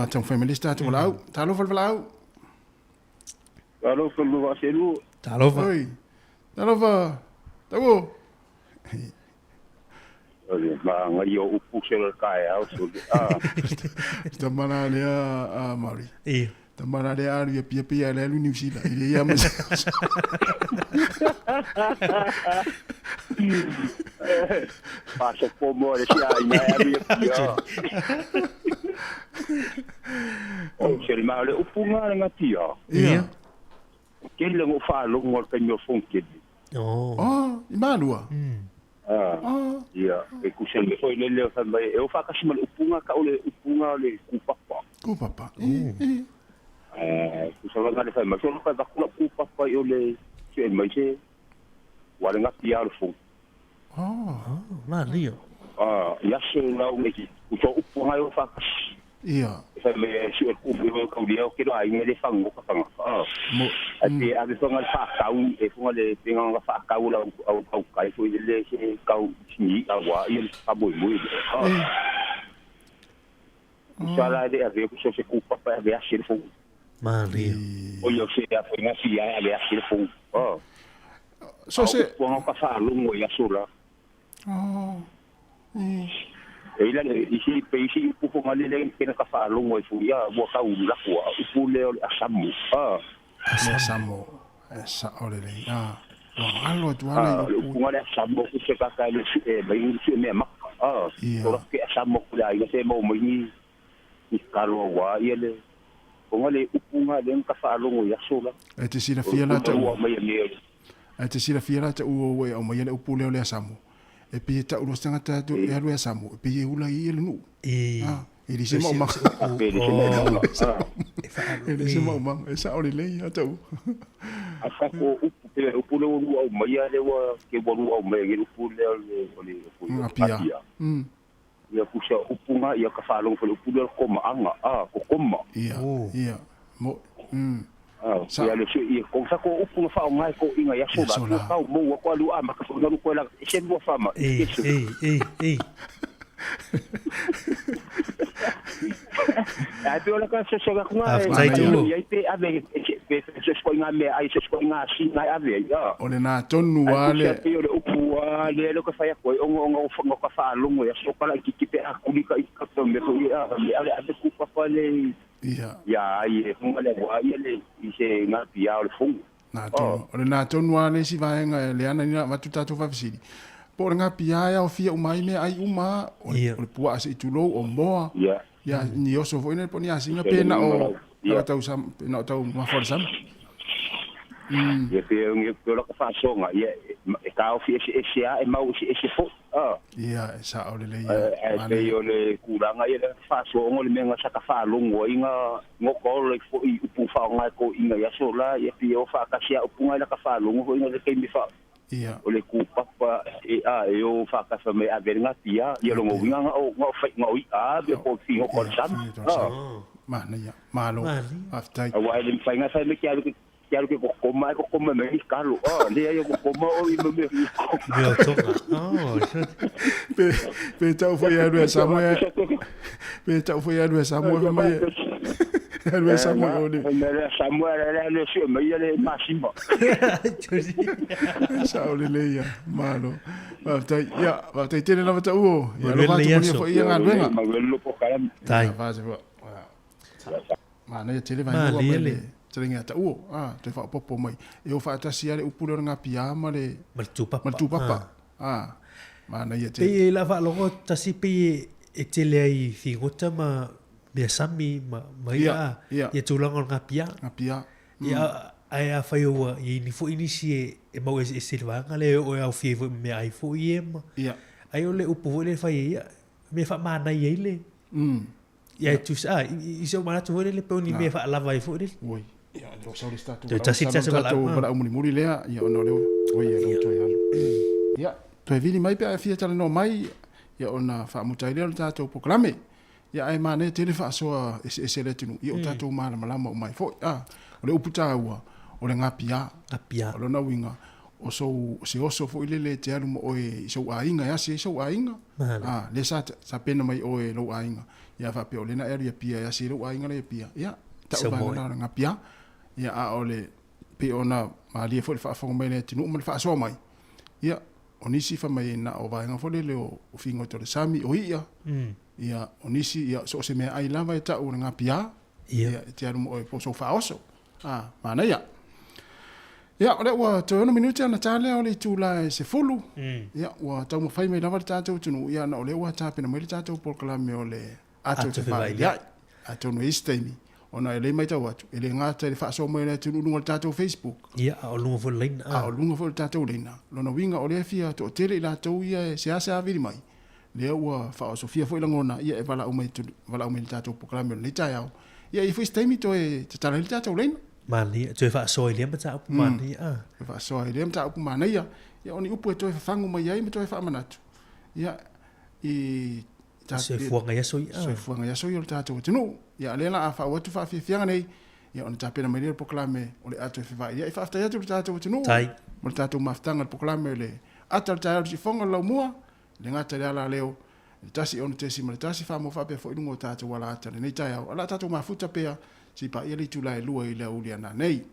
tão feminista tu lau talo fal lau talo fal wa selu talo fa oi talo fa tawo oi ma ngai o upu sel kai au so tamana le a Mari e tamana le a ri pia le lu New Zealand ile ya mas passa como le sia ia o sel ma le upunga nga tia ia ke le mo fa lo ngor pe nyo fonke imalua ia e ku sel me foi le fa mai eu fa ka mal upunga ka ole upunga le ku papa ku sa nga le fa ma so fa ba ku papa yo le ke mai se wala nga tia le fon ma rio ia se la o me ki ku so upunga yo fa ia fa me si o ku ko dia ke do ai le fango ka fanga ati a so nga fa ka u e fo le pinga nga fa ka u la au kai fo le se ka u ni a wa i fa boy sala de ave ku so se ku pa ave a se fo Mario o yo se a fo nga si ave a se fo so se po nga fa lu mo ya sula e la isi pe isi pu fo ngale le ke na ka fa lo mo fu ya bo ka u la ko u le asamu asamu esa ole le alo tu ala u ngale asamu ku se ka ka le e ba yin su me ma ko ke asamu ku la ina se mo mo ni ka lo wa ye le Konga le upunga le ka whaalongo ia sola. E te sira fia la tau. Ua mai mea. E te sira fia la tau ua au mai le upu leo le asamu. E pia tau uro stanga tatu e alu e asamu. E pia ula i ele nu. E li se mau mang. E li se mau mang. E sa ori lei a tau. A whako upu leo ua au mai le wa ke waru au mai e upu leo le a pia. Ia kusa upunga ia ka whaalongo whale upu leo koma anga. Ko koma. Ia. Mo. Ia le so ia ko sa ko upunga whao ngai ko inga ia sola. Ko kau mo ko alu ama ka whangaru ko la e sen lua whama. Ai pe ola ka so ga kunga ia pe ave pe so ko inga me ai so ko inga si ngai ave ia. Ole na tonu wale. Pe ole upu wale lo ka fa ko ongo ka fa longo ia so kala ki pe akuli ka to me so ia ave ku pa pale. Ia. Ia ai funga le wa ia le I se nga pia o funga. Na tonu. Ole na tonu wale si vaenga le ana ni matu tatu fa fisiri. Por nga pia ya o fia umai me ai uma o pua se tulo o moa ya ni oso foi ne ponia singa pena o tau sam pena tau ma forsam ya pe ngi ko la fa songa ya e ka o fia se e mau se fo ya sa o le ya pe yo le kuranga ya fa songa le menga sa ka fa longo inga ngoko le fo I upu fa nga ko inga ya sola ya pe o fa ka sia upu nga ka fa longo inga le ke mi fa Ia. O le kupapa e o whakasa me a vere ngatia, ia longo winga ngā whai ngā ui be ko whingo kon sam. Mana ia, malo, aftai. Awa ele mwhai ngā whai me kia ruke ko koma me I kalo. Lea ia ko koma o I me Meo tonga. Pe tau whai aru e Samoa. Pe tau whai aru e Samoa mai. Aru e Samoa o le. Samoa le sio me ia le masima. Sa o le leia, malo. Waftai tene lava ta uo. Ia lo vatu moni fo ia ngā luenga. Ma welo po karam. Tai. Mana ia tele vai ua mai le. Terenga ta uo. Te wha popo mai. E o wha atasi ale upule o ngā piyama le. Maltupapa. Mana ia tele. Pei la wha longo tasi pei e tele ai whingota ma mea sami ma ia. Ia tūlanga o ngā piya. Ngā piya. Ia ai a whai oa I ni fo inisi e mau e silvanga le o au fie me ai fo I ma. Ai o le upo fo le whai ia me wha mana I le. Ia tu sa I se o mana tu le pe ni me wha lava I fo le. Oi. Ia lo sa le statu. Te tasi tasi wala muri lea ia ono leo. Oi ia lo toi alu. Ia. Toi vini mai pe a fia tala no mai ia ona wha mutai leo le tātou poklame. Ia ai mana tele wha soa e le tinu. Ia o tātou mana malama o mai fo. O le uputa ua. O le ngā pia. O lona winga. O se oso fo ile le te alu mo oe so ainga ya se so ainga. Le sa pena mai oe lo ainga. Ia fa pe o le na area pia ya se lo ainga le pia. Ia ta o ba ngā pia. Ia a o le pe ona ma le fo le fa fo mai le tinu mo le fa so mai. Ia o nisi fa mai na o vainga fo le o fingo to le sami o ia. Ia o nisi ia so se me ai lava e ta o ngā pia. Ia te alu mo oe po so fa oso. Mana ia. Ia, ole ua te ono minuti ana tāle o le tūla se fulu. Ia, ua tau ma whai mai lawa le tātou tunu. Ia, na ole ua tāpena mai le tātou polkalame o le atou te whai. Ia, atou no istaimi. Ona e le mai tau atu. E le ngāta le whaaso mai le tunu lunga le tātou Facebook. Ia, o lunga fo le leina. O lunga fo le tātou leina. Lona winga o le fia to tele I lātou ia se ase aviri mai. Lea ua whaaso fia fo I langona. Ia, e wala au mai le tātou polkalame o le tai au. Ia, I fo istaimi to e te tala le tātou leina. Mani, tu fa so ile mata upu mani fa so ile mata upu mani ia oni upu to fa fangu mai ai to fa manatu ia I ta se fuanga ia so ia tatou tunu ia le la fa watu fa fianga nei ia ona tapena mai le poklame o le atu fa ia fa afta ia tu tatou tunu mo tatou maftanga le poklame le atal tayo si fonga la mua le ngata le ala leo tasi ona tesi ma tasi fa mo fa pe fo ingo tatou wala atal nei tayo ala tatou mafuta pe si pa ia le tula e lua I le uliana nei.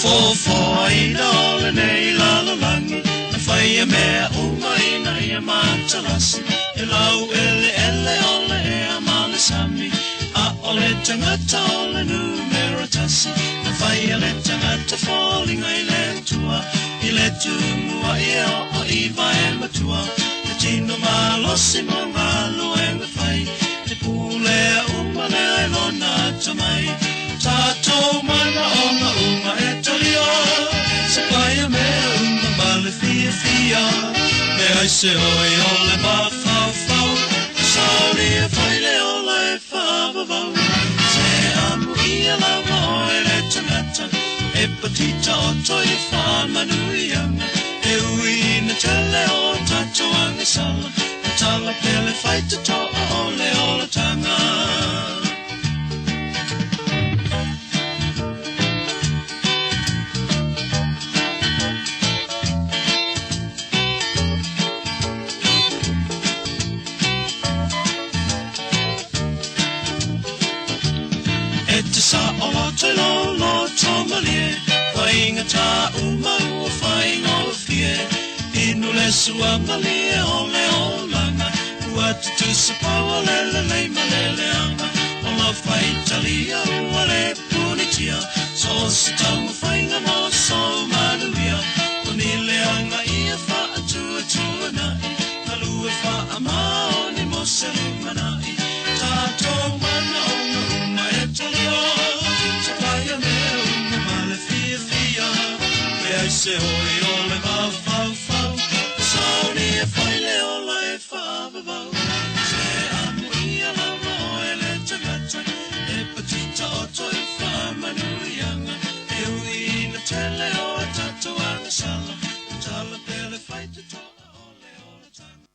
Fofoina ole nei lalalangi na whaia mea umaina ia mātalasi e lau ele ole e amale sami a ole tangata ole numero tasi na whaia le tangata fallinga i le tua i le tumua i o iwa e matua te tino malosi mo ngalo e me whai te pule umale ai lona tamai Tato mana onga unga e talio Sapaya mea unga male fia fia Me ai se oi ole ma fau fau Sauri e whaile ola e whavavau Se amu ia lava oi le tangata E patita o toi whamanuianga E ui na tele o tato ange sala Tala pele whaita toa ole ola tanga Sa o te lo tomalie Whainga ta uma ua whainga o fie Inu le sua malie o le o langa Ua tutu sa paua lele leima lele anga O la whaitalia ua le punitia So sa tau whainga mo so manuia O ni le anga ia wha atua tua nai Kalua wha amao ni mo se lumanai Tato mana o uma e talio Se hoi ole ma fau fau Sauni e whaile ola e whavavau Se amu ia lava oe le tangata E patita o toi whamanuianga E ui na tele o a tato anga sala Tala pele whaita toa ole ola tanga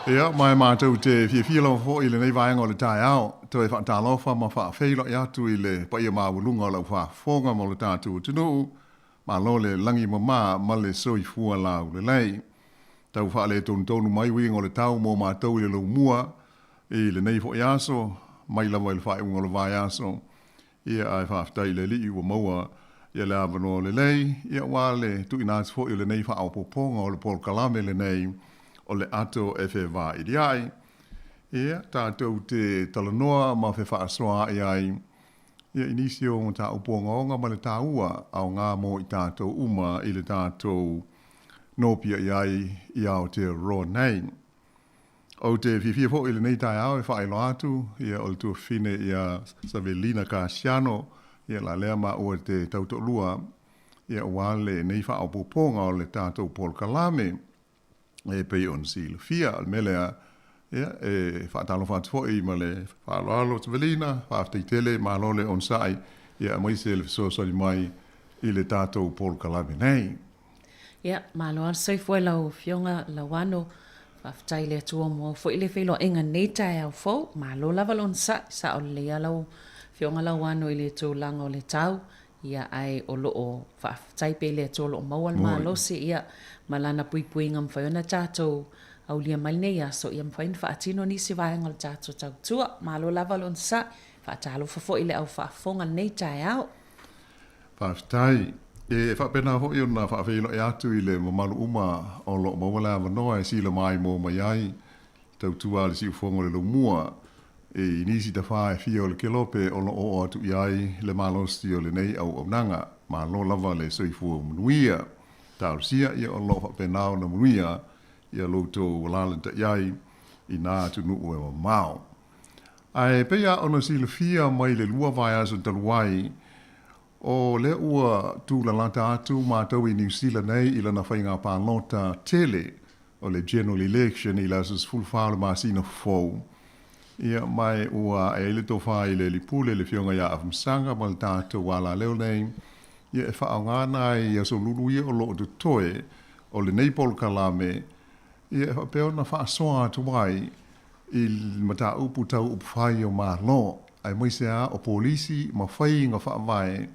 Ia, mai mātou te whiawhialo fo i le nei vaenga o le tae ao, toi whaatalofa ma whaafeilo i atu i le paia mawulunga o lau whaafonga mo le tātou tunu, ma lo le langi ma le soi fua lau le lei. Tau wha le tonu mai winga o le tau mo mātou i le lau mua, i le nei fo i aso, mai lawa i le whae unga o le vai aso, ia ai whaaftai le li ua maua, ia le avano le lei, ia wale tu ināti fo i le nei wha au poponga o le pol kalame le nei, o le ato e wha i riai. Ia, tātou te talanoa ma fe whaasoa e ai. Ia inisio ngā tā uponga o ngā male tāua au ngā mō i tātou uma i le tātou nōpia i ai i au te roa nei. O te whiwhia fo i le nei tai au e whaelo atu, ia o le tua whine ia Savelina Kasiano, ia la lea ma ua te tauto lua, ia wale nei whaopoponga o le tātou Paul Kalame, e pei on si le fia, al melea, ia, e whaatalo whaatfoi ma le whaaloalo Savelina, whaaftai tele, ma lole on sai, ia maise le fisosari mai i le tātou Paul Kalame nei. Ia, ma loa soifua lau fionga la wano, whaaftai le atua mo, fo i le whilo inga neita e au fau, ma lo lava lon sa o lea lau, fionga lau wano i le tūlanga o le tau, ia ai o loo whaaftai pe le atua loo maual ma lo se ia, malana pui pui ngam whaiona tātou, au lia maline ia, so ia mwhain whaatino nisi vāenga le tātou tau tua, ma lo lava lon sa, whaatalo whafo i le au whaafonga neita e au. Whaaftai, e whapena ho i ona whaawhino e atu i le mamalu uma o lo mawala wanoa e sila mai mō mai ai, tau tua le si ufongo le lo mua, e nisi ta whae fia o le kelope o lo o atu i ai le malosti o le nei au nanga, ma lo lava le soifua munuia, tau sia ia o lo whapena o na munuia, ia loto walalenta iai i nā tunu ue wa mao. Ai pea ona sila fia mai le lua vai aso taluai, o le ua tu la lata atu mātau i New Zealand nei i lana whainga pālota tele o le general election i la sus fulwhāle māsina fōu. Ia mai ua e le tofa i le lipule le fionga ia avmsanga ma le tātou wala leo nei, ia e whaangana i aso lulu ia o loo tu toe o le nei Paul Kalame, ia e whapeo na whaasoa atu mai i mata upu tau upu whai o mālo, ai moisea o polisi ma whai ngā whaamai,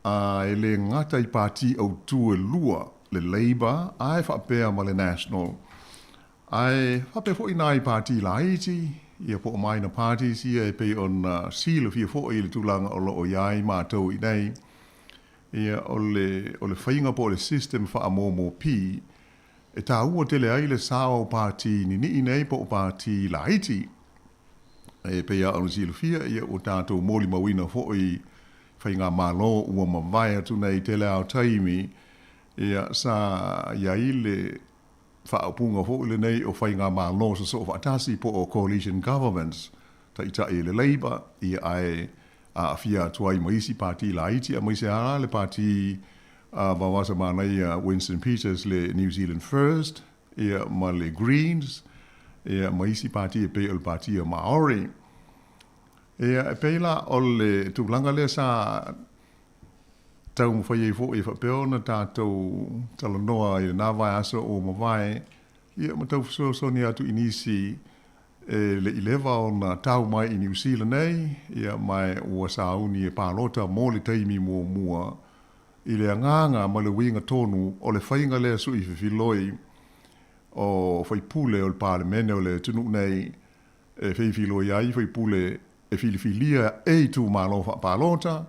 e le ngata i pāti au tue lua, le Labour, ai whapea ma le National. Ai whapea fo i nā i pāti la Haiti, ia po mai na pāti si e pei on sila fia fo i le tūlanga o lo o iai mātou i nei. Ia o le whainga po le system wha mō pi, e tā ua tele ai le sāo pāti ni nei po pāti la Haiti. E pei a anu sila fia, ia o tātou mōli mawina fo i whainga mālo ua mawai atu nei tele au taimi, ia sa iai le whaapunga fo le nei o whainga mālo sa so whaatasi po o coalition governments, ta ita e le Labour, ia ai a fia tuai maisi pāti la Haiti, a maisi ara le pāti wawasa mānei Winston Peters le New Zealand First, ia ma le Greens, ia maisi pāti e pe o le pāti a Maori. Ia e peila o le tūlanga le sa tau mwhai e fo e whapeo na tātou talanoa i le nāwai aso o mawai, ia ma tau whasosoni atu inisi le ilewa o na tau mai i New Zealand nei, ia mai ua sauni e pālota mō le teimi mua, i le anganga ma le winga tonu o le whainga lea sui whiwhiloi o whaipule o le pālemene o le tunu nei e whiwhiloi ai whaipule e whiliwhilia e tu mālo whapālota,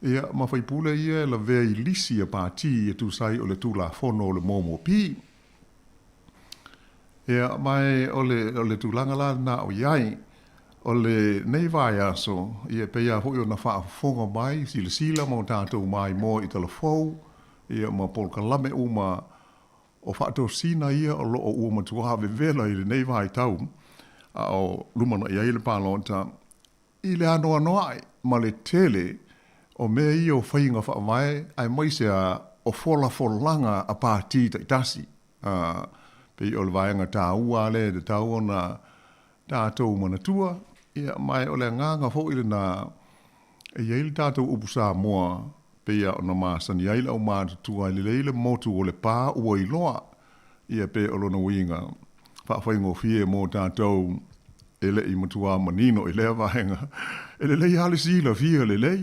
ia ma whaipule ia la vei lisi a pāti e tu sai o le tūla whono o le mōmo pi. Ia mai o le tūlanga la na o iai, o le nei vai aso, ia peia hoi o na whaafonga mai, sila mo tātou mai mo i talafou, ia ma Paul Kalame uma o whaatou sina ia o loo uma tuawe vela i le nei vai tau, o lumana iai le pālota, i le anoa noai, ma le tele, o mea i o whainga whaamai, ai maisea o folanga a pāti taitasi. Pei o le vaenga tā ua le, de tā ua na tātou manatua, ia mai o le nganga fo i le na e iei tātou upusa moa, pei o na māsani aile au mātutua i le leile motu o le pā ua i loa, ia pe o lona winga. Whaafwaingo fie mō tātou ele i matua manino i lea vaenga. Ele lei hale sila fia le lei,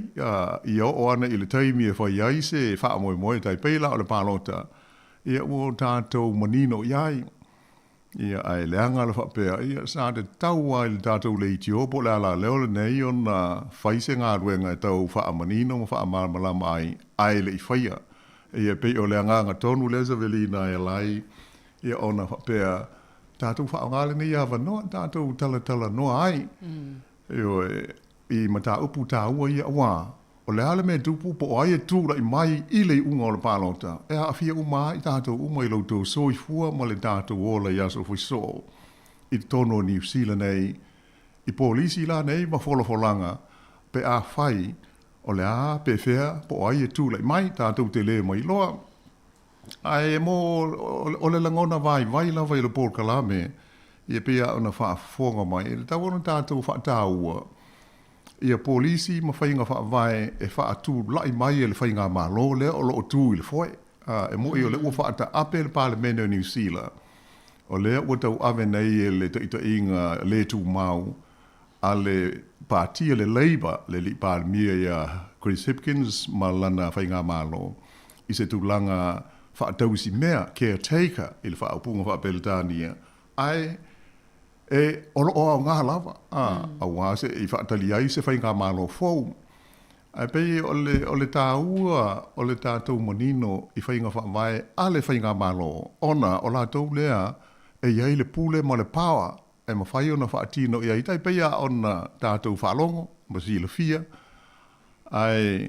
i o ana i le taimi e whai aise, e wha moe tai peila o le pālota. Ia ua tātou manino iai, ia ai leanga le whapea, ia sa te taua i le tātou le itiopo le ala leo le nei on whaise ngā ruenga e tau wha manino ma wha malama ai le i whaia. Ia pei o leanga ngā tonu le Savelina e lai, ia ona whapea, tātou whaongale ni awa noa, tātou tala noa ai. Io, I mata upu tā ua ia wā. O le ale me tupu po o aia tūra I mai I le unga o le pālota. E a fia uma I tātou uma I lautou soi fua ma le tātou o le yaso fui so. I tono New Zealand nei, I polisi la nei ma folanga pe a fai o le a pe fea po o aia tūra I mai tātou te le mai loa. Ai mo o le langona vai la vai le Paul Kalame I pia ona whaafonga mai. E tau ona tātou whaataua. Ia polisi ma whainga whaavai e whaatū lai mai e le whainga malo le o lo tū I le foe. E mo I o le ua whaata ape le Parliament o New Zealand. O le ua tau ave nei e le taita inga le tū mau a le partia le Labour le li Parliament ia Chris Hipkins ma lana whainga malo. I se tūlanga whaatausi mea caretaker I le whaapunga whaapeltania. Ai e olo o ngā lava. A wā se I whaatali ai se whainga malo fōu. Ai pei o le tāua, o le tātou manino I whainga whaamai a le whainga malo. Ona o la tau lea e iai le pule ma le pawa. E ma whai ona whaatino iai tai pei a ona tātou whaalongo, ma si le fia. Ai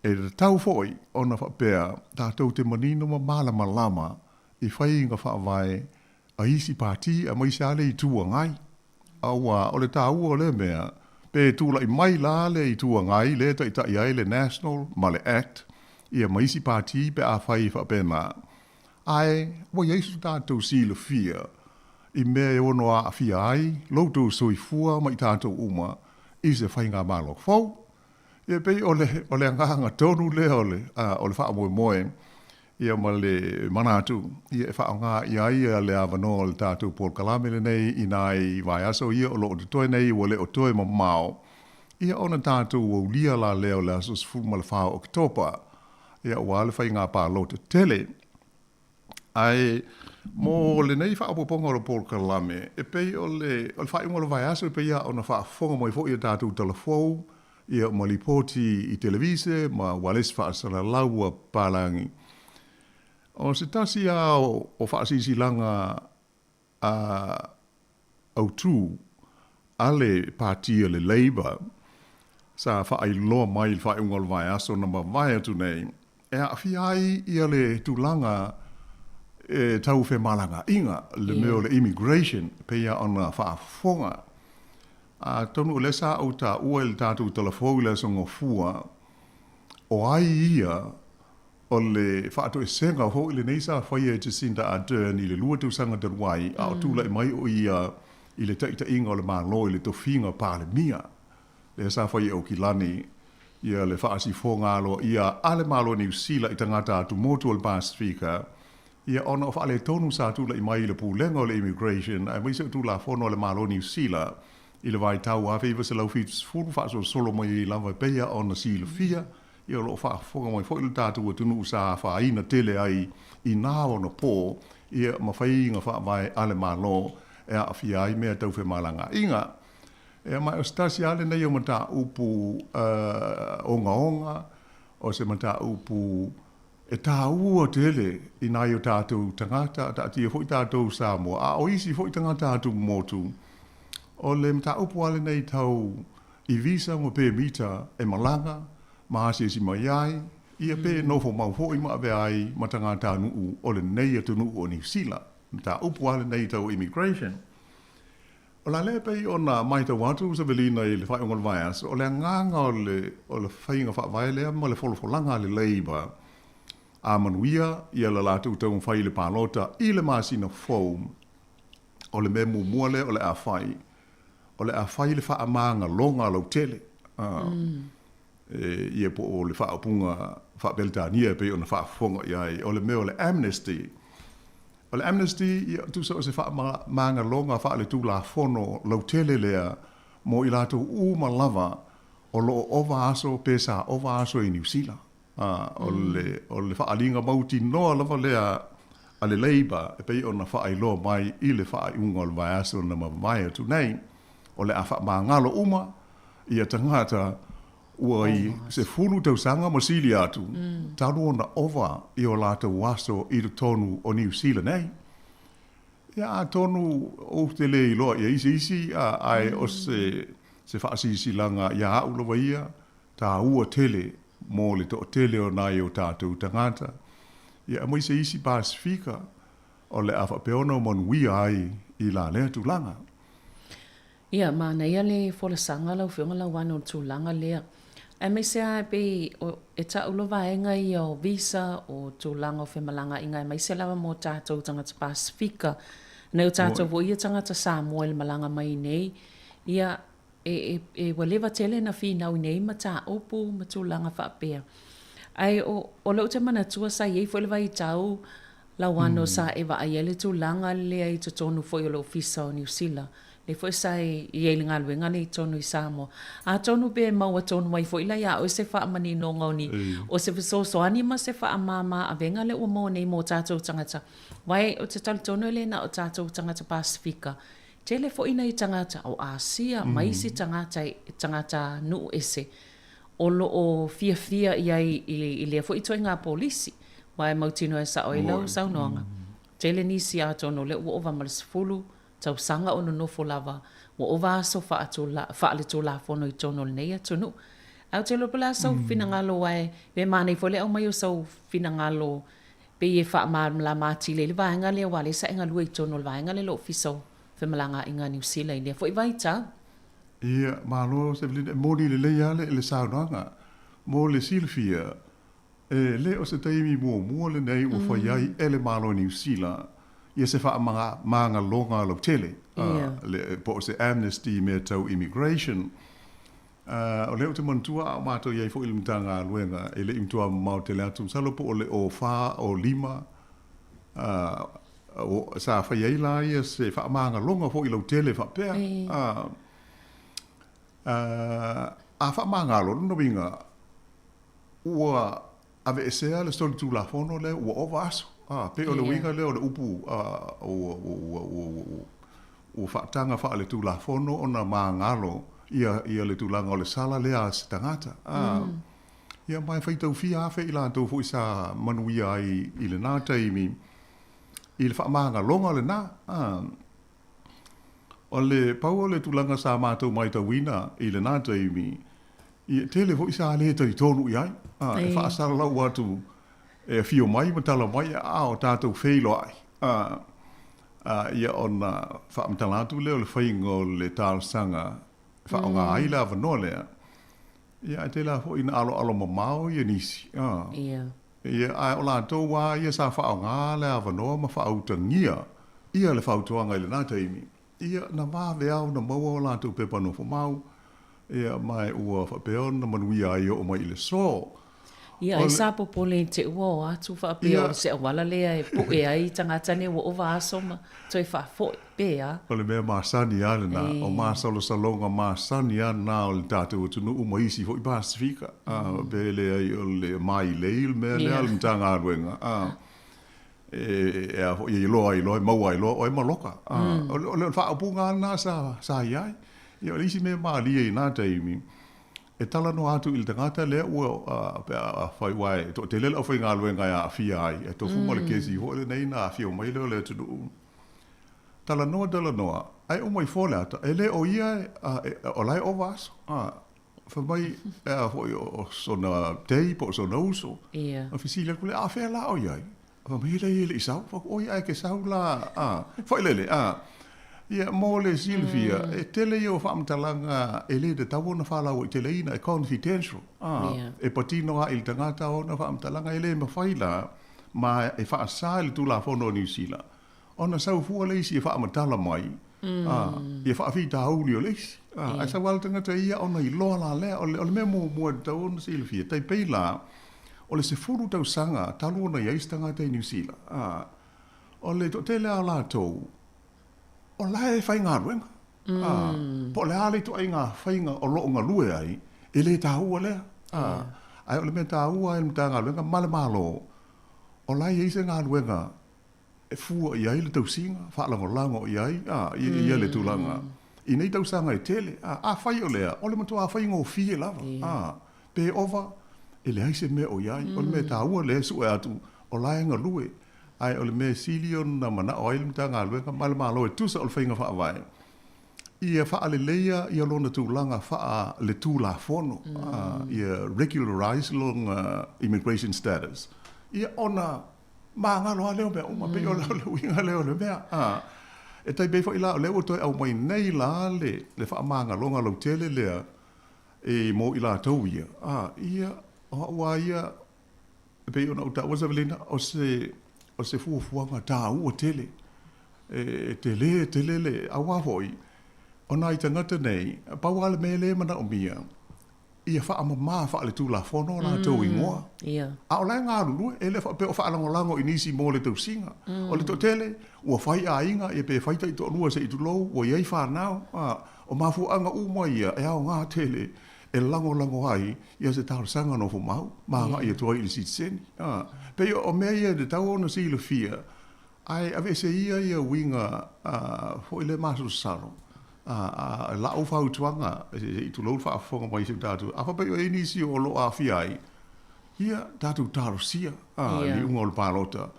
e le tau foi ona whaapea tātou te manino ma malama lama I whainga whaamai a isi pāti a mai sale I tua ngai. Aua o le tāua o le mea, pe tūla I mai la le I tua ngai, le ta iai le National, ma le Act, I a mai isi pāti pe a whai whapena. Ai, wa Yesu tātou si le fia, I mea e ono a fia ai, loutou soi fua mai tātou uma, I se whainga malo fau. Ia pei o le angahanga tonu le o le wha moe moe, ia ma le manatu, ia whaonga ia le awano o le tātou Paul Kalame le nei I nai vai aso ia o lo o toi nei o le o toi ma mao. Ia ona tātou o lia la leo le aso sifu ma le whao Oktopa. Ia ua le whai ngā pā loto tele. Ai, mo le nei whaapoponga o le Paul Kalame, e pei o le whai unga le vai aso e pei ia ona whaafonga mo I fo ia tātou telefou, ia ma lipoti I televise, ma wales whaasala laua pālangi. O se tasi a o whaasisi langa au tū ale pātia le Labour sa whaai loa mai whae ungal vai aso na ma vai atu nei. E a whiai ia le tūlanga e tau whe malanga inga le meo le immigration pe ia ona whaafonga. A tonu le sa au ta ua le tātou telefou le songo fua o ai ia o le whaato e senga ho I le neisa whai e Jacinda Ardern I le lua tūsanga Deruai a o tūla mai o ia I le taita inga o le mālo I le tofinga pāle mia. Le sa whai e o Kilani ia le whaasi fōngalo ia ale mālo New Zealand I tangata atu motu o le Pasifika ia ona o whaale tonu sa tūla I mai I le pūlenga o le immigration a mai se tūla whono o le mālo New Zealand I le vai tau a whiwa se lau whitus furu whaaso solo mai I lava peia ona si le fia ia lo whaafonga mai fo I le tātou a tunu sa whaaina tele ai I nā ona pō ia ma whainga whaamai ale mālo e a whia ai mea tau whe malanga inga. E mai o stasi ale nei o mata upu onga o se mata upu e tā ua tele I nai o tātou tangata ta tia fo I tātou Samoa a o isi fo I tangata atu motu o le mata upu ale nei tau I visa mo pe mita e malanga mahasi si mai ai ia pe no fo mau fo I ma ve ai matanga ta nu o le nei atu nu o New Zealand ta upu ale nei tau immigration o la le pe ona mai tau watu sa velina I le whai ongal vaias o le nganga o le whainga wha le ma le folanga le Labour a manuia ia la latu tau whai le pālota I le masina foam o le memu muale o le a whai o le a whai le wha amanga longa lau tele ia po o le whaapunga whaapeltania pe ona whaafonga iai o le meo le amnesty. O le amnesty ia tu so se whaamanga longa wha le tu la fono lau tele lea mo I lato uma lava o lo ova aso pesa ova aso I New Zealand. O le whaalinga mauti noa lava lea a le Labour e pe ona whaailoa mai I le whaaiunga o le vai aso na mawai atu nei o le a whaamangalo uma ia tangata Uai se fulu tau sanga masili atu. Taru ona ova I o lata waso I tonu o New Zealand nei. Ia tonu o te le ilo ia isi ai o se whaasisi langa ia au lo ia ta ua tele mo le to tele o nai o tātou tangata. Ia mo se isi Pasifika o le afa peona o manuia ai i la lea tūlanga. Ia, mana ia le folasanga lau whionga lau wano tūlanga lea. E me se ai pe e ta ulo vaenga i o visa o tūlanga o whemalanga inga e mai se lawa mo tātou tangata Pasifika. Neu tātou vo ia tangata Samuel malanga mai nei. Ia e walewa tele na whinau nei ma tā opu ma tūlanga whapea. Ai o lau te mana tua sa iei whalewa i tau lau wano sa e wa ai ele tūlanga lea i tonu foi o lo fisa o New Zealand. Le foi sai i le ngalu ngani i tonu i Samoa. A tonu pe maua tonu mai foi la ia o se wha mani no ngoni. O se so anima se wha mama a venga le ua mo nei mo tātou tangata. Wai o te tali tonu ele na o tātou tangata Pasifika. Te le foi na i tangata o Asia, mai si tangata nuu ese. O lo o fia i le foi toi ngā polisi. Wai mautino e sa oilau sau noanga. Te le nisi a tonu le ua ova malasifulu. Tau sanga ono nofo lava, wa ova aso wha le tō la whono i tono le nei atunu. Au te lopala sau finangalo wai, me manei fo le au mai o sau finangalo, pe e wha la mati le vaenga le wale sa inga lua i tono le vaenga le lo fiso, whemalanga inga New Zealand le fo i vai tau. Ia, malo se vile, mōni le leia le saunoanga, mō le silfia, le o se taimi mua le nei o whaiai ele malo New Zealand, ia se wha manga longa lo tele, le po se amnesty me tau immigration. O leo te mantua o mātou iai fo ilimtanga luenga, e le imtua mau te lea tum salo po o le o wha o lima, o sa whaiai la ia se wha manga longa fo ilo tele wha pea. A wha manga longa no winga, ua ave esea le stoli tu la fono le ua ova aso. Pe o le winga le o le upu o whaatanga wha le tūla whono o na maa ngalo ia le tūlanga o le sala lea se tangata. Ia mai whaitau fia awhi i la tau fui sa manuia i le nā taimi i le whaamanga longa le nā. O le pau o le tūlanga sa mātou mai tau wina i le nā taimi i tele fui sa le tau i tonu i ai. E whaasara lau watu e fio mai matala mai o tātou wheilo ai. Ia ona whaamatala atu leo le whaingo le tālsanga whaonga aila wanoa lea. Ia te la fo ina alo mamao ia nisi. Ia ai o lātou wā ia sa whaonga lea wanoa ma whaautangia. Ia le whautuanga i le nā taimi. Ia na māwe au na maua o lātou pepano whamau. Ia mai ua whapeo na manuia ai o mai i le so. Ia e sa popole te ua o atu whaapea o se awala lea e pu e ai tangata ne ua ova aso ma toi whaafo pea. O le mea maasani ana na, o maasalo salonga maasani ana na o le tātou tunu umaisi fo i Pasifika. Be le ai o le mai leil mea lea le mtanga aruenga. E a fo i loa i loa, maua i loa, o e maloka. O le whaapunga ana sa iai. Ia o le isi mea maa lia i nā taimi. E tala no atu il tangata lea ua whai wai, te lela o whai ngā luenga a fia ai, e tofu mole kesi ho le nei na fia o mai leo le tunu. Tala noa, ai o mai fōle ata, e le o ia o lai o vaso. Wha mai hoi o sona tei po sona uso. A fisila kule a whea la o iai. Wha mai le i sau, o iai ke sau la, whai lele, Ia mō le Silvia, e tele i o whaamtalanga e le de tau na whalau i tele ina e confidential. E patino a il tangata o na whaamtalanga e le mawhaila ma e whaasā le tūla whono New Zealand. O na sau fua leisi e whaamatala mai, e whaawhita hauli o leisi. A sa wala tangata ia o na i loa la lea, o le mea mua tau na Silvia, tai peila, o le se furu tau sanga, talu o na iais tangata i New Zealand. O le to tele a la tau, o lai e whai ngā ruenga. Po le ale to ai ngā whai ngā o loo ngā lue ai, e le tā ua lea. Ai o le mea tā ua e mta ngā ruenga, male malo. O lai e ise ngā ruenga, e fua i ai le tau singa, whaalango lango i ai, i le tūlanga. I nei tau sanga e tele, a whai o lea, o le matua a whai ngō fie lava. Pe ova, e le aise mea o i ai, o le mea tā ua lea su e atu, o lai ngā lue, ai o le me silion na mana oil mta ngā lue ka malo e tusa o le whainga wha vai. Ia wha le leia ia lona tūlanga wha le tūla fono. Ia regularize long immigration status. Ia ona ma ngalo a leo mea uma pe o le winga leo le mea. E tai bei wha ila o leo toi au mai nei la le wha ma ngalonga lo tele lea e mo ila tau ia. Ia wa ia pe ona uta wasa velina o se fuafuanga tā ua tele. Tele le awa hoi. Ona i tangata nei, pauale mele mana o mia. Ia wha ama wha le tūla whono na tau ingoa. A o lai ngā ruru, e le wha pe o wha lango i nisi mō le tau singa. O le to tele, ua whai a inga, e pe whaita i to anua se i tu lou, ua iei whanau. O mafu anga uma ia, e au ngā tele, e lango ai, ia se tāra sanga no fumau, maa ngā ia tua i le sitseni. Pe o mea ia de tau ona si le fia, ai ave se ia winga, fo i le masu saro. La o fau tuanga i tu lou fa fonga mai se tatu a fa pe o inisi o lo a fiai ia tatu taro sia ni ungol palota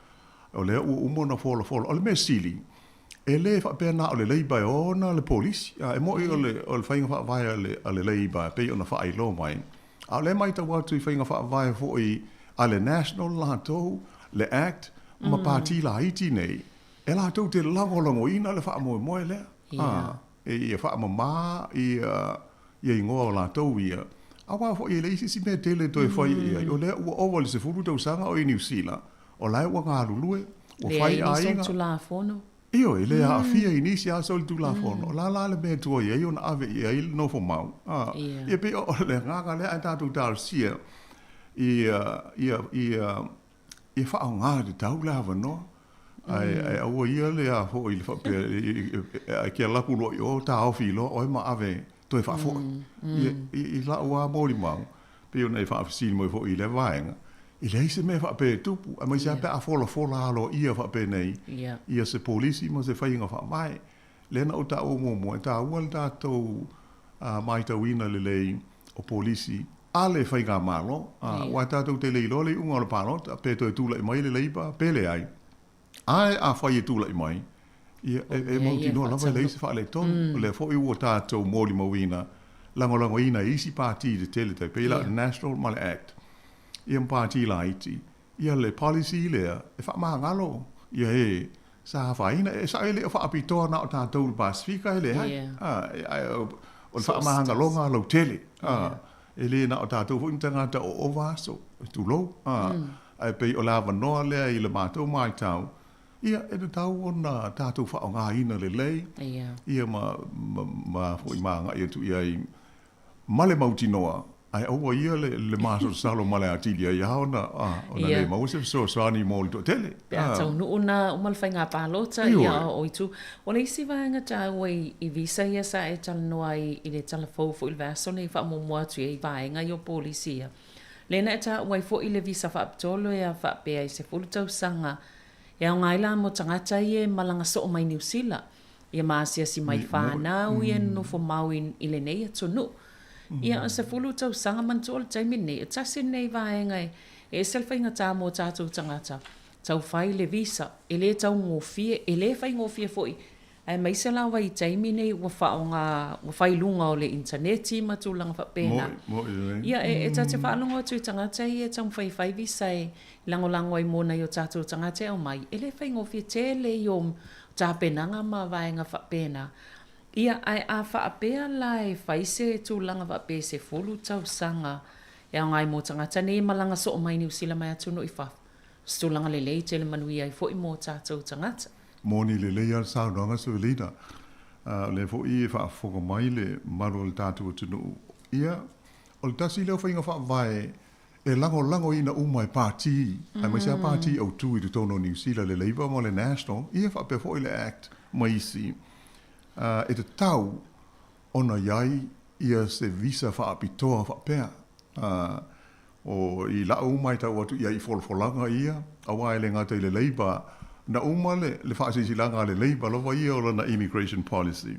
o le u mona folo o le mesili e le fa pe na o le leiba ona le polisi e mo i o le fainga fa vai ale leiba pe ona fa ai lo mai a le mai ta watu i fainga fa vai fo i ale national lato le act ma parti la iti nei e la to te lango ina le fa mo le e ia wha mama ia ingoa o la tau ia. Awa fo ia leisi si mea tele toi whai ia. O lea ua owa le se furu tau sanga o i New Zealand. O lai ua ngā lulue. O whai a inga. Lea i la fono. Iyo, e lea a fia i nisi a soli tu la fono. La le mea tua ia, iyo na ave ia il no fo mau. Ia pe o le nganga lea ai tātou tāru sia. Ia wha o ngā de tau la wanoa. Ai au ia le a ho i le fa ai ke la ku lo yo ta o fi lo o ma ave to e fa fo i la wa mo li ma pe ona e fa si mo fo i le vaenga i le se me fa pe tu a mo se pe a fo la lo ia fa pe nei ia se polisi mo se fa inga fa mai le na o ta o mo ta o ta to mai ta wina le o polisi ale fa inga malo wa ta to te le lo le un o pa lo pe to tu le mai le leiba pe le ai ai a whai e tūla i mai. E mau tino lawa e leise wha le ton. Le fo i ua tātou mōli mawina. Lango ina isi pāti de tele tai. Pei la National Male Act. Ia mpāti la iti. Ia le policy lea. E wha maa ngalo. Ia e. Sa hawha ina. E sa e le wha apitoa na o tātou le Pasifika e le hai. O le wha maa ngalonga lau tele. E le na o tātou fu imtanga ta o vaso. Tu lo. Ai pei o la wanoa lea i le mātou mai tau. Ia, e te tau ona tātou wha o ngā ina le lei. Ia ma fo i maanga ia tu ia i male mauti noa. Ai aua ia le māso salo male atilia ia ona le mause so sani mo le to tele. Pea tau nu una umal whai ngā pālota ia o itu. O le isi vāenga tāua i visa ia sa e tala noa i le tala fōfo i le vaso nei wha momoa tu i vāenga i o polisia. Lena e tāua i fo i le visa wha aptolo ia wha pea i se fulu tau sanga. Ia o ngaila mo tangata i e malanga so o mai New Zealand. Ia maasia si mai whanau i e nufo mau i le nei atu nu. Ia o se fulu tau sanga mantu o le taimi nei. E tasi nei vaenga e selfa inga tā mo tātou tangata. Tau whai le visa. E le tau ngofie. E le whai ngofie foi. Ai mai se lawa i taimi nei ua whai lunga o le interneti matulanga whapena. Ia e tate whaalunga atu i tangata i e tau whai visa e lango ai mona i o tātou tangata o mai. E le whai ngofie tele i o tāpenanga ma vaenga whapena. Ia ai a whaapea lai whai se tūlanga whape se fulu tau sanga. Ia ngai mo tangata ne malanga so o mai New Zealand mai atu no i whaf. Stulanga le lei tele manui ai fo i mo tātou tangata. Moni le leia sa ronga so lina le fo i fa fo mai le maro le tatu tu no ia o le tasi le fa inga fa vai e lango ina umai party ai mai sa party o tu i to no New Zealand le Labour mo le National ia fa pe fo le act mai si e te tau ona yai ia se visa fa apitoa fa pe o i la umai ta watu ia i folanga ia awa le ngata le Labour na umale le whaasisi langa le leiba lowa ia o na immigration policy.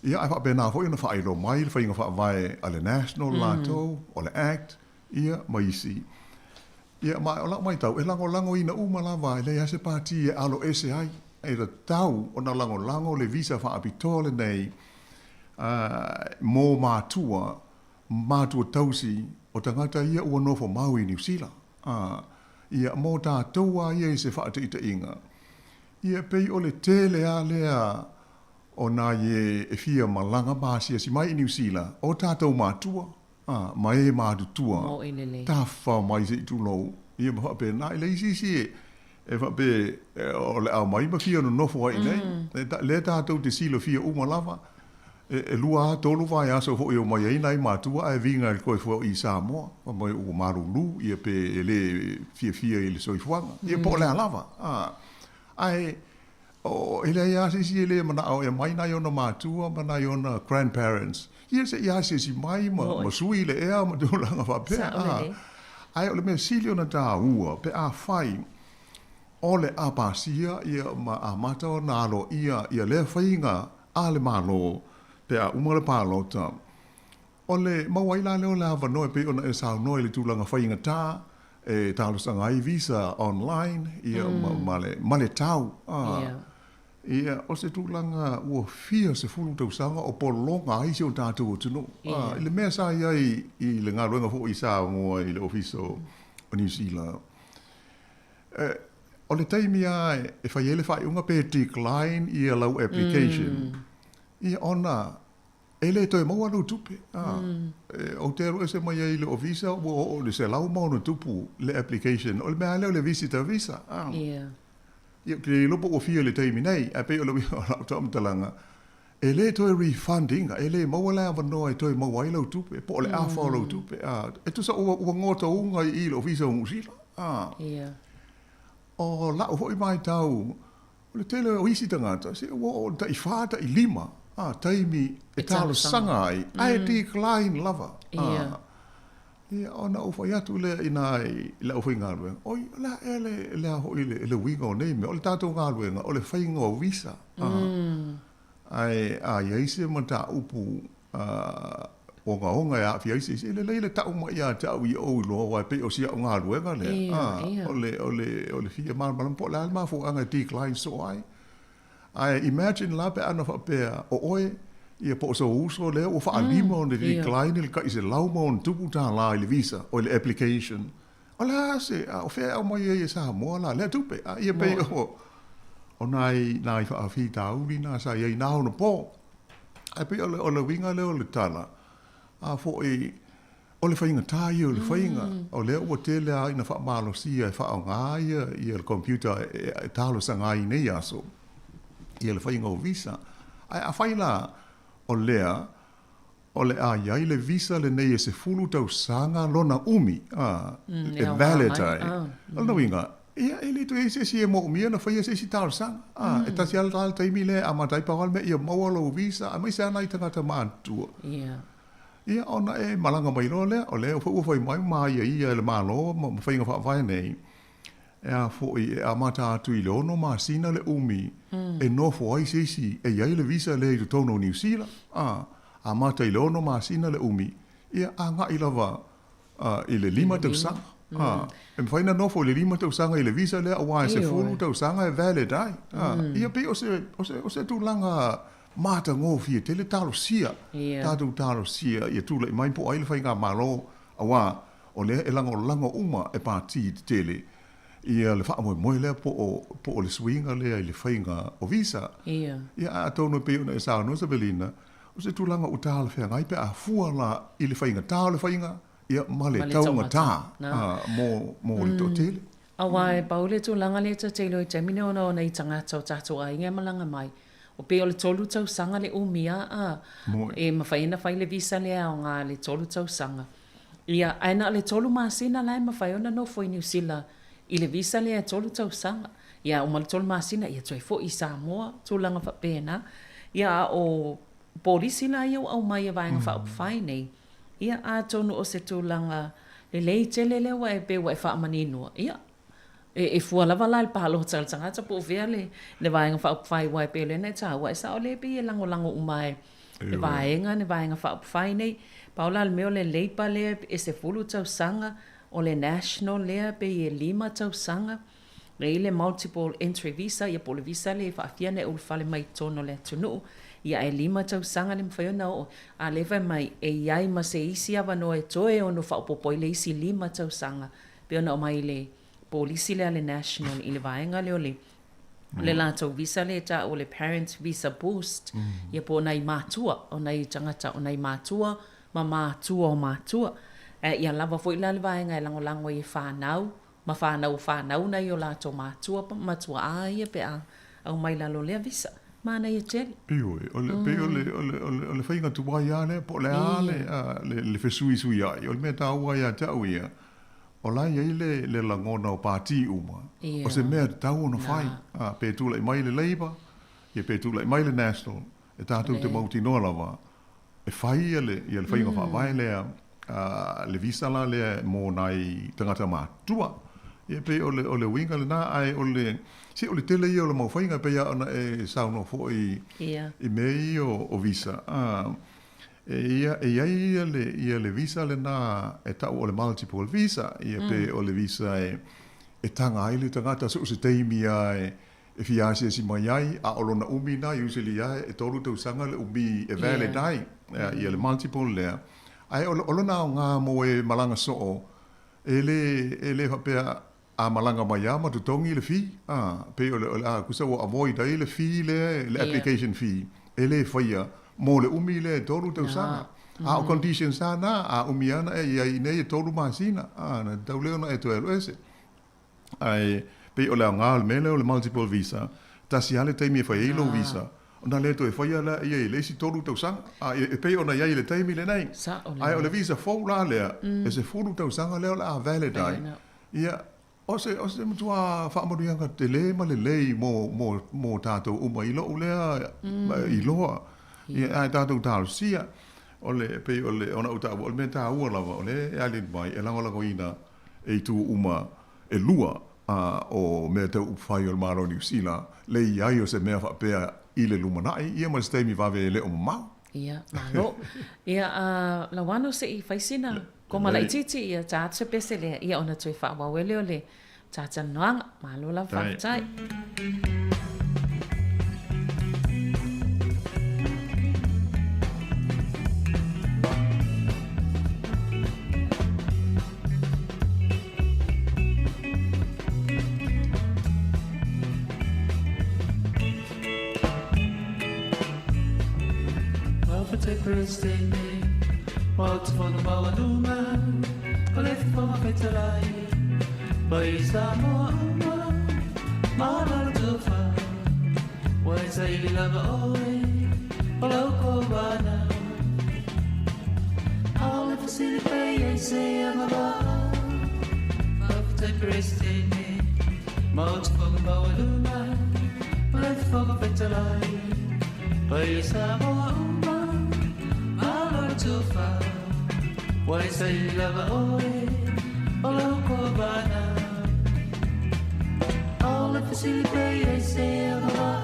Ia ai whaapena fo ina whaero mai le whainga whaavai a le national lato o le act ia maisi. Ia mai o la mai tau, e lango ina uma lava, le ase pāti e alo ese ai, e ra tau o na lango le visa wha apitole nei, mō mātua tausi, o tangata ia ua nofo mau i New Zealand. Ia mō tātua ia i se wha ita inga. Ia pei o le tele a lea o na ye e fia malanga bāsia si mai i New Zealand, o tātou mātua, mai e mātutua, tā wha mai se i tūlou, ia ma whape nā i le isi e whape o le au mai ma fia no nofo ai nei, le tātou te silo fia umalava, e lua tolu vai aso fo i o mai ei nai mātua e vinga i koe fo i Samoa, mai o marulu, ia pe le fia i le soifuanga, ia po le alava, ai, o ele ia si ele mana o e mai na yo na matua mana yo na grandparents ia se ia si mai ma sui le ea ma do langa fa pe ai o le me silio na ta ua pe a fai ole a pasia ia ma a mata o na lo ia le fainga ale malo pe a umale pa lo ta ole ma wai la le la va no pe ona e sa no le tu langa fainga ta e talo sanga i visa online ia male tau ia o se tūlanga ua fia se fulu tau sanga o polonga ai se o tātou o tunu. Le mea sa iai i le ngā ruenga fo i sa ngoa i le ofiso o New Zealand. O le taimi a e whai ele whai unga pe decline i a lau application. Ia ona ele toi maua lau tupe. O te aru e se mai i le ofisa o le se lau mauna tupu le application. O le mea leo le visitor visa. Ia ke lopo o fia le taimi nei, a pe o le o lau tam talanga. E le toi refunding, e le maua la wanoa e toi maua i lau tupe, po le awha lau tupe. E tu sa ua ngota unga i le ofisa o Musila. O lau hoi mai tau, o le tele o isi tangata, se o ta i whata i lima, taimi e talo sanga ai, ai decline lava. Ia ona o fai atu le inai le o fai ngalwe. Oi la ele ho le winga o nei me o le tatou ngalwe o le fai ngo visa. Ai ise mata upu onga ya fi ise le le ta uma ya ta wi o lo wa pe o sia ngalwe ga le o le fi mal po la ma fo anga decline so ai imagine la pe ana fa pe o oi ia po so uso le o fa limo de decline il ka is lau mo tupu ta la le visa o le application ala se o fe o mo ye sa mo la le tupe ia pe o nai fa fi ta uli na sa ye na no po ai pe o le winga le o le tala a fo e o le fainga ta o le fainga o le o tele ai na fa malo si e fa nga ia il computer talo sanga i nei aso ia le fainga o visa ai a faila o lea, o le a iai le visa le nei e se fulu tau sanga lona umi, e valid ai. Alna winga, ia ele tu e se si e mo umia na whaia se si tau sanga. E tasi ala tala taimi le a matai pawal me ia maua lo visa, a mai se ana i tangata mātua. Ia ona e malanga mai lo lea, o lea o whai mai ia le malo, ma whainga whai nei. E a fwoi e a mata atu i le ono ma sina le umi e no fwoi sesi e iai le visa le i tono New Zealand a mata i le ono ma sina le umi ia a nga i lava i le 5 tau sanga e mwhaina no fwoi le 5 tau sanga i le visa le a wai se fulu tau sanga e valid ai ia pe o se tu langa mata ngō fia te le talo sia tātou talo sia ia tu le mai po ai le whai ngā malo a wā o le e lango uma e pāti te tele ia le wha moe lea po o le swinga lea i le whainga o visa. Ia a tonu pe una e sao no sa belina, o se tūlanga o tāle whea ngai pe a fua la i le whainga tā le whainga, ia male taunga tā, mō le tō tele. A wai, paule tūlanga le ta teilo i temine ona i tangata o tātou a inga malanga mai. O pe o le tolu tau sanga le umia e mawhaina whai le visa lea o ngā le tolu tau sanga. Ia aina le tolu māsina lai mawhaiona no fo i New Zealand. I le visa lea tolu tau sanga. Ia o mali tolu masina ia toi fo i Samoa tūlanga wha pēna. Ia o polisi la iau au mai a vaenga wha upwhai nei. Ia a tonu o se tūlanga le lei tele lewa e pe wa e wha maninua. Ia e fua lava la il palo tal tangata po vea le vaenga wha upwhai wa e pe le nei tā wa e sa o le pe e lango umai. Le vaenga wha upwhai nei. Paula al meo le leipa le e se fulu tau sanga o le national lea pe e 5 tausanga. Le le multiple entry visa, ia po le visa le whaafia ne ulfale mai tono le tunu. Ia e 5 tausanga le mwhaiona o a lewa mai e iai ma se isi awa no e toe o no whaopopoi le isi 5 tausanga. Pe ona o mai le polisi le national i le vaenga le o le le lātou visa le ta o le parent visa boost. Ia po nei mātua, o nei tangata o nei mātua, ma mātua o mātua. Ia lava fo i la le vaenga e lango i whānau, ma whānau nei o lātou mātua a ia pe a au mai lalo lea visa. Mana ia tele. Ioi, o le whainga tuwai ane, po le ale, le whesui sui ai, o le mea tau ai a tau ia. O lai ai le langona o pāti uma. O se mea tau ono whai. Pe tūlai mai le Labour, ia pe tūlai mai le National, e tātou te mauti noa lawa. E whai ia le whainga whawai lea, le visa la lea mō nai tangata mātua. Ia pe o le winga le nā ai o le tele ia o le mau whainga pe ia ona e sauno fo i mei o visa. Ia le visa le nā e tau o le multiple visa, ia pe o le visa e tanga ai le tangata so se teimi ai e fiasi si mai ai a olona umi na usually ai e tolu tau sanga le umi e vele dai ia le multiple lea. Ai olona o ngā mo e malanga so e le hapea a malanga mai ama tu tongi le fi pe o le kusa o avoid ai le fi le application fee e le faia mo le umi le tolu tau sanga a o conditions sana a umi ana e ai nei tolu masina na tau leo na e to ese ai pe o le ngā mele o le multiple visa tasi ale teimi e fai elo visa ona le to e fai ala e le si tolu tau sanga e pe ona ia le teimi le nei ai o le visa fo la le e se fulu tau sanga le a valid ai ia o se mutua fa mo dianga te le ma le lei mo tato uma ilo ulea iloa ia ai tato talo sia ole pe ole ona uta o le meta ua lava ole e ali mai e langola goina e tu uma e lua o me te upfai o maro New Zealand le ia o se mea fa pea i le lumanai ia ma stemi va ve le o mau ia malo ia la wano se i faisina ko mala titi ia tata pesele ia ona toi fa wa wele ole tata noanga malo la fa tai Birthday me, what's for the Mawanuma, collect for my petalai, by Samo, Mama to far, why say love away, Loco Bana. All of the city pay, I say I'm about after birthday me, what's for the Mawanuma, collect for my petalai, by Samo. Too far, why say you love away? Loco Bana. All of the silly play I say about.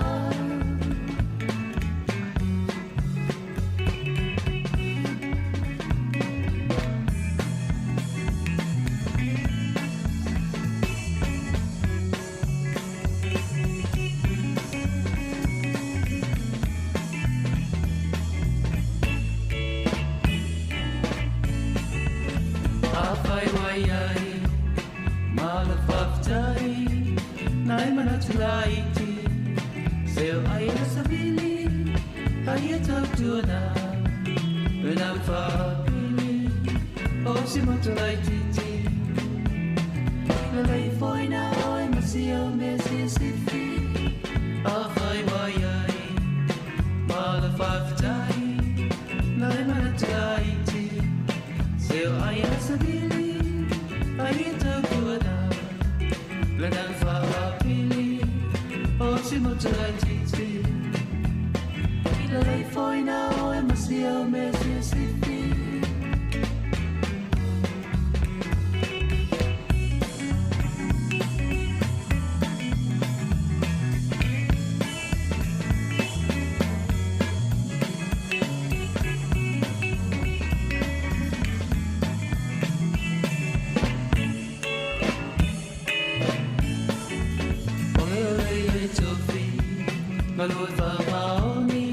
Maloi whakaoni,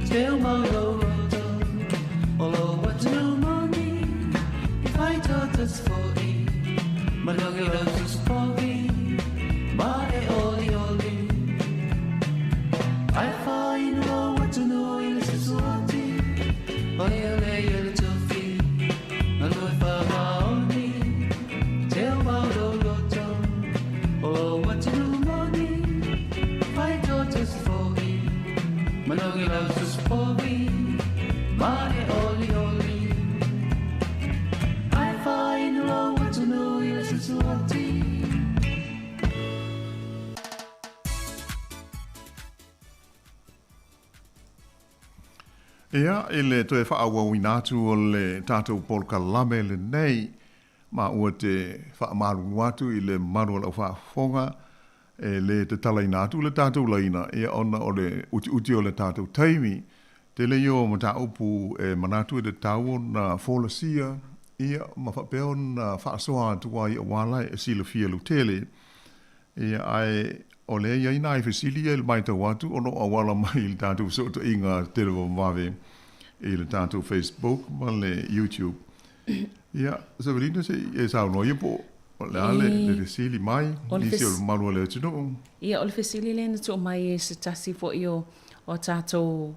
te o mauro roto, olo watu moni, I whai totas fōi, manongi rautus pōi, ma e oli oli. Ai whai no watu no I le sesuati, ole ole ole tofi, maloi whakaoni, te o mauro roto, olo watu moni, whai totas fōi, manongi rautus pōi, ma e oli oli. Ai whai no watu no I le sesuati. Ea, ele to e whaawawina atu o le tātou polka lame le nei, ma ua te whaamaru atu I le maru la whaafonga, e le te talaina atu le tātou laina, ea ona o le uti o le tātou taimi, te le io ma tā upu e manatu e te tau na wholasia, ea ma whapeo na whaasoa atu ai a wala e sila fia lutele, ea ai o le ia ina I fesili e le mai tau atu, ono a wala mai le tātou soto inga te rewa mawe I le tātou Facebook, ma le YouTube. Ia, Sabrina se e sao noia po, o le ale, le fesili mai, nisi o le marua le tino. Ia, o le fesili le na tō mai e se tasi fo I o tātou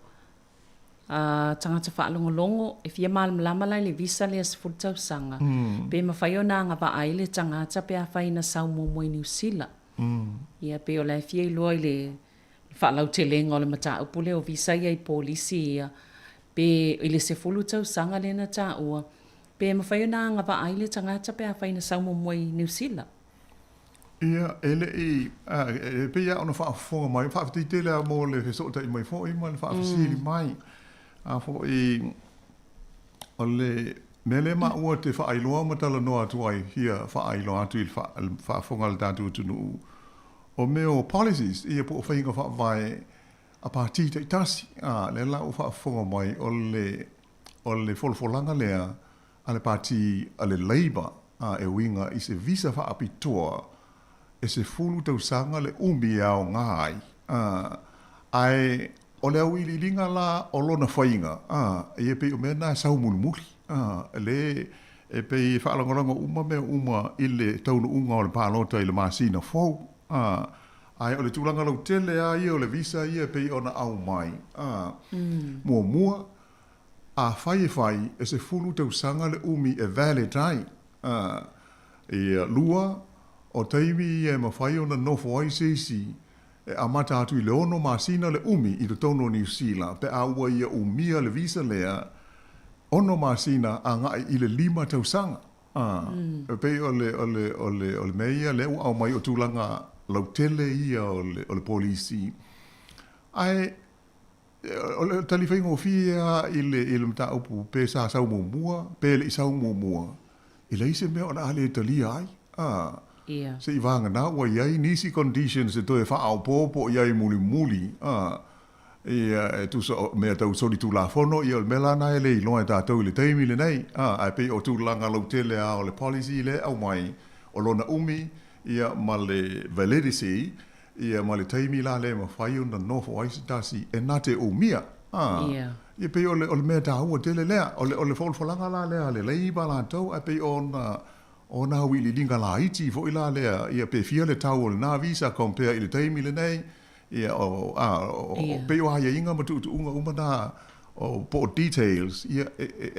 tangata whaalongolongo, e fia malama lai le visa le as fultau sanga. Pe ma whai o nā ngā wa ai le tangata pe a whai na sau mo New Zealand. Ia pe o lai fia I loa I le whaalau te lenga o le mata upu le o visa ia I polisi ia. Pe I le se fulu tau sanga le na tā ua. Pe ma whai o nā ngā wa ai le tangata pe a whai na sau mo New Zealand. Ia, ele I, pe ia ona whaafonga mai, whaafiti te lea mo le fesota I mai fo I mai, le whaafisiri mai. A fo I, o le mele ma ua te whaailoa matala noa atu ai hia whaailoa atu I whaafonga le tātu tunu. O meo policies, ia po whainga whaavai a pāti te itasi. Le lau whaafonga mai o le folfolanga lea a le pāti a le Labour e winga I se visa whaapitoa e se fulu tau sanga le umi au ngai. Ai o le au ili linga la o lona whainga. E pe o mena sau mulumuli. Le e pe whaalangoranga uma mea uma I le taunu unga o le pālota I le māsina fau. Ai o le tūlanga lau tele a ia o le visa ia pe ona au mai. Mua a whai e se fulu tau sanga le umi e vale tai. E lua o taimi e mawhai ona nofo ai seisi e amata atu I le ono māsina le umi I le tono New Zealand. Pe a ua ia umia le visa lea ono māsina a ngai I le 5 tau sanga. Pe o le meia le au mai o tūlanga lau tele ia o le polisi. Ai, o le talifengo fia I le mta upu pe sa sau mua, pe le sau mua. I le ise mea ona ale talia ai. Se I vanga na ua iai nisi conditions e toe wha au popo iai muli. E tu so mea tau soli tu la fono I o le mela na ele I loa e tātou le teimi le nei. Ai pe o tūlanga lau tele a o le policy le au mai o lona umi ia ma le validity ia ma le teimi la le ma whai una nofo aisi tasi e nate umia. Ia pe o le mea tā ua tele lea o le folfolanga la lea le leiba la tau a pe o na wili linga la iti fo ila lea ia pe fia le tau o le na visa compare I le teimi le nei ia pe o haia inga matutu unga umana o po details ia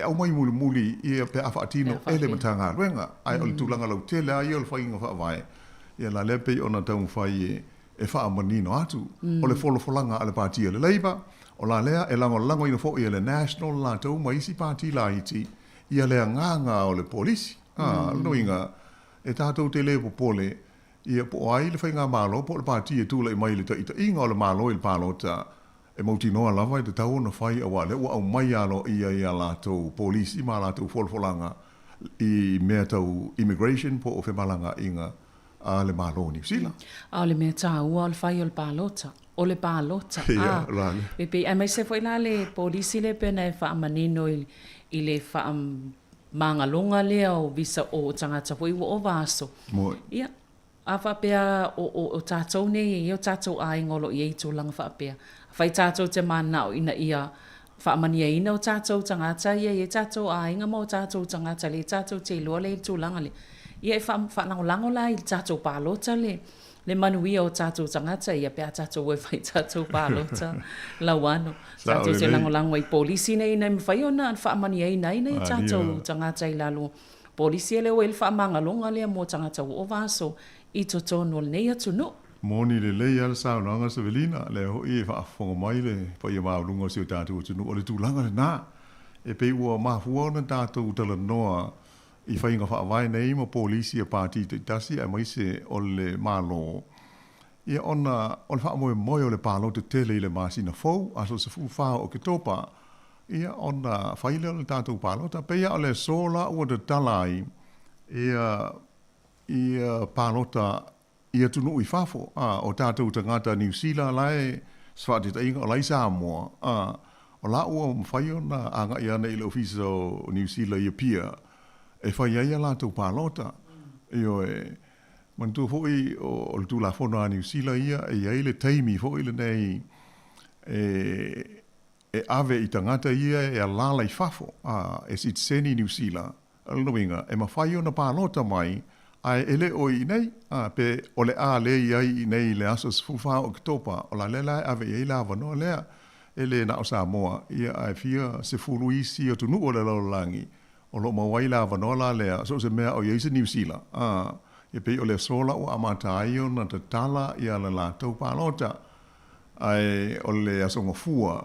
au mai muli ia pe a whaatino ele matanga ruenga ai o le tūlanga lau tele ai o le whainga whaavai ia la lepe ona tau whai e whaamanino atu o le folofolanga a le pātia le Labour o la lea e lango ina fo ia le National la tau maisi pāti la iti ia lea nganga o le polisi no inga e tātou te lepo pole ia po ai le whainga malo po le pātia tūla I mai le ta inga o le malo I le pālota e mauti noa lava I te tau na whai awa le ua au mai alo ia la tau polisi ma la tau folfolanga I mea tau immigration po o whemalanga inga a le malo New Zealand. A le mea tā ua o le whai o le pālota. O le pālota. Ia, rale. Pepe, ai mai se fwoi la le polisi le pena e wha manino I le wha mangalonga lea o visa o tangata fwoi o vaso. Moi. Ia, a whapea o tātou nei, o tātou ai ngolo i eitu langa whapea. Whai tātou te mānau ina ia whaamania ina o tātou tangata, ia e tātou ai ngā mō tātou tangata le tātou te lua le tu langa le. Ia e whanau lango la i tātou pālota le manuia o tātou tangata, ia pia tātou e whai tātou pālota lauano. Tātou te lango i polisi nei nei mwhai ona an whaamania ina i tātou tangata i lalo. Polisi le o il whaamangalonga lea mō tangata o vaso i to tonu nei atu no. Moni le lei ala sa nanga Sevelina le ho e fa fonga mai le pa ia maulunga si o tātou atu no o le tūlanga le nā. E pe ua mahua na tātou tala noa i whainga whaavai nei ma polisi a pāti te tasi a mai se o le mālo. Ia ona o le whaamoe moi o le pālo te tele i le māsina fau aso se fuwhaa o ke topa. Ia ona whaile o le tātou pālota, peia o le sola ua te talai ia pālota ia tunu i whafo o tātou tangata New Zealand lai swati ta inga o lai Samoa o la ua mwhai o na anga ia nei le ofisa o New Zealand ia pia e whai ia lātou pālota io mantua fwoi o le tūla whono a New Zealand ia ia le teimi fwoi le nei e ave i tangata ia e alala i whafo e sit seni New Zealand alunawinga e mawhai o na pālota mai ai ele o i nei pe o le a le i nei le aso sfufa o ktopa o la lela ave i la vano lea ele na o Samoa ia ai fia se fulu isi o tunu o le laulangi o lo mawai la vano la lea so se mea o i New Zealand e pe o le sola o amatai o na te tala ia le la tau pālota ai o le asonga fua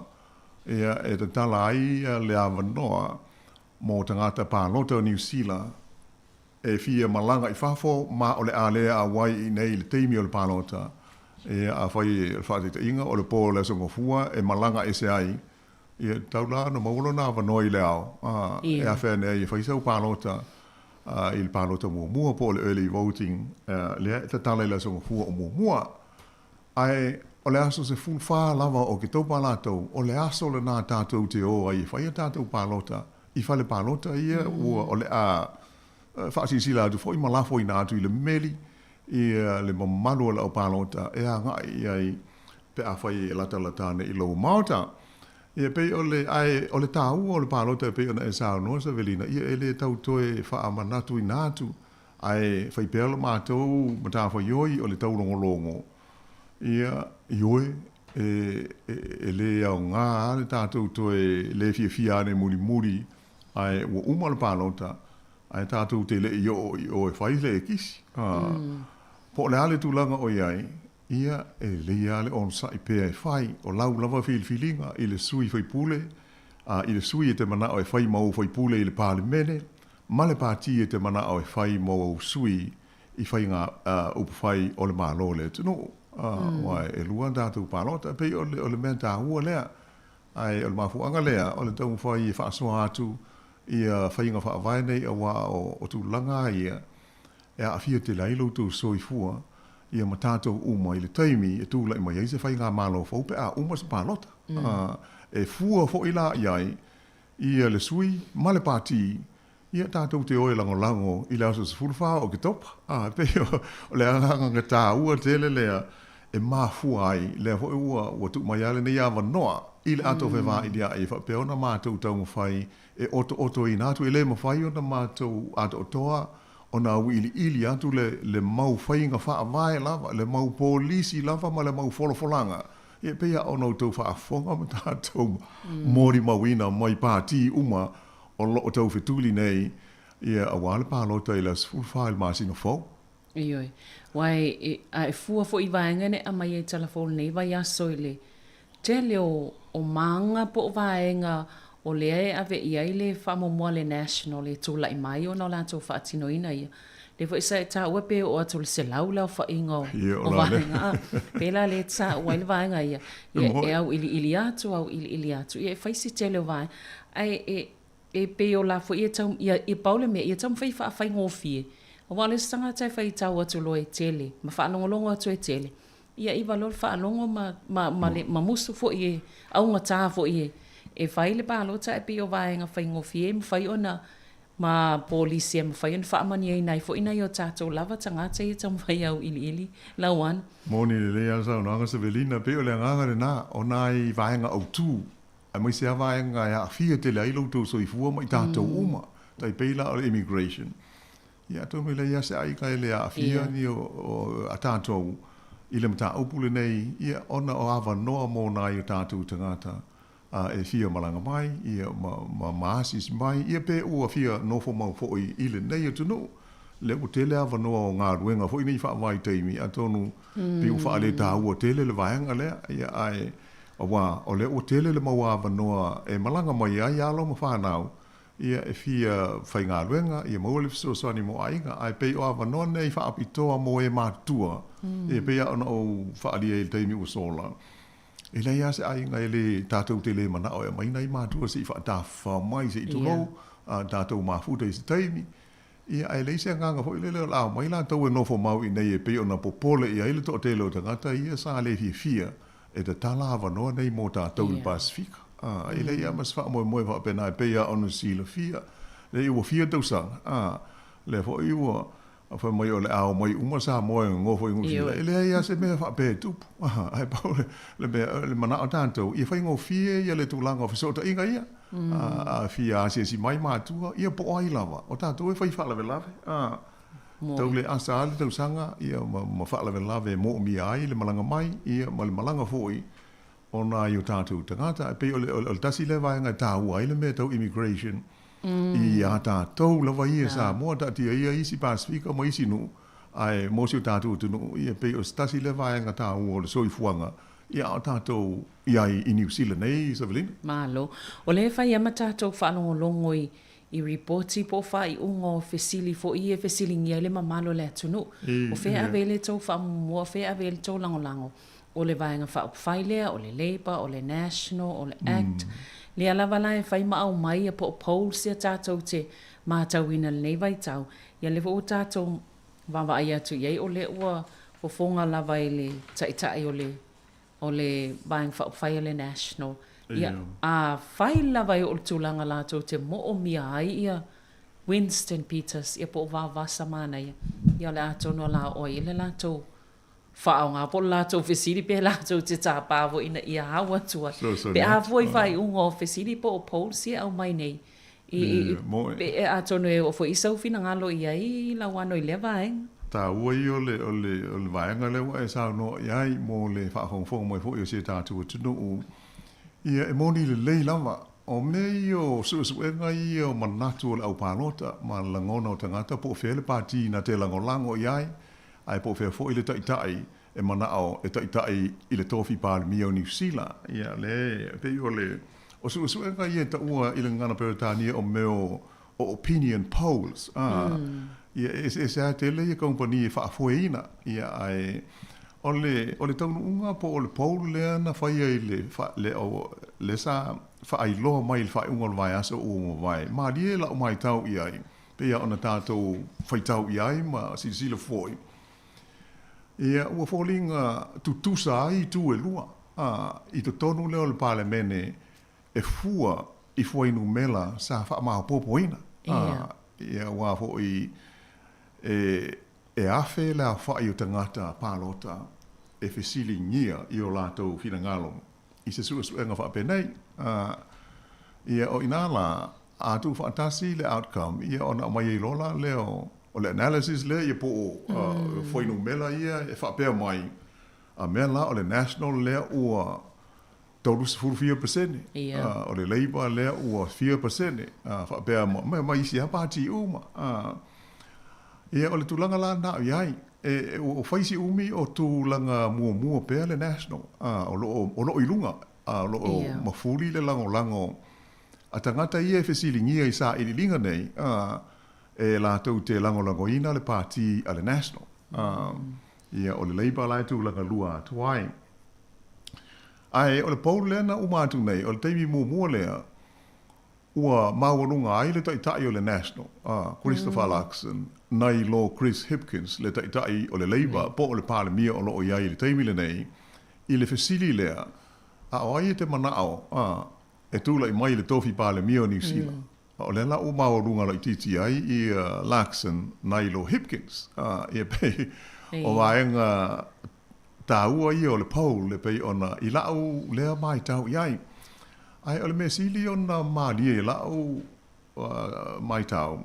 ia e te tala ai le avanoa mo tangata pālota o New Zealand e fia malanga i whafo ma o le alea a wai i nei le teimi o le pālota e a whai whaatita inga o le pō le songa fua e malanga e se ai e taula no maulo na vanoi le au e a whea nei e whaisau pālota i le pālota mua po le early voting le te tala i le songa fua o mua ai o le aso se fulwha lava o ke taupa lātou o le aso le nā tātou te o ai whai a tātou pālota i whale pālota ia ua o le a whaasi sila atu fo i malafo i nātu i le meli i le mamalu o le au pālota e a ngai ai pe a whai e lata latane i lau maota i pe o le tāu o le pālota e pe o na e sāu noa sa velina i e le tau toe wha amanatu i nātu ai whai pēla mātou mata whai ioi o le tau longolongo ia ioi e le au ngā le tātou toe le fia ane muri ai ua uma le pālota ai tātou te le i o e whai le e kisi. Po le ale tūlanga o iai, ia e le ale on sa i pēa e whai, o lau lava whilinga i le sui whai pule, i le sui e te mana o e whai mau whai pule i le pāle mene, ma le pāti e te mana o e whai mau sui i whai ngā upu whai o le mālo le tunu. Wai e lua tātou pālota, pei o le mea tā hua lea, ai o le mafuanga lea, o le tau whai e whaasua atu, ia whainga whaavai nei a wā o tūlanga ia e a whia te lailo tū soifua ia ma tātou uma i le taimi e tūla i mai eise whainga mālo whaupe a uma sa pālota e fua fo i la iai ia le sui ma le pāti ia tātou te oe lango i le aso sa fulwha o ke topa pe o le anganga tā ua tele lea e mafua ai le fo ua tu mai ale nei ava noa i le ato whewha i dia e whapeona mātou tau mwhai e oto i nātu e le mawhai o na mātou ato otoa o nā ili atu le mau whainga whaavai lava, le mau polisi lava ma le mau wholofolanga. E pea o nau tau whaafonga ma tātou mori mawina mai pāti uma o loo tau whetuli nei ia a wale pālota i las fulwhail māsina fau. Ioi, wai e fua fo i vaenga ne a mai e telefon nei vai aso i le tele o manga po vaenga o lea e ave ia i le whamomoa le national le tūla i mai o na lātou whaatino ina ia. Le fo isa e tā ua pe o atu le se lau lau whainga o vaenga. Pela le tā ua i le vaenga ia. E au ili atu, Ia e whaisi tele o vaenga. Ai e pe o la fo ia tau, ia paule mea, ia tau mwhai whaafai ngofie. O wale sanga tai whai tau atu lo e tele. Ma whaanongolongo atu e tele. Ia iwa lor whaanongo ma musu fo ie, au ngā tā fo ie. E whai le pālota e pio vaenga whai ngofie, mwhai ona ma polisi e mawhai on whaamani ei nei fo ina i o tātou lava tangata i tam whai au ili lauan. Moni le lea sa unanga sa velina pe o le ngangare na o nai vaenga au tū. Ai mai se vaenga ya fia te lea ilo tau soifua mai tātou uma. Tai peila o immigration. Ia tō me lea se ai kai lea fia ni o a tātou i le mata upule nei ia ona o awa noa mō nai o tātou tangata. E fia malanga mai, ia maasis mai, ia pe ua fia nofo mau fo'i ile nei atu no. Le u tele awa noa o ngā ruenga, fo'i nei wha mai teimi, a tonu pe u wha le tā ua tele le vaianga lea, ia ai, o le u tele le mau awa noa e malanga mai ai alo ma whanau, ia e fia whai ngā ruenga, ia mau le fisosani mo ainga, ai pe o awa noa nei wha apitoa mo e mātua, ia pe a ona o wha alia e teimi u sola. E lei a se ai ngai le tātou te le mana o e mai nei mātua se i wha mai se i tuho, tātou mafuta i se teimi. Ia ai lei se nganga fo i lele o lao mai la tau e nofo mau i nei e pe o na popole i aile to o te leo tangata ia sa le fia e te tala awa noa nei mō tātou i Pasifika. E lei a mas wha moe wha pena e pe a onu sila fia. Le i ua fia tausanga. Le fo i ua fa mai o le ao mai uma sa moe ngofo i ngusila. E lea ia se mea wha pe tupu. Ai pau le mana o tātou. Ia whai ngofie ia le tūlanga o fisota inga ia. A fia asia si mai mātua. Ia po ai lava. O tātou e whai whalawe lave. Tau le asa ali tau sanga. Ia ma whalawe lave mo mi ai le malanga mai. Ia ma le malanga foi. O nā i o tātou tangata. E pe o le tasi le vaenga tāu ai le mea tau immigration. I a tātou lawa ia sa mua tātia ia isi Pasifika mo isi nu ai mosi o tātou tunu ia pe o stasi le vaenga tāu o le soifuanga ia o tātou ia i New Zealand nei Savelina. Malo. O le whai ama tātou whanongolongo i reporti po whai ungo fesili fo i e fesili ngia le mamalo le atunu. O whea avele tau whamua, whea avele tau langolango. O le vaenga whaupwhailea, o le Labour, o le National, o le Act. Le alawa lai whai maau mai a po pole sia tātou te mātau ina le nei vai tau. Ia le o tātou wawa ai atu iei o le ua o whonga lawa i le taitai o le bāing whai le National. Ia a whai lawa i o le tūlanga lātou te mo o mia ai ia Winston Peters ia po wawa samana ia. Ia le ato no la oi le lātou whao ngā po lātou whesiri pe lātou te tāpāwo ina ia hawa tua. Pe a voi whai ungo whesiri po o polisi au mai nei. Pe e a tono e o fo isau fina ngalo ia i la wano i lewa e. Tā ua i o le vaenga lewa e sao no iai mo le whaakongfonga mai fo i o se tātou tunu u. Ia e moni le lei lava. O me i o suenga i o manatu o le au pālota ma langona o tangata po whele pāti na te langolango iai. Ai po fe fo ile tai e mana o e tai i le tofi pal mi o New Zealand ia le pe o le o su nga ia ta ua ile ngana peritania o meo o opinion polls ia es a tele ia company fa foina ia ai o le tau unga po o le poll le na fa ia ile fa le o le sa fa ai lo mai fa unga vai aso o vai ma die la o mai tau ia pe ia ona tato fa tau ia ma si le foi. Ia ua fōlinga tutusa ai tu e lua. I to tonu leo le palemene e fua i fua inu mela sa wha maha popoina. Ia ua fo i e afe lea wha i o tangata pālota e fesili ngia i o lātou whina ngalo. I se suenga wha penei. Ia o inala a tu whaatasi le outcome. Ia ona mai i lola leo o le analysis le ia po foi no mela ia e fa pe mai a mela o le National le o todos 4% o le Labour le o 4% fa pe mai sia party uma ia o le tulanga la na ia e o faisi umi o tulanga mua pe le National o lo ilunga lo mafuli le lango a tangata ia fesilingia i sa i linga nei e la tau te lango ina le party a le National. Ia o le Labour lai tu langa lua tuai. Ai o le Paul lena umatu nei, o le teimi mua lea, ua mawarunga ai le taitai o le National. Christopher Luxon, nai lo Chris Hipkins, le taitai o le Labour, po o le palemia o lo o iai le teimi le nei, i le fesili lea, a o ai te manao, e tūla i mai le tofi palemia o New Zealand. o le la o mau runga la titi ai i Laxon Nilo Hipkins ia pe o vaenga taua i o le Paul le pe ona i lau lea mai tau iai ai o le mesili ona malie i lau mai tau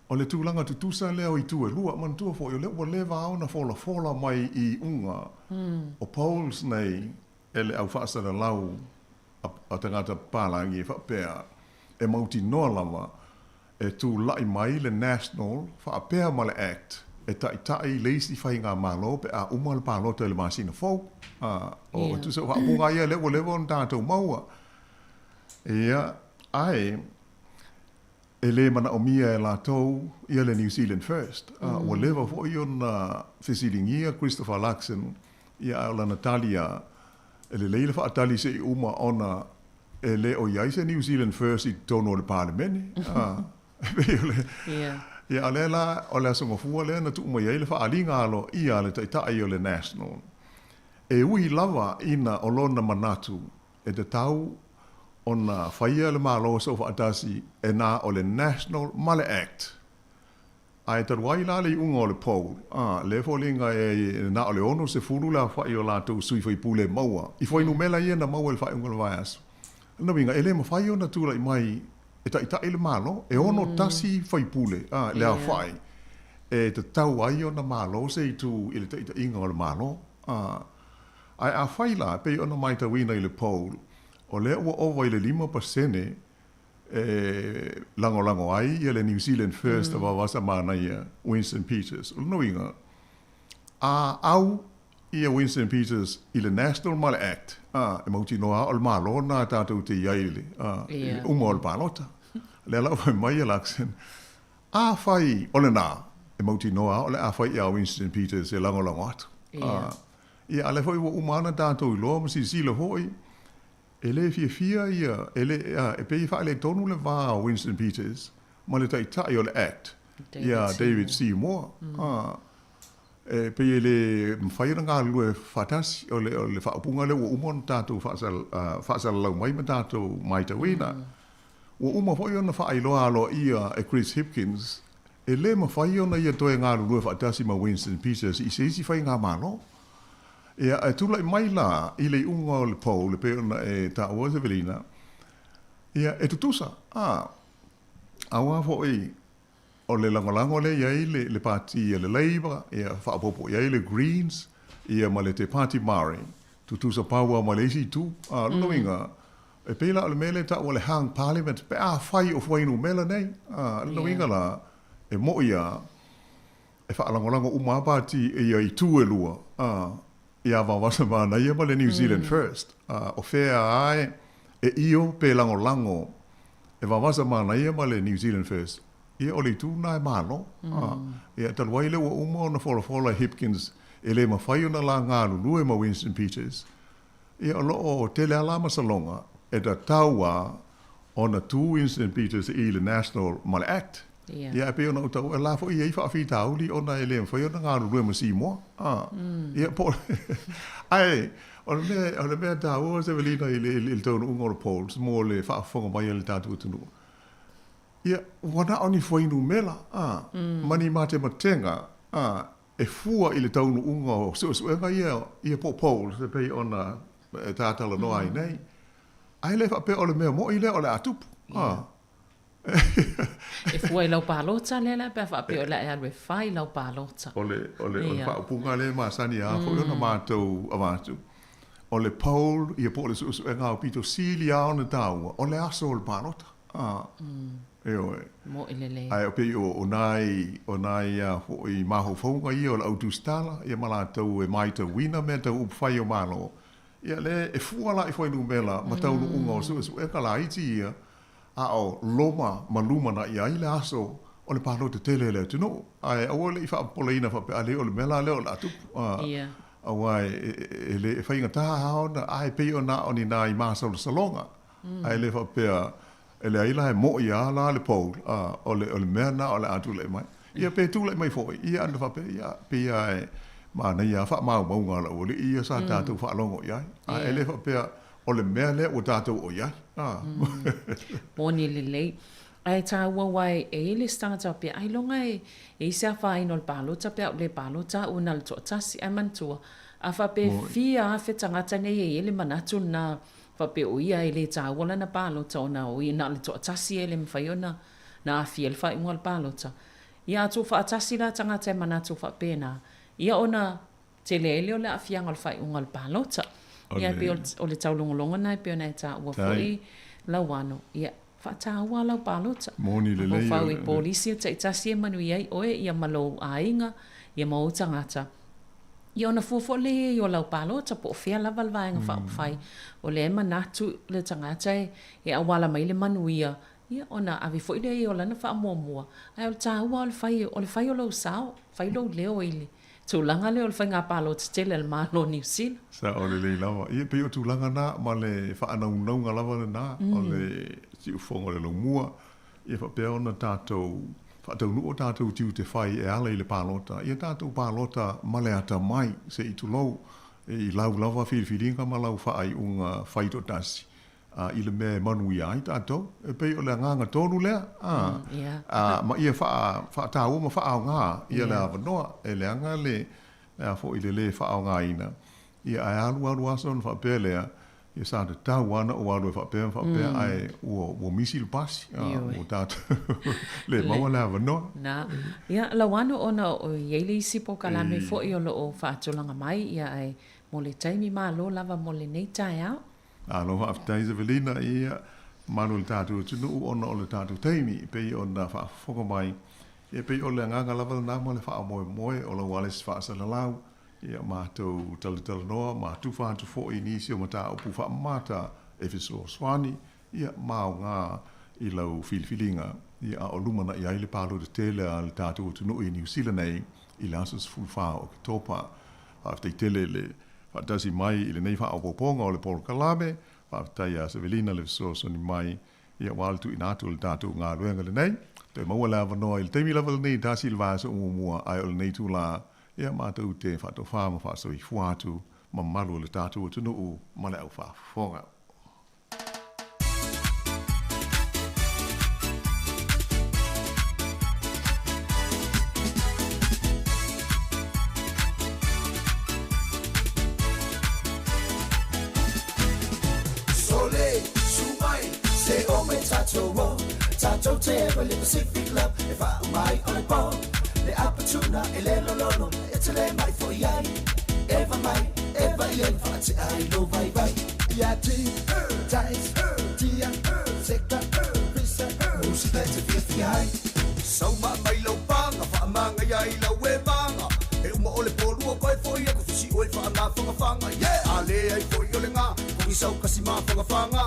o le tūlanga tutusa leo i tue lua man tua fo i le ua lewa au na fola mai i unga o Pauls nei ele au whaasara lau a tangata pālangi e whapea e mauti noa lama e tū lai mai le National whaapea ma le Act e tai leisi whai ngā malo pe a uma le pālota le masina fau o tu se whaapunga ia le ua lewa on tātou maua ia ai e le mana o mia e la tau ia le New Zealand First ua lewa fo i on whisilingia Christopher Luxon ia au la Natalia e le leile whaatali se i uma ona e le o iai se New Zealand First i tono le parlemene. Ia a le la o le asonga fua le na tuuma iai le whaalinga alo i a le taitai o le National. E ui lava ina o lona manatu e te tau ona whaia le malo so whaatasi e na o le National Male Act. Ai taruai la le unga o le Paul. Le fōlinga e na o le ono se furu la whai o la tau sui whai pule maua. I whai numela ia na maua le whai unga le vai asu. Na winga, e le ma whai o na tūla i mai e ta ele malo, e ono tasi whai pule, lea whai. E te tau ai o na malo se i tu i le ta inga o le malo. Ai a whai la, pe o na mai ta wina i le Paul, o le ua ova i le 5% lango ai ia le New Zealand First wa wasa mana ia Winston Peters no inga au ia Winston Peters i le National Male Act e mauti noa o malo na tātou te iaile umo o palota le lau mai Luxon whai o le nā e mauti noa o le whai ia Winston Peters e lango atu ia ale whai wa umana tātou i loa masi sila hoi e le fia ia e pei wha le tonu le vā Winston Peters ma le tai o le Act ia David Seymour e pei le mwhaira ngā lue whatasi o le whaapunga le ua umon tātou whaasala lau mai ma tātou mai tawina ua uma whai ona whaailoa alo ia e Chris Hipkins e le ma whai ona ia toe ngā lue whaatasi ma Winston Peters i se isi whai ngā malo ia e tula i mai la i le unga o le Paul le peona e ta ua Sevelina ia e tutusa awa fo o le langolango le iai le parti le Labour ia whaapopo iai le Greens ia ma le te Party Mari tutusa paua ma le isi tu luinga e pela o le mele ta ua le hang parliament pe a whai o whainu mela nei luinga la e mo ia e whaalangolango uma party ia i tu e lua ia wawasa mana ia ma le New Zealand First. O whea ai e io pe lango e wawasa mana ia ma le New Zealand First. Ia o le tūna e malo. Ia talwai le ua uma o na whola Hipkins e le mawhai o na la ngā lulu e ma Winston Peters. Ia o loo o tele alama salonga e da taua o na tu Winston Peters i le National Male Act. Ia pe ona utau e la fo ia i whaafi tauli ona e le mwhai o na ngā lulu e ma Seymour. Ia po ai o le mea tāua se velina i le taunu unga o le Paul mo le whaafonga mai le tātua tunu. Ia wana oni whainu mela mani mate matenga e fua i le taunu unga o suenga ia po Paul se pei ona tātala noa ai nei. Ai le whape o le mea mo i le o le atupu. E fua i lau pālota le la pe whape o le e alwe whai lau pālota. O le whaapunga le maasani a fo i ona mātou avatu. O le Paul ia po le suenga o pito sili a ona tāua o le aso o le pālota. Mo ilele. Ai o pe o nai ho i maho fonga i o autostala ia malatau e mai te wina me te upfai o malo. Ia le e fuala i foi numela ma tau no unga o su e kala iti ia a o loma maluma na ia ile aso o le palo te tele le tu no. Ai o le fa polina fa ale o le mela le o la tu. Ia. Ai ele fa inga ta ha ai pe o na oni na i masa o salonga. Ai le fa pe ele aila e mo ia la le Paul o le mea na o le atu le mai ia pe tu le mai foi ia anda fa pe ia ma na ia fa ma nga la o le ia sa tatu fa longo ia ele fa pe o le mea le o tatu o ia moni le le ai ta ua wai e le stanga ta pe ai longa e se fa ino le palo ta pe le palo ta una le tasi ai mantua a fa pe fia a fe tanga tane e le manatu na fa pe o ia e le ta wala na palo ta ona o ina le tasi e le mfaiona na fia le fa ingo le palo ta ia tu fa tasi la tanga te manatu fa pe na ia ona te le o le afia ngol fa ingo le palo ta ia pe o le tau longolonga na pe ona ta ua foi la wano ia Whatawa lau palota. Moni le lei. Whau i polisi o taitasi e manu iai oe ia malo ainga, ia mau tangata. Ia ona fuafo le i o lau palota po fea lava le vaenga whai. O le ema natu le tangata e awala mai le manu ia. Ia ona avi fo ile i o lana wha mua mua. Ai o le tāua o le whai o lau sao, whai lau leo ili. Tūlanga leo le whai ngā palota tele le malo New Zealand. Sa o le lei lava. Ia pe o tūlanga na ma le whaanaunga lava le na. O le tiu fonga le lomua. Ia whapea ona tātou, whaatau nuo tātou tiu te whai e ala i le palota. Ia tātou palota maleata mai se i tulou. I lau lava whiriwhiringa ma lau whaai unga whaito tasi. I le mea manu i ai tātou. E pei o le nganga tonu lea. Ma ia whaatau ma whaau ngā. Ia le awanoa. E le anga le fo i le whaau ngā ina. Ia ai alu ason whapea lea. Ia sa te tau ana o alu e whapea ai ua misi le pasi. O tātou. Le maua le awanoa. Na. Ia la wano ona o yeili sipo kalame fo i o lo o whaatulanga mai. Ia ai mo le taimi maa lo lava mo le nei tai au. Aloha aftai Evelina ia manu le tātou tunu ona o le tātou teimi pei ona whaafonga mai e pei o le nganga lava na mo le wha moe o le wales whaasalalau ia mātou tala noa mātou whātu fo i nisi o mata upu wha mata Efeso Swani ia māo ngā i lau filifilinga ia o lumana i aile pālo de tele a le tātou tunu i New Zealand nei i le asas fulwha o ki topa aftai tele le Whaatasi mai i le nei wha opoponga o le Paul Kalame, whaatai a Sevelina le so ni mai ia waltu i nātu le tātou ngā ruenga le nei. Te maua la wanoa i le teimi lava le nei tāsi le vāsa umumua ai o le nei tū la ia mātou te whaatou whāma whaaso i fuātu ma malu le tātou o tunu u ma le au whaafonga. Tato teba le Pacific love e fa mai on the ball le apatuna e le lolo e te le mai for yai eva yen fa te ai no vai ya ti tais tia sekta pisa musica te fiai so mai lo panga fa manga yai lo we manga e uma ole polu ko e foi ko si o fa na fanga yeah ale ai foi yo le nga ko so kasi ma fanga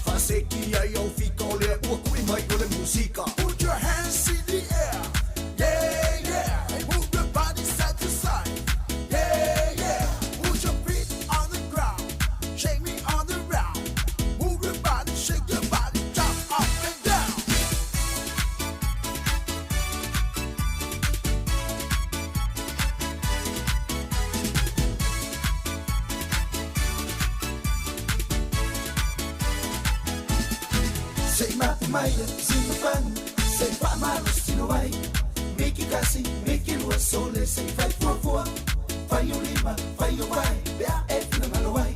fa se ki ai o fi ko le o ku mai ko le musica put your hands in the air yeah and move your body side to side yeah put your feet on the ground shake me on the ground move your body shake your body jump up and down say Maya, sing the fun, say Pamalo, still away. Make it gassy, make it was so let's say 544. Fire Lima, fire away, they are effing a mile away.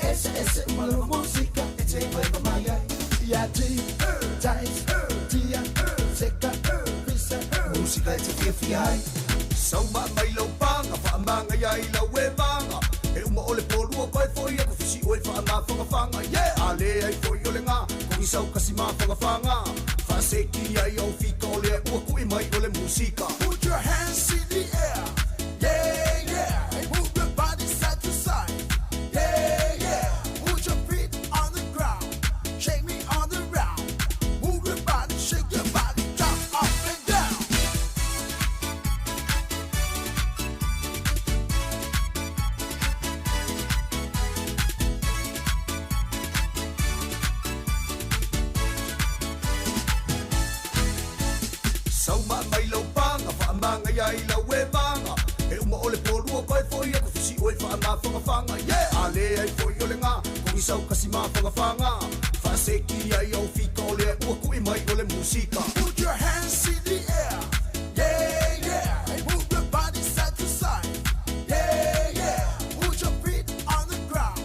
SS, Malo Musica, it's a vibe of Maya. Yati, Tais, Tia, Secta, Visa, Musica, it's a 50 so my Milo Banga, Famanga, Yaila, Webanga. Uma ole polu ko foi e ko fisi o fa na fanga yeah ale ai foi ole nga ko isau kasi ma fanga fa se ki ai o fi ko le o ku i mai ole musica put your hands in the air yeah and move your body side to side yeah put your feet on the ground shake me on the ground move your body shake your body jump up and down so mai lo panga fa manga yai la we manga e uma ole polu ko e foi ko si o fa na fanga yeah ale ai foi ole nga ko isau kasi ma fanga fa se ki ai o fi ko le o ku i mai ole música. Put your hands in the air. Yeah, yeah. And move your body side to side. Yeah, yeah. Put your feet on the ground.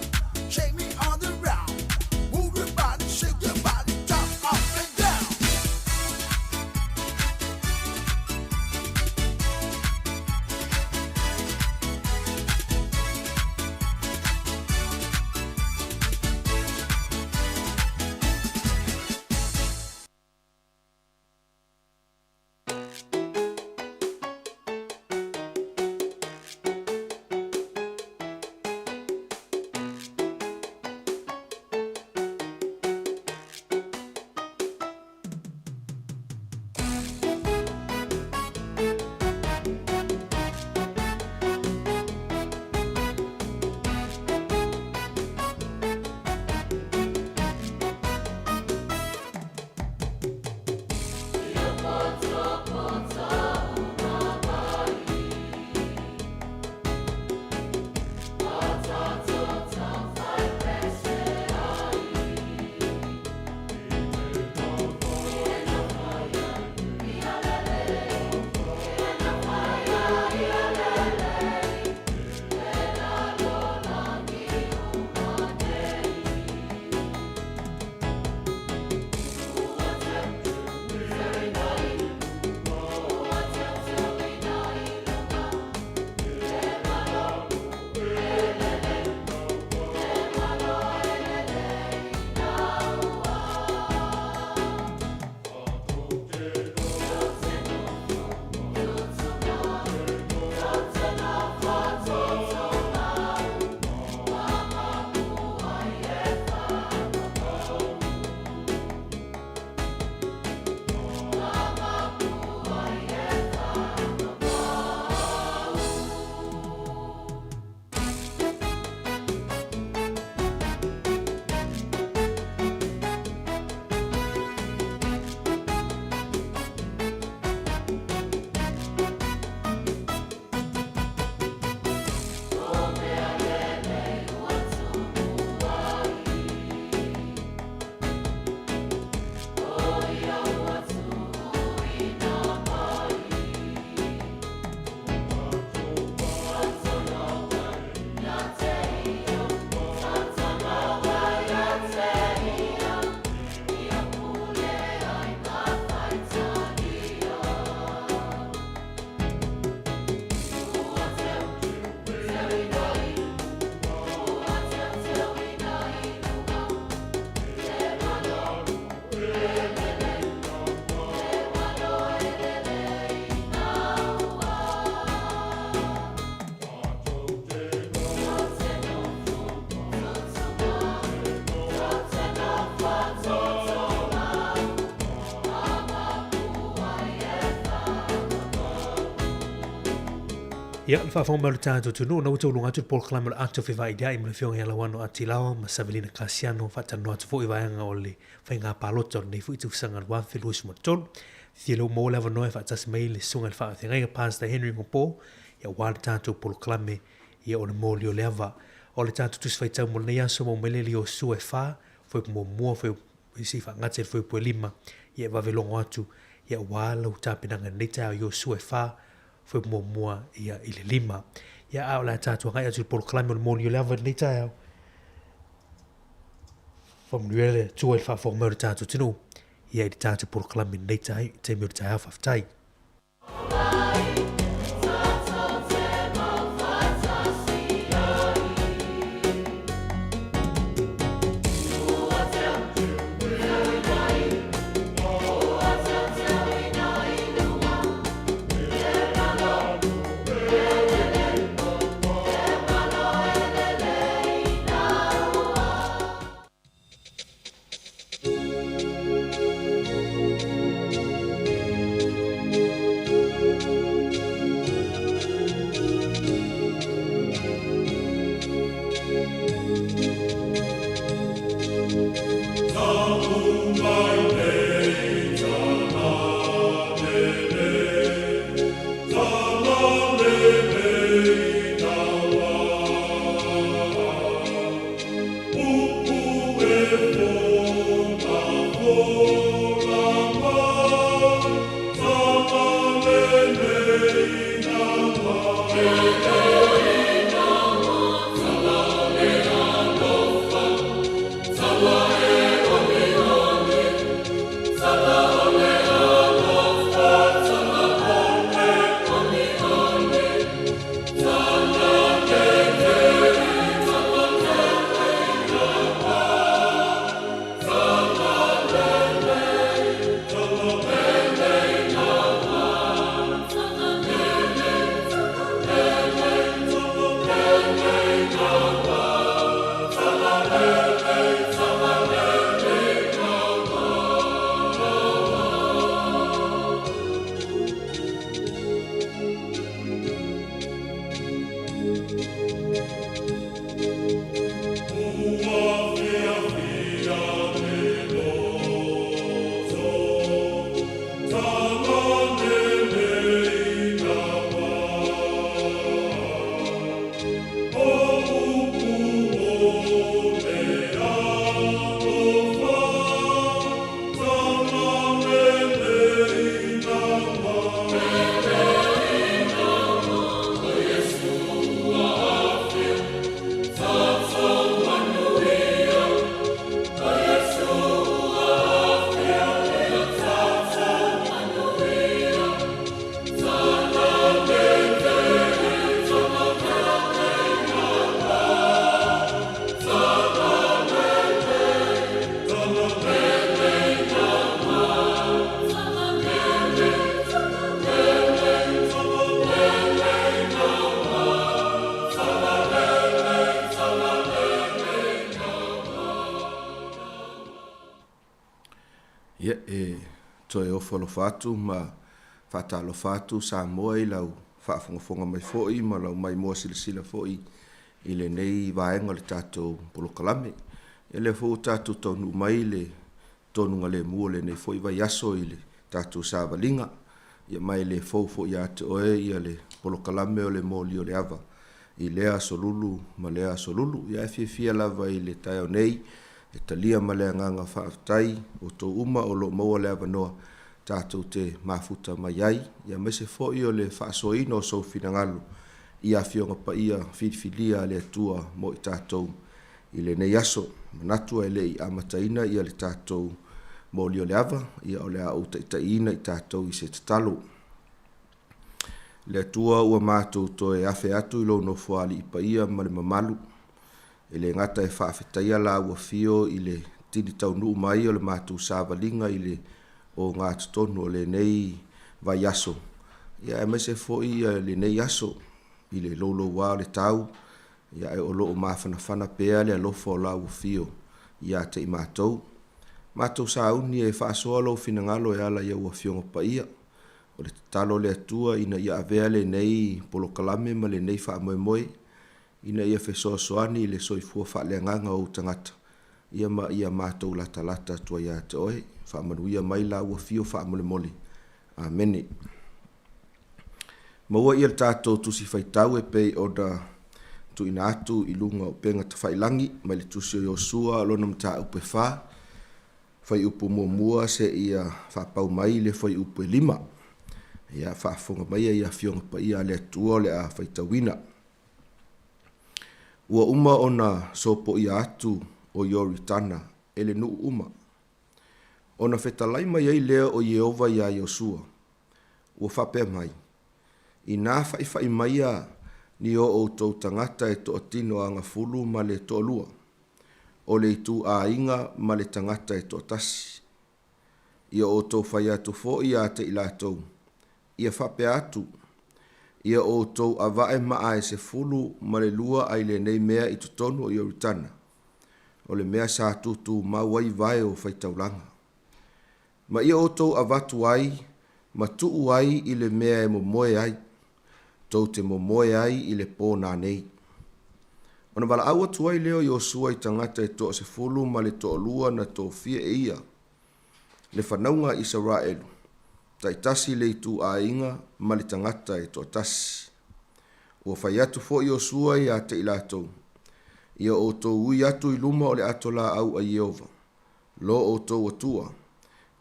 Shake me on the ground. Move your body, shake your body, jump up and down. Ia, le whawhonga maru tātou tunu, na utau lunga atu Paul Clammer ato whiwha idea i mle whionga hela wano ati lawa, ma Savelina Kasiano, whatanu atu fo i waanga o le whainga palota nei fu i tu sanga rwa whilu isu matonu. Thilo mo lewa noe whaatasi mei le sunga le whaathenga i Pastor Henry Ngopo, ia wāle tātou Paul Clammer, ia o le mōli o lewa. O le tātou tusi whaitau mo le nei aso mo meleli o sue wha, fwoi mo mua fwoi isi wha ngate fwoi pue lima, ia wavelongo atu, ia wāla u tāpinanga neita o yo sue wha, fue mo mua ia ile lima ia au la tatu ngai atu Paul Clammer mo ni lava ni tao from really to el fa for mer tatu tinu ia i tatu Paul Clammer ni tai te mer tai fa tai Oh Ia toe o folo fatu ma fatalo fatu sa moa I lau whaafongafonga mai fo'i ma lau mai moa sila fo'i I le nei vaenga le tātou polokalame. E le fo tātou tonu mai le tonu ngale mua le nei fo'i vai aso I le tātou sāwalinga. Ia mai le fo ia te oe ia le polokalame o le mōli o le ava. I lea solulu ma lea solulu. Ia e fia lava I le tai o nei. E talia ma lea nganga whaafitai o tō uma o lo maua le ava noa. Tātou te mafuta mai ai. Ia mese fo'i o le whaasoina o Sofina Ngalu. Ia fionga pa ia whifilia le atua mo I tātou. I le nei aso. Manatua e le I amataina ia le tātou mōli o le ava. Ia o le au taitaina I tātou I se tatalo. Le atua ua mātou to e afe atu I lo no fuali I pa ia ma le mamalu. E le ngata e whaafetaia la ua fio I le tini tau nuu mai o le mātou sāwalinga I le o ngā tutonu o le nei vai aso. Ia e mese fo'i le nei aso I le lolo wā le tau. Ia e o loo mawhanawhana pēa le alofa o la ua fio. Ia te I mātou. Mātou sāuni e whaasoa lo finangalo e ala ia ua fionga pa ia. O le talo le atua ina ia avea le nei polokalame ma le nei wha moe moe. Ina ia fesoa soani le soifua wha le nganga o tangata. Ia ma ia mātou lata lata tua ia te oe. Wha manuia mai la ua fio wha mole mole. Amene. Maua ia le tātou tusi whaitau e pei o da tu ina atu I lunga o penga ta whailangi. Mai le tusi o Yosua alona mta upe wha. Whai upu mua se ia whapau mai le whai upu 5. Ia whaafonga mai ia fionga pa ia le atua le a whaitawina. Ua uma ona sopo ia atu o Yoritana ele nuu uma. Ona whetalai mai ai lea o Yehova ia Yosua. Ua whapea mai. I nā whai mai a ni o tau tangata e toa tino a ngā fulu ma le toa lua. O le tu a inga ma le tangata e toa tasi. Ia o tau whai atu fo ia te ilatou. Ia whapea atu. Ia o tau a vae maa e se fulu ma le lua ai le nei mea I tutonu o Yoritana. O le mea sa tutu mawai vai o whaitaulanga. Ma ia o tau a vatu ai, ma tuu ai I le mea e mo moe ai. Tau te mo moe ai I le pōna nei. Ona wala aua tuai leo Yosua I tangata e toa se fulu ma le toa lua na toa fia e ia. Le whanaunga Israelu. Tai tasi le tu a inga ma le tangata e toa tasi. Ua whai atu fo Yosua I a te ilatou. Ia o tō ui atu I luma o le ato la au a Yehova. Lo o tō atua.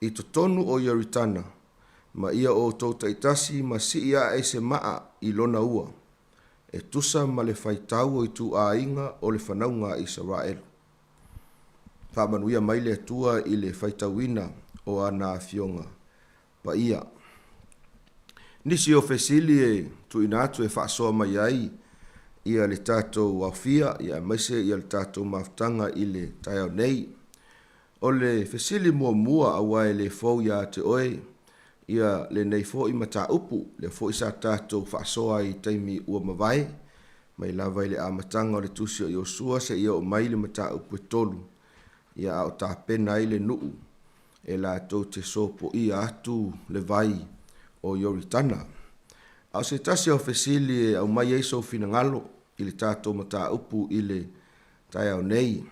I to tonu o Yoritana. Ma ia o tō taitasi ma si ia e se maa I lona ua. E tusa ma le whaitau o I tu a inga o le whanaunga Israelu. Whamanuia mai le atua I le whaitauina o ana fionga. Pa ia. Nisi o fesili e tu inatu e whaasoa mai ai ia le tātou wawhia, ia maise ia le tātou maftanga I le taio nei. O le fesili mua awa e le fau ia te oe, ia le nei fo I mata upu, le fo I sa tātou whaasoa I taimi ua mawai, mai lava I le amatanga o le tusi o Yosua se ia o mai le mata upu e tolu, ia o tā pena I le nuu, e la tau te sopo I atu le vai o Yoritana. Au se tasi o fesili e au mai eiso finangalo I le tātou mata upu I le tai au nei.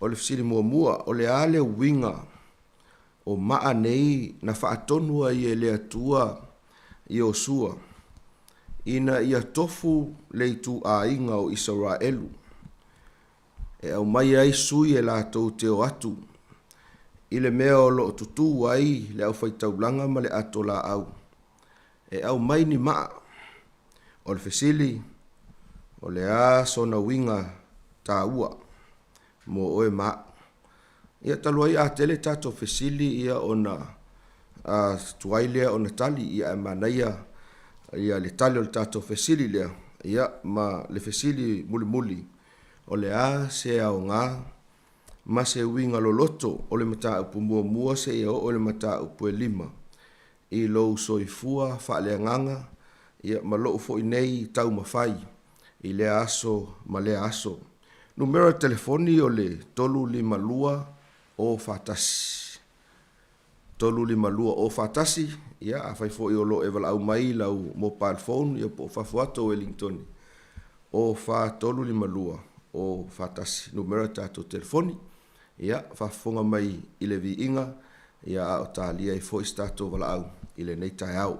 O le fesili mua o le ale winga o maa nei na whaatonua I e le atua I Yosua. Ina ia tofu le tu a inga o Israelu. E au mai ai sui e la tau te o atu. I le mea o lo tutu ai le au whaitaulanga ma le ato la au. E au mai ni maa. O le fesili, o le a sona winga ta ua. Mo oe maa. Ia talua I a tele tato fesili ia ona tuailea ona tali ia manaia ia le tali o le tato fesili lea. Ia ma le fesili muli. O le a se au ngā. Ma se winga lo loto o le mata upu mua se ia o le mata upu 5. I lo soifua whaaleanganga, ia ma lo ufo inei tau mawhai, I le aso ma le aso. Numero telefoni o le 352 o fatasi. tolu lima lua o fatasi ia a fai fo i o lo e wala au mai lau mobile phone ia po fafuato o Wellington o fa tolu lima lua o fatasi numero tato telefoni ia fafonga mai i le vi inga ia o talia i fo i stato wala au i le nei tai au.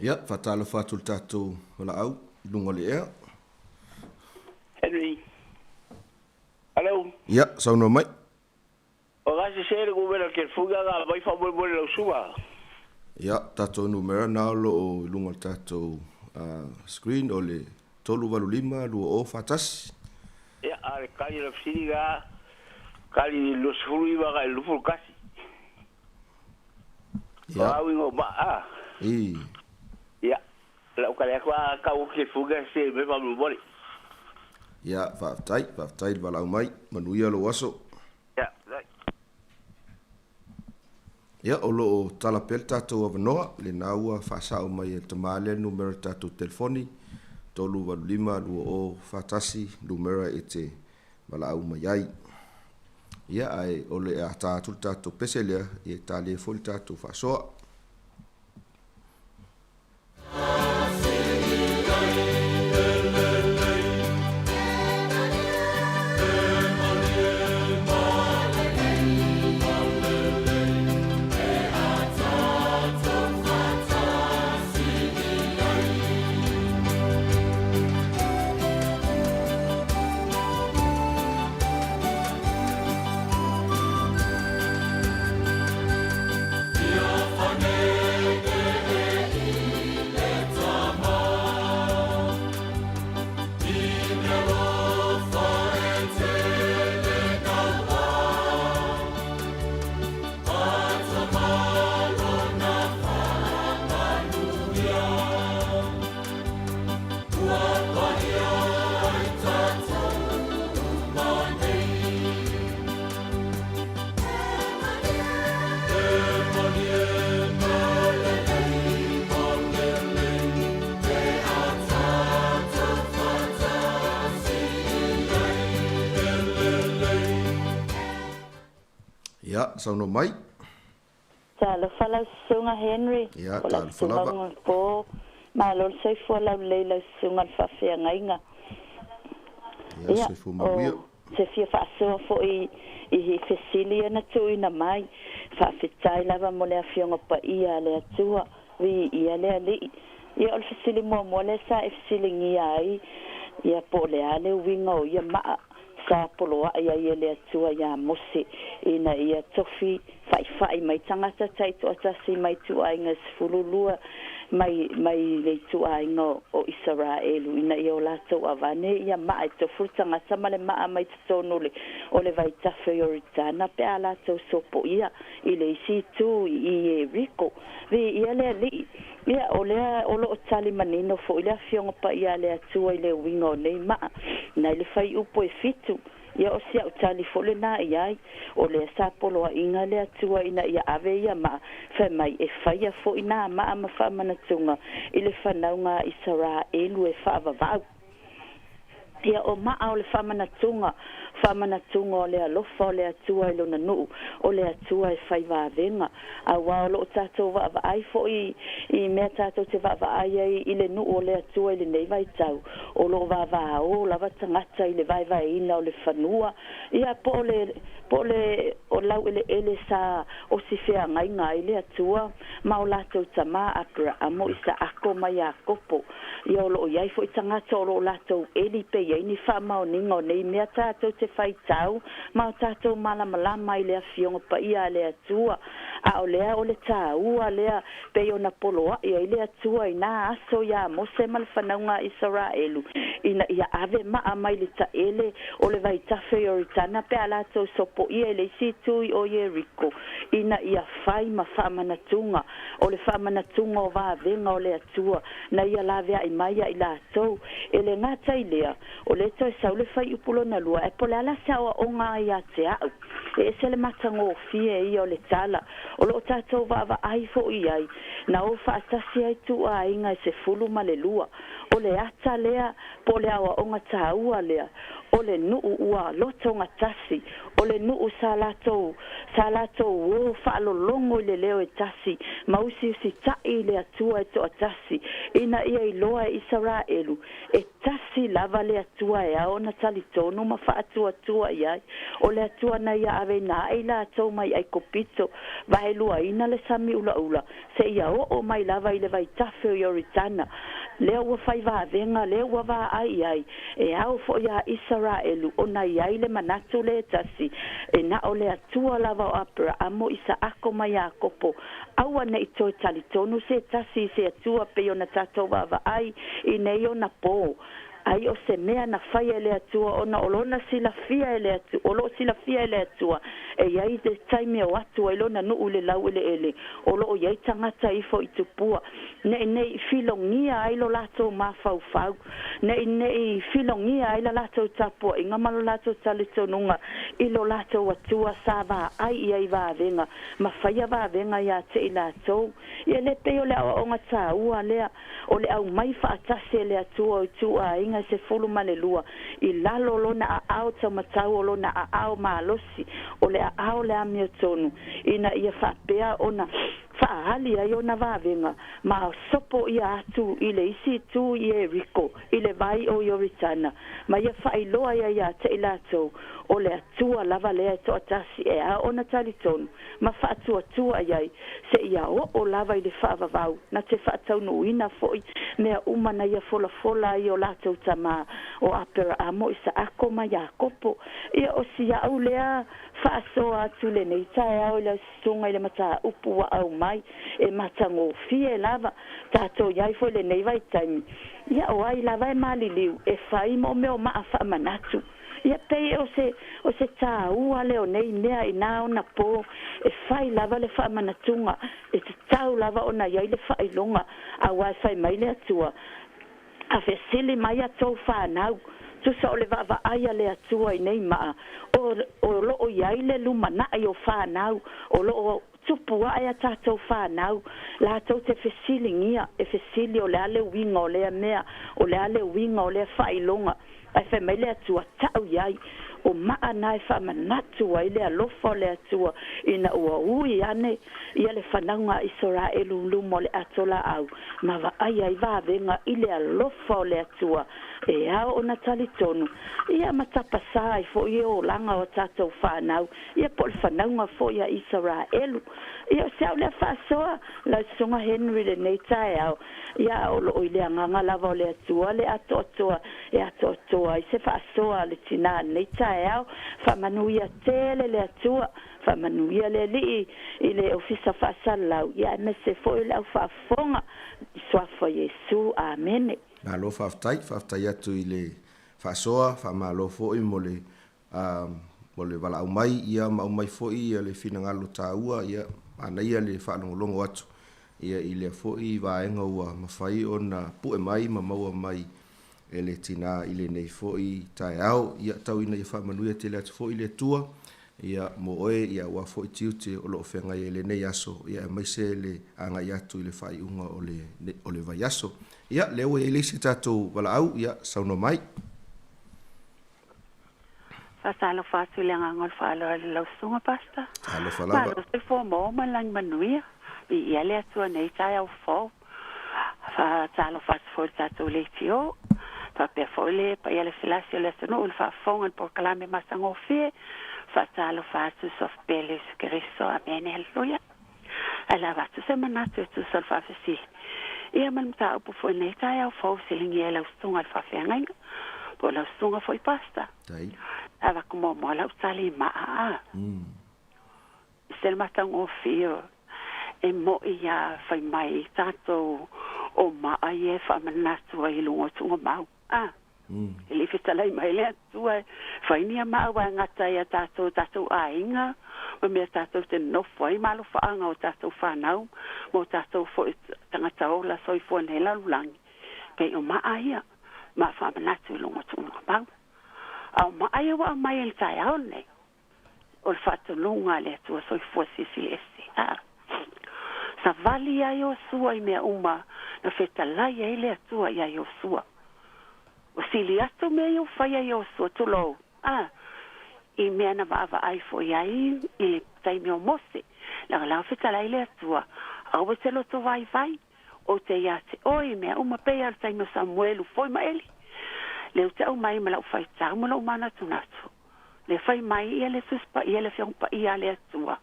Ia, whatalo whatul tātou wala au, lunga le ea. Henry. Hello. Ia, sauna mai. O gasi sere ko vera ke fuga ga vai fa mo lo sua. Ya, tato numera na lo o lunga tato screen o le tolu walu lima lu o fatas. Ya, are kali la fisiga kali lo suri wa ga lu ful kasi. Ya. Awi ngo ba Ya, la kali ka o ke fuga se me fa mo boli. Ya, tai wala mai manuia lo waso. Ya, Ya, o lo tala pel tatou avanoa le naua faasao mai e tamale numero tatou telefoni tolu walu lima lua o fatasi numero e te malaau mai ai. Ia ai o le a tatou tatou pese lea i e tale foli tatou faasoa. Ya, sauno mai. Talo fala sunga Henry. Ya, talo fala. Po malol sei fo la leila sunga fa fe ngainga. Ya, sei fo mawia. Se fia fa so fo i fesilia na tu ina mai. Fa fitai lava mo le afionga pa ia le atua. Vi ia le ali. Ia ol fesili mo le sa fesilingi ai. Ia po le ale wingo ia ma sa poloa ia le atua ia mosi ina ia tofi fai mai tangata taito atasi mai tu ainga sfululua mai le tu ainga o Israelu ina ia lato avane ia mai to furtanga samale ma mai tonole o le vai taferitana pe ala to sopo ia ile si tu i Rico vi ia le li ia o lo tali manino fo ile fionga pa ia le atua ile wingo nei ma na le fai upo e fitu ia o sia utali fole na ia o le sapolo inga le atua ina ia ave ia ma fe mai e faia fo ina ma fa manatunga ile fanaunga Israelu e fa va ia o ma o le fa manatunga o le alofa o le atua ilo na nu o le atua e fai va venga a wa lo tato va ai fo i me tato te va ai ile nu o le atua ile nei vai tau o lo va o la va tangata ile vai ina o le fanua ia po le o lau ele sa o si fea ngai ile atua ma o lato tama akra amo isa ako mai akopo ia o lo iai fo i tangata o lo lato eli pe ia ni fa ma o ningo nei me tato te fai tau ma tato malama ile afionga pa ia le atua a o le tau a le pe ona poloa ia ile atua ina aso ia mo se mal fanaunga Israelu ina ia ave ma mai le ta ele o le vai tafe o tana pe ala to sopo ia le situ o Jericho ina ia fai ma fa manatunga o le fa manatunga o va venga o le atua na ia lave ai mai ila to ele ngata ile o le to sa le fai upulo na lua e pole ala sa o nga ia te au e se le matango fie ia o le tala o lo tato va ai fo ia na o fa tasi ai tu a inga se fulu malelua o le ata lea po le awa o ngata ua lea o le nuu ua loto ngatasi o le nuu salato o falo longo le leo e tasi mausi si tai le atua e to atasi ina ia iloa Israelu e tasi lava le atua e a ona tali tonu ma fa atua iai o le atua na ia ave na ila atou mai ai kopito vai lua ina le sami ula se ia o mai lava ile vai tafe o yoritana lea ua fai vavenga lea ua vaai ai e au fo ia Israelu ona iai le manatu le tasi e na o le atua lava o Abrahamo Isaako mai Iakopo aua nei toi talitonu se tasi se atua pe ona tatou vaai i nei ona po ai o se mea na fai ele atua ona olona silafia ele atua olo silafia ele atua e iai te taime o atua ilona nuu le lau ele olo o iai tangata ifo i tupua nei filongia ai lo lato mafaufau nei filongia ai la lato tapua inga malo lato talitonunga ilo lato atua sava ai iai vavenga ma fai vavenga ia te ilato ia le pe o le o ngata ua lea o le au mai fa atase le atua o tua inga se fulu manelua i lalo lona ao tamatau lona ao malosi o le ao le amiotonu ina ia fapea ona faali ai ona vavenga ma sopo ia atu ile isi tu ie riko ile vai o yoritana ma ia failoa ia te ilato o le atua lava lea to atasi e a ona talitonu ma faatua tua iai se ia o lava i le faavavau na te faataunu ina foi mea umana ia fola i o latou tama o Abrahamo Isaako ma Iakopo ia o sia au lea faasoa atu le nei tae au le sunga i le mata upu wa au mai e matango fie lava tato iai foi le nei vai taimi ia o ai lava e maliliu e fai mo meo maa faamanatu ia pei o se tāua leo nei mea i nā ona po e fai lava le whaamanatungā e te tau lava ona iai le whailonga a wai fai mai le atua a fe sili mai atou whanau tu sa o le vava aia le atua i nei maa o loo iai le lumana i o whanau o loo tupua ai a tātou whanau la tau te fesilingia e fesili o le ale winga o lea mea o le ale winga o lea whailonga ai fe mai le atua tau iai o maa nai whamanatu ai le alofa o le atua ina ua ui ane ia le whanaunga Israelu lumo le atola au ma wa ai ai vavenga i le alofa o le atua e au o na talitonu ia matapasai fo i o langa o tātou whanau ia po le whanaunga fo ia Israelu ia o seau le whasoa la sunga Henry le nei tae au ia o lo i le anganga lava o le atua le atoa e atoa i se whasoa le tina nei tae au whamanuia tele le atua whamanuia le li i le ofisa whasalau ia me se fo i le au whafonga i swafa Yesu amene Malo whaftai atu i le whasoa, whamalo fōi mo le wala au mai, ia ma au mai fōi, ia le whina ngalo tā ua, ia ana ia le whanongolongo atu. Ia i le fōi vaenga ua mawhai o na pue mai, ma maua mai, e le tina i le nei fōi tae au, ia tau ina i whamanuia te le atu fōi le tua, ia mo oe, ia ua fōi tiu te o loo whenga i le nei aso, ia mai se le anga i atu i le whai unga o le vai aso. Ia, leo e le se tātou wala au, ia, sauna mai. Fasalo fatu le ngangol falo le lausunga pasta. Alo falava. Malo se fo mo malang manuia. I ia le atua nei tai au fo. Fasalo fatu fo tātou le tio. Fa pe fo le pa ia le filasi le sunu ul fa fongan por kalame masango fie. Fasalo fatu sof pele Kristo amen haleluya. Ala vatu se manatu tu sol fa fesi. Ia man ta upu foi nei tai au fo silingi e lausunga fa fenga. Po lausunga foi pasta. Tai. Ava como mo la utali ma sel matang o fio e mo ia fai mai tato o ma ai fa manatu ai lungo tunga mau ele fitalai mai le tu fai ni ma wa ngata ia tato ainga o me tato te no foi malo fa anga o tato fa nau mo tato foi tangata o la soi fo nei la lulang pe o ma ai ma fa manatu lungo tunga mau au ma ai wa mai el tai au nei o fatto lunga le tua soi fosi si sa vali ai o sua i mea uma na feta lai ai le tua i ai o sua o sili atu mea o fai ai o sua tulo i mea na vaava ai fo i ai i le taimi o mose la feta lai le tua au te loto vai o te iate o i mea uma pea al taimi o Samuelu foi ma eli le te au mai ma lau fai tau ma lau mana tunatu. Le fai mai ia le suspa ia le fiong pa ia le atua.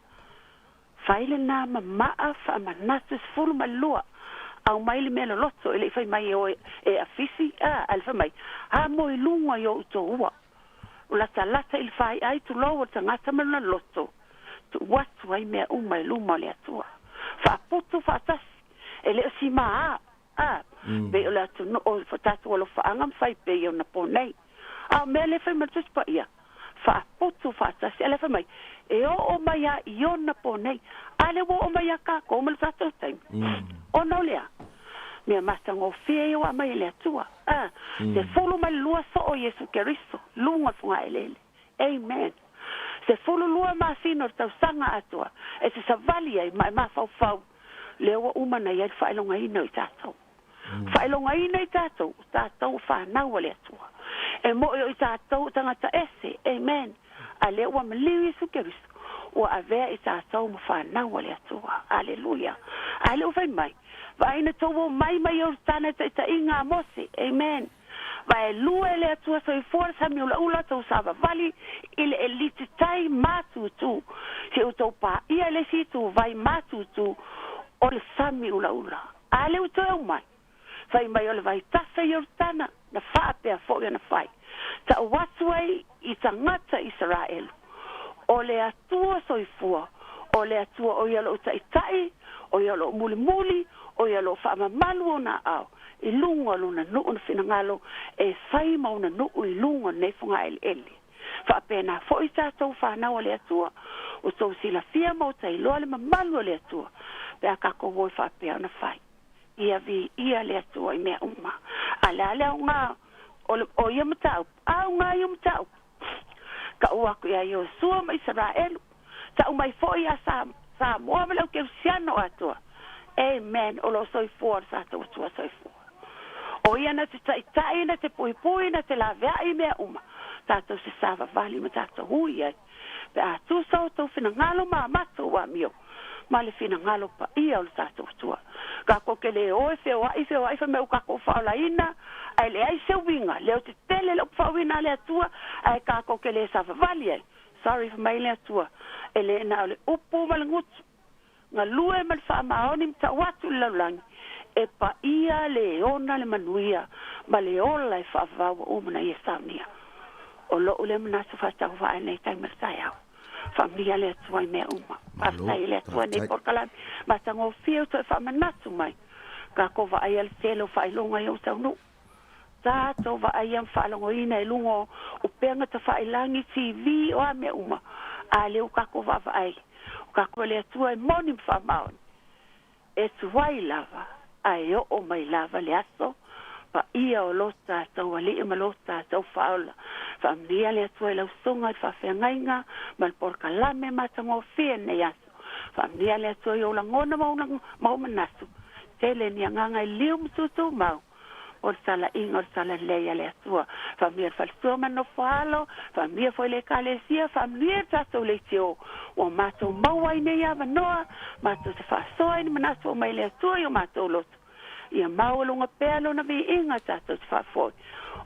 Fai le nā ma maa fa manatus fulu ma lua au mai le mele loto ele fai mai e afisi al fai mai mo i lunga yo to ua la talata il fai ai tu lo tanga tamana loto tu watu ai me mai lunga le atua fa putu fa tas ele si ma be la tu no o fa tatu lo fa angam fai pe yo na ponei mele fai ma tus pa ia fa putu fa tas ele fai mai e o mai ia yo na ponei ale o mai ka ko mal sa to time o no lea me mata ngo fie wa mai le tua se fulu mai lua so o Yesu Kristo lunga funga elele amen se fulu lua ma sino tau sanga atua e se savali ai mai ma fau le wa uma na ia fa longa ina i tato fa longa ina i tato fa na wa le atua e mo i tato tanga ta ese amen ale wa mali Yesu Kristo wa ave i tato mo fa na wa le atua haleluya ale vai mai vai na tobo mai o tana ta inga mose amen vai lue le atua so força mi ula to sava vali ile elite tai matu tu se uto pa ia le si tu vai matu tu o le sami ula ale uto mai vai mai ole vai tasa i tana na fa pe fo na fai ta watu ai i tangata Israel o le atua so fua o le atua o ia lo tai o ia lo muli o ia lo fa malu na au i lunga luna no na finangalo e fai ma una no i lunga ne funga ele fa pena fo i tatou fa na o le atua o so sila fia mo tai lo le malu le atua pe aka ko voi fa pe na fai ia le atua i me uma ala nga o ia mtau ka ua ku ia yo sua mai Israel ta umai fo ia sa mo le ke siano atua amen o lo soi forza to soi for o ia na te tai na te pui na te la vea i me uma tato se sava vali ma tato hui ai pe a tu so to fina ngalo ma mato wa mio ma le fina ngalo pa ia o tato tua ka ko ke le o fe wa i fe me ka ko fa la ina ai le ai se winga le o te tele le fa wina le tua ai ka ko ke le sava vali ai sorry for my le tua ele na le upu malangut nga lue man fa maoni mta watu laulang e pa ia le ona le manuia ma le ola e fa va o mana ia samnia o lo le mana se fa ta va nei tai mertai au familia le tua me uma pa sai le tua nei por kala ma tango fio to fa manatu mai ka ko va ai al cielo fa longa yo sa no ta to va ai am fa longa ina e lungo o penga ta fa ilangi TV o me uma ale o ka ko va ai ka ko le tua e moni fa maon e tuai lava ai o mai lava le aso pa ia o lota tau ali ma lota tau faula familia le tua la songa fa fengainga mal por kalame matango fiene ya familia le tua yo la ngona mau manasu tele ni nganga lium tutu mau or sala le le tua familia falso mano falo familia foi le calesia familia tato le tio o mato mau ai ne ya vanoa mato se fa soi ni manasu mai le tua yo mato lot ia mau longa pelo na vi inga tato se fa foi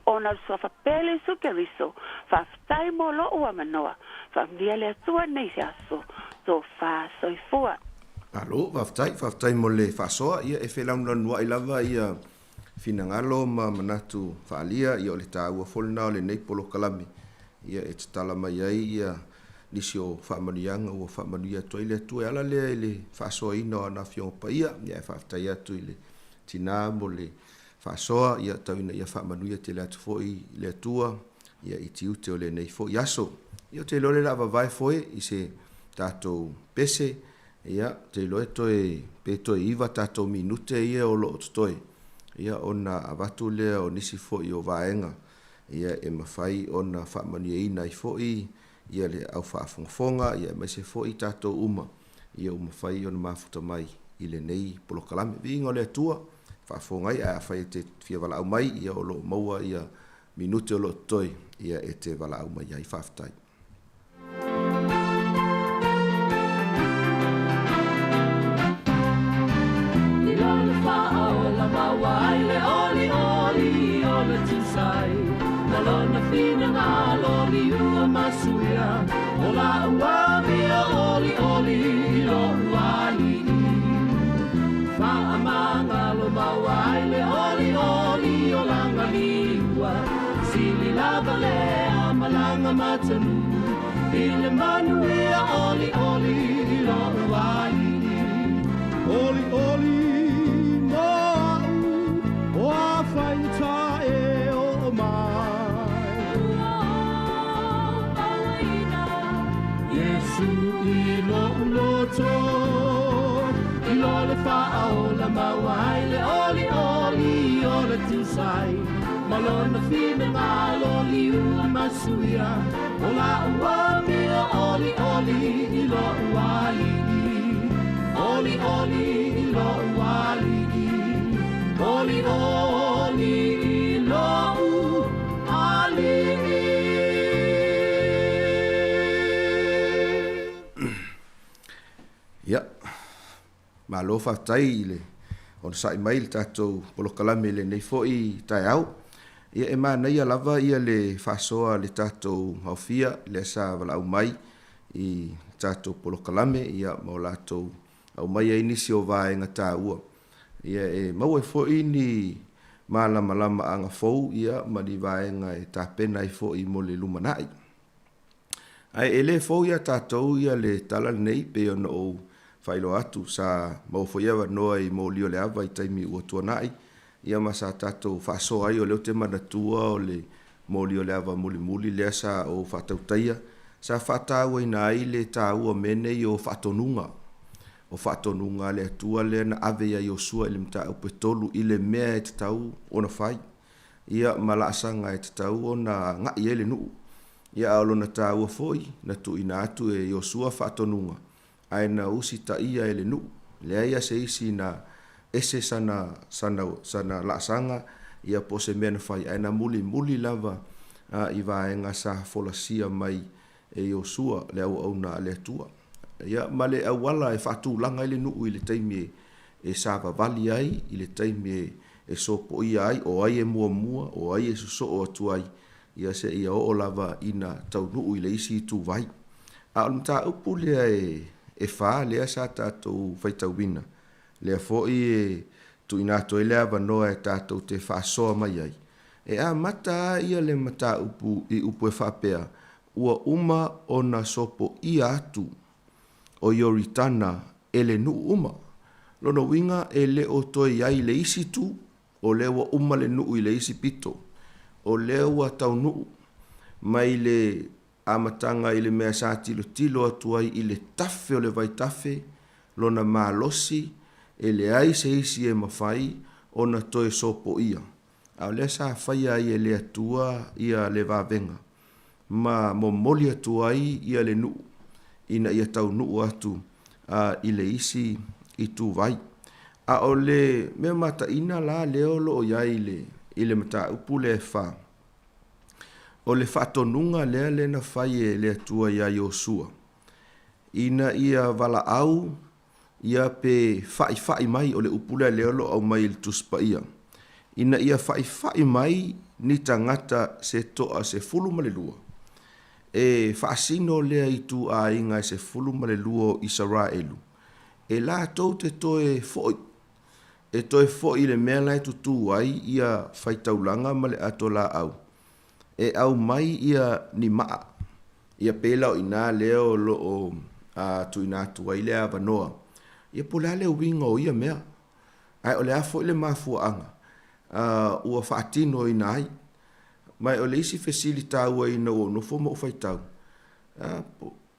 ona so fa pele su ke riso fa stai mo lo o manoa familia le tua nei so to fa soi fua alo fa stai mo le fa so ia e felang no i lava ia finangalo ma manatu faalia ia o le tāua folna o le nei polo kalami ia e tala mai ai ia nisio whaamanianga o whaamania toi le tue ala lea le whaasoa ina o na fiong pa ia e whaafitai atu i le tina mo le whaasoa ia tauina ia whaamanuia te le atu foi le atua ia i tiute o le nei foi aso ia te lore la vavai foi i se tātou pese ia te loe toi pe toi iwa tātou minute ia o lo toi ia ona avatu lea o nisi foi o vaenga ia e mawhai ona whaamania ina i foi ia le au whaafonga ia mai se foi tātou uma ia o mawhai ona mafuta mai i le nei polo kalame vinga le atua whaafonga ia a whai te fia wala au mai ia o lo maua ia minute o lo toi ia e te wala au mai ia i whaafutai Wai le oli oli o le tusai na lona fina na loli ua masuia o la ua mia oli oli o wali fa amanga lo le a malanga matanu ile manu ia oli oli lo wai oli oli mo o a fai ta e o mai Yesu i lo loto i lo le fa o la mawai le oli oli o le tu sai malona fina ngalo li masuia ola ua mia oli oli i lo wali oli oli i lo wali oli oli i lo ali Ya. Malo fa tai le on sai mail tato polo kalame le nei foi tai au. Ia e mana ia lava ia le fasoa le tato haufia le sa vala au mai i tato polo kalame ia mo lato au mai ai nisi o vai ngata ua. Ia e mau e foi ni malama lama anga fou ia ma di vai nga e tapena i foi mo le lumanai. Ai ele fou ia tato ia le tala nei pe ono o failo atu sa mau foia noa i mo lio le ava i taimi ua tuanai ia ma sa tato faso ai o leo te manatua o le mo lio le ava muli muli lea sa o fatautaia sa fatau i na ai le taua mene i o fatonunga le atua le na ave ia i o sua i le mta o petolu i le mea e te tau o na fai ia malaasanga e te tau o na ngai e le nuu ia alo na taua foi na tu ina atu e i o sua fatonunga ai na usi ta ia ele nu le ia se isi na ese sana la sanga ia pose men fai ai na muli lava i va nga sa folasia mai e Yosua le au na le tua ia male awala e fatu langa ile nu ile taimi e sava vali ai ile taimi e sopo ia ai o ai e mua o ai e so o tuai ia se ia o lava ina tau nu ile isi tu vai a unta upule e fa lea sa tātou whaitauina. Lea fōi e tu ina to e lea wanoa e tātou te whaasoa mai ai. E a mata ia le mata upu i upu e whapea ua uma o na sopo i atu o ioritana e le nu uma. Lono winga e le o toi ai le isi tu o le ua uma le nu i le isi pito. O le ua tau nu mai le amatanga ile mea sa tilo atuai ile tafe o le vai tafe lona malosi ele ai se isi e mawhai o na toe sopo ia. Au le sa whaia i le atua ia le vavenga. Ma momoli atuai ia le nuu. Ina ia tau nuu atu ile isi i tu vai. A o le mea mata ina la leo lo o ia ile mata upule e wha. O le whatonunga lea le na whai e le atua ia Yosua. Ina ia vala au, ia pe whai mai o le upule leo lo au mai il tuspa ia. Ina ia whai mai ni tangata se toa se fulu male lua. E whaasino lea i tu a inga se fulu male lua o Israelu. E la tau te toe foi. E toe foi le mea lai tutu ai ia whaitaulanga male ato la au. E au mai ia ni maa. Ia pela o ina leo lo o tu ina tua i lea vanoa. Ia pola leo winga o ia mea. Ai o lea fo ile mafua anga. Ua whaatino ina ai. Mai o le isi fesilita ua ina o no fo mo whaitau.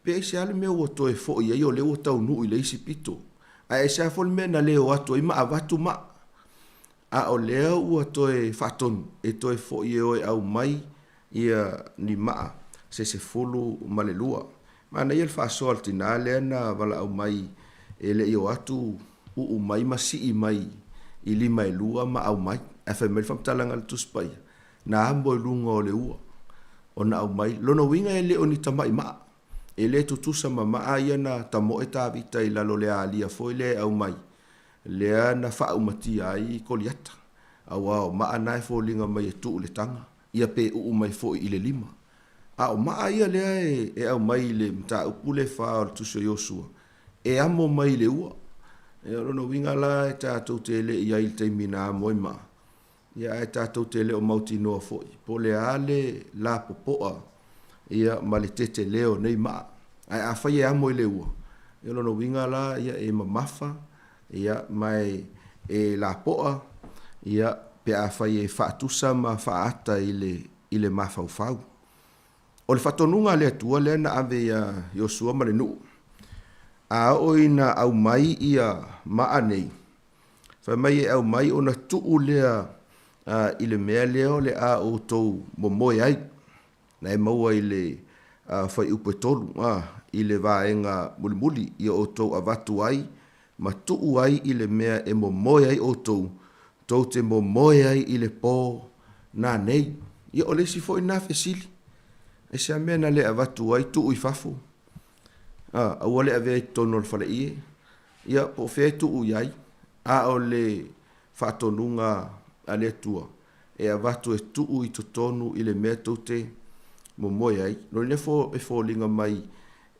Pe isi ale mea ua toe fo ia i o leo tau nu i le isi pito. Ai isi a fo le mea na leo atu i maa vatu maa. A o leo ua toe whaatonu. E toe fo ia o au mai. Ia ni maa se fulu malelua. Mana ia whaasoa tina lea na wala au mai e le i o atu u mai masi i mai i lima e lua ma au mai. E whai mai whamtalanga le tuspai. Na ambo i lunga o le ua. O na au mai. Lono winga e le o ni tamai maa. E le tutusa ma maa ia na tamo e tāwita i lalo lea alia fo i le au mai. Lea na wha umati ai koliata. Awao maa nae fo linga mai e tuu le tanga. Ia pe u mai fo i le lima. A o maa ia lea e au mai le mta upule wha o tusio Yosua. E amo mai le ua. E rono winga la e tātou te le ia il te mina moi maa. ia e tātou te leo mauti noa foi. Po le ale la popoa, ia ma le tete leo nei maa. Ai a whai e amo i le ua. Ia lono winga la, ia e mamafa, ia mai e la poa, ia pe a whai e whaatusa ma whaata i le mawhauwhau. O le whatonunga le atua le na ave ia Yosua ma le nuu. A oina au mai ia maa nei. Whai mai e au mai ona tuu lea i le mea leo le a o tou momoe ai. Na e maua i le whai upe tolu i le vaenga mulimuli i o tou avatu ai. Ma tuu ai i le mea e momoe ai o tou. Tou te momoe ai i le pō nā nei. Ia o lesi fo i nā fesili. E se a mea na le avatu ai tuu i fafu. Aua le avea i tono le whale ie. Ia po whea tuu iai. A o le whatonunga a le tua. E avatu e tuu i to tonu i le mea tau te momoe ai. No le fo e fo linga mai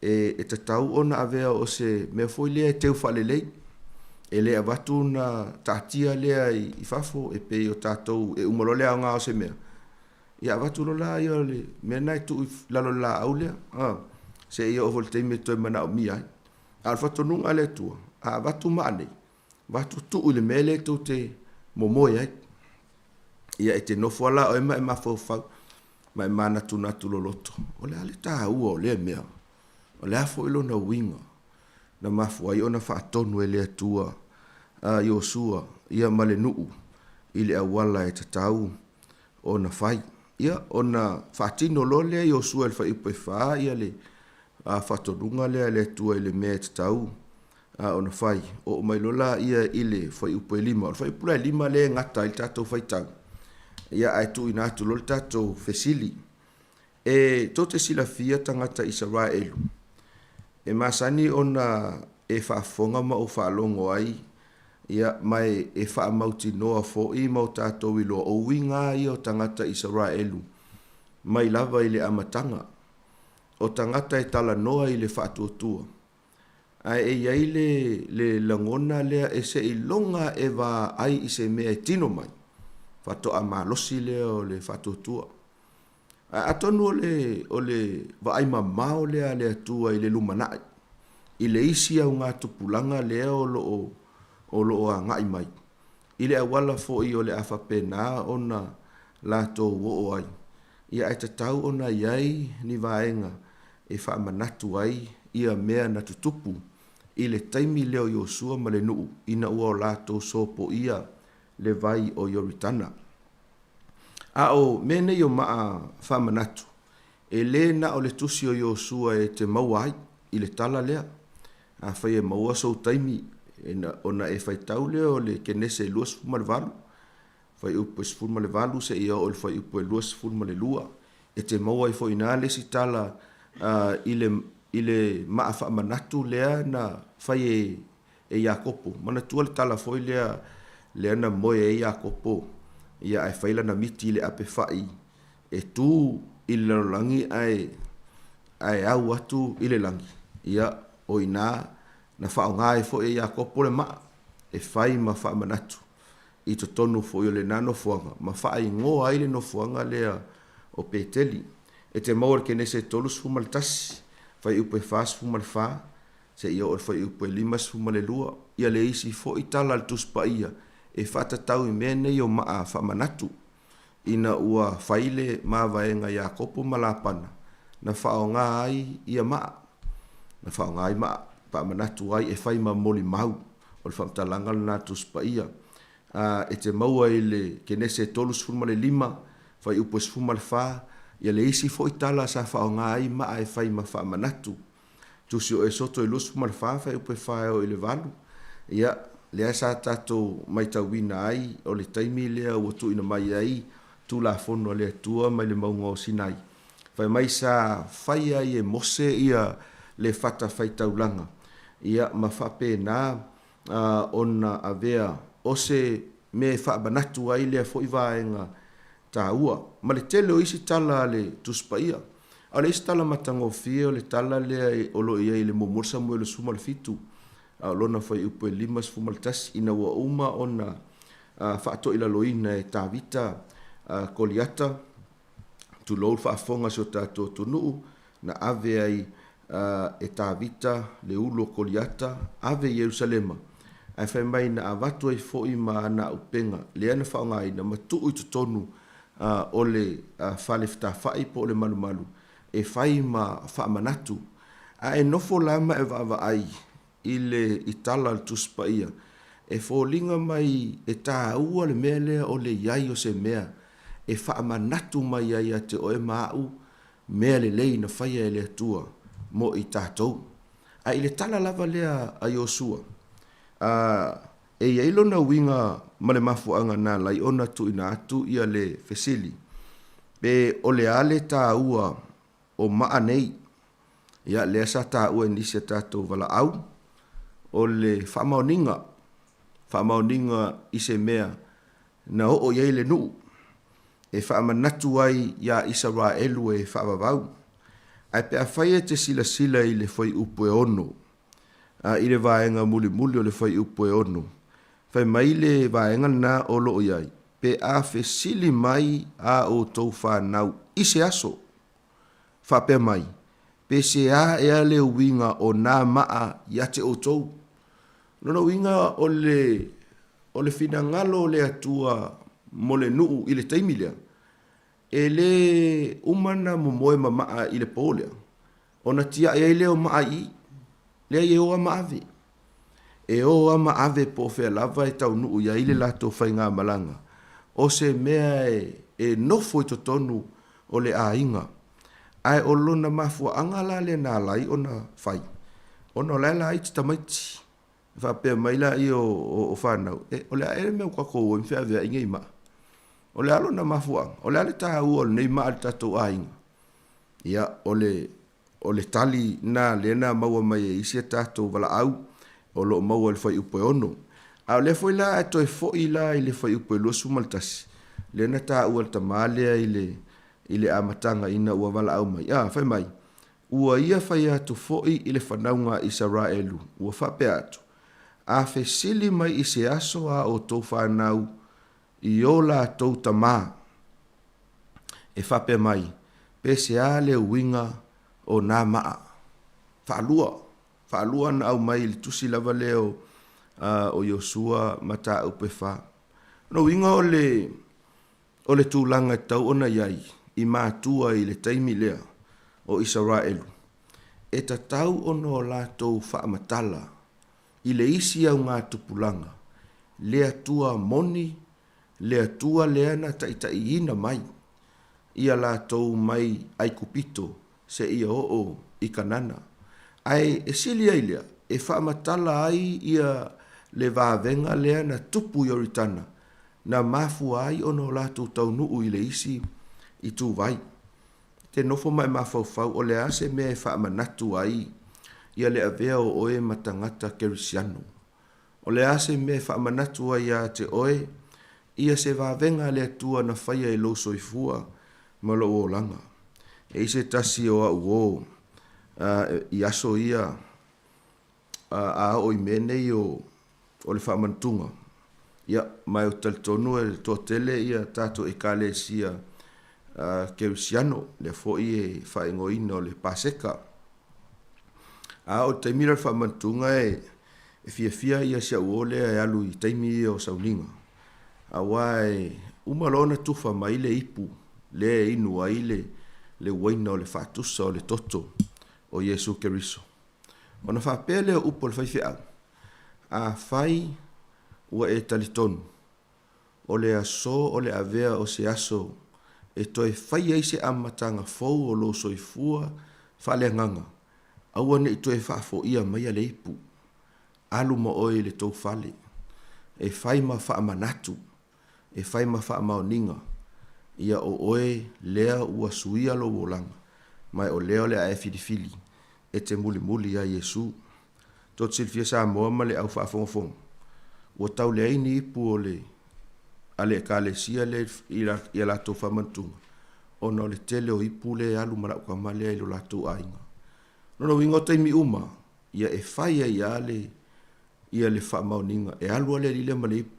e tatau ona avea o se mea fo i lea e teu whale lei. E le avatu na tatia lea i fafo e pe o tatou e umalo lea o ngā o se mea. Ia avatu lo la ia le mea nai tuu i lalo la au lea. Se ia o volte me toi mana o mi ai. Al whatonunga le tua. A avatu maa nei. Vatu tuu i le mea le tau te momoe ai. Ia e te nofo ala o ema e mawhau ma e mana tunatu lo loto. O le ale taha ua o lea mea. O le afo ilo na winga. Na mafu ai ona whaatonu e lea tua Yosua. Ia male nuu. I le awala e tatau o na whai. Ia ona whaatino lo lea Yosua e whai upe whaa. Ia le whatonunga lea tua i le mea tatau. O na whai. O mai lola ia i le whai upe lima. O whai upe lima le ngata i tatou whai tau. Ia ai tu ina tu lol tatou fesili. E tote sila fia tangata Israelu. E masani ona e whaafonga ma o whaalongo ai. Ia mai e whaamauti noa fo i mau tatou i loa o winga i o tangata Israelu. Mai lava i le amatanga. O tangata e tala noa i le whaatuatua. Ai e iai le langona lea e se i longa e wa ai i se mea e tino mai. Fato a malosi lea o le whatuatua. Atonu o le vaai mamao lea lea tua i le lumanai. I le isi au ngā tupulanga lea o loo a ngai mai. I le awala fo i o le awhapena o na lato wo ai. Ia ai tatau o na iai ni vaenga e whaamanatu ai ia mea na tutupu. I le taimi leo Yosua ma le nuu ina ua o lato sopo ia le vai o Yoritana. A o mene yo maa whamanatu. E le na o le tusi o Yosua e te maua ai i le tala lea. A whai e maua sou taimi o na e whai tau lea o le kenese e luas fuma le valu. Whai upo e fuma le valu se ia o le whai upo e luas fuma le lua. E te maua i fo ina le si tala i le maa whamanatu lea na whai e Iakopo. Mana tua le tala foi lea na moe e Iakopo. Ia ai whaila na miti le ape whai. E tu i le langi ai au atu i le langi. Ia o ina na whao ngai fo e Iakopo le maa. E whai ma wha manatu. I to tonu fo i le nano fuanga. Ma whai ngō ai le no fuanga lea o Peteli. E te maua ke nese tolus fuma le tasi. Whai upe whaas fuma le whaa. Se ia o whai upe limas fuma le lua. Ia le isi fo i tala le tuspa ia. E whatatau i mea nei o maa whamanatu. Ina ua whaile maa vaenga Iakopo malapana. Na whao ngā ai ia maa. Na whao ngā ai maa. Whamanatu ai e whai ma moli mau. O le whamtalanga le nātu spa ia. E te maua i le kenese tolus fuma le lima. Whai upos fuma le whaa. Ia le isi fo i tala sa whao ngā ai maa e whai ma whamanatu. Tusi o e soto i lus fuma le whaa. Whai upe whaa o i le valu. Ia lea sa tatou mai tauina ai o le taimi lea ua tuuina mai ai tulafono le atua mai le maunga o Sinai. Whai mai sa whai ai e mose ia le whata whaitaulanga. Ia ma whapena ona avea o se me whaabanatu ai lea fo i vaenga tā ua. Ma le tele o isi tala le tuspa ia. A le isi tala matangofia o le tala lea o lo ia i le momorsa mo le suma le fitu. Lona fai upo e limas fumaltasi ina ua uma ona whaato ila loina e tāwita koliata, tu lou whaafonga so tātou tunuu, na ave ai e tāwita le ulo koliata, ave Yerusalema, ai whai mai na awatu ai foi ma na upenga, le ana whaongai na matuu i tutonu o le whale whai po le malu malu, e whai ma whaamanatu, a e nofo lama e wawa ai, i le itala le tuspa ia, e fōlinga mai e tā ua le mea lea o le iai o se mea, e whaamanatu mai ai a te oe maau, mea le lei na whaia e le atua, mo i tātou. A i le tala lava lea a Iosua, e iailo na winga ma le mafuanga nā lai ona tu ina atu ia le fesili, pe o le ale tā ua o maa nei, ia lea sa tā ua nisi a tātou wala au, o le whaamaoninga i se mea na o iei le nuu, e whaamanatu ai ia Israelu e whaamavau. Ai pea whaia te sila sila i le whai upo e ono, i le vaenga muli muli o le whai upo e ono. Whai mai le vaenga na o loo iai, pe a whesili mai a o tau whanau i se aso, whapea mai, pe se a ea le winga o nā maa ia te o tau. Nono winga o le finangalo le atua mo le nuu i le taimilea. E le umana mo moe mamaa i le pōlea. O na tia e leo maa i. Lea i oa maave. E oa maave po whea lava e tau nuu ia i le lato whai ngā malanga. O se mea e nofo i totonu o le ainga. Ai o lona mafua angala le nā lai o na whai. O na lai lai ti tamaiti. Whapea maila i o whanau. O le aere mea kako o imwhea vea inga i maa. O le alo na mafuang. O le ale taha ua nei maa le tatou ainga. Ia o le tali na le na maua mai e isi a tatou wala au. O lo maua le whai upo e ono. A o le fwoi la e toi fwoi la i le whai upo e losu maltasi. Le na taha ua le tamalea i le amatanga ina ua wala au mai. Whai mai. Ua ia whai atu fwoi i le whanaunga Israelu. Ua whapea atu. A whesili mai i se aso a o tau whanau i o la tau tamā. E whape mai, pe se a le winga o nā maa. Whaalua na au mai li tusi lava leo o Iosua mata upe wha. No winga o le tūlanga tau ona iai i mātua i le taimi lea o Israelu. E ta tau ono la tau whaamatala i le isi au ngā tupulanga, lea tua moni, lea tua leana ta ina mai, ia la tau mai ai kupito, se ia o i kanana. Ai e sili ai lea, e whaamatala ai ia le vāvenga leana tupu yoritana, na mafu ai ono la tau nuu i le isi i tu vai. Te nofo mai mafau o le ase mea e whaamanatu ai, ia le avea o oe matangata kerisiano. O le ase me whaamanatu ai a te oe, ia se vāvenga le atua na whaia e lo soifua ma lo o langa. E se tasi o au o, i aso ia a o i menei o le whaamantunga. Ia, mai o talitonu e to tele ia tato e kale sia kerisiano, le foi e whaingoina o le paseka. A o taimira whaamantunga e fia ia sia uole e alu i taimi o sauninga. A wai umalona tufa mai le ipu, le inu ai le waina o le whaatusa o le toto o Yesu Keriso. O na whapea leo upo le whaiwhea. A whai ua e talitonu. O le aso o le avea o se aso e toi whai eise amatanga fau o lo soifua whale nganga. Aua ne i toi whaafo ia mai a le ipu. Alu ma oe le tau whale. E whai ma whaamanatu. E whai ma whaamaoninga. Ia o oe lea ua suia lo wolanga. Mai o leo le ae filifili. E te muli muli a Yesu. Tot silfia sa moa ma le au whaafongafonga. Ua tau le aini ipu o le ale ka le sia le i la tau whamantunga. O no le tele o ipu le alu marau ka malea i lo la tau ainga. Nono wingo taimi uma, ia e whaia ia le whaamauninga, e alua le lile ma le ipu.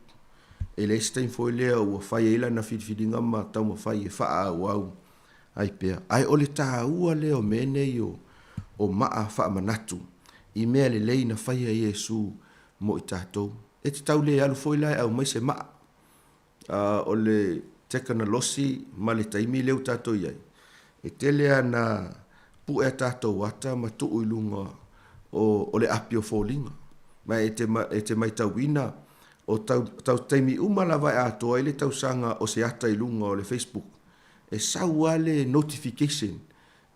e le stain foi lea ua fai e lana whiwhiringa ma tau ma fai e wha au au. Ai pea, ai ole tā ua leo mene i o maa wha manatu. I mea le lei na whai a Iesu mo i tātou. E te tau le alu foi lai au mai se maa. O le teka na losi ma le taimi leo tātou iai. E te lea na pu e tātou wata ma tuu ilunga o le api o fōlinga. Ma e te mai tau ina o tau taimi umala vai atoa i le tau sanga o se ata ilunga o le Facebook. E sau ale notification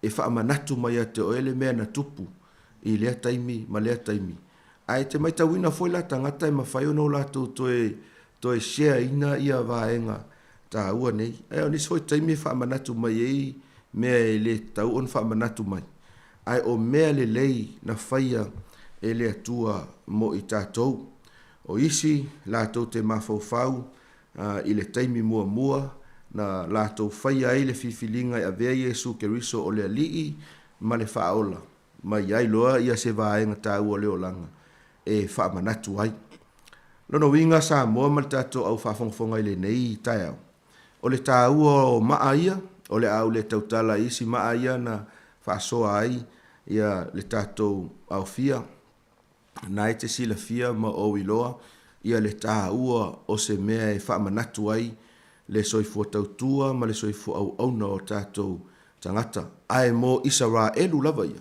e wha manatu mai a te oele mea na tupu i lea taimi ma lea taimi. Ai te mai tau ina foi la tangata e mawhai ono lato toe share ina ia vaenga ta ua nei. Ai o nisi foi taimi e wha manatu mai ei mea e le tau on wha manatu mai. Ai o mea le lei na whaia e le atua mo i tātou. O isi lato te mawhauwhau i le taimi mua mua na lato whaia e le whiwhilinga a vea Iesu Keriso o le alii ma le whaola. Mai ai loa ia se vaenga ta ua leo langa e wha manatu ai. Lono winga sa mua ma le tātou au whawhongwhonga i le nei tai au. O le tā ua o maa ia, o le au le tautala isi maa ia na whasoa ai ia le tātou au fia. Na e te sila fia ma o iloa, ia le tā ua o se mea e wha manatu ai le soifua tautua ma le soifua au auna o tātou tangata. Ai mo Israelu lava ia,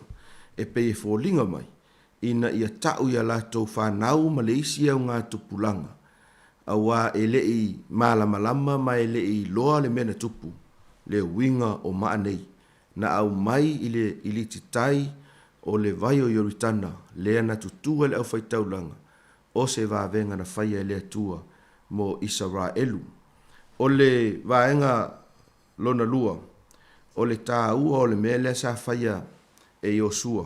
e pei e fōlinga mai, ina ia tau ia lātou whanau ma le isi au ngā tupulanga. Awa e lei malamalama ma e lei loa le mena tupu, le winga o maanei, na au mai ili titai o le vai o Yoritana, lea na tutua le au whaitaulanga, o se vāvenga na whaia le atua mo Israelu. O le vāenga lona lua, o le tā ua o le mele sa whaia e Yosua,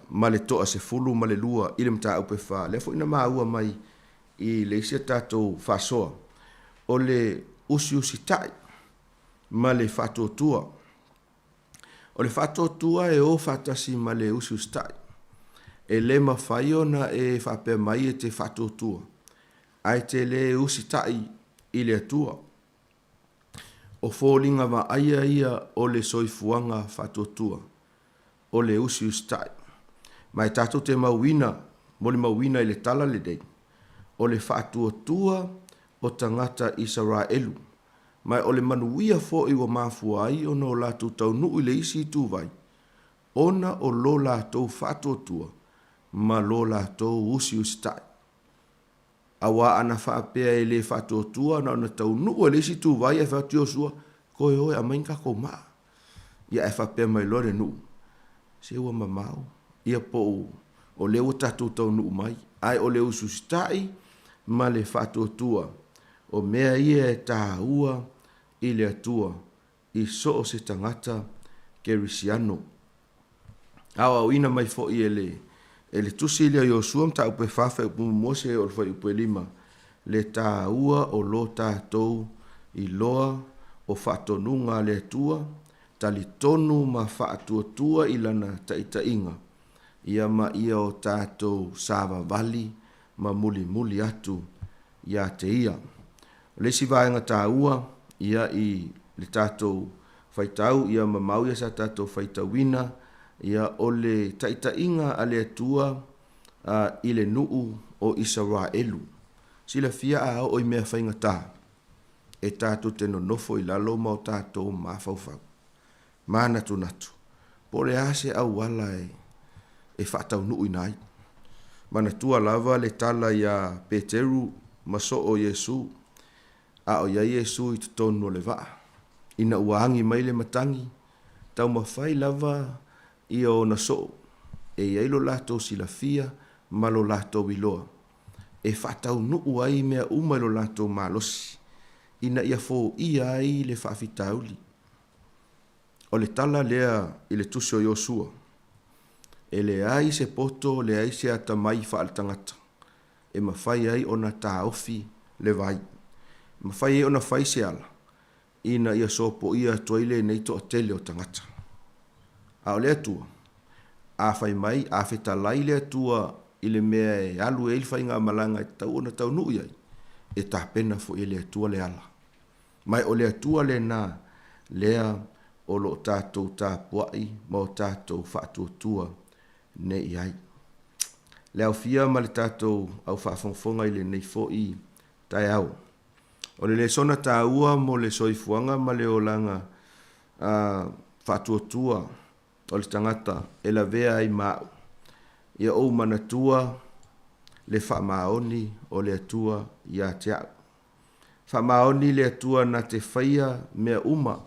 ma le toa se fulu ma le lua, ile mta upe wha, le fo ina maa ua mai i le isia tātou whasoa, o le usi tai, ma le whatua tua. O le whatua tua e o whatasi ma le usi tai. E le mawhaio na e whape mai e te whatua tua. Ai te le usi tai i le atua. O fōlinga wa aia ia o le soifuanga whatua tua. O le usi tai. Mai tātou te mauina, mo le mauina i le tala le dei. O le whatua tua o tangata Israelu. Mai o le manuia fo i wa mafua ai o no lātou tau nuu le isi tu vai. Ona o lo lātou whatua tua, ma lo lātou usi tai. Awa ana whaapea e le whatua tua na ona tau nuu le isi tu vai e whatua sua, koe oe a mainka ko maa. Ia e whaapea mai lore nuu. Se ua mamau. Ia po o leo tātou tau nuu mai. Ai o leo sustai ma le whatua tua. O mea ia e tā ua i le atua i so o se tangata kerisiano. Awa o ina mai fo i ele tusi le Yosua mta upe whawha upu mose o lwhai upe lima. Le tā ua o lo tātou i loa o whatonunga le atua, tali tonu ma whaatua tua i lana taita inga. Ia ma ia o tātou sāwa vali ma muli muli atu ia te ia. Le si vaenga tā ua, ia i le tātou whaitau, ia mamau ia sa tātou whaitawina, ia o le taita inga a le atua i le nuu o Israelu. Sila fia a o i mea whainga tā, e tātou te nonofo i lalo ma o tātou mawhauwhau. Mana tu natu. Po le ase au wala e whaatau nuu i nai. Mana tua lava le tala ia Peteru maso o Yesu, a o ia Yesu i tutonu le vaa. Ina uahangi mai le matangi, tau mawhai lava i o na so, e iailo lato sila fia, ma lo lato wiloa. E whaatau nuu ai mea uma lo lato malosi, ina ia fo ia ai le whaafitauli. O le tala lea i le tusi o Yosua, e le ai se poto le ai se atamai whaaltangata, e mawhai ai o na tā ofi le vai. Mawhai ai o na whai se ala, ina ia sopo ia toile nei to tele o tangata. A o le atua, a whai mai, a whetalai le atua i le mea e alu e ilwhai ngā malanga e tau o na tau nui ai, e tapena fo i le atua le ala. Mai o le atua le nā lea o lo tātou tāpuai ma o tātou whaatuatua ne i ai. Le au fia ma le tātou au whaafongfonga i le nei fo i tai au. O le sona tā ua mo le soifuanga ma le o langa whaatuatua o le tangata e la vea ai mau. Ia o manatua le whaamaoni o le atua ia te au. Whaamaoni le atua na te whaia mea uma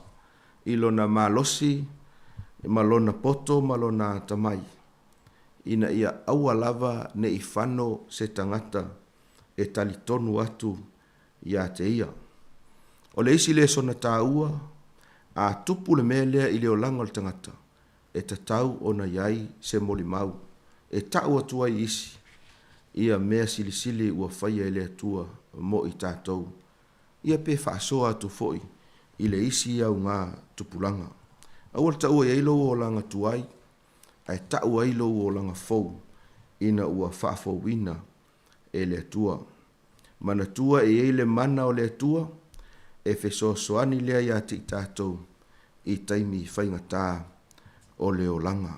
i lona malosi, ma lona poto, ma lona tamai. Ina ia aua lava ne i whano se tangata e tali tonu atu ia te ia. O le isi le sona tā ua, a tupu le mea lea i leo langa le tangata, e ta tau o na iai se moli mau, e tau atua i isi, ia mea silisili ua whaia i le atua mo i tātou. Ia pe whaasoa atu foi, i le isi au ngā tupulanga. Awal ta ua eilo o langa tuai, ai ta ua eilo o langa fau, ina ua whaafau ina e le atua. Mana tua e eile mana o le atua, e feso soani lea ia te tātou, i taimi whaingatā o le o langa.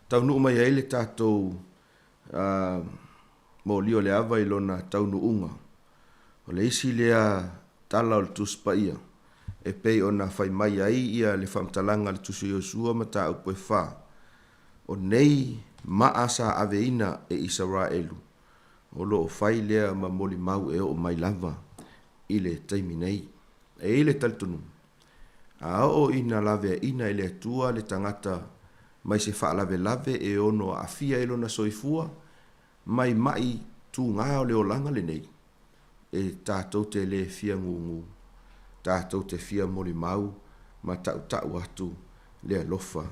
Taunu mai eile tātou mo lio le awa i lona taunu unga. O le isi lea tala o le tuspa ia. E pei o na whai mai ai ia le whamtalanga le tusu Iosua ma tā upoe whā. O nei maa sa aveina e Israelu. O lo o whai lea ma moli mau e o mai lava i le taimi nei. E ile talitunu. A o ina lave ina i le atua le tangata mai se wha lave lave e ono a fia ilo na soifua mai mai tu ngā o le o langa le nei. E tātou te le fia ngungu. Tātou te fia moli mau ma tau atu le alofa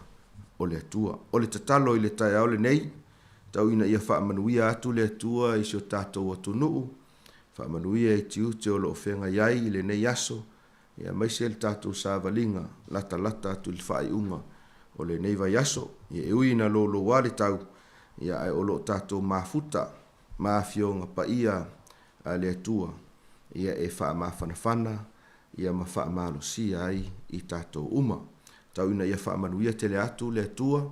o le atua. O le tatalo i le tai au le nei, tau ina ia whaamanuia atu le atua i sio tātou atu nuu, whaamanuia i tiu te o lo whenga iai i le nei aso, ia maise le tātou sāvalinga, lata atu i whai unga o le nei vai aso, ia e ui na lo wale tau, ia ai o lo tātou mafuta, mafionga pa ia a le atua, ia e whaamawhanawhana, ia ma whaamalo si ai i tātou uma. Tau ina ia whaamanuia te le atu le atua,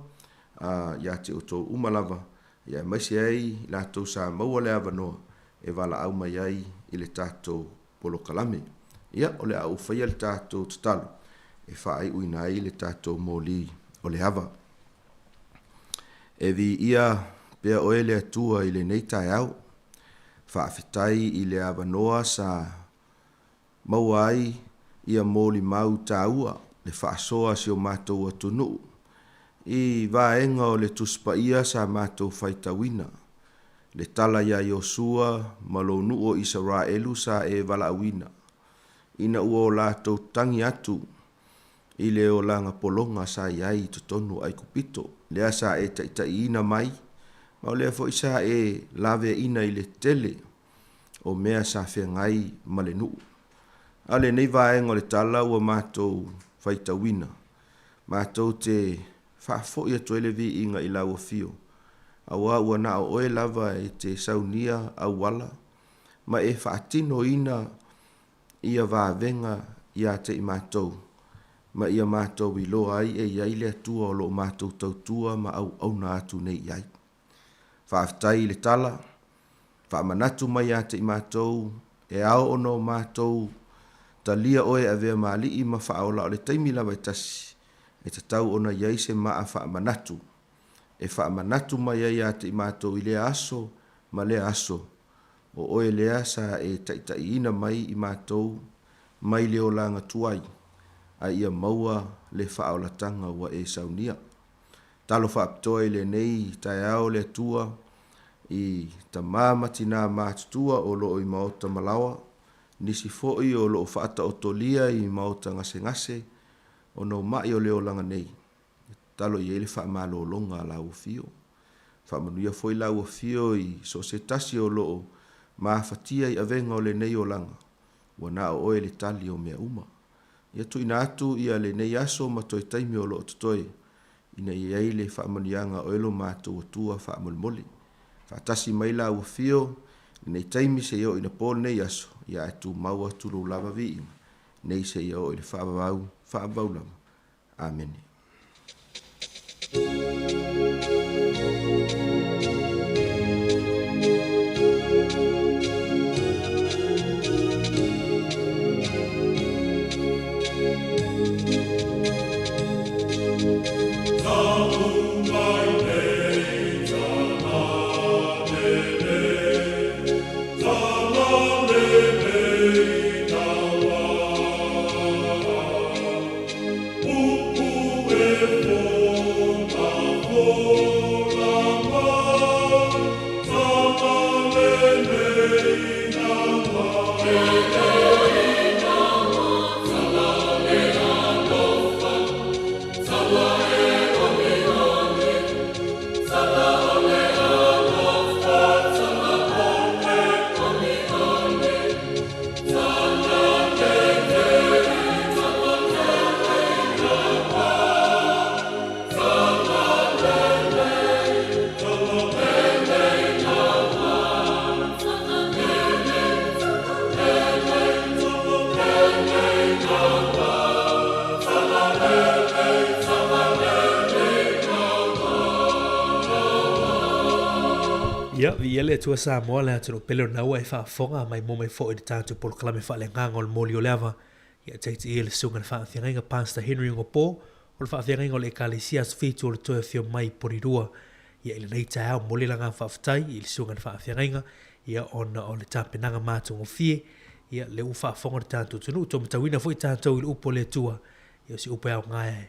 ia te o tō uma lava, ia maise ai lātou sa maua le avanoa, e wala au mai ai i le tātou polo kalame. Ia o le au whaia le tātou tatalo, e whaai uina ai le tātou mōli o le hava. E vi ia pea oe le atua i le neitai au, whaafetai i le avanoa sa maua ai ia mōli mau tāua, le whaasoa si o mātou atunu. I vaenga o le tuspa ia sa mātou whaitawina. Le tala ia Iosua malonu o Israelu sa e valaawina. Ina ua o lātou tangi atu i le o langa polonga sa iai tutonu ai kupito. Lea sa e taitai ina mai, ma o lea fo isa e lave ina i le tele o mea sa whengai malenu. Ale nei vaenga o le tala ua mātou whaitawina. Mātou te whaafo ia toele vi inga i laua fio. Awa ua na o oe lava e te saunia au wala. Ma e whaatino ina ia vāvenga ia te i mātou. Ma ia mātou i loa ai e iai le atua o lo mātou tautua ma au na atu nei iai. Whaaftai le tala. Whaamanatu mai ia te i mātou. E ao ono mātou talia oe a vea maali i ma whaaola o le taimi lawa i tasi. E te tau ona iai se maa whaamanatu. E whaamanatu mai ai a te i mātou i lea aso, ma lea aso. O oe lea sa e taitai ina mai i mātou, mai leo langa tuai. A ia maua le whaolatanga wa e saunia. Talo whaaptoa i le nei tai ao le tua i ta mamati nā mātutua o loo i maota malawa. Nisi foi o loo whaata o tolia i maota ngase o no mai o leo langa nei. Talo i ele whaamalo longa la ufio. Whaamanuia foi la ufio i so se tasi o loo maafatia i avenga o le nei o langa. Wana o oe le tali o mea uma. Ia tu ina atu ia le nei aso ma toi taimi o loo tutoe. Ina i eile whaamanianga o elo mātou o tua whaamolmoli. Whaatasi mai la ufio Nei taimi se o ina pōl nei aso, ia e tu maua tulu lava vi ima. Nei se o ina whaavau lama. Amen. Ia, le tua Samoa le atu pele na ua e whaafonga mai mo mai fo i tātu polo kalame wha le nganga o le moli o leava. Ia teiti i le sunga le whaathiangainga Pastor Henry Ngopo o le whaathiangainga o le Ekalesia fitu o le toa fio mai porirua. Ia ili nei tae au moli langa whaafutai i le sunga le whaathiangainga. Ia ona o le tāpenanga mātungo fie. Ia le u whaafonga le tātu tunu. Tō matawina fo i tātou i le upo le tua. Ia si upo au ngai e.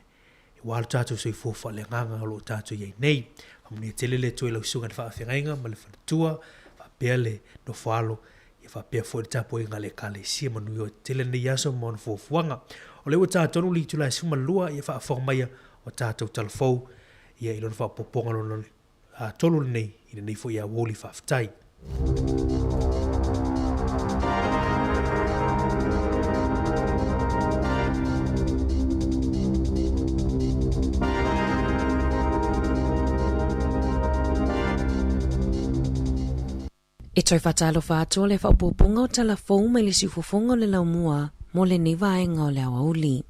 Walu tātou soi fufa le nganga o lo tātou iei nei. Muni tele le toi lau sunga na whaafengainga, ma le whanatua, whaapea le no whaalo, ia whaapea fo i tapo inga le Ekalesia manu i o tele nei aso ma ona fuafuanga. O le ua tātonu li tula e suma lua, ia whaafonga maia o tātou talafou, ia ilona whaapoponga lona tolu nei, ina nei fo ia woli whaafutai. E toi whatalo whātua le whaupopunga o talafou mai le sifufonga o le laumua mo le ni vaenga o le awauli.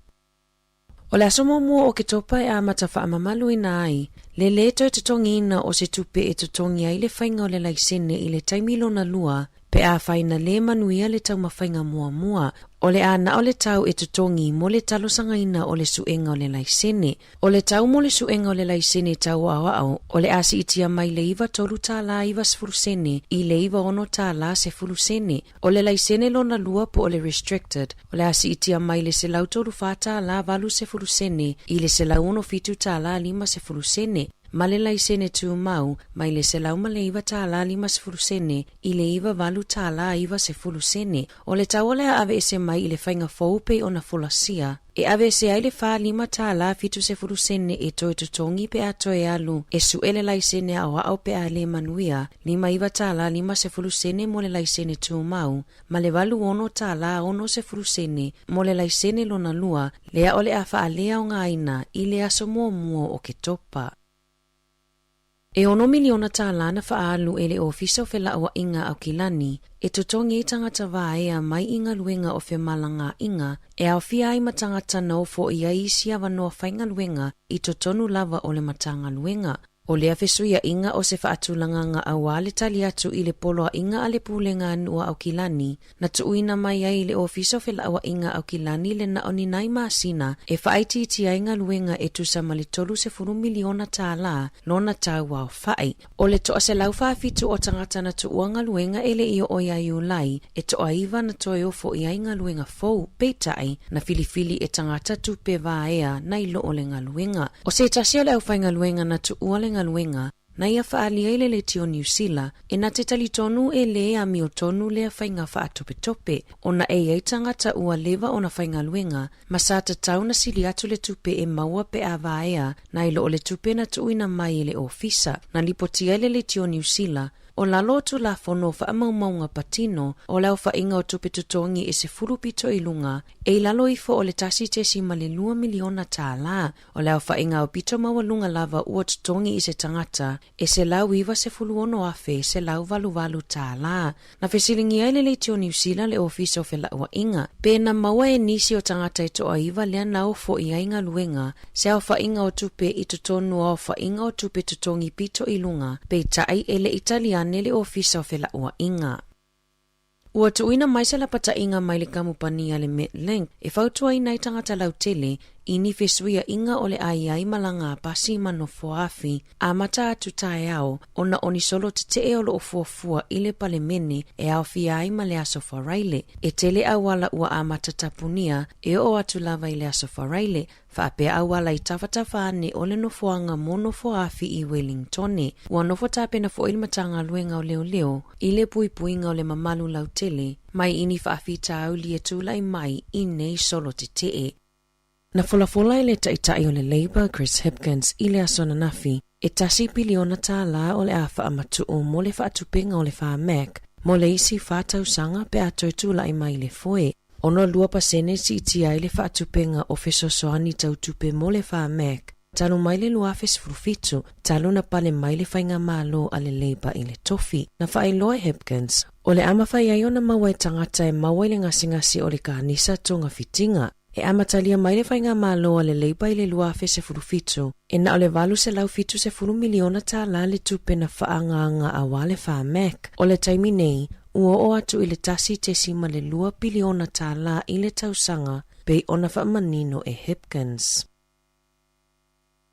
O le aso mua o ke topa e amata whaamamalu ina ai, le leto e tutongi ina o se tupe e tutongi ai le whainga o le laisene i le taimilo na lua, pe a whaina le manuia le tau mawhainga mua, o le ana o le tau e tutongi mo le talosanga ina o le suenga o le laisene. O le tau mo le suenga o le laisene tau au, o le asi itia mai le iwa tolu tala iwa sfurusene, i le iwa ono tala se furusene. O le laisene lona lua po o le restricted, o le asi itia mai le se lau tolu fata la valu se furusene, i le se lau ono fitu tala lima se furusene. Ma le laisene tu mau, mai le se lau ma le iwa tala lima se fulusene, i le iwa valu tala iwa se fulusene. O le tau le ave ese mai i le whainga faupe o na fulasia. E ave ese ai le wha lima tala fitu se fulusene e toi tutongi pe a toi alu. E su ele laisene au au pe a le manuia, lima iwa tala lima se fulusene mo le laisene tu mau. Ma le valu ono tala ono se fulusene, mo le laisene lona lua, lea o le a wha lea o ngaina, i le aso mua o ke topa. E ono miliona tālana whaalu e le ofisa o whela awa inga au kilani, e tutongi i tangata vaea mai inga luenga o whe malanga inga, e au fia ai matangata nau fo ia isi awa noa whainga luenga i totonu lava o le matanga luenga. O lea fesuia inga o se whaatulanga nga awa le tali atu i le poloa inga a le pūlenga anua au kilani, na tuuina mai ai le ofisa o whela awa inga au kilani le na oni nai maasina, e whaaiti iti ainga luenga e tusa mali tolu se 4 miliona tāla, lona tau au whai. O le toa se lau whaafitu o tangata na tuuanga luenga e le io oia iu lai, e toa iwa na toi ofo i ainga luenga fou, peitai, na filifili e tangata tupe vaea na ilo o le ngaluenga. O se tasi o le au whainga luenga na tuua le ngaluenga, na ia whaalia ile le tio New Zealand, e na te tali tonu e le a mio tonu le a whainga whaatope tope, o na e eitangata ua lewa o na whainga luenga, ma sa ta tau na sili atu le tupe e maua pe a vaea, na ilo o le tupe na tuuina mai le ofisa, na lipotia le tio New Zealand, o lalo tu la fono faamaunga patino o leo fainga o tupe tutongi e se fulupito i lunga e lalo ifo o le tasi tesi ma le 2 miliona tala o leo fainga o pito mawalunga lava ua tutongi i se tangata e se lau iwa se fuluono afe se lau valu tala na fesilingi ai le tio New Zealand le ofisa o fela ua inga pe na maua e nisi o tangata ito a iwa lea nao fo i ainga luenga se au fainga o tupe i tutonu o fainga o tupe tutongi pito i lunga pe tai ele Italiane le ofisa o fela ua inga. Ua tuina maisa la pata inga mai le kamupania le Metlink e fautua ina i tangata lautele ini fesuia inga o le ai malanga pasi manofo afi a mata atu tae au ona oni solo te o lo ofuafua ile pale mene e au fia ai ma le aso faraile e tele awala ua a mata tapunia e o atu lava ile aso faraile fa pe awala i tawatafa ane o le nofoanga monofo afi i Wellingtone ua nofo tape na fo ilmatanga luenga o leo ile puipuinga o le mamalu lautele mai ini fa afi tau li e tula i mai i nei solo te Na folafola i le taitai o le Labour Chris Hipkins i le asona nafi e tasi piliona tala o le awha amatu o mo le whaatupenga o le wha Mac mo le isi whaatausanga pe ato e tula i mai le foe. Ono 2% si iti ai le whaatupenga o fesosoani tautupe mo le wha Mac. Talo mai le luafes frufitu, talo na pale mai le whainga malo a le Labour i le tofi. Na whaeloa Hipkins, o le amawhai aiona mawai tangata e mawai le ngasi o le kanisa tonga fitinga. E amatalia mai le whainga malo le Labour i le luafe se furufitu. E na o le valu se lau fitu se 4 miliona tala le tupe na whaanga a wale wha Mac. O le taimi nei, ua o atu i le tasi te sima le 2 biliona tala i le tausanga pe ona whaamanino e Hipkins.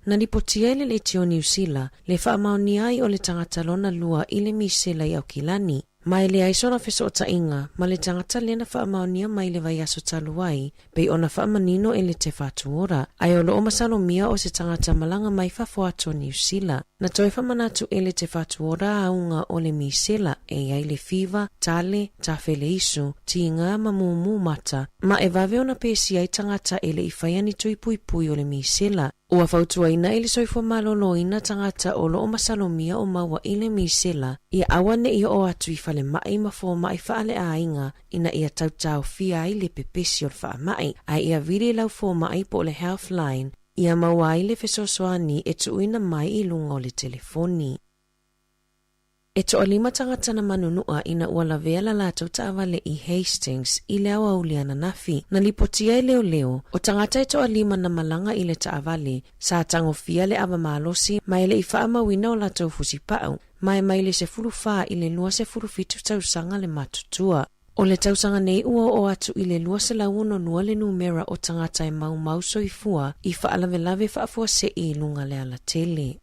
Na lipotia i le tio New Zealand, le whaamaoni ai o le tangata lona lua i le misela i au kilani. Mai le aisona feso o tainga, ma le tangata lena whaamaonia mai le vai aso taluai, pei ona whaamanino e le te whatuora. Ai o loo masalomia o se tangata malanga mai whafuato New Zealand. Na toi whamanatu e le te whatuora aunga o le misela, e ai le fiva, tale, tawhele isu, tinga mamumu mata, ma e vave ona pesi ai tangata e le ifaiani tui pui o le misela. Ua fautua ina ili soifua malolo ina tangata o loo masalomia o maua ile misela, ia awane ia o atu ifale mai mafo mai faale a inga, ina ia tautau fia ile pepesi o faa mai, ai ia viri lau fo mai po le Healthline, ia maua ile fesosoani e tuina mai ilunga o le telefoni. E to alima tangata na manunua ina ua lavea la lato taavale i Hastings i leo auliana nafi. Na lipotia i leo, o tangata e to alima na malanga i le taavale, sa tangofia le ava malosi, mai le i whaamawina o lato fusipau, mai le se furufaa i le lua se furufitu tausanga le matutua. O le tausanga nei ua o atu i le lua se launo nua le numera o tangata e mau soifua i whaalave whaafua se i lunga le ala tele.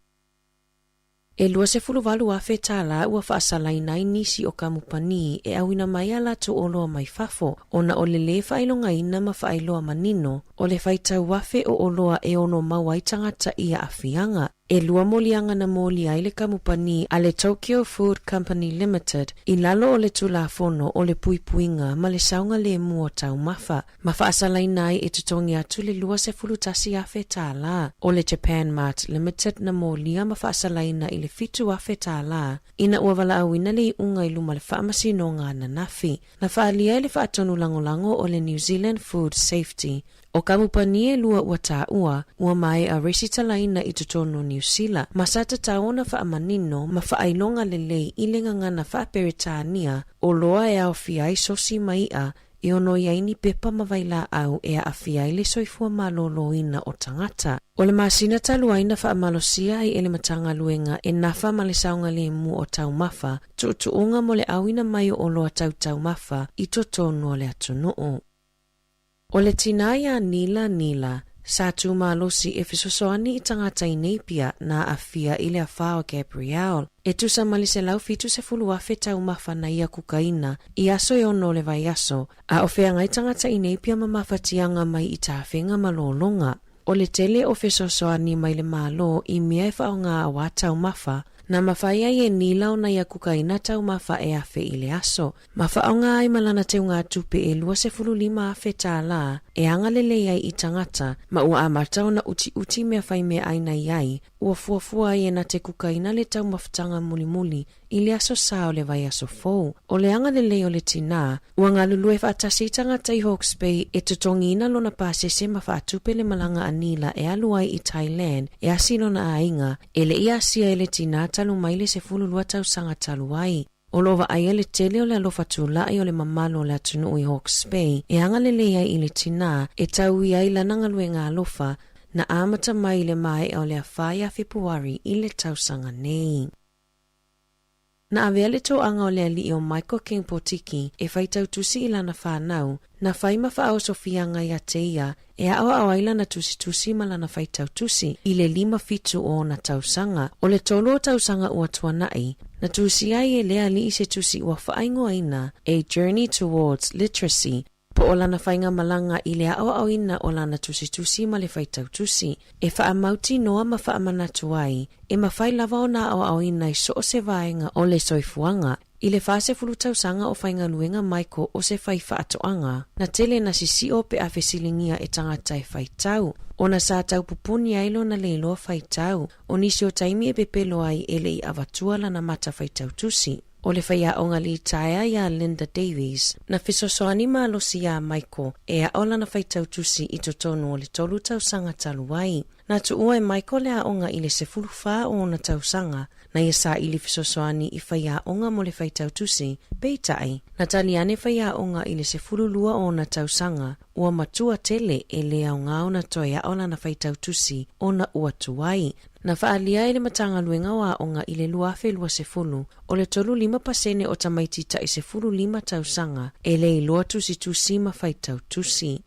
E lua se fuluvalu a fetala ua whaasalainai nisi o kamupani e awina mai ala to oloa mai fafo, ona o le le whailonga ina ma whailoa manino, o le whaitau wafe o oloa e ono mawai tangata ia afianga. E lua molianga na moli ai le kamupani a le Tokyo Food Company Limited i lalo o le tulafono o le puipuinga ma le saunga le mua tau mafa. Mafa asalainai e tutongi atu le lua se fulutasi a fetala. O le Japan Mart Limited na molia mafa asalaina i le fitu a fetala. Ina uavala awina le unga i luma le whaamasino ngā na nafi. Na whaalia le whaatonu langolango o le New Zealand Food Safety. O kamupani e lua ua ua mai a resitalaina i tutonu New Zealand. Masata taona whaamanino ma whaailonga lelei i le ngangana whaaperetania o loa e au fiai sosi mai a i ono iaini pepa mawaila au e a fiai le soifua maloloina o tangata. O le masina taluaina whaamalosia i ele matanga luenga e nafa ma le saunga le mu o tau mafa, tuunga mo le awina mai o loa tau mafa i totonu o le atunuu. O le tinaya nila, sa tu malosi e fisosoani i tangata i Napier na afia i le afao Gabriel. E tu sa malise lau fitu se fuluafe tau mafa na ia kukaina, i aso e ono le vai aso, a ofea ngai tangata i Napier ma mafatianga mai i tawhenga malolonga. O le tele o fisosoani mai le malo i mea e whao ngā awa tau mafa, na mawhaia i e nila o na ia kukaina tau mafa e afe i le aso. Mawhaonga ai malana te unga tupe e lua se 15 afe tā la, e anga lele ai I tangata ma ua amatau na uti mea whai mea aina iai ua fuafua I na te kukaina le tau mafutanga muli I le aso sao le vai aso fou. O le anga lele o le tina ua ngalulue whaatasi tangata I Hawke's Bay e tutongina lona pasese ma whaatupe le malanga anila e aluai I Thailand e asino na ainga e le ia sia e le tina talu maile se fululua tau sanga taluai. O lova aia le tele o le alofa tūlai o le mamalo o le atunu I Hawke's Bay e anga le lea I le tina e tau I ai lana ngalue ngā alofa na amata mai le mai o le awhai a Februari I le tausanga nei. Na avea le tō anga o le ali o Michael King Potiki e whaitau tusi I lana whanau na whaima whaau Sofia ngai a te ia e awa awaila na tusi ma lana whaitau tusi I le 5 fitu o na tausanga. O le tolo o tausanga ua tuanai na tusi ai e lea li I se tusi ua whaingoa ina A Journey Towards Literacy po o lana whainga malanga I le awa awina o lana tusi ma le whaitau tusi. E wha mauti noa ma wha manatu ai e ma whai lava o na awa awina I so o se vaenga o le soifuanga. I le fase fulutau sanga o whainga luenga Michael o se whai whaatoanga na tele na sisi o pe a whesilingia e tangata e whaitau. O na sa tau pupuni ailo na leilo whaitau o nisi o taimi e pepelo ai ele I avatua lana mata whaitau tusi. O le whaia o ngali taia ia Linda Davies na fisosoani maalosi ia Michael e a ola na whaitau tusi I totonu o le tolu tausanga taluai. Na tuua e Michael le aonga I le sefulu wha o na tausanga na ia sa I le fisosoani I whaia onga mo le whaitau tusi peitai. Na taliane whaia onga I le sefulu lua o na tausanga ua matua tele e le aonga o na toia ola na whaitau tusi o na ua tuai. Na whaalia ele matanga luenga wa onga I le luafe lua sefulu o le tolu 5% o tamaitita I sefulu 5 tausanga e le I lua tusi ma whaitau tusi.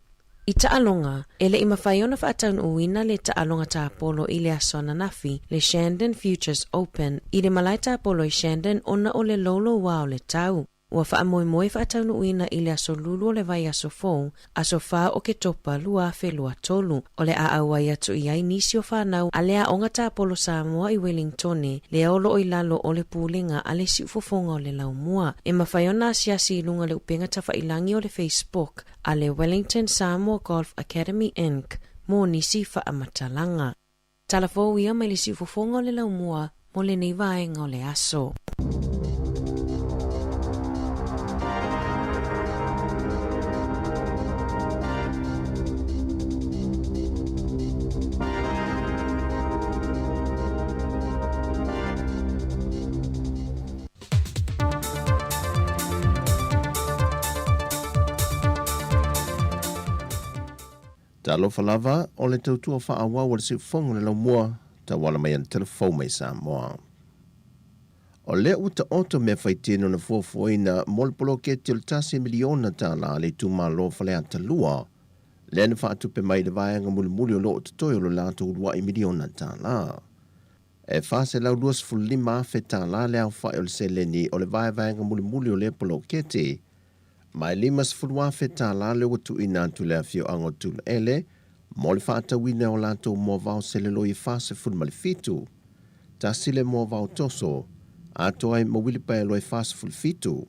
I taalonga, ele I mawhaiona whaataun uina le taalonga ta Apollo I le asona nafi le Shandon Futures Open I le malai ta Apollo I Shandon ona o le lolo wa o le tau. Ua wha moe whaataunu uina I le aso lulu o le vai aso fou, aso wha o ke topa lua fe lua tolu. O le a awai atu I ai nisi o whanau a lea onga ta Apollo Samoa I Wellingtone, le olo o I lalo o le pūlinga a le si ufofonga o le laumua. E mawhaiona asiasi I lunga le upenga ta whailangi o le Facebook a le Wellington Samoa Golf Academy Inc. Mo nisi wha amatalanga. Talafo ia mai le si ufofonga o le laumua mo le nei vaenga o le aso. Ta alofa lava o le tautua whaawa wa le siufonga le laumua ta wala mai an telefou mai Samoa. O le uta oto mea whaitino na fuafuaina molpolo ke te le tasi miliona ta la le tumalo fale ata lua. Le na whaatupe mai le vaenga muli o lo tutoi o lo lato urua I miliona ta la. E whaase lau 2.5 fe ta la le au whae o le seleni o le vaenga muli o le polo ke te. Mai 5 fe ta la le watu ina tu le afio ango tu ele, mo le whaata wina o lato mo vau se le loi whaase fulmali fitu. Ta sile mo vau toso, ato ai mo wili pae loi whaase fulfitu.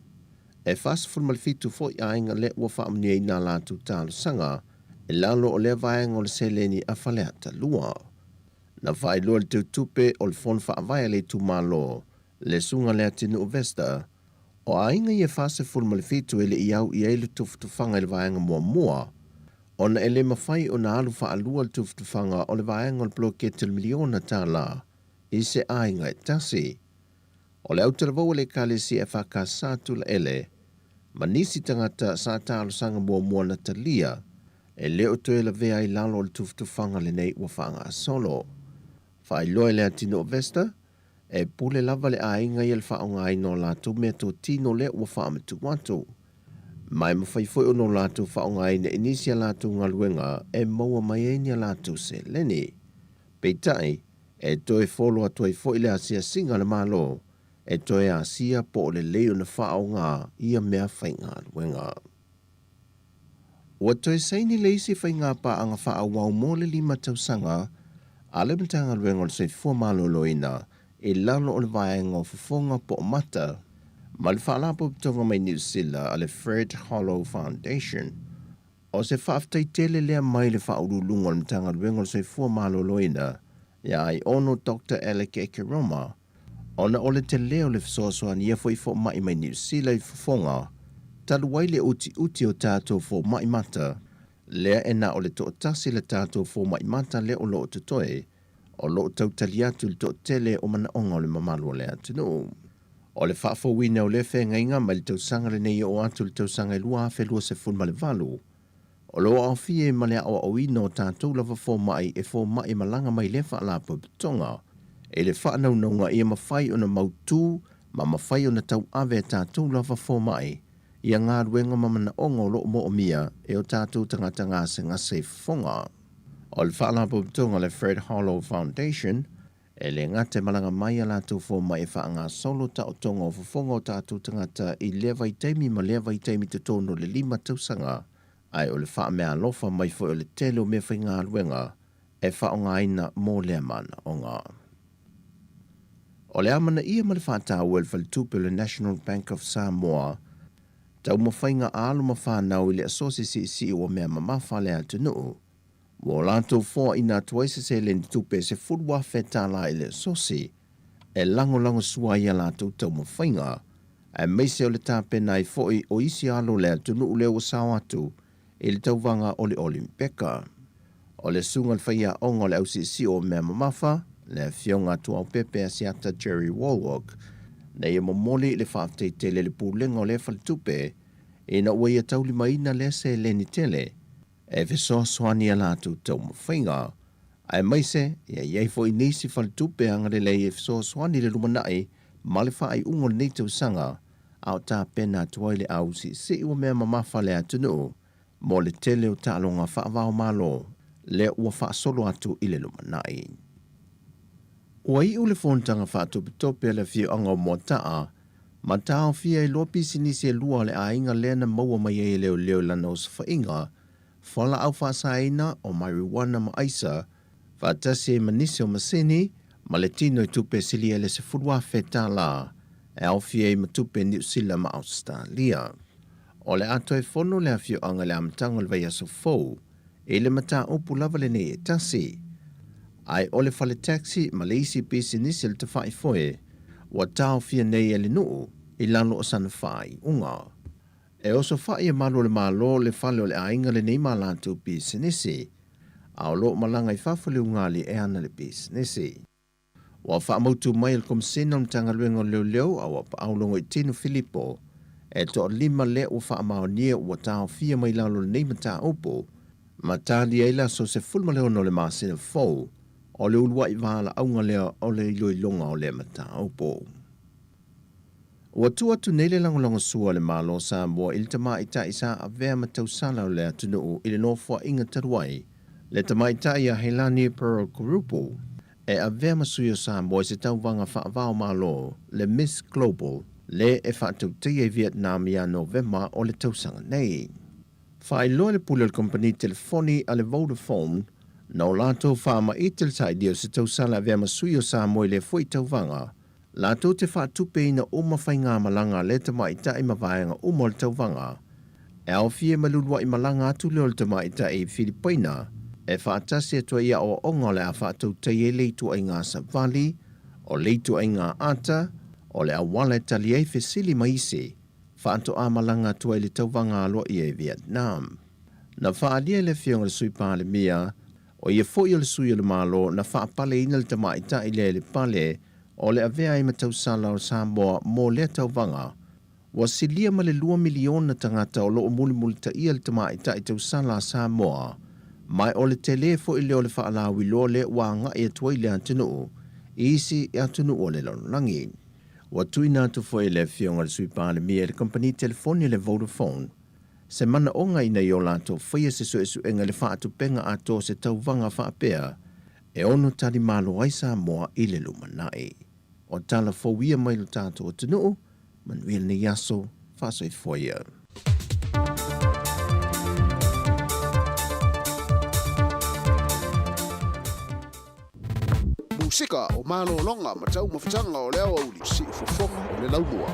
E whaase fulmali fitu fo I ainga le ua whaamnia ina lato talo sanga, e lalo o le vaenga o le seleni a whaleata lua. Na whae loa le tupe o le fon whaavaya le tu malo, le sunga le atinu o Vesta, o ainga ia fase fulmalifitu ele iau I eilu tufutufanga ele vaenga mua. Ona ele mawhai o na alu whaalua le tufutufanga o le vaenga o le bloke miliona ta la. I se ainga e tasi. O le autaravau ele kalesi e whakasatu la ele. Manisi tangata sa talo sanga mua na talia. E leo toe la vea I lalo le tufutufanga le nei ua whaanga solo. Whai loa ele atino o Vesta. E pule lava le ainga I le whaonga ino lato mea tō tino le ua whaamatu watu. Mai mawhaifoi o no lato whaonga ina inisia lato ngaluenga e maua mai enia lato se leni. Peitai, e toe folo atua I foi le asia singa le malo, e toe asia po le leo na whaonga ia mea whainga luenga. Ua toe saini leisi whainga pa anga whaawau mo le 5 tausanga, ale mtanga luenga le se fua malo loina, e lalo o le vaenga o fufonga po mata, ma le whaalapo pitonga mai New Zealand a le Fred Hollow Foundation. O se whaaftai tele lea mai le whaurulunga o mtanga ruengo se fua maloloina, ia ai ono Dr. Alec Ekeroma, ona ole te leo le fisoasoa ni efo i fo mai mai New Zealand i fofonga, talu wai le uti o tātou fo mai mata, lea e na ole to tasi le tātou fo mai mata le o loo tutoe, o loo tautali atu le to tele o mana onga o le mamalua le atunu. O le whaafo wina o le whengainga ma le tausanga le nei o atu le tausanga i lua whelua se fun ma le valu. O loa au fie ma le au au ino tātou lava fo mai e fo mai malanga mai le wha la putonga. E le wha nau naunga ia mawhai o na mautū ma mawhai o na tau ave tātou lava fo mai. Ia ngā ruenga mamana ongo lo mo o mia e o tātou tangata ngā se ngase fonga. O le wha la putonga le Fred Hollow Foundation, e le ngate malanga mai a lātou fo mai e wha ngā solo ta o tonga o fonga o tātou tangata i lewa i teimi ma lewa i teimi te tono le 5 tausanga. Ai o le wha mea lofa mai fo o le tele o mea whai ngā ruenga e wha o ngā ina mō lea mana o ngā. O le amana ia ma le whātau e le whalitupe le National Bank of Samoa, tau ma whai ngā alo ma whānau i le asosi si o mea mamafa le atu nuu. Wo lātou fōa i nā tuaisa se le tupe se furua whetala i le asosi, e lango sua ia lātou tau ma whai ngā, e meise o le tāpena i fōi o isi alo le atu nuu leo sao atu, e le tauvanga o le Olimpeka. O le sunga le whaia ongo le ausi o mea mamafa, le fionga tu au pepe asiata Jerry Walwock, na ia momoli le whaafte tele le pūlenga o le whalitupe, e na ua ia tauli maina le se leni tele, e viso soani a lātu tau mawhainga, ai maise, ia iei fo i nisi whalitupe anga le lei e viso soani le lumanai, ma le whaai ungo le nei tausanga, au tā pena tuai le ausi o mea mamafa le atunu, mo le tele o tālonga whaavao malo, le ua whaasolo atu i le lumanai. Ua i ule whontanga whaatopitope le whio anga o motaa, ma tāo fia i lopi sinisi e lua le ainga lena maua mai e leo lana o sawhainga, whala au whaasaina o marijuana ma aisa, whaatasi e manisi o masini, ma le tino i tupe sili e le se furua whetā la, e au fia i matupe New Zealand ma Australia. O le ato e fono le afio anga le amtanga le vai aso fau, e le mata upu lava le ne e tasi. Ai o le fale taxi ma le isi pisi nisi le te whai foe, wa tau fia nei e le nuu, i lano o sana whai unga. E oso whai e malo le malo le fale o le ainga le nei ma lantu pisi nisi, a o lo malanga i whawhale ungali e ana le pisi nisi. Wa whaamautu mai le komsena o mtanga luenga leo a wa paulongo i tino Filipo, e to lima le o wha amao nia ua tāo fia mai lalo nei mata opo, ma tāli eila so se fulma leo no le māsina fau, o le ulua i wāla aunga leo o le iloi longa o le mata opo. Ua tuatu nei le langolonga sua le malo Samoa ili tama ita isa a vea matau sala o le atunuu ili nofua inga taruai, le tama ita ia Helani Pearl Kurupu, e a vea masuyo Samoa se tau vanga whaavao malo le Miss Global, le e whaatau teia i Vietnam ia November o le tausanga nei. Whae loa le pule le kompani telefoni a le Vodafone, na o lātou whaama i teltai dio se tausala vea masui o Samoa le fwoi tauvanga, lātou te whaatupe ina uma whai ngā malanga le tama i tai mawaianga uma le tauvanga, e au fie malulua i malanga atu leo le tama i tai Filipina, e whaatasi atua ia o onga le a whaatau teie leitu ai ngā Savali, o leitu ai ngā Ata, o le awala e tali ei fesili maisi, whaanto a malanga tua i le tauvanga aloa i e Vietnam. Na whaalia le fionga le sui pāle mia, o ia fwoi le sui le malo na whaapale ina le tamaita i le pale, o le avea i matau sala o Samoa mō le tauvanga, wa silia ma le 2 miliona tangata o loo muli ta ia le tamaita i tau sala Samoa, mai o le tele fwoi leo le whaalawi lo le wanga i atua i le atunu, isi i atunu o le lalangi. Wa tui nātu fwoi le fionga le sui pāle mia le kompani telefoni le Vodafone, se mana onga ina i o lato whaia se su enga le whaatu penga ato se tauvanga whaapea, e ono tali malo ai Samoa i le lumanai. O tala fwowia mai lo tātou o tunuu, manuel ni yaso, whasoi fwoi. Musika o malo longa ma tau mawhitanga o leo au li si ufofonga o le laumua.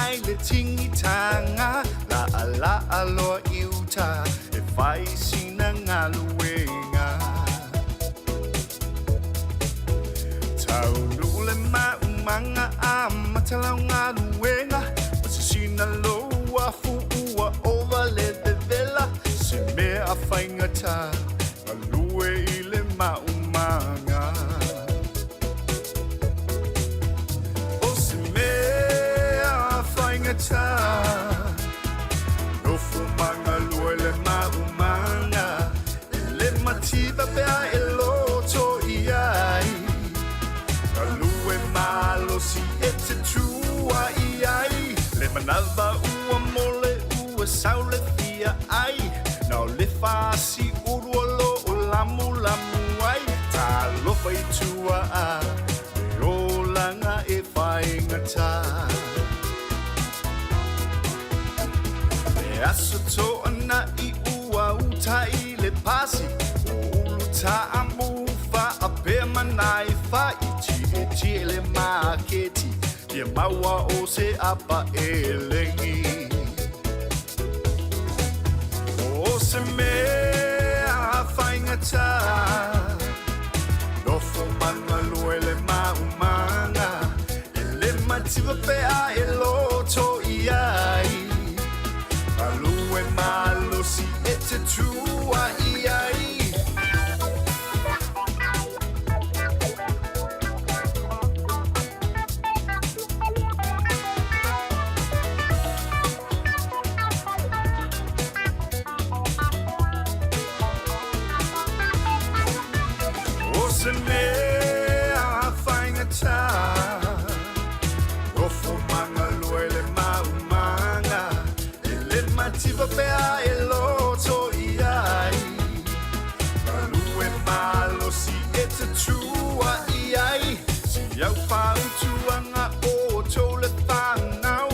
ai le tingitanga la ala aloa iuta e whai sina ngā luenga tau nule maumanga a matalau ngā luenga masasina loa fuua ova le vevela se mea whaingata a lue i le maumanga o se mea whaingata no fumanga lue le maumanga le mativa pea e loto i ai a lue malo si e te tua i ai le manava ua mole ua saule fia ai nau le fasi uruolo o lamu lamu ai ta lo fai tua a e o langa e whaingata e aso to ana i ua uta i le pasi o ulu ta amu fa a pe manai fa i ti le maketi Ia maua o se apa e lengi O se mea whaingata Nofo manga lue le maumanga E le mativa pea e loto i ai A lue malosi e te tua i ai Se mea whaingata Rofo manga lue le maumanga E le mativa pea e loto i ai Lue malo si e te tua i ai Si au whau tuanga o tau le whangau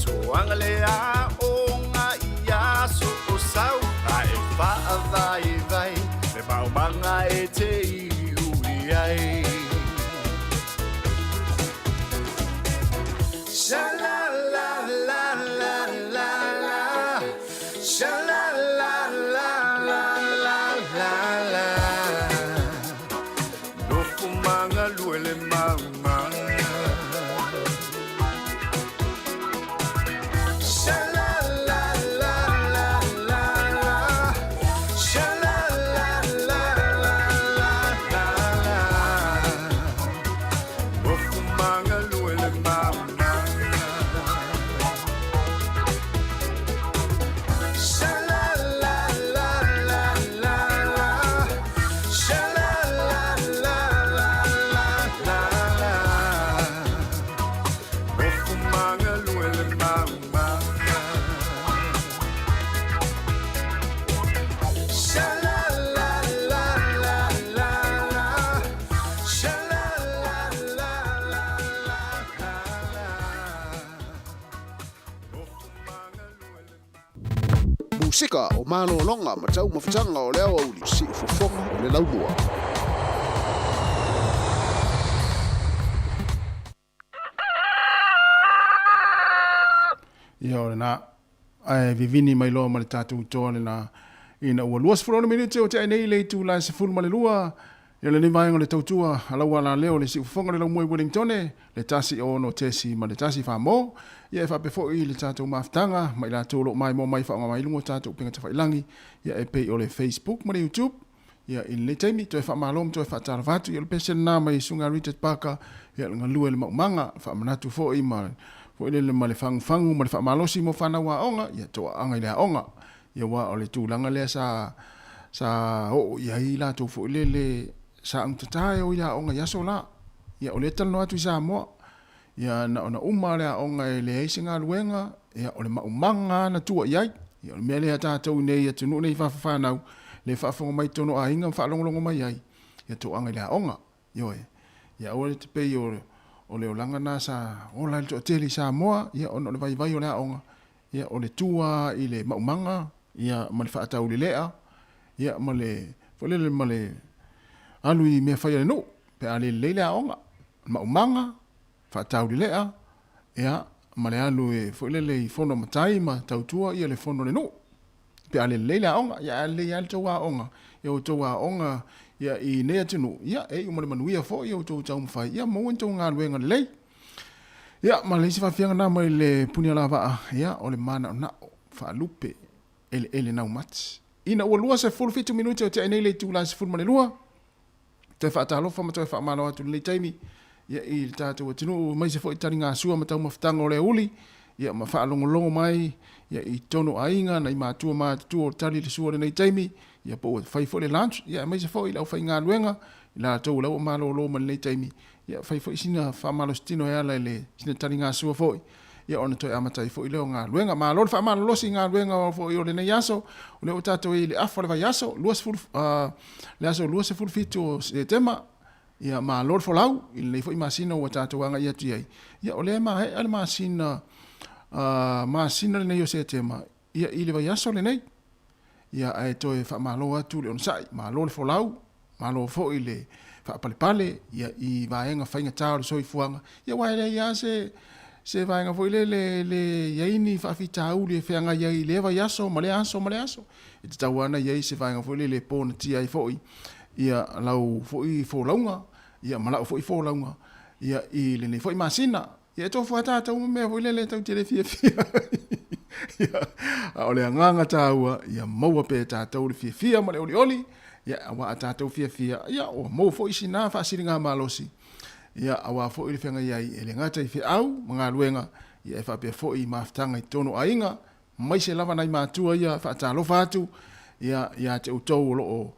Tuanga le a o ngā i aso o sau A e wha vai vai Le maumanga e te i Sha la la la la la la Sha la la la la la la la No fumanga luele mama Sha la la la la la la Sha la la la la la la No fumanga luele mama Musika o malo longa ma tau mawhitanga o leo au si ufofonga o le launua. Ia o le na ai vivini mai loa ma le tātou toa le na ina ua luas fulona minute o te ai nei le tu la se fulu ma le lua ia le nivaenga le tautua alaua la leo le si ufofonga le laumua i Wellingtone le tasi o no tesi ma le tasi whamo ia e whapefo i le tātou maftanga mai la tōlo mai mo mai whaonga mai lungo tātou pinga te whailangi ia e pei o le Facebook ma le YouTube ia in le taimi to e whamalom to e whataravatu ia le pesen nā mai sunga Richard Parker ia le ngalua le maumanga whamanatu fo i ma fo ile le ma le fangu ma le whamalosi mo whanawa onga ia toa anga i le onga ia wa o le tūlanga lea sa o ia i la tō fo ile le sa ang tatae o ia onga ia so la ia o le talo atu i sa moa ia na ona umarea o ngai le heisinga luenga ia o le maumanga na tua iai ia o le mea le tātou nei atu nu nei whawhanau le whafonga mai tono a hinga whalongolongo mai iai ia tō anga lea onga ioe ia o le te pei o le olanga na sa o la le to teli sa moa ia o le vai vai o lea onga ia o le tua i le maumanga ia ma le whaatau le lea ia ma le whalele ma le alu i mea whaia le no pe a le lea onga maumanga whaatau le lea ia ma le alu e fo le i fono matai ma tautua ia le fono le no pe ale le la onga ia le ia to wa onga ia to wa onga ia i ne tunu ia e mo le manuia fo ia to tau mfai ia mo to nga luenga le ia ma le sifa fianga na mai le punia lava ia o le mana na fa lupe ele na mat ina o lua se full 5 minutos o te nei le tu la se full male lua te fa ta lo fa ma te fa malo atu le taimi ia i tatu tunu mai se fo i taringa sua ma tau maftanga o le uli ia ma fa longo mai ia i tono ainga na i matua ma tu o tali le sua nei taimi ia po fai fo le lunch ia mai se fo i lau fai ngā luenga i la tau lau malo lo ma nei taimi ia fai fo i sina fa malo stino ia le sina taringa sua fo ia ona toi amatai fo i leo ngā luenga ma lo fa malo losi ngā luenga fo i o le nei yaso o le o tatu i le afa le vai yaso le aso luas se ful fitu se tema ia ma lor fo lau i le fo i masina o tatu wanga ia tu ia ia o le ma he ale masina le nei o se tema ia i le vai yaso le nei ia ai toi fa malo atu le on sai ma lor fo lau ma lo fo i le fa pale ia i vaenga fainga tau so i fuanga ia wa le ia se vaenga fo le ia ini fa fitau le feanga ia i le vai yaso ma le aso e te tauana ia i se vaenga fo le pona tia i fo ia lau fo i fo launga ia malau fo i fo launga ia i le nei fo i masina ia to fo ata tau me fo le tau te le fia ia o le nganga taua ia maua pe tau le fia ma le oli ia wa ata tau fia ia o mo fo i sina fa siringa malosi ia awa fo i le fenga ia i le ngata i fia au mga luenga ia fa pe fo i maftanga i tono ainga mai se lava nai matua ia fa ata lo fatu ia te utou lo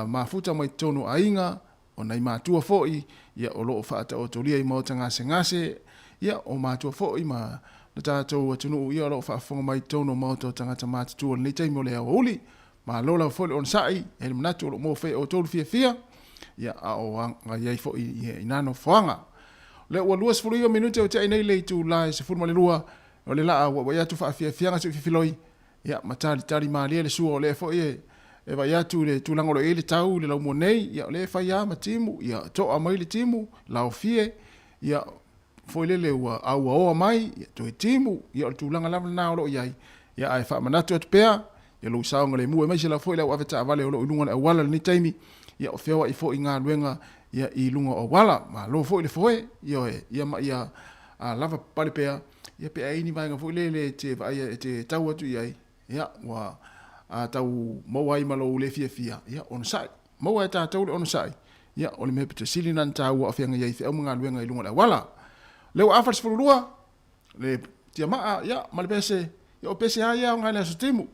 mafuta mai tono ainga o nai matua foi ia o lo fa ata o tolia i mota ngase ia o matua foi ma na tatou tunu ia lo fa fonga mai tono mota tangata matua nei tai mo le oli ma lola foi on sai el mnatu lo mo fe o tolu fia ia a o nga ia foi i nano foanga le o luas fulu minuto o te nei le tu la se fulu le lua o le la o ia tu fa fia nga se filoi ia matali mali le suo le foi e vai atu le tulangolo e le tau le lau monei ia le fai a matimu ia to a mai le timu lau fie ia foi le ua au mai ia to e timu ia le tulanga lava na o iai ia ai fa manatu at pea ia lo saunga le mu e mai se la foi le aveta vale o lo lunga e wala ni taimi ia o fewa i foi nga luenga ia i lunga o wala ma lo foi le foi ia ma ia a lava pale pea ia pe ai ni vai nga foi le te vai te tau atu iai ia wa a tau mawai malo le fia ia on sai mawai ta tau on sai ia o le me pete silinan tau a fianga ia i mga luenga i lunga le wala leo afars furulua le tia maa ia ma le pese ia o pese ia o ngai le sotimu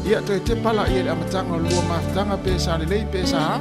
ia te pala ia le amatanga lua maftanga pesa le lei pesa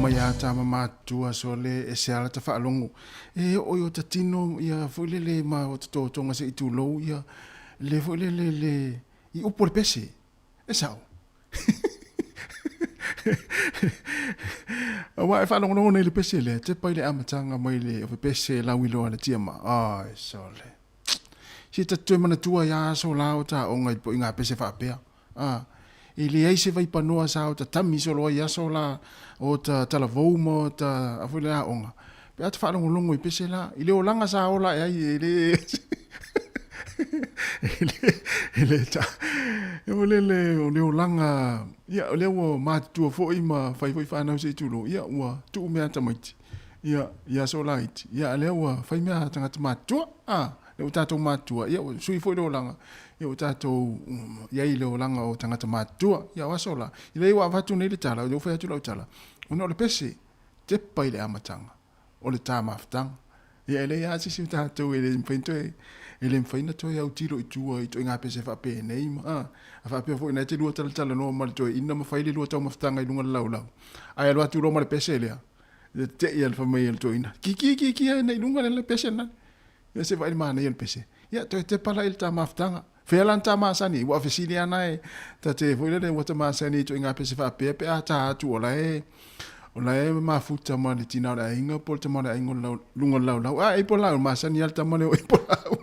mai ata mamatua so le e se ala ta whaalongo. E o yo tatino ia fuilele ma o tato tonga se itu lou ia le fuilele i upo le pese. E sao? Awa e whalongo nei le pese le, te pai le amatanga mai le o pese la wilo ala tiama. Ai, so le. Si tatu e mana tua ia so lao ta o ngai po inga pese whaapea. I le eise vai panoa sa o ta tami so loa ia so la o ta talavou mo ta afuile a onga. Pe ata whaanongo longo i pese la. I le o langa sa o la e le... Ele ta o le o langa ia o le o matua fo i ma fai whanau se tulo ia ua tu mea tamaiti ia so light ia le o fai mea tangata matua le o tatou matua ia sui fo i le o langa ia o tatou ia i le o langa o tangata matua ia wasola i le ua watu nei le tala o le ufea tula o tala una o le pese te pai le amatanga o le tā maftanga ia ele ia sisi tatou ele mpeintoe ele mfaina toi au tiro i tua i toi ngā pese whape nei ma. A whape fo ina te lua tala no ma le toi ina ma whaile lua tau mawhtanga i lunga lau lau. Ai alua tu roma le pese lea. Te i alfa mai el toi ina. Ki ai nei lunga le pese na. Ia se vai mana i el pese. Ia toi te pala il ta mawhtanga. Whelan ta masani. Wa fesili ana e. Ta te fo ina le wata masani i toi ngā pese whape pe a ta atu ola e. Ola e mafuta ma le tina ora inga pol te mara ingo lunga lau lau. E po lau masani al ta male o e po lau.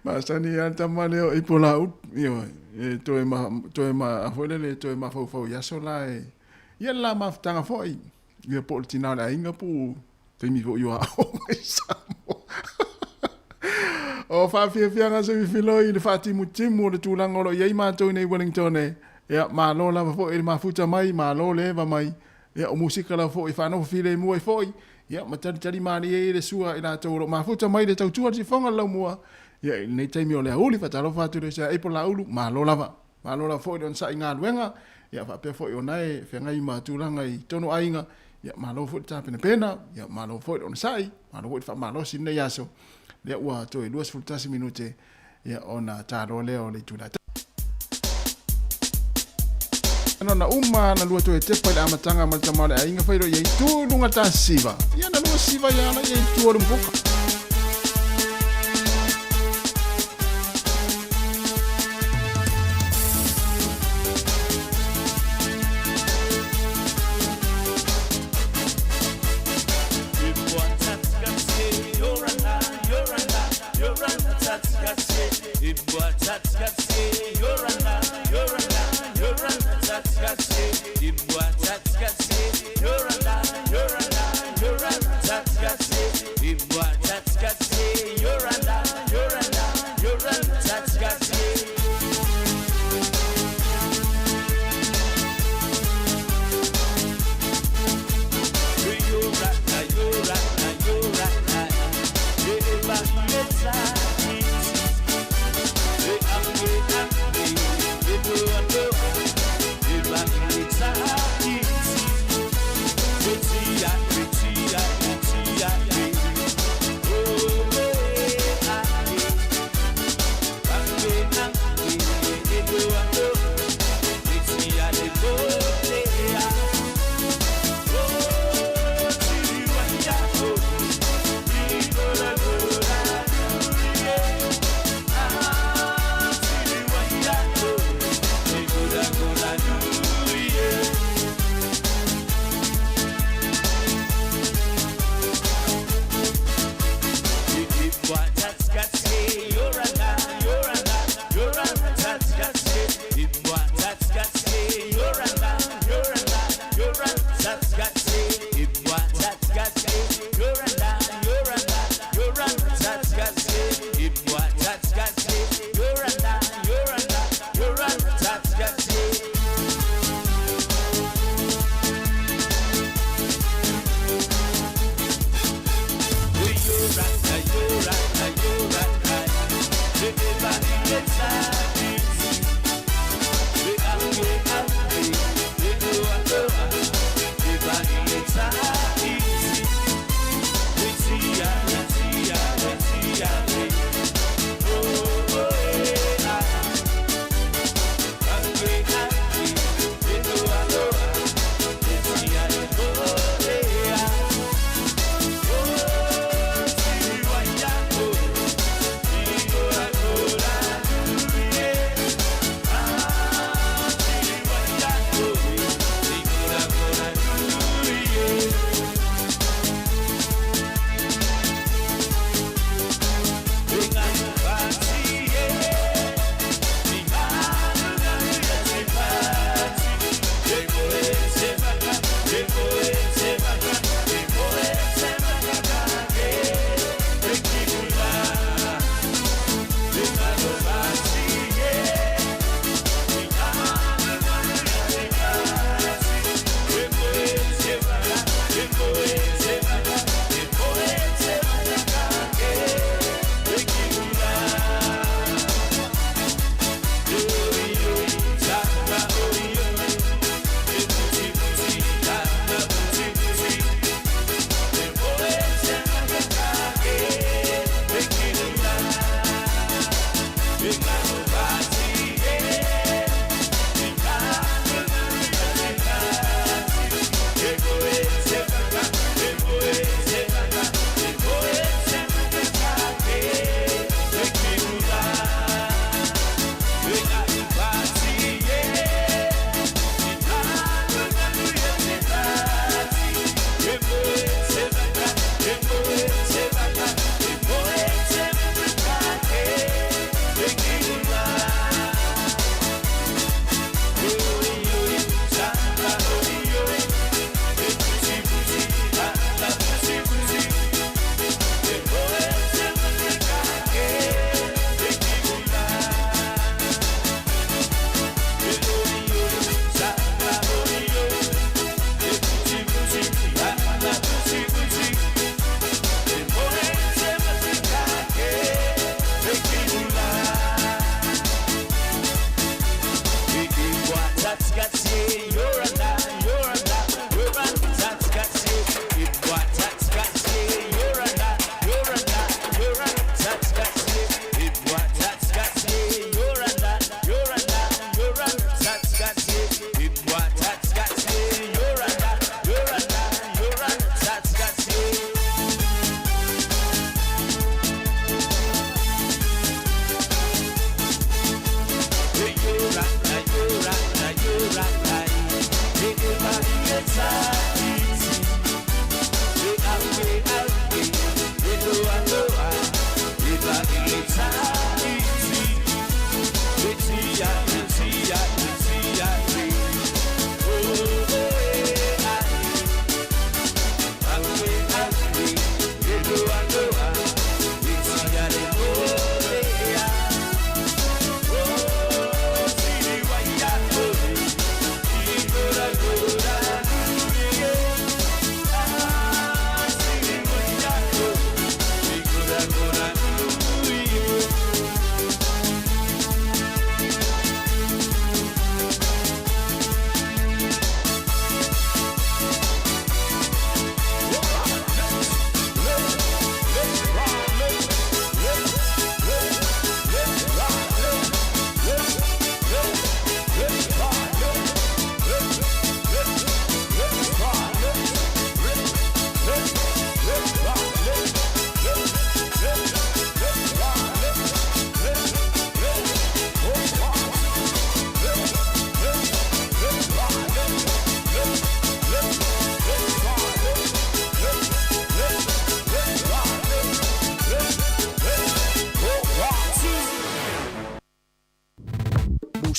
Masani anta maleo i pola ut io toe ma afolele toe ma fau ya sola e ia la maftanga foi ia poltina la inga pu te mi vo yo a o fa fia nga se filo i le fati mutimu le tulangolo ia ma to nei Wellington e ia ma lo la fo il ma futa mai ma lo le va mai ia o musika la fo i fa no file mu e foi ia ma tari mani e le sua ina to ma futa mai le tau tua si fonga la mua ia nei taimi o le auli fatalo fatu le sa e po la ulu ma lo la fo don sa inga luenga ia fa pe fo ona e fe ngai ma tulanga i tono ainga ia ma lo fo ta pena ia ma lo fo on sai ma lo fa ma lo sin ne yaso le ua to e 2 minute ia ona ta ro le o le tula na uma na lua to e te pa le amatanga ma tamale ainga fa ro ia tu lunga ta siva ia na lunga siva ia na ia tu o mboka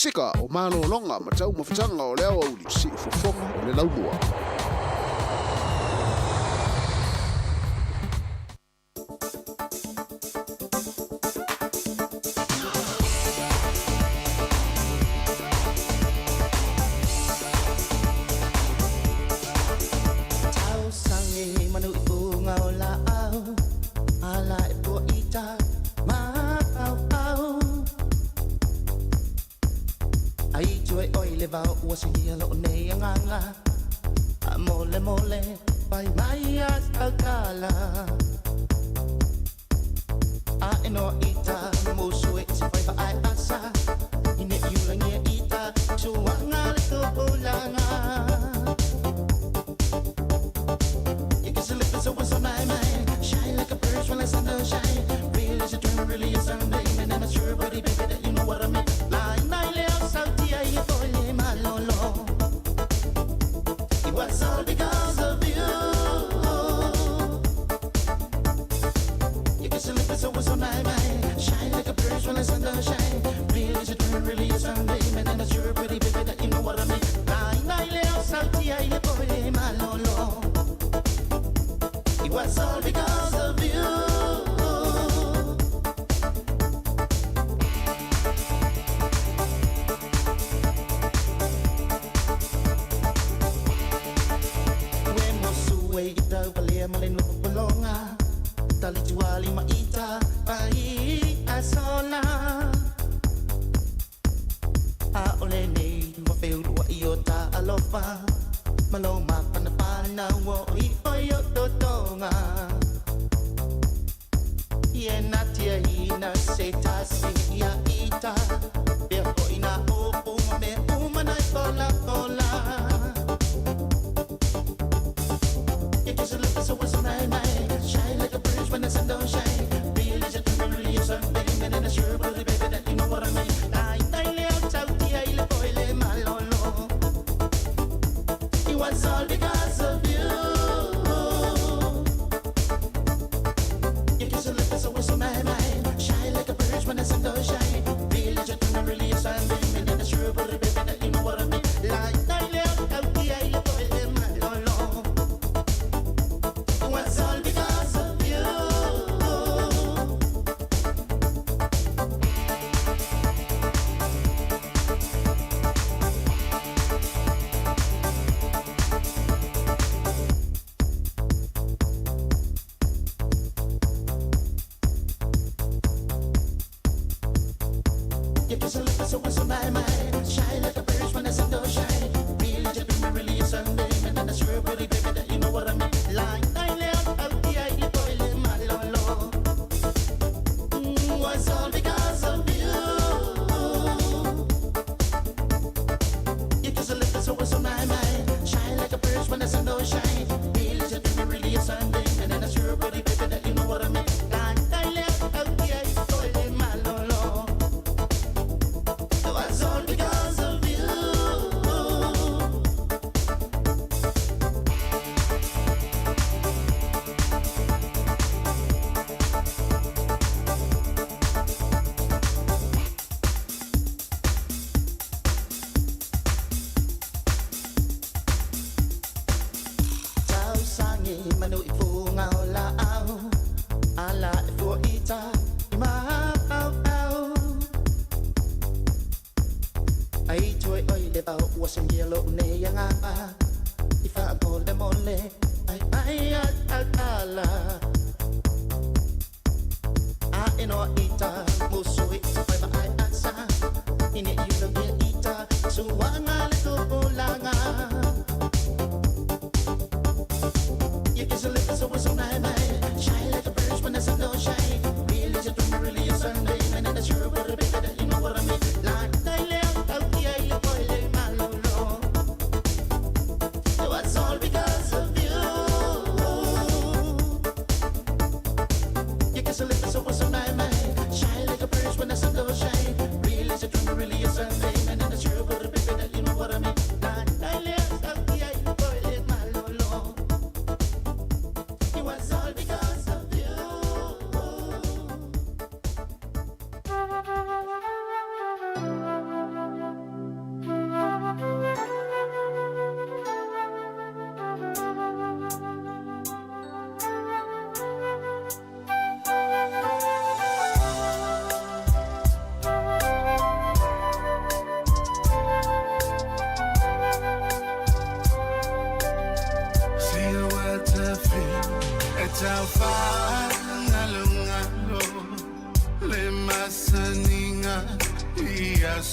sika o malo longa ma tau mawhitanga o leo au li si ufofonga o le laumua.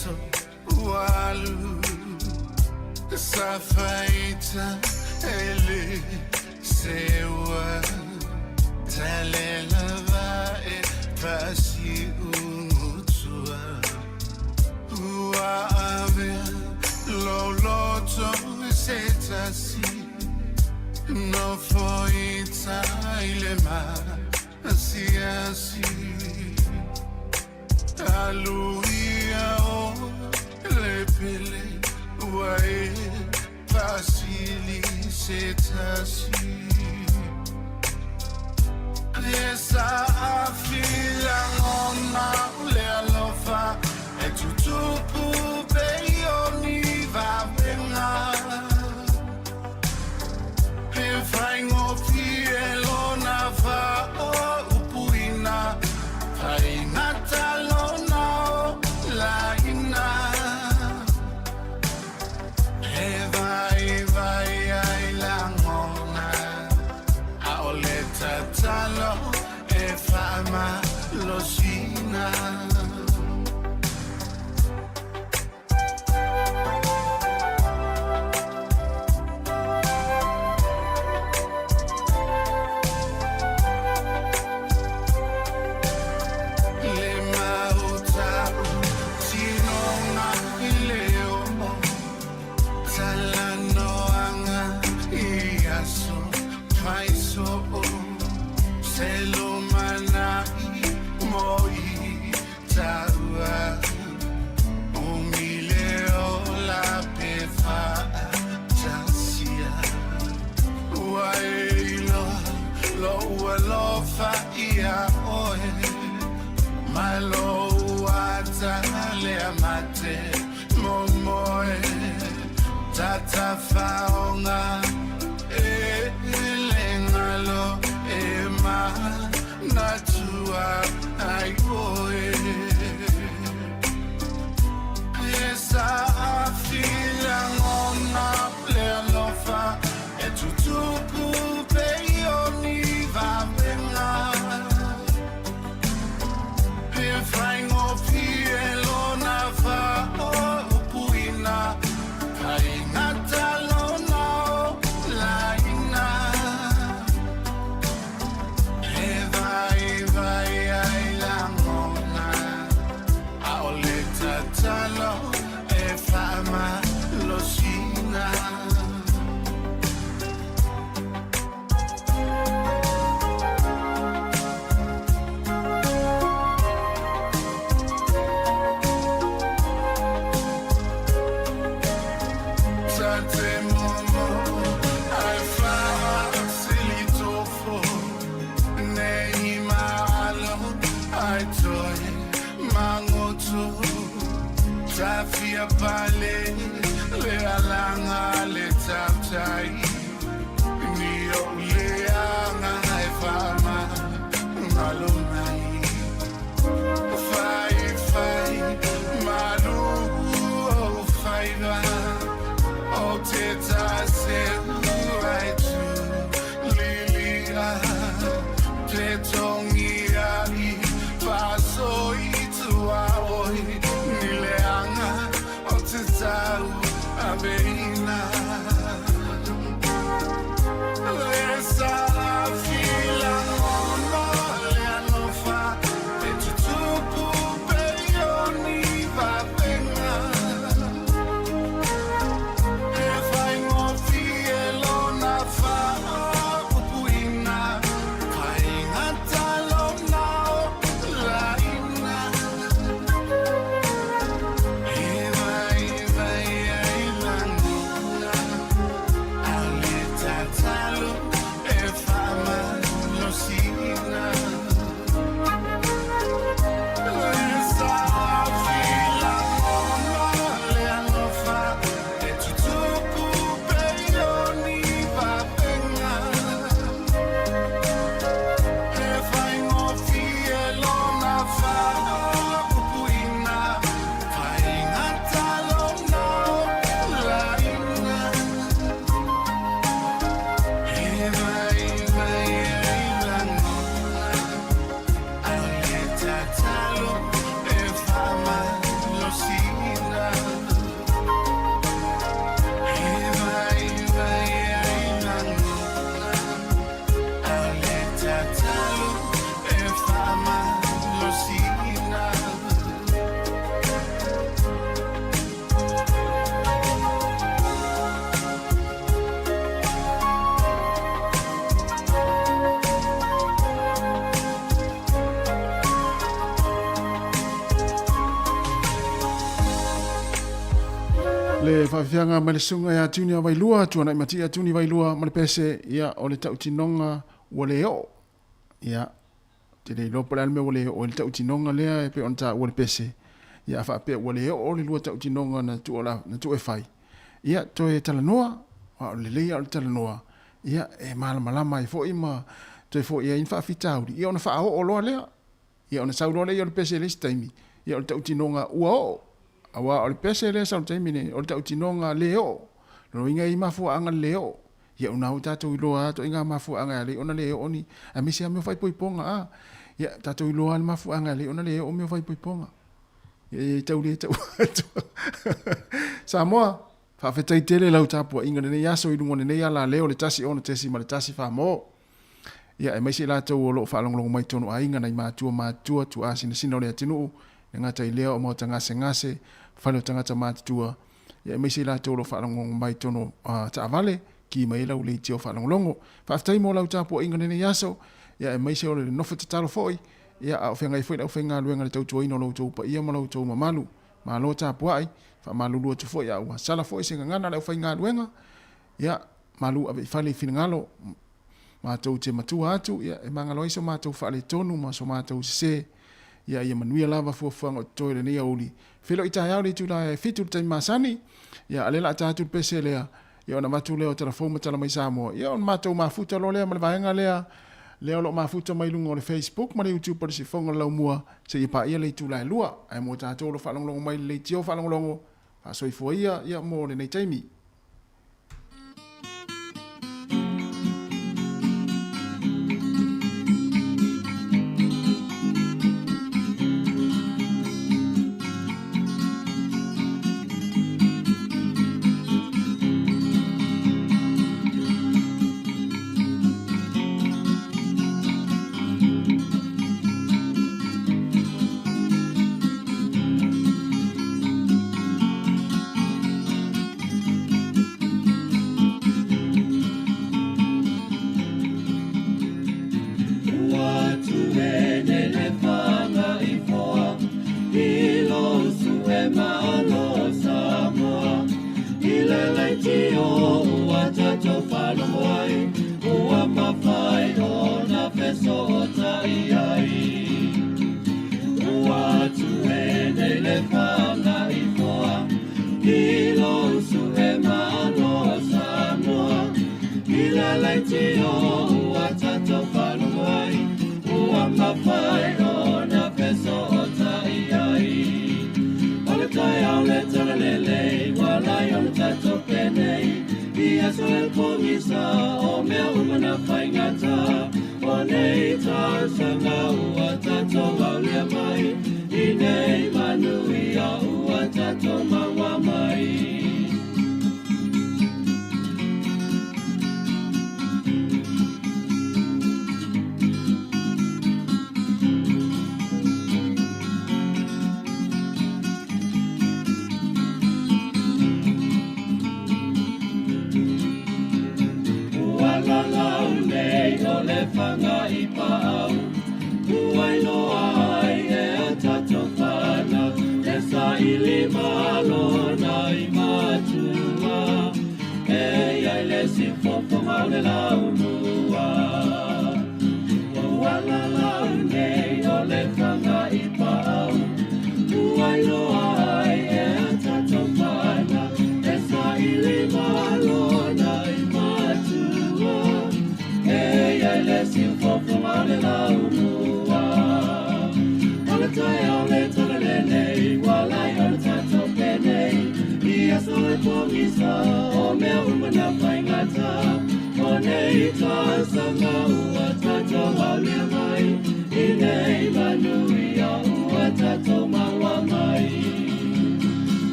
so walu safaita ele sewa talela vae pasi umutua ua ave loloto setasi no foita ilema asiasi aluia o lepele wae pasili setasi esa afila ngona le alofa e tutupu peioni va venga e faingo fielo na va o upuina faina talona la ina e vai ai la ngona a oleta talo e fama losina Tata faonga e lengalo e ma natua ai oe esa afila ngona plealofa e tutupu peioni va venga e faingo fielo na va o upuina Tafia pale le alanga le taptai ni o le anga e fama malonai fai malu o fai va o teta se right to lilia te tongia i paso i tua oi Tau aveina esa fila ono le alofa e tutupu peioni va venga e faingo fielo na fa upuina fainga talo Le whawhianga mai le sunga ia tuni a wailua, tuana i mati a tuni wailua, ma le pese ia o le tau tinonga ua le o. Ia, te le lopo le alme ua le o le tau tinonga lea e pe on ta ua le pese. Ia whaapea ua le o le lua tau tinonga na tu e whai. Ia, to e talanoa, o le leia o le talanoa. Ia, e malama e fo ima, to e fo ia in whaafitauri. Ia ona wha o loa lea. Ia ona sauroa lea o le pese le staimi. Ia o le tau tinonga ua o. Awa o le pese le sa taimi ne o le tau tinonga leo. Lo inga I mafua anga leo. Ia una o tatou iloa to inga mafua anga le ona leo oni. A misi a meo fai poiponga a. Ia tatou iloa le mafua anga le ona leo o meo fai poiponga. Ia tau le tau. Samoa. Whawhetai tele lau tapua inga nene yaso I lungo nene ala leo le tasi ona tesi ma le tasi whamo. Ia e maisi la tau o lo whaalongolongo mai tono a inga na I mātua tu a sina sina o le atinu. Ngata I leo o mo ngase whalo tangata mātua. Ia mai se la tōro whaalongongo mai tono ta avale ki mai lau le tio whaalongolongo. Whaftai mo lau tāpua inga nene yaso. Ia mai se o le nofa te talo foi. Ia au whenga I whenga au whenga luenga le tautua ino lau taupa ia ma lau tau mamalu. Ma lo tāpua ai. Wha malu lua tu foi au. Sala foi se ngana lau whenga luenga. Ia malu ave whale whina ngalo. Ma tau te matua atu. Ia e mangalo iso ma tau whale tonu ma so ma tau se. Ia ia manuia lava fuafuanga o toile ni auli. Whilo I tae auli tula e fitu tai masani. Ia alela tātu pese lea. Ia ona matu leo tala fōma tala mai Samoa. Ia ona matou mafuta lo lea ma le vaenga lea. Leo lo mafuta mai lungo le Facebook ma le YouTube pa le si fonga lau mua. Se ia pa ia le tula e lua. Ai mo tātou lo whalongolongo mai le tio whalongolongo. A soifua ia mo le nei taimi.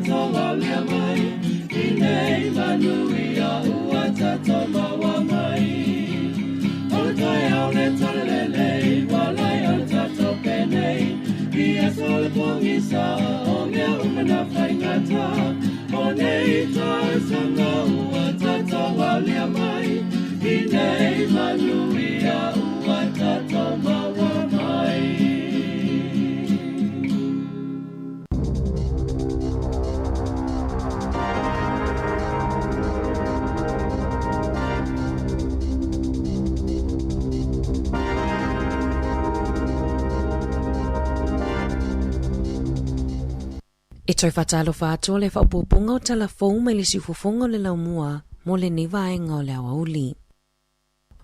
tato wale mai Inei manuia ua tato maua mai O tai au le talele Walai au tato penei Ia sole pongisa O mea umana whaingata O nei tai sanga ua tato wale mai Inei manuia ua tato maua mai E toi whatalo whātua le whaupopunga o telefou mai le siufofonga le laumua mo le ni vaenga o le awauli.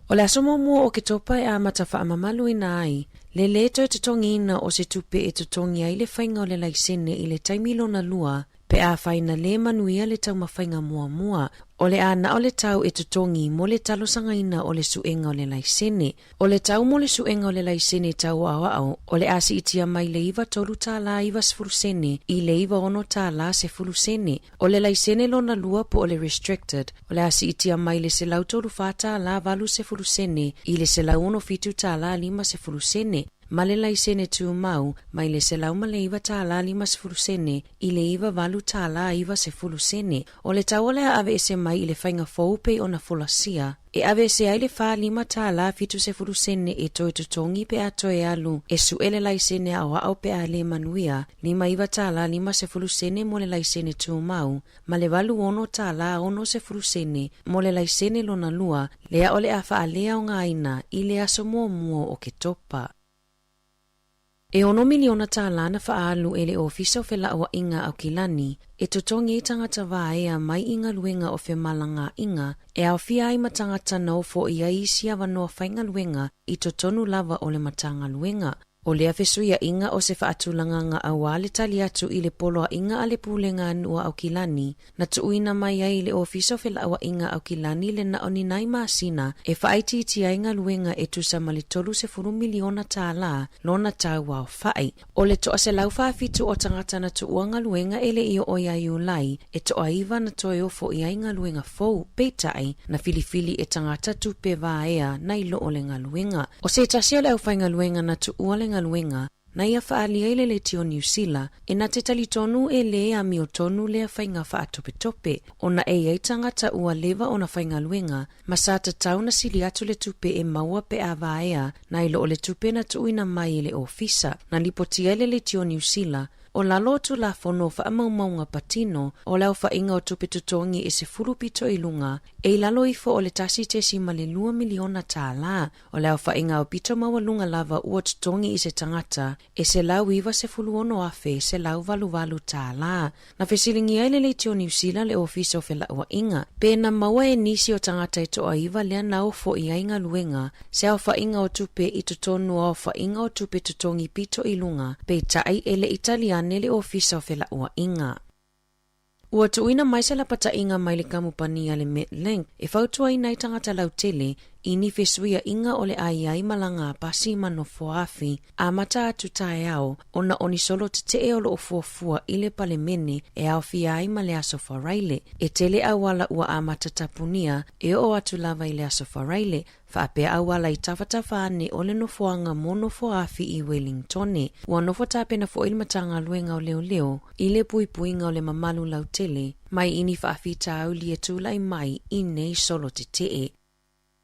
O le aso mua o ke topa e amata whaamamalu ina ai, le leto e tutongi ina o se tupe e tutongi ai le whainga o le laisene i le taimilo na lua, pe a whaina le manuia le tau mawhainga mua. O le ana o le tau e tutongi mo le talo sanga ina o le suenga o le laisene. O le tau mo le suenga o le laisene tau au, o le asi itia mai le iwa tolu tala iwa sfurusene, i le iwa ono tala se fulusene. O le laisene lo na lua po o le restricted, o le asi itia mai le se lau tolu fata la valu se fulusene, i le se lau ono fitu tala lima se fulusene. Ma le laisene tu mau, mai le se lau ma le iwa tala lima se fulusene, i le iwa valu tala iwa se fulusene. O le tau le ave ese mai i le whainga faupe o na fulasia, e ave ese ai le wha lima tala fitu se fulusene e toi tutongi pe a toi alu, e su ele laisene awa au pe a le manuia, lima iwa tala lima se fulusene mo le laisene tu mau, ma le valu ono tala ono se fulusene, mo le laisene lo na lua, lea o le a wha lea o ngā ina, i le aso mua o ke topa. E ono miliona tālana whaalu e le ofisa o whela awa inga au kilani, e totongi i tangata wae mai inga luenga o whe malanga inga, e au fia ai matangata nau fo ia isi awa noa whainga luenga i totonu lava o le matanga luenga. O lea fesuia inga o se whaatulanga nga awa le tali atu i le poloa inga a le pūlenga anua au kilani, na tuuina mai ai le ofisa o whela awa inga au kilani le na oni nai maasina e whaaiti iti ainga luenga e tusa mali tolu se furu miliona tāla lona tau au whai. O le toa se lau whaafitu o tangata na tuuanga luenga e le io oia iulai e toa iwa na toi ofo i ainga luenga fou peitai na filifili e tangata tupe vaea na ilo o le ngaluenga. O se tasi o le au whainga luenga na tuua le ngaluenga, na ia whaalia ile le tio New Zealand, e na te tali tonu e le a mio tonu le a whainga whaatope tope, o na e eitangata ua lewa o na whainga luenga, ma sa ta tau na sili atu le tupe e maua pe a vaea, na ilo o le tupe na tuuina mai ile ofisa, na lipotia ile le tio New Zealand, o la lotu la fono wha amaumaunga patino, o lau wha inga o tupe tutongi e se furupito i lunga, e lalo ifo o le tasi tesi ma le 2 miliona tāla, o lau wha inga o pito maua lunga lava ua tutongi i se tangata, e se lau iwa se fuluono afe, se lau valu tāla. Na whesilingi ai le tio New Zealand le ofisa o whela ua inga, pe na maua e nisi o tangata i toa iwa lea nao fo i ainga luenga, se au wha inga o tupe i tutonu au wha inga o tupe tutongi pito i lunga, pe tai ele Italian nele ofisa o whela ua inga. Ua tuina mai se la pata inga mai le kamupania le Metlink, e whautua i nei tangata lau tele, i ni fesuia inga o le ai malanga pasi mano foafi, a mata atu tae au, ona oni solo te te o lo fuafua i le pale mene e au fia ai ma le aso wharaile, e tele awala ua a mata tapunia e o atu lava i le aso wharaile, whaapea awala i tawhatawa ane o le nofoanga mo nofoafi i Wellingtone, ua nofotapena fo il matanga luenga o leo, i le puipuinga o le mamalu lau tele, mai ini whaafi tau li e tūlai mai i nei solo te tee.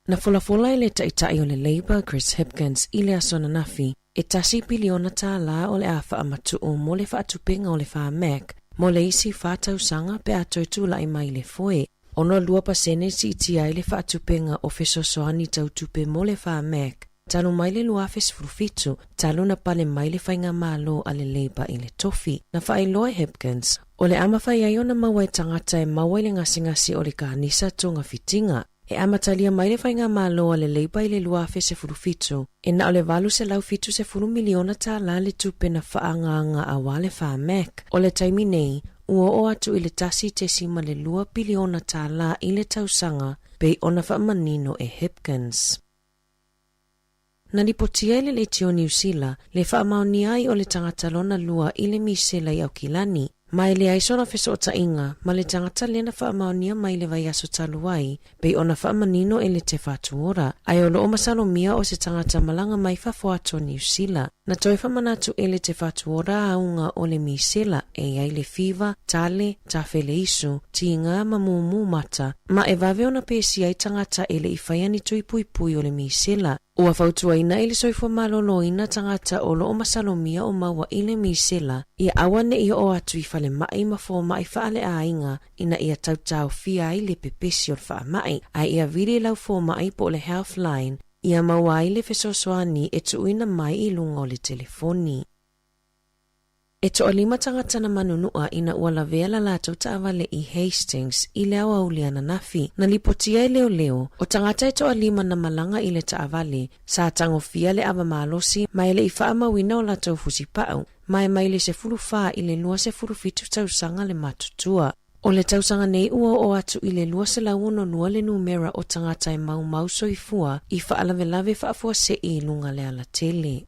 Na folafola i le taitai o le Labour Chris Hipkins i le asona nafi, e tasi piliona tāla o le a whaamatu o mo le whaatupenga o le whaamek, mo le isi whaatausanga pe ato i tūlai mai le foe. Ono 2% si itia i le whaatupenga o fesosoani tautupe mo le whaamek, talu mai le luafes frufitu, talu na pale mai le whainga malo a le Labour i le tofi. Na whaailoa Hipkins, o le amawhai ai ona mawai tangata e mawai le ngasingasi o le kānisa tonga fitinga, e amatalia mai le whainga māloa le Labour i le luafe se furufitu, e na o le valu se lau fitu se furu miliona tāla le tupe na whaanganga a wale whaamek. O le taimi nei, ua o atu i le tasi te sima le 2 biliona tāla i le tausanga, pei ona whaamanino e Hipkins. Na lipotia ile le tio New Zealand, le whaamaoni ai o le tangata lona lua i le misela i au kilani, Mai le aisona feso o tainga, ma le tangata lena wha amaonia mai le vai aso taluai, bei ona wha amanino e le te whatuora. Ai o loo masalo mia o se tangata malanga mai whawhato New Zealand. Na toi whamanatu e le te whatuora aunga o le misela, e ai le fiva, tale, tawhele isu, tinga mamumu mata, ma e vave ona pesi ai tangata e le ifaiani tui pui pui o le misela. Ua whautua ina ili soifua malolo ina tangata o loo masalomia o maua ile misela. Ia awane ia o atu i fale mai mafo mai faale a inga ina ia tautau fia i le pepesi o faa mai. Ai ia viri lau fo mai po le Healthline. Ia maua i le fesosoani e tuuina mai i lunga o le telefoni. E to alima tangata na manunua ina ua lavea la tautavale i Hastings i leo auliana nafi na lipotia i leo o tangata e to alima na malanga i le taavale sa tangofia le ava malosi mai le ifa amawina o la taufusi pau mai le se fulu faa i le lua se fulu fitu tausanga le matutua. O le tausanga nei ua o atu i le lua se launo lua le numera o tangata e mau soifua i faa lave faafua se i lunga le ala tele.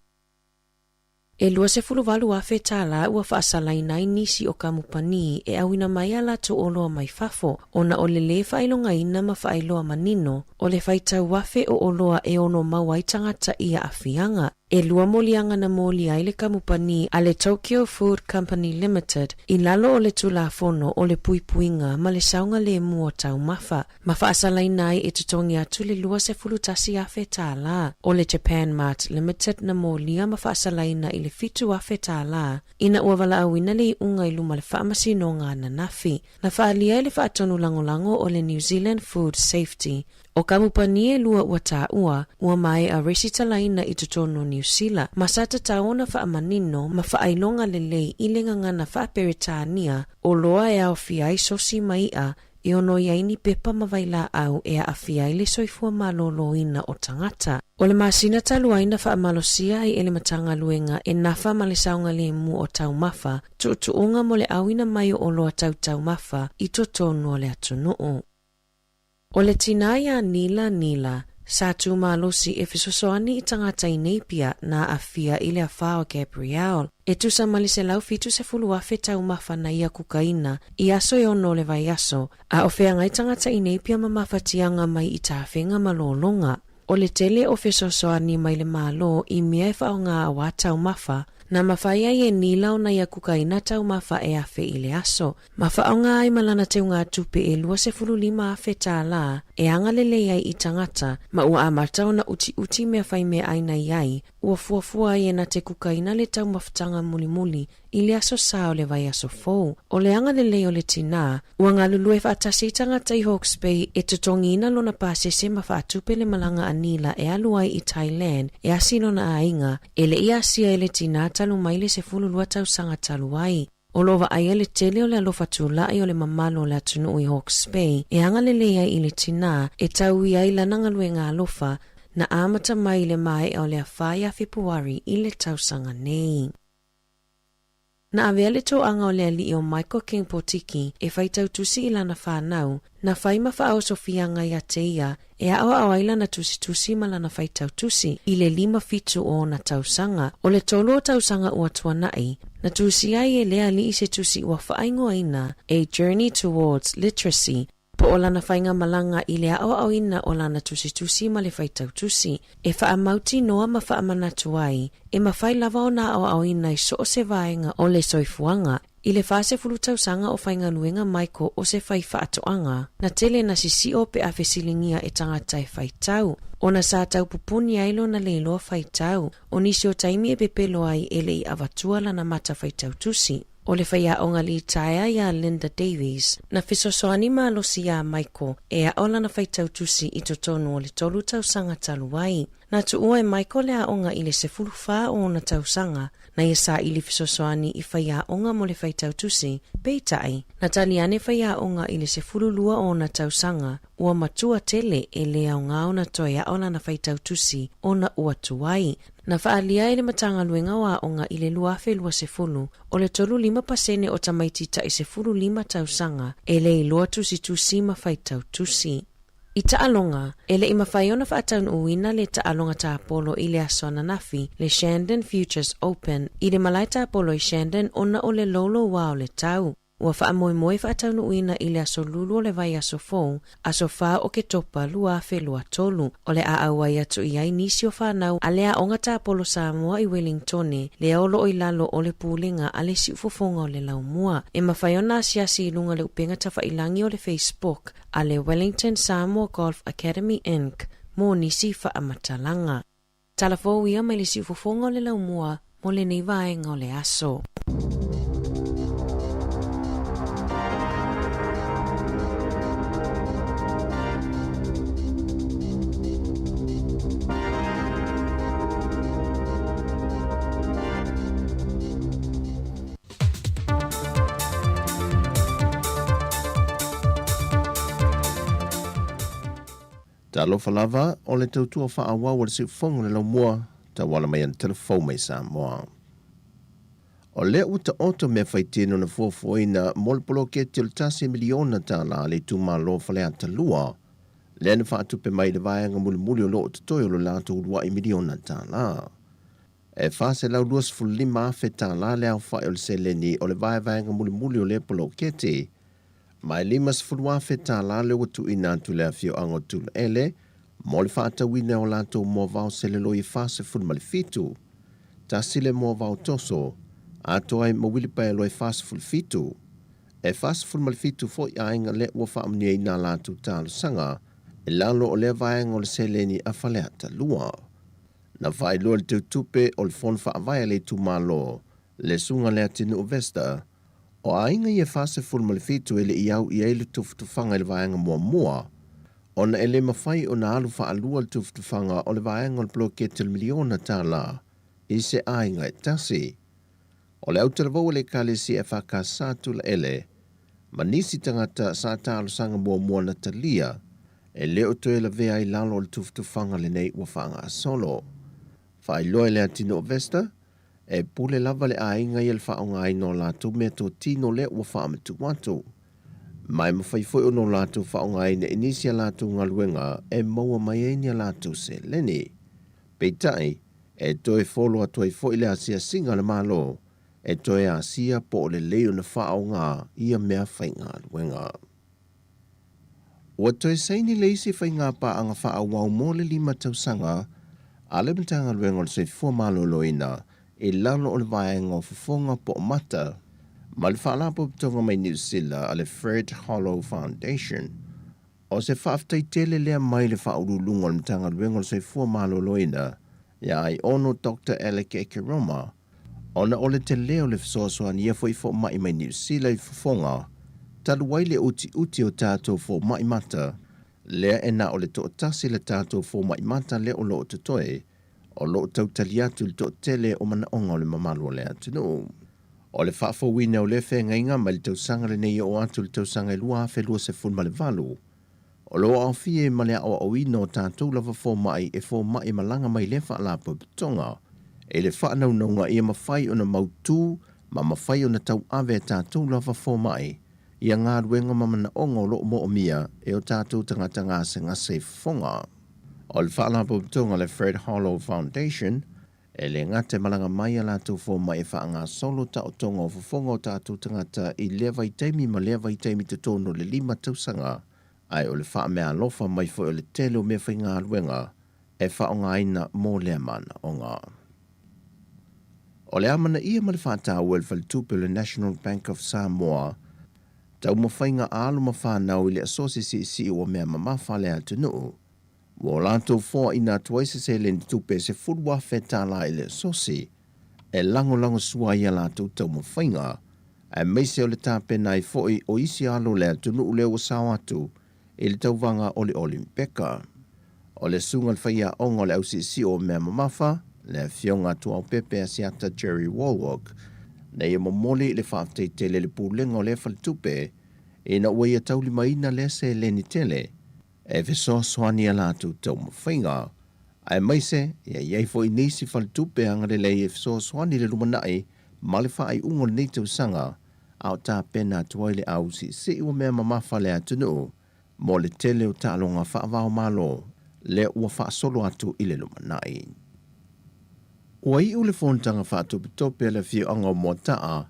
E lua se fulu walu afe tala ua whaasalai nai nisi o kamupani e awina mai ala to oloa mai fafo, ona o le le whailonga ina ma whailoa manino, o le whaitau wafe o oloa e ono mawai tangata ia afianga. E lua molianga na moli ai le kamupani a le Tokyo Food Company Limited i lalo o le tulafono o le puipuinga ma le saunga le mua tau mafa. Mafa asalai nai e tutongi atu le lua se fulutasi afe tala. O le Japan Mart Limited na molia mafa asalai na i le fitu afe tala. Ina uavala awina le unga i luma le whaamasino ngā na nafi. Na whaalia le whaatonu langolango o le New Zealand Food Safety. O kamupani e lua ua ua mai a resita laina i tutono New Zealand. Masata taona wha amanino ma whaailonga lelei i le ngangana wha peritania o loa e au fiai sosi mai a i ono iaini pepa mawaila au e a fiai le soifua maloloina o tangata. O le masina taluaina wha amalosia i ele matanga luenga e nafa ma le saunga le mu o tau mafa tuunga mo le awina mai o loa tau mafa i tutono le atunuu. O le tinaya nila, sa tu malosi e fisosoani i tangata i Napier na afia i le afao Gabriel. E tu sa malise lau fitu se fulu afe tau mafa na ia kukaina, i aso e ono le vai aso, a ofea ngai tangata i Napier ma mafatianga mai i tawhenga malolonga. O le tele o fisosoani mai le malo i mea e whao ngā awa tau mafa, na mawhaia i e nila o na ia kukaina tau mafa e afe i le aso. Mawhao ngā ai malana teu ngā tupe e lua se fulu lima afe tā la, e anga lele ai i tangata, ma ua amatau na uti mea whai mea aina iai, ua fuafua i e na te kukaina le tau mawhtanga muli i le aso sao le vai aso fou. O le anga lele o le tina, ua ngā lulue whaatasi tangata i Hawke's Bay e tutongina lona pāsese ma whaatupe le malanga anila e aluai i Thailand e asino na ainga, e le ia asia e le tina talu maile se fulu lua tau sanga taluai. O lova aia le tele o le alofa tūlai o le mamalo le atunu i Hawke's Bay e anga lele ia i le tina e tau ia i lananga lue ngā alofa na amata mai le mai o le awhai a Februari i le tausanga nei. Na avea le tō anga o le ali o Michael King Potiki e whaitau tusi i lana whanau, na whaima whaau sofia ngai a te ia e ao awaila na tusi ma lana whaitau tusi i le 5 fitu o na tausanga. O le tolo o tausanga ua tuanai, na tusi ai e lea li i se tusi ua whaingoa ina A Journey Towards Literacy, po o lana whainga malanga i lea au ina o lana tusi ma le whaitau tusi. E wha amauti noa ma wha amanatu ai, e ma whai lava o na au ina i so o se vaenga o le soifuanga. I le whase fulutau sanga o whainga luenga maiko o se whai whaatoanga, na tele na sisi o pe awhesilingia e tangata e whaitau. O na sa tau pupuni ailo na leiloa whaitau, o nisi o taimi e pepelo ai ele i avatua lana mata whaitau tusi. O le whaia o ngali taia ia Linda Davies, na fisosoani maalosi ia Michael e a ola na whaitau tusi i totonu o le tolu tausanga taluai. Na tuua e Michael le a onga i le se fuluwha o na tausanga, na ia sa i le fisosoani i whaia onga mo le whaitau tusi, peitai. Na taliane whaia onga i le se fululua o na tausanga, ua matua tele e lea o ngā o na toia ola na whaitau tusi o na ua tuai. Na whaalia e le matanga luenga wa onga i le luafe lua se fulu, o le 35% o tamaitita i se fulu 5 tausanga, e le i lua tusi ma whaitau tusi. I taalonga, ele i mawhaiona whaataun uina le taalonga ta Apollo i le asona nafi le Shandon Futures Open i le malaita Apollo i Shandon ona o le lolo wa o le tau. Ua whaamoemoe whaataun uina i le aso lulu o le vai aso fou, aso wha o ke topa lua whelua tolu. O le a awai atu i ai nisi o whanau a lea onga ta Apollo Samoa i Wellingtone, le olo o i lalo o le pūlinga a le si ufofonga o le laumua. E mawhaiona asiasi i lunga le upenga ta whailangi o le Facebook a le Wellington Samoa Golf Academy Inc. Mō nisi whaamatalanga. Talafo ia mai le si ufofonga o le laumua mo le nei vaenga o le aso. Ta alofa lava o le tautua whaawa wa le siufonga le laumua ta wala mai an telefou mai Samoa. O le uta oto me whaitino na fuafuaina molpolo ke te le tasi miliona ta la le tumalo whale ata lua, le na whaatupe mai le vaenga muli o lo o tutoi o lo lato urua i miliona ta la. E whase lau 2.5 fe ta la le au whae o le seleni o le vaenga muli o le polo ke te, mai limas fulwa fe ta la le watu ina tu le afio ango tu ele, mo le whaata wina o lato mo vau sele lo i whase fulma le fitu, ta sile mo vau toso, ato ai mawili pae lo i whase ful fitu, e whase fulma le fitu fo i ainga le ua whaamnia ina lato talo sanga, e lalo o le vaenga o le seleni a whaleata lua. Na whai loa le tupe o le fon whaavaya le tu malo, le sunga le atinu o Vesta, o ainga ia fase fulma le fitu ele i au i eilu tufutufanga i le vaenga mua, ona ele mawhai o na alu whaalua le tufutufanga o le vaenga o le blokete le miliona tā la, i se ainga e tasi. O le autaravau le kalesi e whaka sātu la ele, ma nisi tangata sa tālu sanga mua na talia, e leo toe la vea i lalo le tufutufanga le nei ua whanga solo. Whai loa le atino o Vesta, e pule lava le ainga i le whaonga i no lato mea tō tino le ua whaamatu watu. Mai mawhaifoi o no lato whaonga i ne inisia lato ngaluenga e maua mai enia lato se leni. Peitai, e toe folo atua i fo i le asia singa le malo, e toe asia po le leo na whaonga ia mea whainga luenga. Ua toe saini leisi whainga pa anga whaawau mo le 5 tausanga, ale mtanga luenga le soifua malo loina, e lalo o le vaenga o fufonga po mata, ma le whaalapo pitonga mai New Zealand a le Fred Hollow Foundation. O se whaaftai tele lea mai le whaurulunga o le mtanga luenga le soifua malo loina, ia ai ono Dr. Alec Ekeroma, ona o le te leo le fisoasoani ia fo i fo mai mai New Zealand i fufonga, talu wai le uti o tātou fo mai mata, lea e na o le tootasi le tātou fo mai mata le o lo o tutoe, o lo tautali atu le tele o mana onga o le mamalu o le atinu. O le whaafowina o le whengainga ma le tausanga le nei o atu le tausanga i lua whelua se funma le valu. O lo au fie ma le au au ino tātou lava fo mai e fo mai malanga mai le whaalapo pitonga. E le whaanaunonga ia mawhai o na mautu ma mawhai o na tau ave tātou lava fo mai. Ia ngā ruenga mamana onga o lo mo o mia e o tātou tangata ngase ngase fonga. O le whaalapo pitonga le Fred Hollow Foundation, e le ngate malanga mai a lātou fo mai e whaanga solo ta o tonga o fufonga o tātou tangata i lewa i teimi ma lewa i teimi te tono le 5 tausanga, ai o le wha mea lofa mai fo o le tele o mea whainga luenga, e whaonga aina mō lea mana o ngā. O le amana ia ma le whaatau e le whalitupe le National Bank of Samoa, tau ma whainga alo ma whanau i le asosi si o mea mamafa le atunuu, wo lanto fo ina tuaise se le tupe se fudwa fetala ile sosi, e lango sua ia lanto tau mo whainga, e meise o le tape nai foi o isi alo le tunu ule o sawatu, e le tauvanga o le Olimpeka. O le sunga le whaia ongo le ausi o mea mamafa, le fionga tua o pepe asiata Jerry Walwock, na ia momoli le whaafte tele le pūlenga o le whalitupe, e na ua ia tauli maina le se le ni tele, e viso soani a lātou tau mawhainga. Ai maise, ia iei fo i nisi whalitupe angare lei e viso soani le rumanai, ma le whaai ungo nei tau sanga, au tā pena tuai le au si ua mea mamafa le atunu, mo le tele o ta'alonga whaavao malo le ua whaasolo atu i le lumanai. Ua i ule fontanga whaatupitope le fio anga mo taa,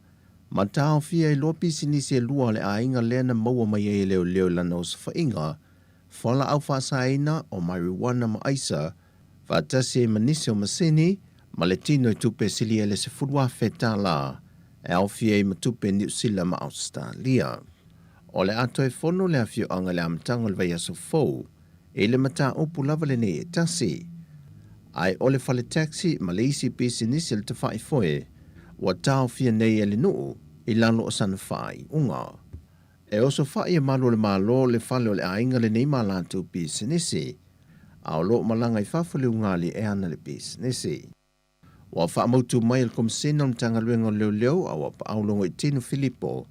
ma tau fia i lopi sinisi e lua le ainga lena maua mai e leo leo lana o sa whainga, whala au whaasaina o marijuana ma aisa, whaatasi e manisi o masini, ma le tino i tupe sili e le se furua wheta la, e au fia i matupe New Zealand ma Australia. O le ato e fono le afio anga le amtango le vai aso fau, e le mata upu lava le ne e tasi. Ai o le fale taxi ma le isi pisi nisi le te whai foe, wa tau fia nei e le nuu, i lalo o sana whai unga. E oso whai e malo le malo le fale o le ainga le nei malatu pisi nisi, a o lo malanga i whawhale ungali e ana le pisi nisi. Wa whaamautu mai le komisena o mtanga luenga leo leo a wa paulongo i tino Filipo,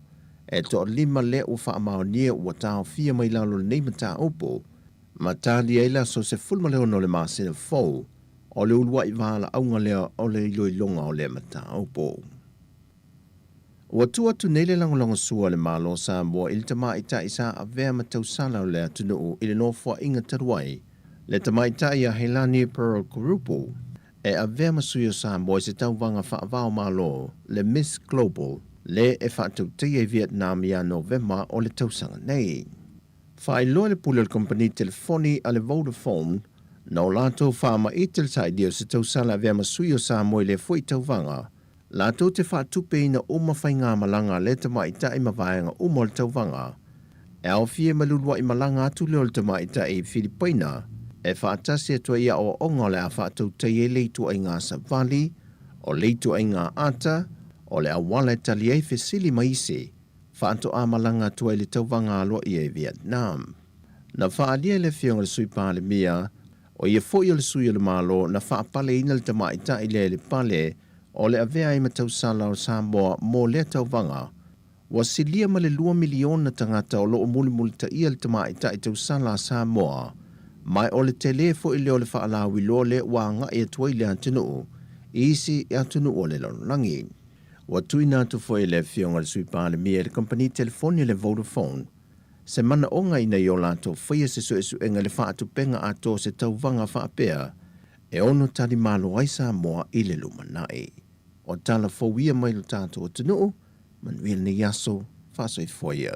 e to lima le o whaamao nia ua tau fia mai lalo le nei mata upo, ma tāli eila so se fulma leo no le maasina fau, o le ulua i wala aunga leo o le ilo i longa o le mata upo. Ua tua tu nei le langolonga sua le malo sa mua ili tama ita isa a vea matau sala o le atunu i le nofua inga taruai, le tama ita i a Helani Pearl Kurupu, e a vea masuyo sa mua se tau vanga whaavao malo le Miss Global, le e whaatau te Vietnam ia November o le tausanga nei. Whai loa le pule le kompani telefoni a le Vodafone, na o lato whaama i tel sa idio se tausala vea masuyo sa moe le fui tauvanga, lato te whaatupe ina uma whai ngā malanga le tama ita i mawaenga uma le tauvanga, e au fie malulua i malanga atu leo le tama ita i Filipina, e whaatasi atua ia o onga le a whaatau te e leitu ai ngā Savali, o leitu ai ngā Ata, o le awala e tali e fesili maisi, whaato a malanga tua i le tauvanga aloa i e Vietnam. Na whaalia le fionga le sui pāle mia, o ia foi le sui le malo na whaapale ina le tamaita i le pale, o le avea i matau sala o Samoa mo le tauvanga, wa silia ma le 2 milion na tangata o loo muli ta ia le tamaita i tau sala Samoa, mai o le tele fo i leo le whaalawi lo le wa nga e tuai le atunu, isi e atunu o le langi. Wa tuina tu foi le fionga le sui pāle mia le kompani telefoni le Vodafone, se mana onga ina i o lato whaia se su enga le whaatu penga ato se tauvanga whaapea, e ono tali malo ai Samoa i le lumanai. O tala fawia mai lo tātou o tunu, manuel ni yaso, whaso i foia.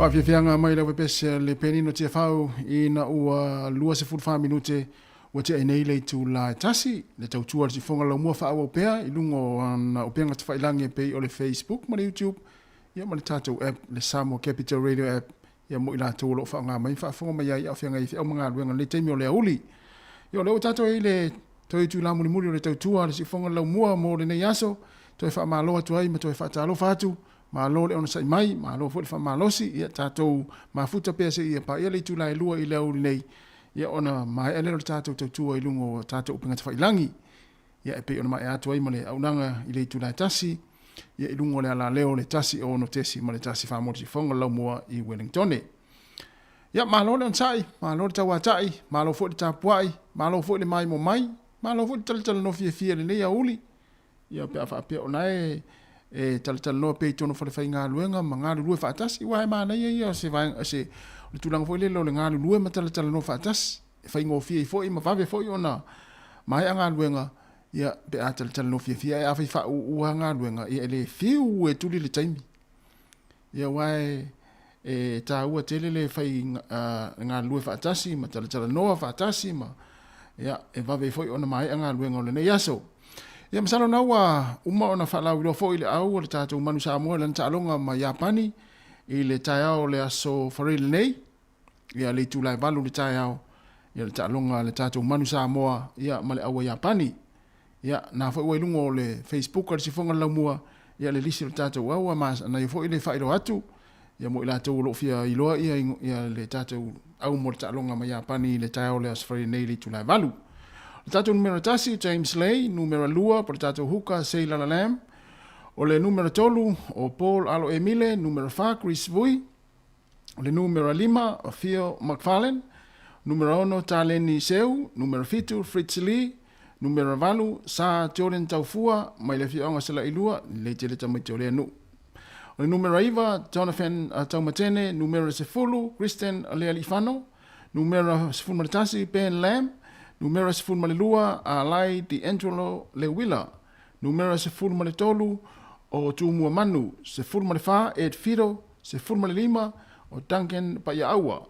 whawhiawhianga mai lau pese le penino tia whau i na ua lua se fulfa minute ua tia nei le tu la tasi le tau tua si fonga lau mua whaawa upea i lungo na upenga te whailangi pe o le Facebook ma le YouTube ia ma le tātou app le Samoa Capital Radio app ia mo i la tau lo whaanga mai whaafonga mai ai au whianga i whiau mga luenga le teimi o le auli ia leo tātou i le toi tu la muli muli o le tau tua le si fonga lau mua mo le nei aso toi wha maaloa tu ai ma toi wha talo whatu malo le ona sai mai malo fo le fa malosi ia tatou mafuta pe se ia pa ia le tu lai lua i le au nei ia ona mai ele le tatou tu i lungo tatou pinga fa ilangi ia e pe ona mai atu ai male au nanga i le tu lai tasi ia i lungo le ala leo le tasi o no tesi male tasi fa mo si fonga lau mua i Wellington ia malo le on sai malo le tawa tai malo fo le tapuai malo fo le mai mo mai malo fo le tal no fie le nei auli ia pe fa pe ona e tal no pe tono fa fa nga luenga manga lu fa tas i wa ma na ia se va se le tulang fo le lo nga lu ma tal no fa tas fa ngo fi fo i ma va ve fo ona mai anga luenga ia pe a tal no fi a fa u nga luenga ia le fi u e tuli le taimi ia wa e ta u tele le fa nga lu fa tas i ma tal no fa tas i ma ia e va ve fo ona mai anga luenga le ne yaso ia masalo na wa uma ona fa lau fo ile au le tatou manu Samoa le talonga ma Japani i le taiao le aso faril nei ia le tu lai valu le taiao ia le talonga le tatou manu Samoa ia ma le au Japani ia na fo i lungo le Facebook le sifonga lau mua ia le lisi le tatou au ma na fo ile fa ilo atu ia mo ila tau lo fia i loa ia le tatou au mo le talonga ma Japani le taiao le aso faril nei le tu lai valu Tato numero tasi, James Lay, numero lua, por tato huka, Seila Lam. O le numero tolu, o Paul Alo Emile, numero fa, Chris Vui. O le numero lima, o Theo McFarlane. Numero ono, Taleni Seu. Numero fitu, Fritz Lee. Numero valu, Sa Jordan Taufua, mai le fionga sala ilua, le tele tamai ole anu. O le numero iva, Jonathan Taumatene, numero sefulu, Kristen Lealifano. Numero sefulu maritasi, Ben Lam. Numero se ful malelua a lai di Angelo Lewilla. Numero se ful maletolu o Tumua Manu. Se ful malefa Ed Fido. Se ful malelima o Duncan Paiaua.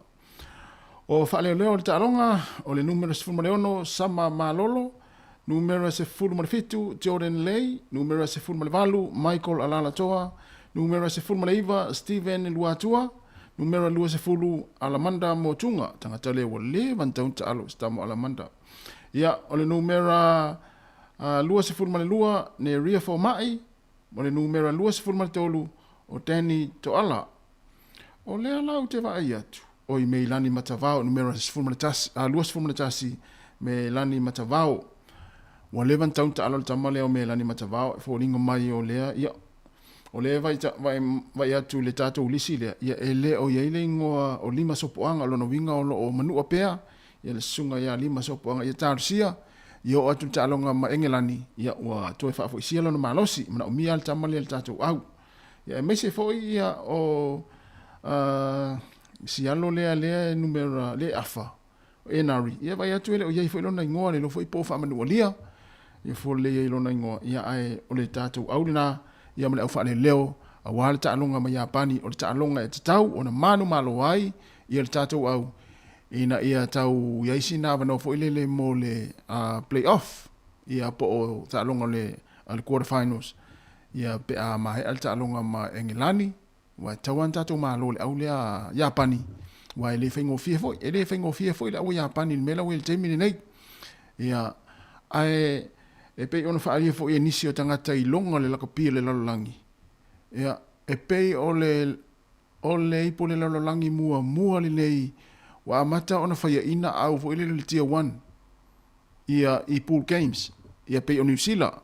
O whaaleo le taronga o le numero se ful maleono Sama Malolo. Numero se ful malefitu Jordan Lay. Numero se ful malevalu Michael Alalatoa. Numero se ful maleiva Steven Luatua. Numero lua se fulu Alamanda Motunga. Tangata le wa le vantaun ta alo stamo Alamanda. Ia, o le numera lua se fulu male lua ne Ria Fo Mai. O le numera lua se fulu male tolu o Danny Toala. O le alau te vai atu. O i me lani matavao numera se fulu male tasi, lua se fulu male tasi me lani matavao. Wa le vantaun ta alo tamale o me lani matavao. Fo lingo mai o lea. Ia, o le vai atu le tatou ulisi lea ia e le o iai le ingoa o lima sopoanga lona winga o manua pea ia le sunga ia lima sopoanga ia tarusia ia o atu talonga ma Engelani ia ua toe whaafoisia lona malosi mana o mia le tamale le tatou au ia e mese foi ia o sialo lea numera le afa o enari ia vai atu ele o iai foi lona ingoa le lo foi po whaamanua lia ia fo le iai lona ingoa ia ai o le tatou au lina ia mele au whaale leo a wale taalonga ma Japani o le taalonga e tatau o na manu malo ai ia le tatou au ina ia tau iaisi na vano fo ilele mo le play-off ia po o taalonga le quarter finals ia pe a mahe al taalonga ma Engelani wa tawan tatou malo le au le a Japani wa ele whaingo fie foi le au Japani mela wel teimine nei ia ai e pei ona whaalia fo i nisi o tangata i longa le lakapia le lalolangi. Ia, e pei o le ipo le lalolangi mua li nei wa amata ona whaia ina au fo i le tier 1 ia i pool games. Ia pei o New Zealand.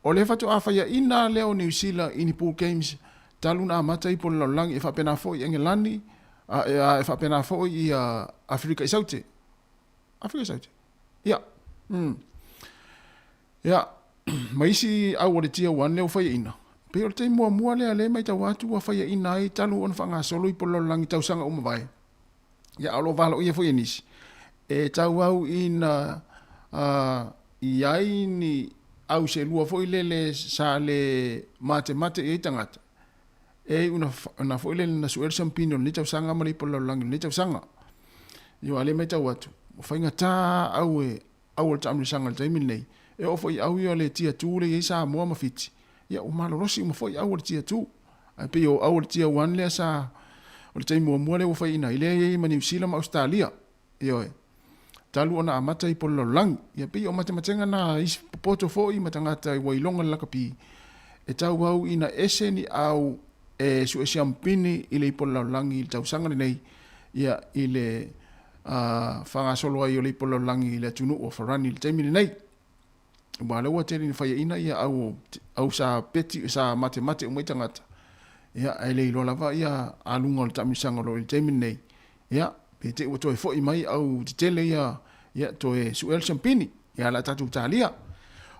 O le fatu a whaia ina leo New Zealand i ni pool games taluna amata ipo le lalolangi e whapena fo i Engelani e whapena fo i Afrika i Saute. Ia. Ia, maisi au o le tia 1 leo whaia ina. Pe o te mua le mai tau atu wa whaia ina ai talu ona whanga solo i polo langi tau sanga umawai. Ia alo valo ia whaia nisi. E tau au ina i ai ni au se lua fo i lele sa le mate i tangata. e una fo ile na suel champino ni tau sanga mali po lang ni tau sanga yo ale me tau atu o fainga ta au tamri sanga tai min nei e o foi au yo le tia tu le isa mo ma fiti ya o malo rosi mo foi au tia tu ai pe o au tia wan le sa o le tai mo le o foi ina ile ma New Zealand Australia yo talu ona amata i po lang ya pe o matematenga na is poto foi matangata i wailonga la kapi e tau au ina eseni au e su champini ile po langi tau sanga nei ia ile fanga solo ai ile po langi ile tunu o farani le taimi nei ba le wa tele ni fa ina ia au sa peti sa matemate mo tangata ia ile lo lava ia alunga le tami sanga lo le taimi nei ia pete o to fo i mai au tele ia to e su champini ia la tatu talia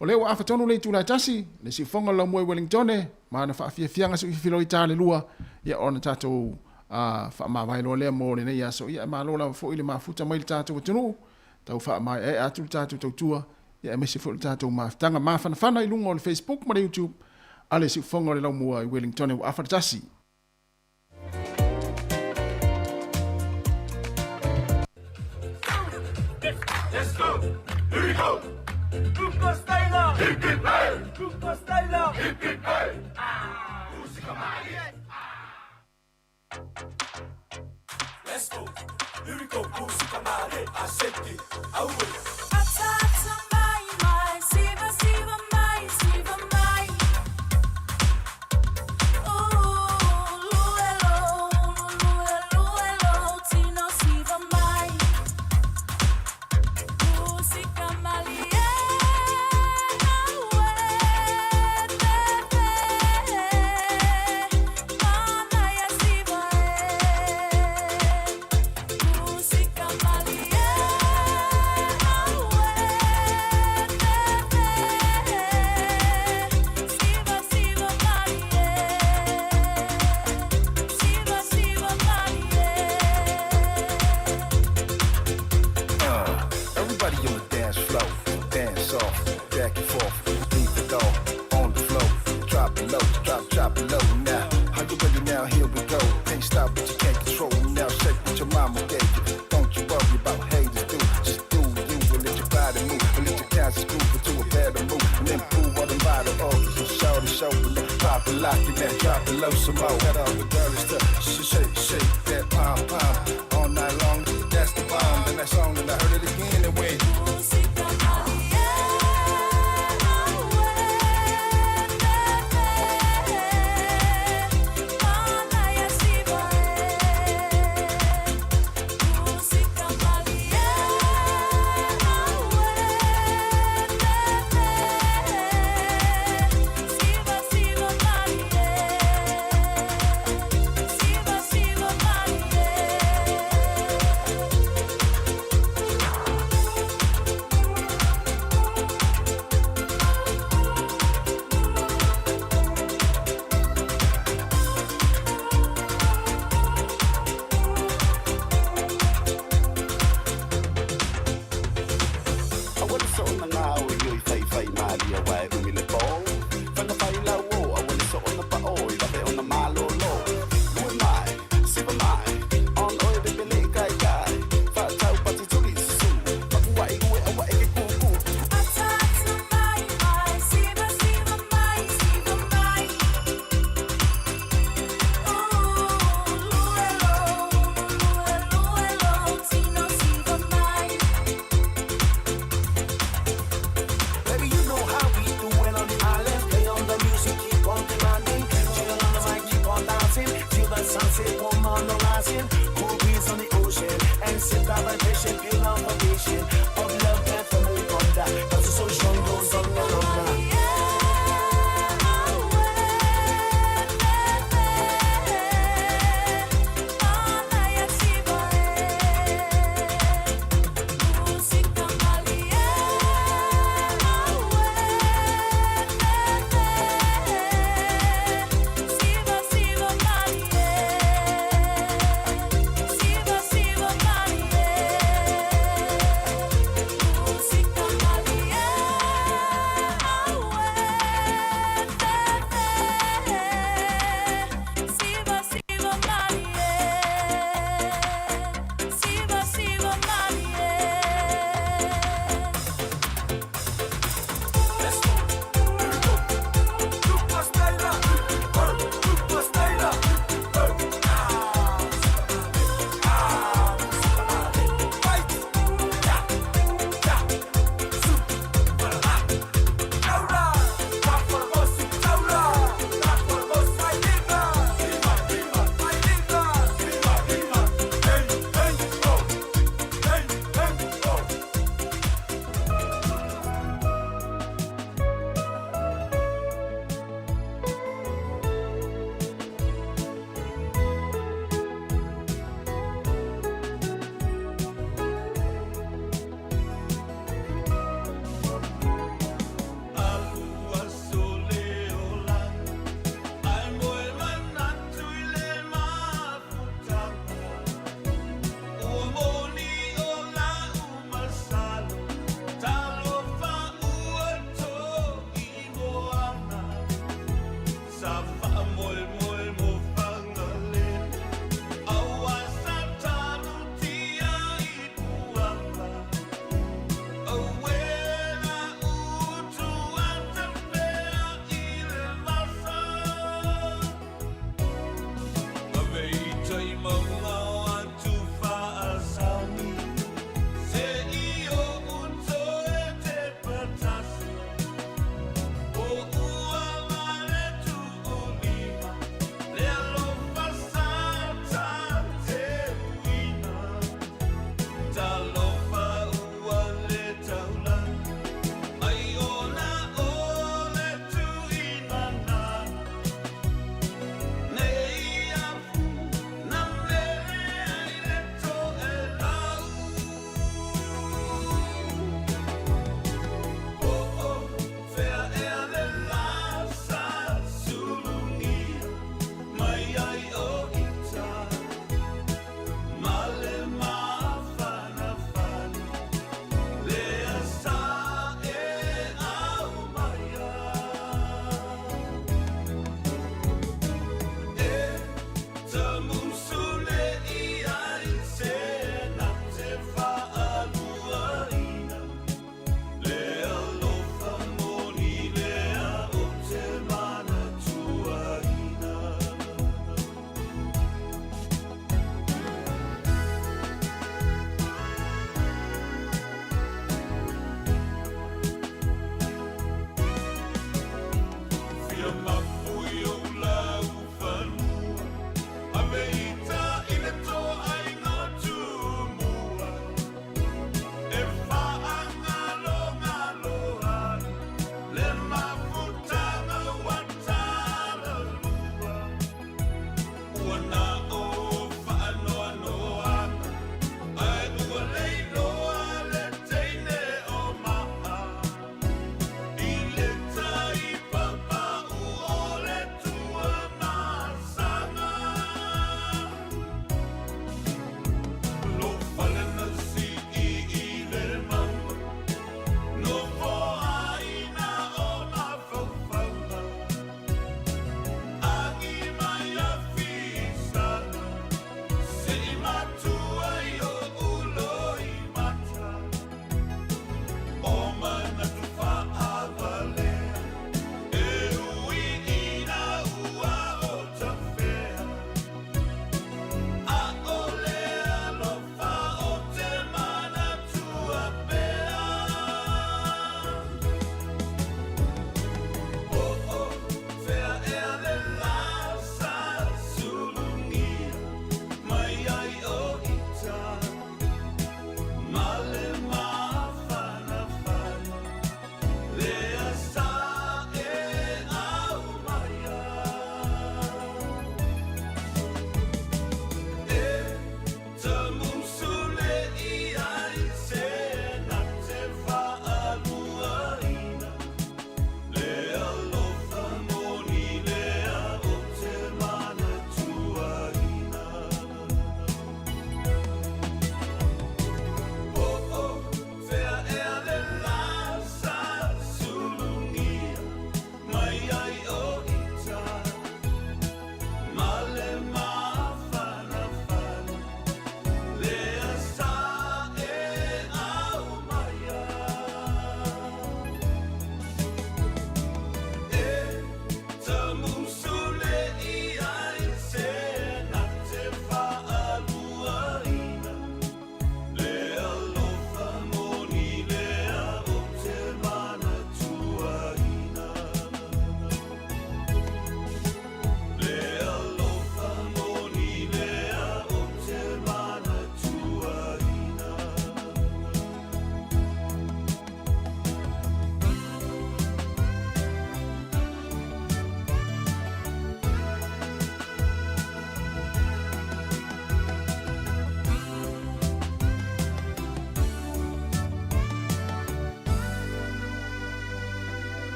o leo afa tonu le tula tasi le si fonga la mo Wellington ma na fa fianga su filo itale lua ya ona tato fa ma vai lo le mo le ya so ya ma lo la fo ile ma futa mai tato tunu tau fa mai e atu tato to tua ya me si fo tato ma tanga ma fa i lungo le Facebook ma le YouTube ale si fonga le mo Wellington o afa tasi. Let's go. Here we go. Grupo Styler! Hip hip hey! Grupo Styler! Hip hip hey! Música Maria! Let's go! Here we go! Música Maria! Aceite! Aue! Atata mai mai! Siva siva mai! Siva mai! Oh, luelo! Tino siva mai! Música Maria! Lock it down, drop it low some more. Cut all the dirty stuff. Shake that pom pom all night long. That's the bomb. Then that song, and I heard it again and went.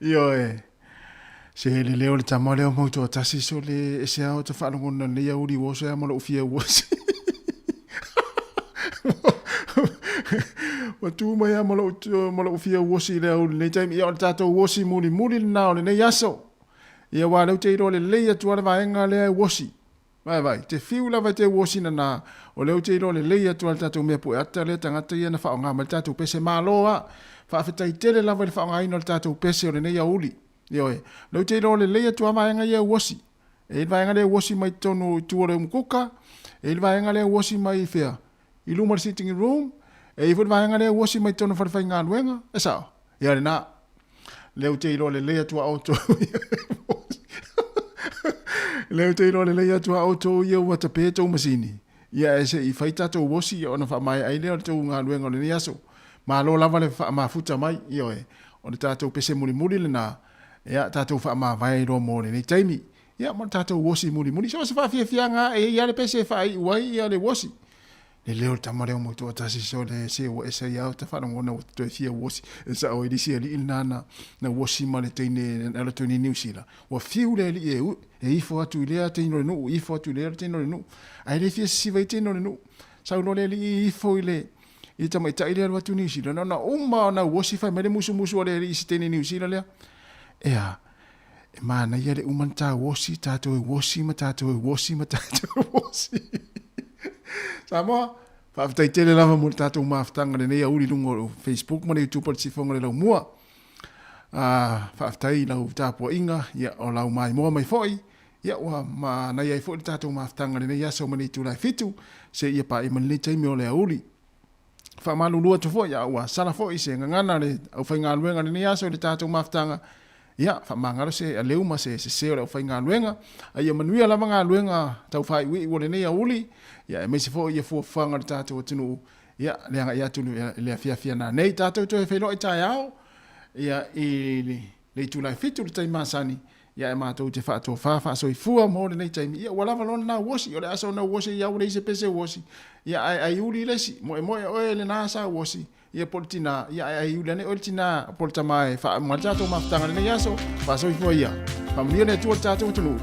Io se le leo le tama leo mo to tasi so le e se au te whanongona le au ri wose a mola ufia wose. Wa tu mai a mola ufia wose le au le taimi ia o tatou wose muli na o le nei aso. Ia wa lau te iro le leia tuare vaenga le wose. Vai, te fiu lava te wose na o leo te iro le leia tuare tatou mea po ata le tangata ia na whaonga ma tatou pese maloa. Whaafetai tele lava le whaonga ino le tatou pese o le nei auli. Ioe, lau te iro le leia tua vaenga ia wose. E il vaenga le wose mai tonu tuare umukuka. E il vaenga le wose mai fea. I luma le sitting room. E i fut vaenga le wose mai tonu wharwhai ngā luenga. E sao? Ia le nā. Leu te iro le leia tua auto. Leu te iro le leia tua auto ia ua te pētou masini. Ia e se i whaitatou wose ia ona whamai ai leo le tau ngā luenga o le ni aso. Ma lo lava le whaamafuta mai. Ioe, o le tātou pese muri le nā. Ia tātou wha vai ro mo nei taimi. Ia mo tātou wosi muri. So se fa fia nga e ia le pese fai uai ia le wosi. Le leo tamare mo to tasi so le se o esa ia ta fa ngona o to fia wosi. Sa o disi ali nana na wosi ma le tene na le toni New Zealand. Wa fiu le e i fo atu le ate no no i fo atu le ate no no. Ai le fia si vai tene no. Sa lo le i fo ile i tamai ta ile wa tu New Zealand. Na uma na wosi fa me musu le i tene New Zealand le. Ea, e mana ia le umanta wosi, tātou e wosi. Samoa, whaafitai tele lava mo le tātou maafitanga le nei auri lungo o Facebook, ma le YouTube al sifonga le lau mua. Whaafitai lau tāpua inga, ia o lau mai moa mai foi, ia ua ma nei ai foi le tātou maafitanga le nei aso ma nei tūlai fitu, se ia pa iman le taimi o le auri. Whaamalu lua tu foi, ia ua sala foi se ngangana le au whai ngā luenga le nei aso le tātou maafitanga. Ia, whamangaro se a leuma se o leo whai ngā luenga. Ia manuia lava ngā luenga tau whai ui wole nei a uli. Ia, e meisi fo ia fuafanga le tātou atunu. Ia, leanga ia tunu lea fia na nei tātou to e whailo i tai au. Ia, le tūlai fitu le tai masani. Ia, e mātou te whaatua whawha so i fua mo le nei taimi. Ia, walava lona nā wosi. O le aso nā wosi ia ule i se pese wosi. Ia, ai uli lesi. Moe oe le nāsa wosi. Ia politina, ia ai ulane politina poltamae fa maltato maftanga ne yaso fa so ifo ia. Fa mlia ne tu tato tunu.